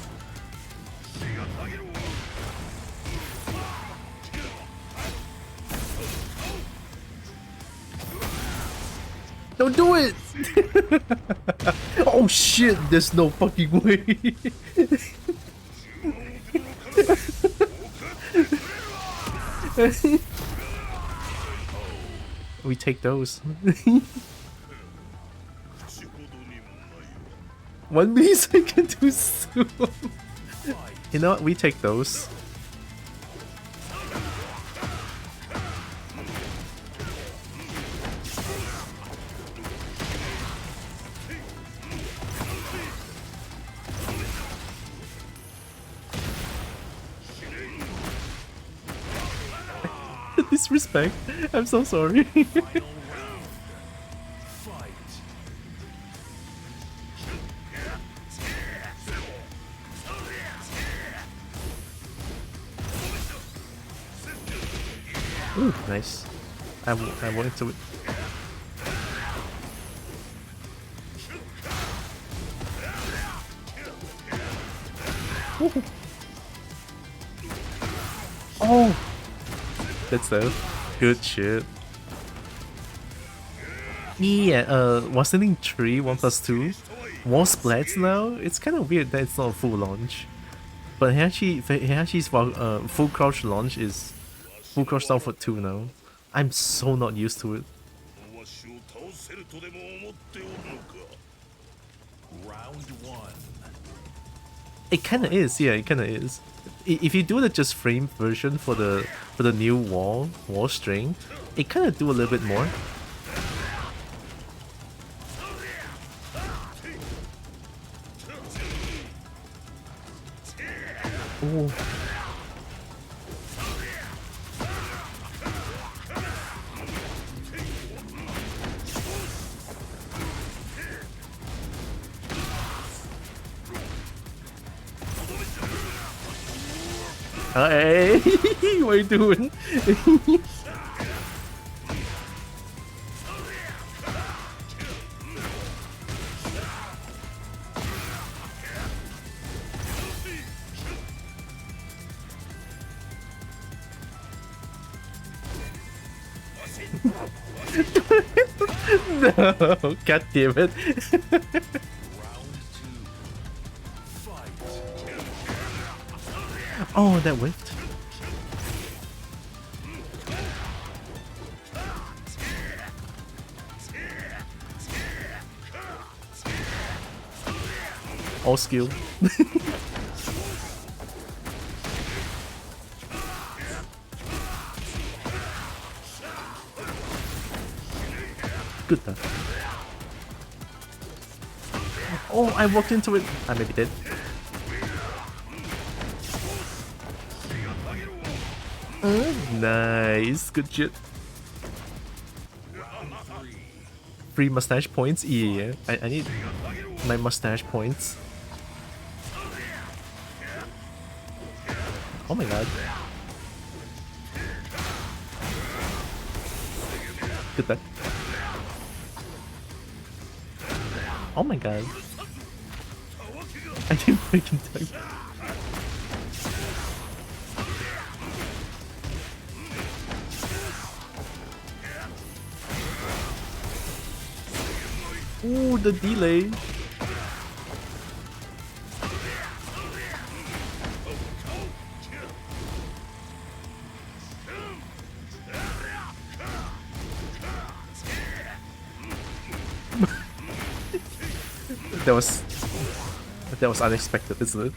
Don't do it! Oh shit, there's no fucking way. We take those. 1 millisecond too soon. You know what? We take those. Disrespect. I'm so sorry. Ooh, nice. I wanted to. Ooh. Oh, that's that. Good shit. Yeah, wasn't 3, 1+2? More splats now? It's kind of weird that it's not a full launch. But Heihachi's full crouch launch is full crouch down for 2 now. I'm so not used to it. Round 1. It kinda is, yeah, it kinda is. If you do the just frame version for the new wall string, it kinda do a little bit more. Ooh. Hey, what are you doing? No, god damn it. Oh, that whiffed. All skill. Good though. Oh, I walked into it. I maybe did. Nice, good shit. Free mustache points? Yeah, I need my mustache points. Oh my god. Good that. Oh my god. I didn't freaking type. Ooh, the delay. That was unexpected, isn't it?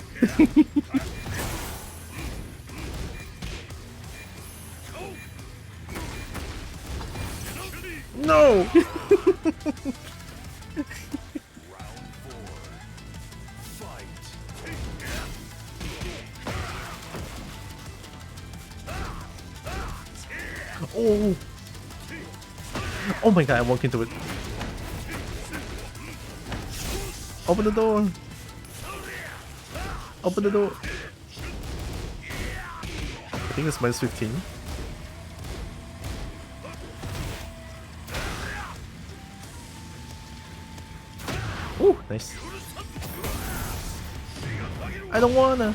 No. Oh. Oh my god, I walked into it. Open the door. Open the door. I think it's -15. Oh, nice. I don't wanna.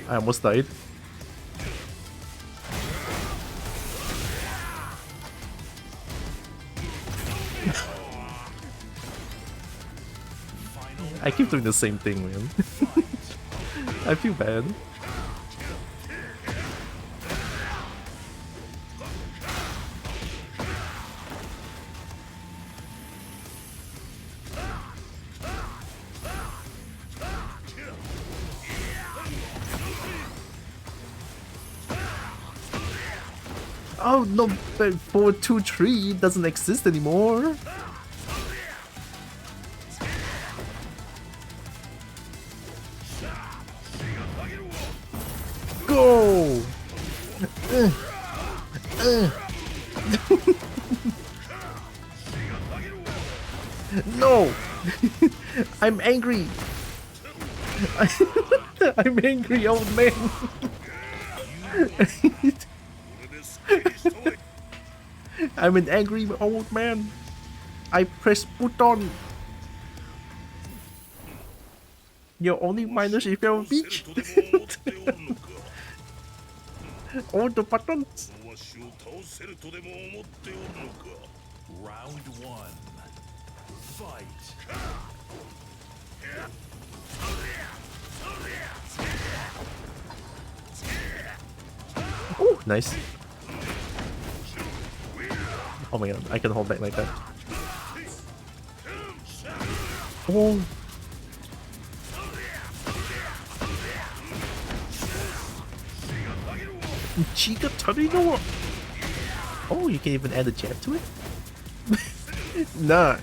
I almost died. I keep doing the same thing, man. I feel bad. Oh no, but 423 doesn't exist anymore. Go! No! I'm angry! I'm angry, old man! I'm an angry old man. I press button. You're only minus if you're a bitch. All the buttons. Round one. Fight. Oh, nice. Oh my god, I can hold back like that. Oh. Chica Torino. Oh, you can even add a jab to it? Nah.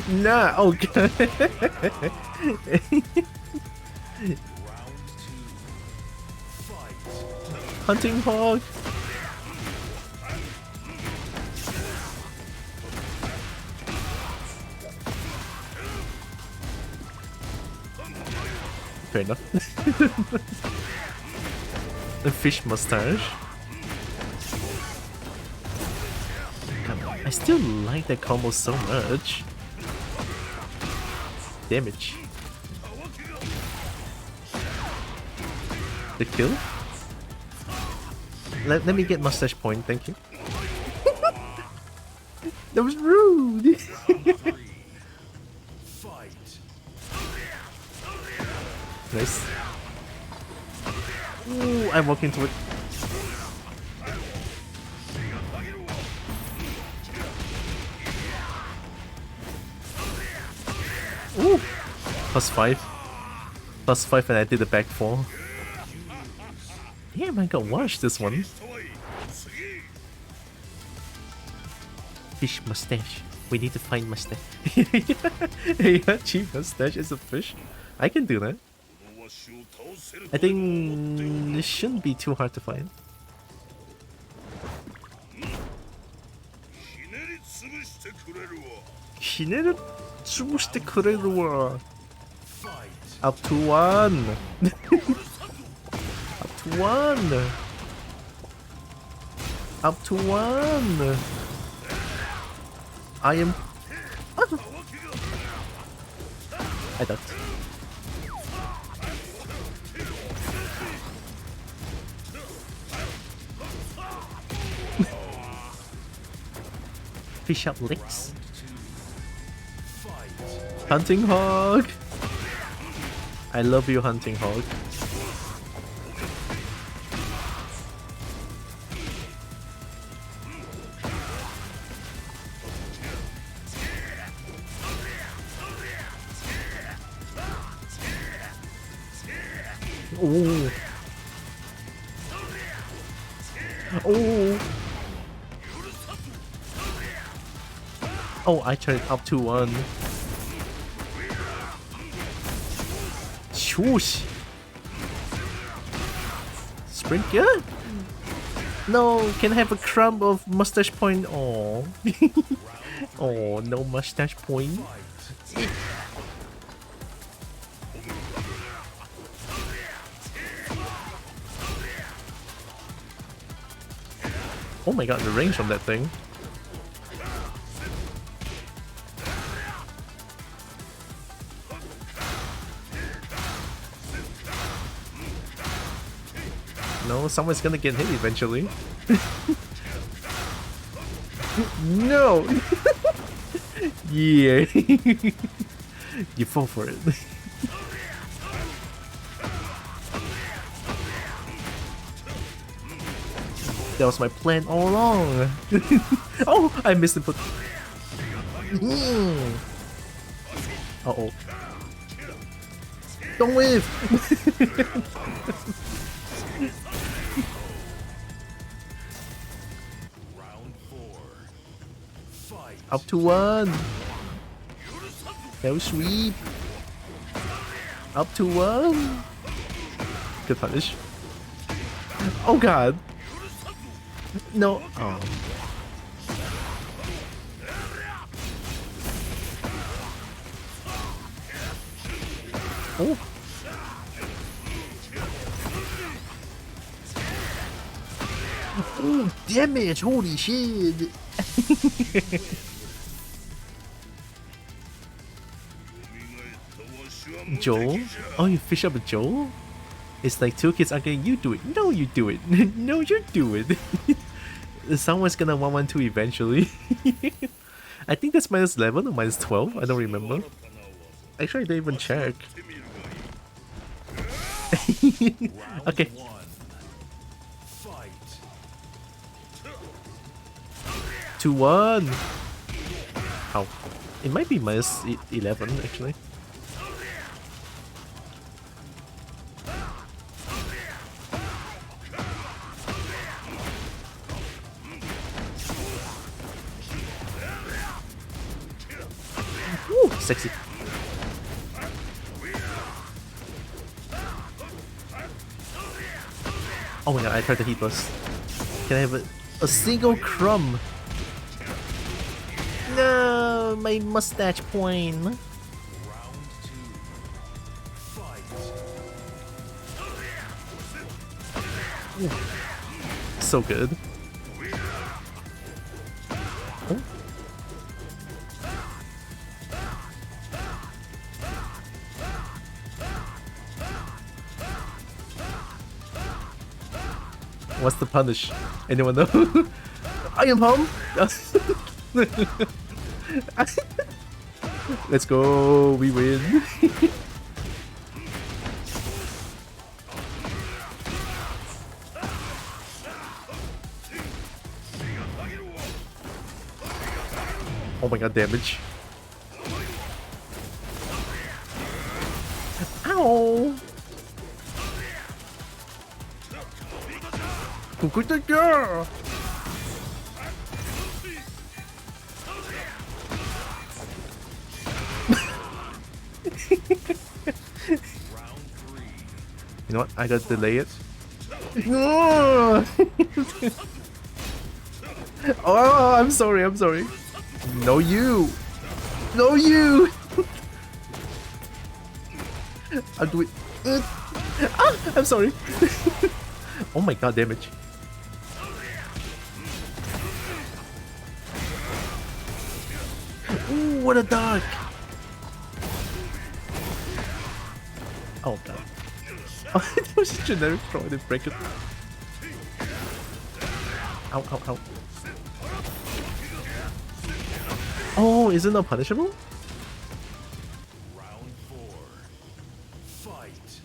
Nah, oh god. Hunting hog. Fair enough. The fish mustache. God, I still like that combo so much. Damage. The kill? Let me get mustache point, thank you. That was rude! Nice. Ooh, I walk into it. Ooh! +5. +5 and I did a back 4. Damn, I got washed this one. Fish mustache. We need to find mustache. Heihachi mustache is a fish. I can do that. I think this shouldn't be too hard to find. Hineru tsubushite kureru wa. Up to 1. Up to 1. Up to 1. I am. I ducked. Fish up licks. Hunting hog. I love you, hunting hog. Oh. Oh. Oh, I turned up to 1. Swoosh. Sprint good? No, can I have a crumb of mustache point? Oh. Oh, no mustache point. Oh my god, the range on that thing. No, someone's gonna get hit eventually. No! Yeah. You fall for it. That was my plan all along. Oh, I missed input. Uh-oh. Don't wave! Up to 1! No sweep! Up to 1! Good punish. Oh god! No! Oh. Oh! Oh, damage! Holy shit! Joel? Oh, you fish up a Joel? It's like two kids arguing, you do it. No, you do it. No, you do it. Someone's gonna 1-1-2 eventually. I think that's minus 11 or minus 12. I don't remember. Actually, I didn't even check. Okay. 2-1. Ow. It might be minus 11 actually. Ooh, sexy. Oh my god, I tried to heat bus. Can I have a single crumb? No, my mustache point. Ooh. So good. Oh. What's the punish? Anyone know? Iron Palm? Let's go, we win. Oh my god, damage. Ow! Good girl! You know what? I gotta delay it. No! Oh, I'm sorry, I'm sorry. No, you! No, you! I'll do it. Ah, I'm sorry. Oh my god, damage. Ooh, what a dodge! Oh god. Oh, that was a generic throw, I didn't break it. Ow, ow, ow. Oh, is it not punishable? Round 4. Fight.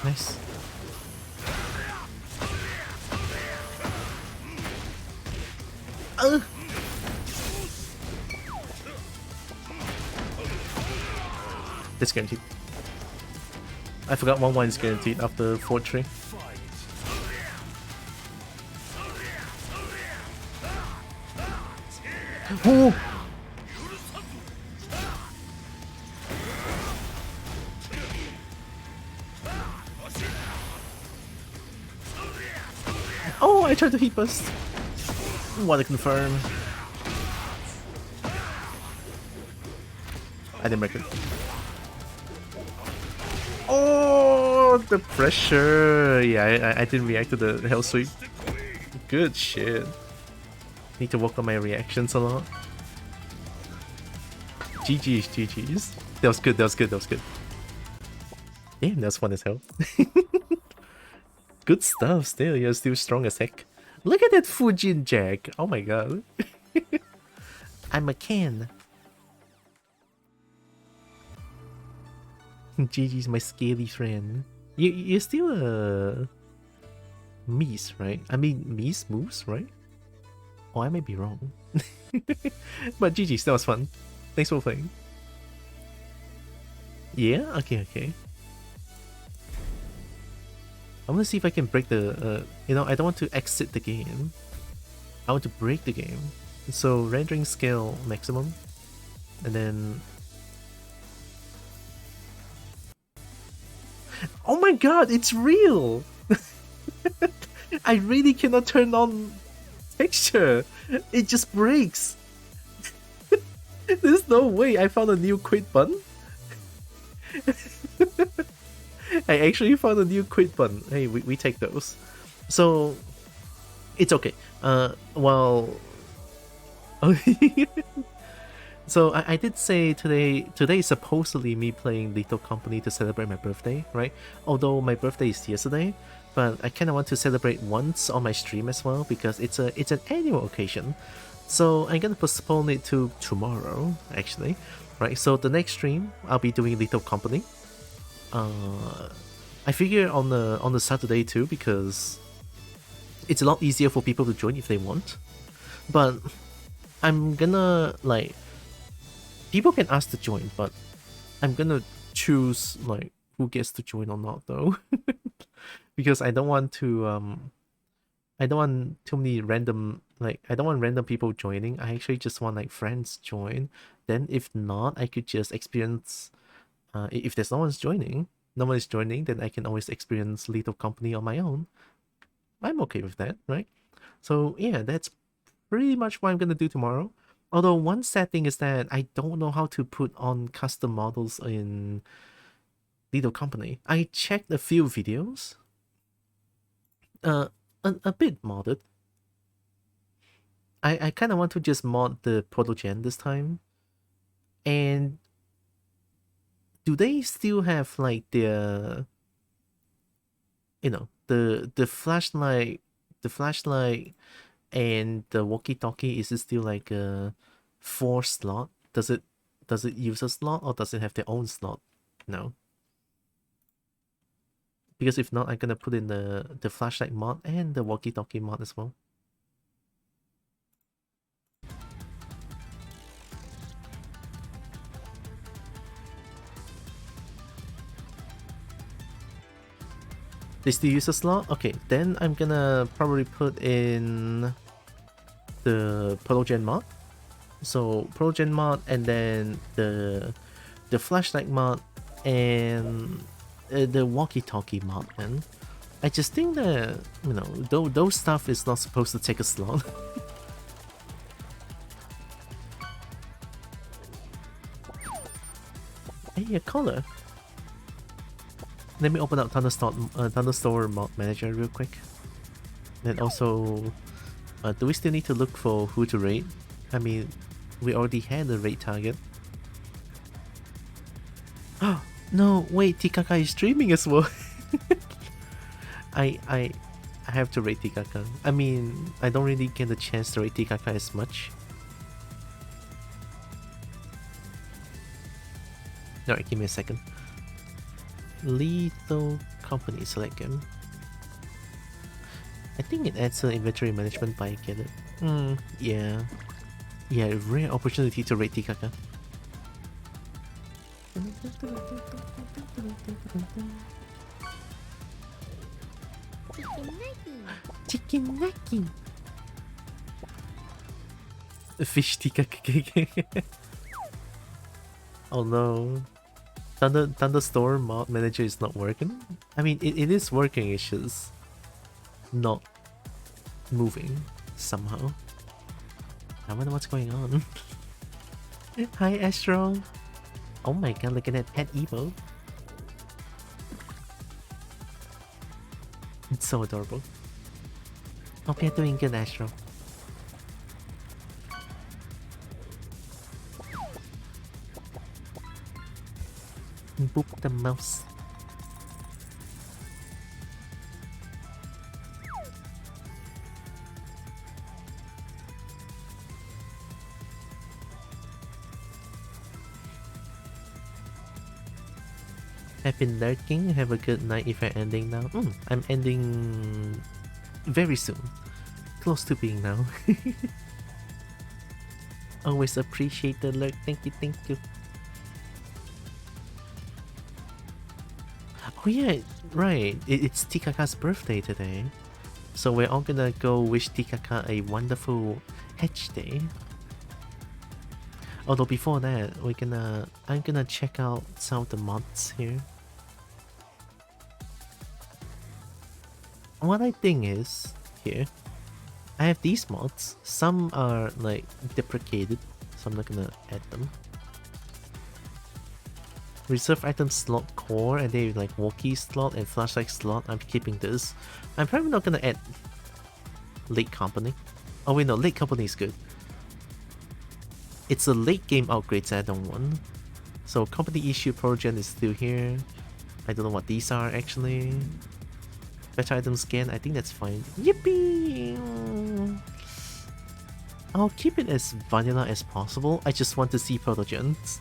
Nice. It's guaranteed. I forgot 1-1 is guaranteed after 4-3. Oh! Oh, I tried to heat bust. Want to confirm. I didn't break it. Oh, the pressure. Yeah, I didn't react to the hell sweep. Good shit. Need to work on my reactions a lot. GG's, GG's. That was good, that was good, that was good. Damn, that was fun as hell. Good stuff still, you're still strong as heck. Look at that Fujin Jack. Oh my god. I'm a can. Gigi's my scaly friend. You're still a Mies, right? I mean Mies Moose, right? Oh, I may be wrong. But GG, that was fun. Thanks for playing. Yeah? Okay, okay. I want to see if I can break the... you know, I don't want to exit the game. I want to break the game. So, rendering scale maximum. And then... Oh my god, it's real! I really cannot turn on texture. It just breaks. There's no way. I found a new quit button. I actually found a new quit button. Hey, we take those. So it's okay. Well, so I did say today is supposedly me playing Lethal Company to celebrate my birthday, right? Although my birthday is yesterday, but I kind of want to celebrate once on my stream as well because it's an annual occasion. So I'm gonna postpone it to tomorrow, actually, right? So the next stream I'll be doing Lethal Company. I figure on the Saturday too because it's a lot easier for people to join if they want. But I'm gonna like people can ask to join, but I'm gonna choose like who gets to join or not though. Because I don't want to I don't want too many random I don't want random people joining. I actually just want like friends join. Then if not, I could just experience if there's no one is joining, then I can always experience Lethal Company on my own. I'm okay with that, right? So yeah, that's pretty much what I'm gonna do tomorrow. Although one sad thing is that I don't know how to put on custom models in Lethal Company. I checked a few videos. A bit modded. I kind of want to just mod the Protogen this time. And do they still have like their, you know, the flashlight and the walkie-talkie? Is it still like a 4 slot? Does it use a slot or does it have their own slot? No. Because if not, I'm gonna put in the flashlight mod and the walkie-talkie mod as well. They still use a slot? Okay, then I'm gonna probably put in the Protogen mod. So Protogen mod and then the flashlight mod and the walkie-talkie mod, man. I just think that, you know, those stuff is not supposed to take a slot. Hey, a color. Let me open up Thunderstorm mod manager real quick. Then also, do we still need to look for who to raid? I mean, we already had a raid target. Oh no! Wait, Tikaka is streaming as well. I have to raid Tikaka. I mean, I don't really get a chance to raid Tikaka as much. Alright, give me a second. Lethal Company, select him. I think it adds an inventory management, but I get it. Yeah. Yeah, rare opportunity to raid Tikaka. Chicken Naki. Fish Tikaka. Oh no. Thunderstorm mod manager is not working? I mean, it is working, it's just not moving somehow. I wonder what's going on. Hi, Astro. Oh my god, look at that pet Evo. It's so adorable. Hope you're doing good, Astro. Boop the mouse. I've been lurking. Have a good night if I'm ending now. I'm ending very soon. Close to being now. Always appreciate the lurk. Thank you, thank you. Oh yeah, right. It's Tikaka's birthday today. So we're all gonna go wish Tikaka a wonderful Hedge Day. Although before that, I'm gonna check out some of the mods here. What I think is, here, I have these mods. Some are like deprecated, so I'm not gonna add them. Reserve item slot core, and then like walkie slot and flashlight slot. I'm keeping this. I'm probably not gonna add late company. Oh wait, no, late company is good. It's a late game upgrades add-on one. So company issue progen is still here. I don't know what these are actually. Better item scan, I think that's fine. Yippee! I'll keep it as vanilla as possible. I just want to see protogens.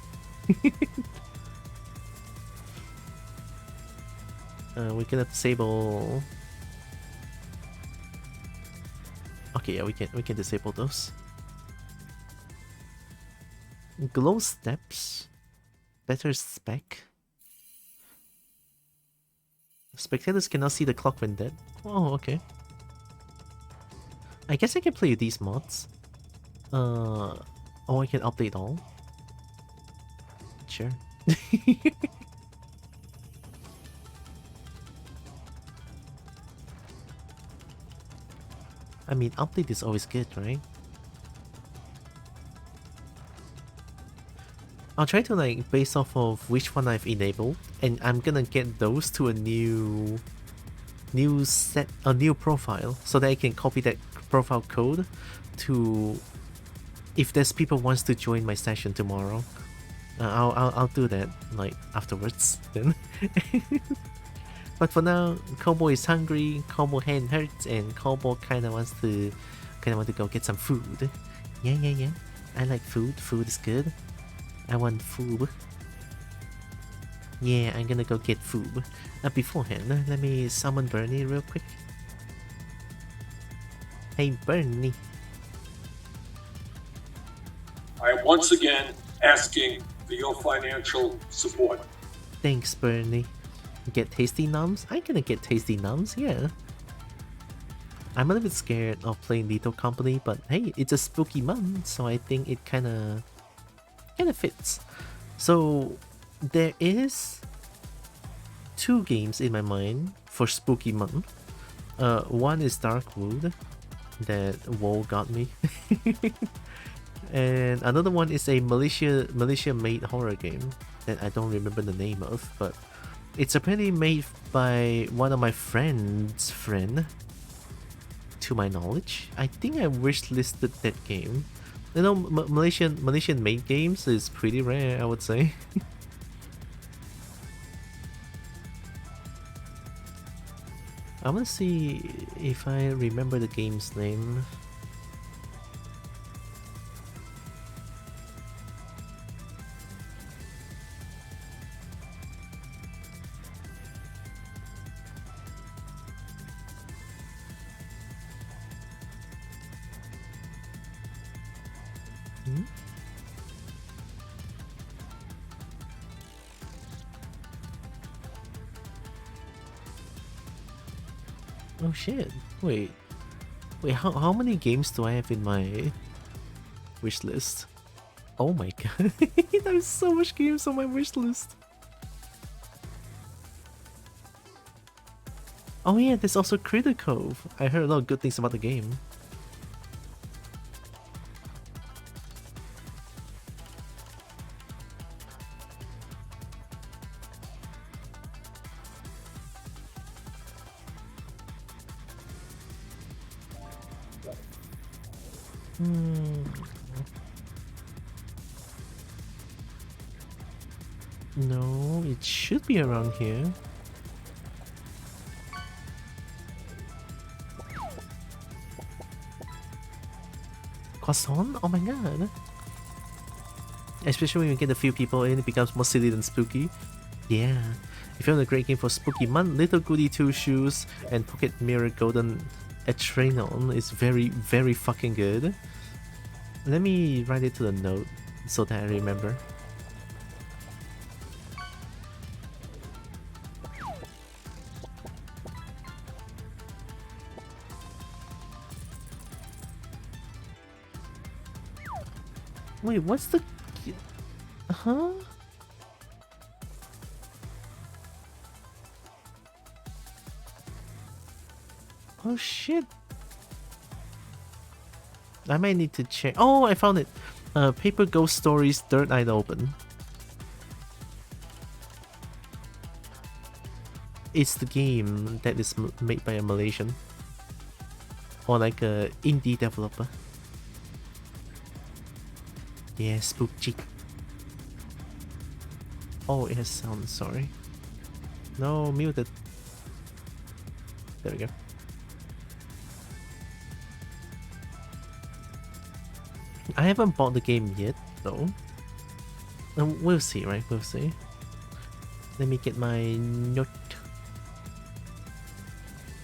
We're gonna disable. Okay, yeah, we can disable those. Glow steps, better spec. Spectators cannot see the clock when dead. Oh, okay. I guess I can play with these mods. Oh, I can update all. Sure. I mean, update is always good, right? I'll try to like base off of which one I've enabled, and I'm gonna get those to a new profile so that I can copy that profile code to if there's people wants to join my session tomorrow. I'll do that like afterwards then. But for now, Kobo is hungry, Kobo hand hurts, and Kobo kinda want to go get some food. Yeah. I like food. Food is good. I want food. Yeah, I'm gonna go get food. Beforehand, let me summon Bernie real quick. Hey, Bernie. I am once again asking for your financial support. Thanks, Bernie. Get tasty nums? I'm gonna get tasty nums, yeah. I'm a little bit scared of playing Lethal Company, but hey, it's a spooky month, so I think it kinda fits. So there is 2 games in my mind for spooky month. One is Darkwood, that WoW got me. And another one is a Malaysia made horror game that I don't remember the name of, but it's apparently made by one of my friend's friend, to my knowledge. I think I wishlisted that game. You know, Malaysian made games is pretty rare, I would say. I want to see if I remember the game's name. Oh shit, wait, how many games do I have in my wish list? Oh my god, there's so much games on my wish list. Oh yeah, there's also Critter Cove. I heard a lot of good things about the game. No, it should be around here. Croissant? Oh my god. Especially when you get a few people in, it becomes more silly than spooky. Yeah. If you want a great game for Spooky Month, Little Goody Two Shoes and Pocket Mirror Golden Adrenaline is very, very fucking good. Let me write it to the note so that I remember. Wait, what's the... Huh? Oh shit. I might need to check. Oh, I found it. Paper Ghost Stories Third Eye Open. It's the game that is made by a Malaysian. Or like a indie developer. Yeah, spooky. Oh, it has sound, sorry. No, muted. There we go. I haven't bought the game yet, though. We'll see, right? We'll see. Let me get my note.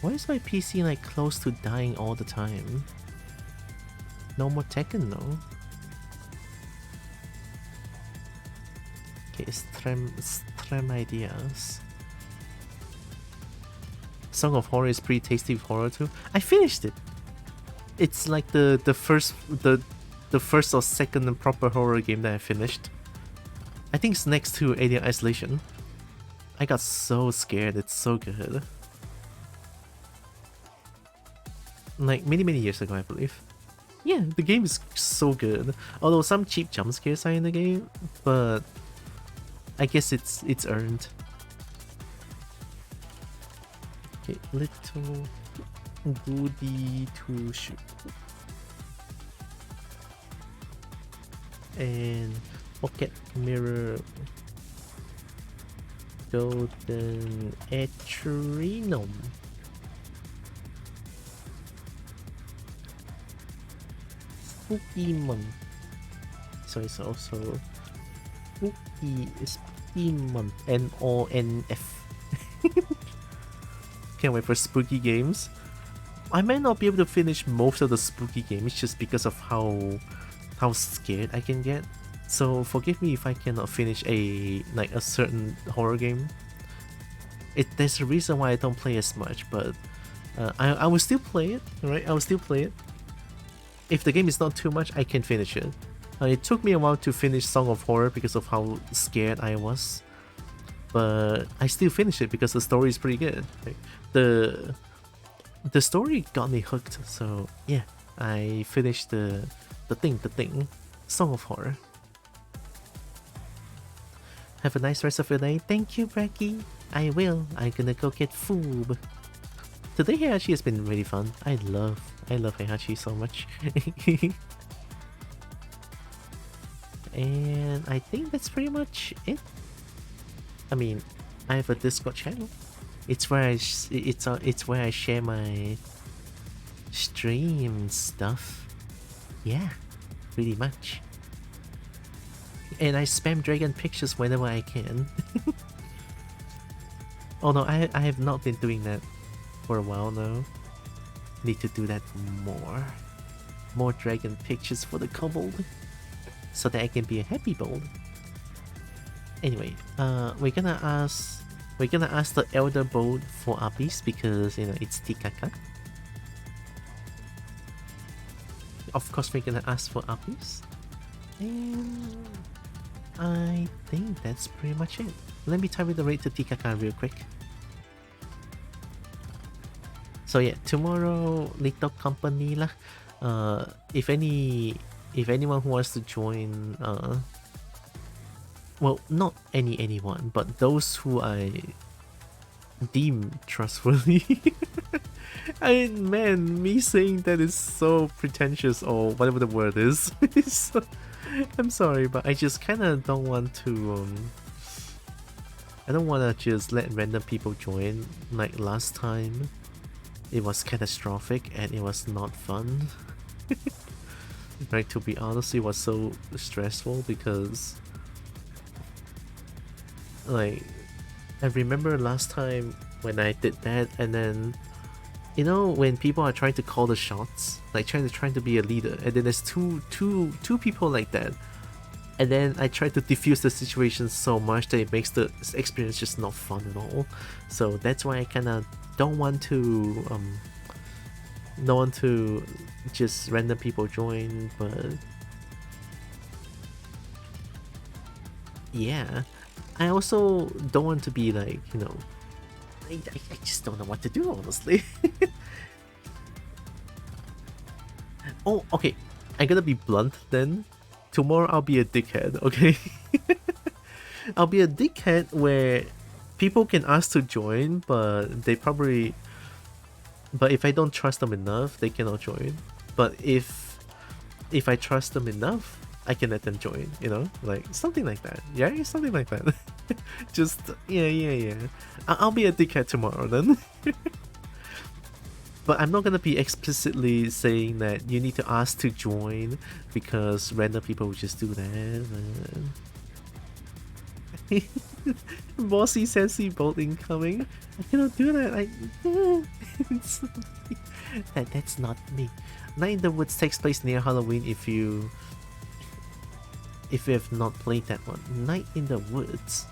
Why is my PC like close to dying all the time? No more Tekken, though. Okay, Strem ideas. Song of Horror is pretty tasty with horror too. I finished it. It's like the first or second proper horror game that I finished. I think it's next to Alien Isolation. I got so scared. It's so good. Like many years ago, I believe. Yeah, the game is so good. Although some cheap jump scares are in the game, but I guess it's earned. Okay, Little Goody Two Shoes and Pocket Mirror Golden Adrenaline. Spooky Month. So it's also Spooky Month. NONF. Can't wait for spooky games. I might not be able to finish most of the spooky games just because of how scared I can get. So forgive me if I cannot finish a certain horror game. There's a reason why I don't play as much, but I will still play it, right? I will still play it. If the game is not too much, I can finish it. It took me a while to finish Song of Horror because of how scared I was, but I still finished it because the story is pretty good. Right? The story got me hooked, so yeah, I finished the thing, Song of Horror. Have a nice rest of your day. Thank you, Bracky. I will. I'm gonna go get food. Today Heihachi has been really fun. I love Heihachi so much. And I think that's pretty much it. I mean, I have a Discord channel. It's where I share my stream stuff. Yeah, pretty much. And I spam dragon pictures whenever I can. Oh no, I have not been doing that for a while now. Need to do that more. More dragon pictures for the kobold, so that I can be a happy bold. Anyway, we're gonna ask the elder bold for Apis because it's Tikaka. Of course, we're gonna ask for Apis, and I think that's pretty much it. Let me type in the rate to Tikaka real quick. So yeah, tomorrow little company lah. If anyone who wants to join, well, not anyone, but those who I deem trustworthy. I mean, man, me saying that is so pretentious, or whatever the word is. I'm sorry, but I just kind of don't want to. I don't want to just let random people join. Like last time, it was catastrophic and it was not fun. Right, to be honest, it was so stressful because like I remember last time when I did that, and then you know when people are trying to call the shots, like trying to be a leader, and then there's two people like that, and then I try to diffuse the situation so much that it makes the experience just not fun at all. So that's why I kind of don't want to just random people join, but yeah, I also don't want to be like, you know, I just don't know what to do, honestly. Oh, okay, I'm gonna be blunt then. Tomorrow I'll be a dickhead, okay? I'll be a dickhead where people can ask to join, but if I don't trust them enough, they cannot join. But if I trust them enough, I can let them join, you know? Like, something like that. Yeah, something like that. Just, yeah. I'll be a dickhead tomorrow then. But I'm not gonna be explicitly saying that you need to ask to join, because random people will just do that. Bossy sassy bolt incoming. I cannot do that. That's not me. Night in the Woods takes place near Halloween if you have not played that one. Night in the Woods.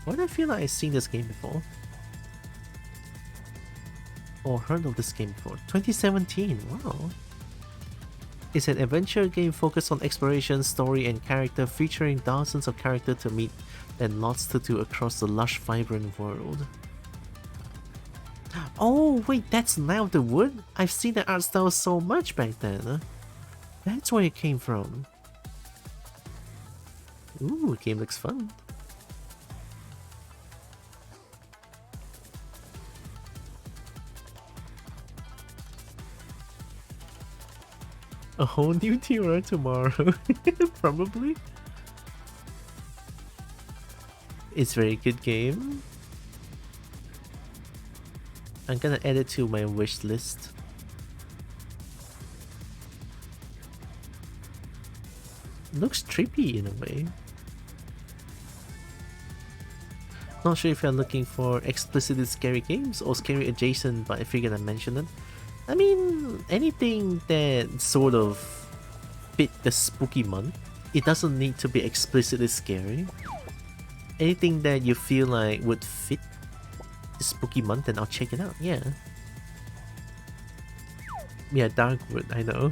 Why do I feel like I've seen this game before? Or heard of this game before? 2017, wow. It's an adventure game focused on exploration, story, and character, featuring dozens of characters to meet and lots to do across the lush, vibrant world. Oh, wait, that's Night of the Wood? I've seen the art style so much back then. That's where it came from. Ooh, the game looks fun. A whole new tier tomorrow. Probably. It's a very good game. I'm gonna add it to my wish list. Looks trippy in a way. Not sure if you're looking for explicitly scary games or scary adjacent, but I figured I'd mention it. I mean, anything that sort of fit the spooky month. It doesn't need to be explicitly scary. Anything that you feel like would fit the spooky month, then I'll check it out, yeah. Yeah, Darkwood, I know.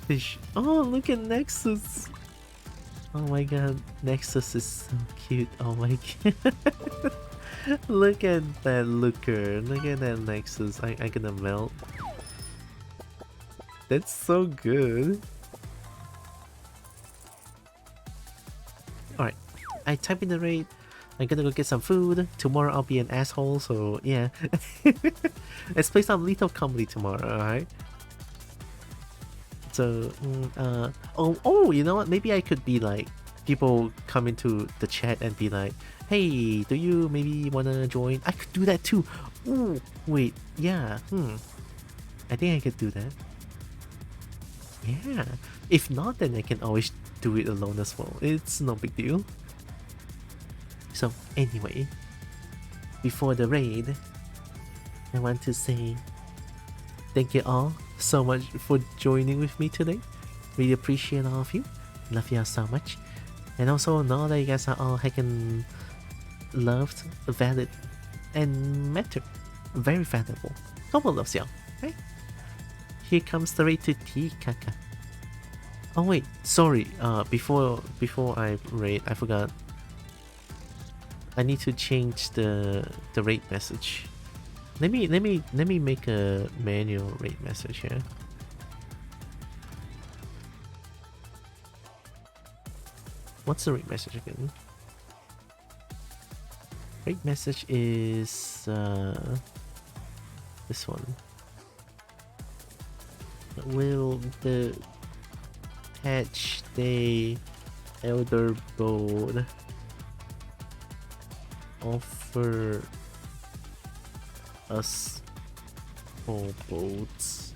Fish. Oh, look at Nexus! Oh my god, Nexus is so cute, oh my god. Look at that looker, look at that Nexus, I'm gonna melt. That's so good. Alright, I type in the raid. I'm gonna go get some food. Tomorrow I'll be an asshole, so yeah. Let's play some Lethal Comedy tomorrow, alright? So, oh, you know what? Maybe I could be like, people come into the chat and be like, hey, do you maybe wanna join? I could do that too. Ooh, wait, yeah, I think I could do that. Yeah. If not, then I can always do it alone as well. It's no big deal. So, anyway, before the raid, I want to say thank you all so much for joining with me today. Really appreciate all of you. Love you all so much. And also know that you guys are all heckin' loved, valid, and matter. Very valuable. Couple loves y'all, right? Here comes the raid to T Kaka. Oh wait, sorry. Before I raid, I forgot. I need to change the raid message. Let me make a manual raid message here. What's the raid message again? Raid message is this one. Will the Hatch Day Elder Board offer us for boats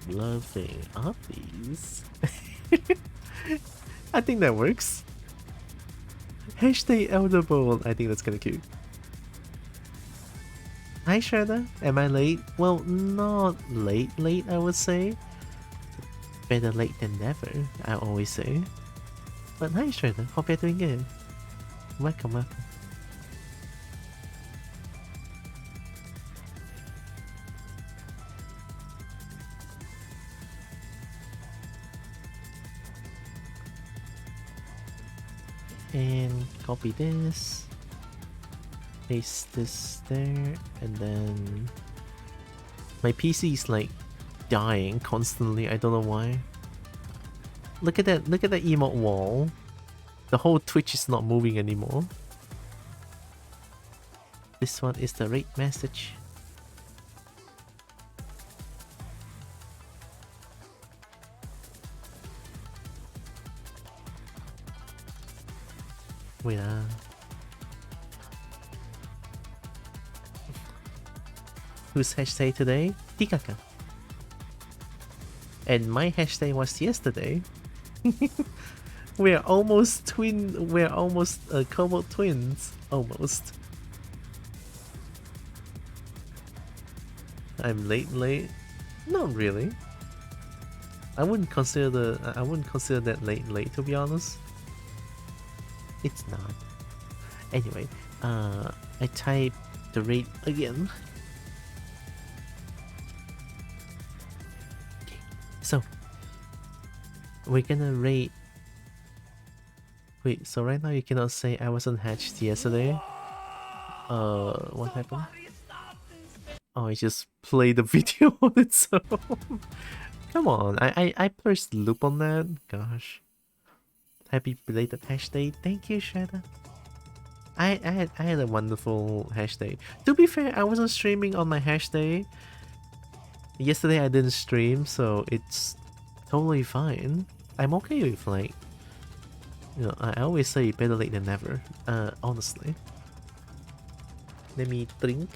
Loving obbies. I think that works. Hashtag Elder Bowl. I think that's kinda cute. Hi Shredder, am I late? Well, not late, I would say. Better late than never, I always say. But hi Shredder, hope you're doing good. Welcome, welcome. And copy this. Paste this there, and then my PC is like dying constantly. I don't know why. Look at that emote wall. The whole Twitch is not moving anymore. This one is the rate message. Wait whose hashtag today? Tikaka. And my hashtag was yesterday. We're almost Komoot twins. Almost. I'm late. Not really. I wouldn't consider that late to be honest. It's not. Anyway, I type the rate again. Okay, so we're gonna rate. Wait, so right now you cannot say I wasn't hatched yesterday. What happened? Oh, I just played the video on its own. Come on, I pressed loop on that. Gosh. Happy belated hashtag. Thank you, Shredder. I had a wonderful hashtag. To be fair, I wasn't streaming on my hashtag. Yesterday I didn't stream, so it's totally fine. I'm okay with like, you know, I always say better late than never. Honestly. Let me drink.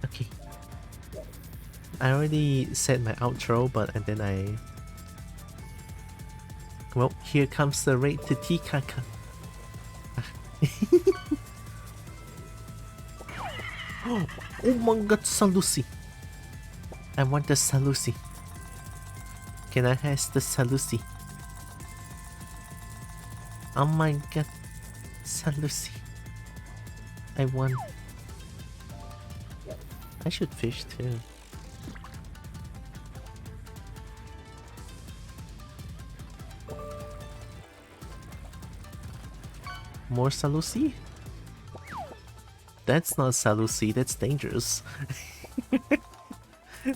Okay. I already said my outro, but and then well, here comes the raid to Tikaka. Oh my god, Salusi. I want the Salusi. Can I have the Salusi? Oh my god, Salusi. I want. I should fish too. More Salusi? That's not Salusi, that's dangerous.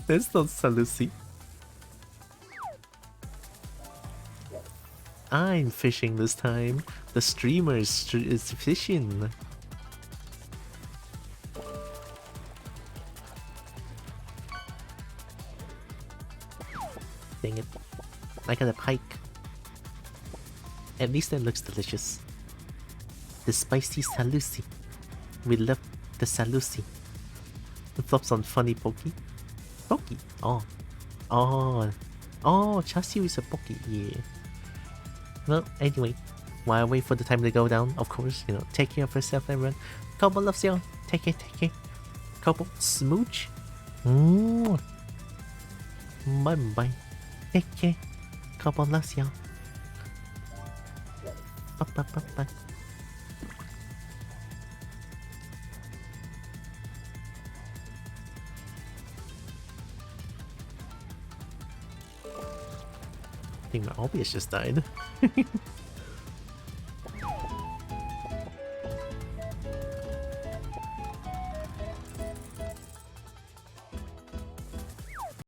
That's not Salusi. I'm fishing this time. The streamer is fishing. Dang it. I got a pike. At least that looks delicious. The spicy Salusi. We love the Salusi. It flops on funny Poki. Poki? Oh. Oh. Oh, Chasiu is a Poki. Yeah. Well, anyway. While I wait for the time to go down, of course, you know, take care of yourself, everyone. Kobo loves you. Take care, take care. Kobo, smooch. Bye bye. Take care. Kobo loves you. Bye bye bye bye. I think my obvious just died.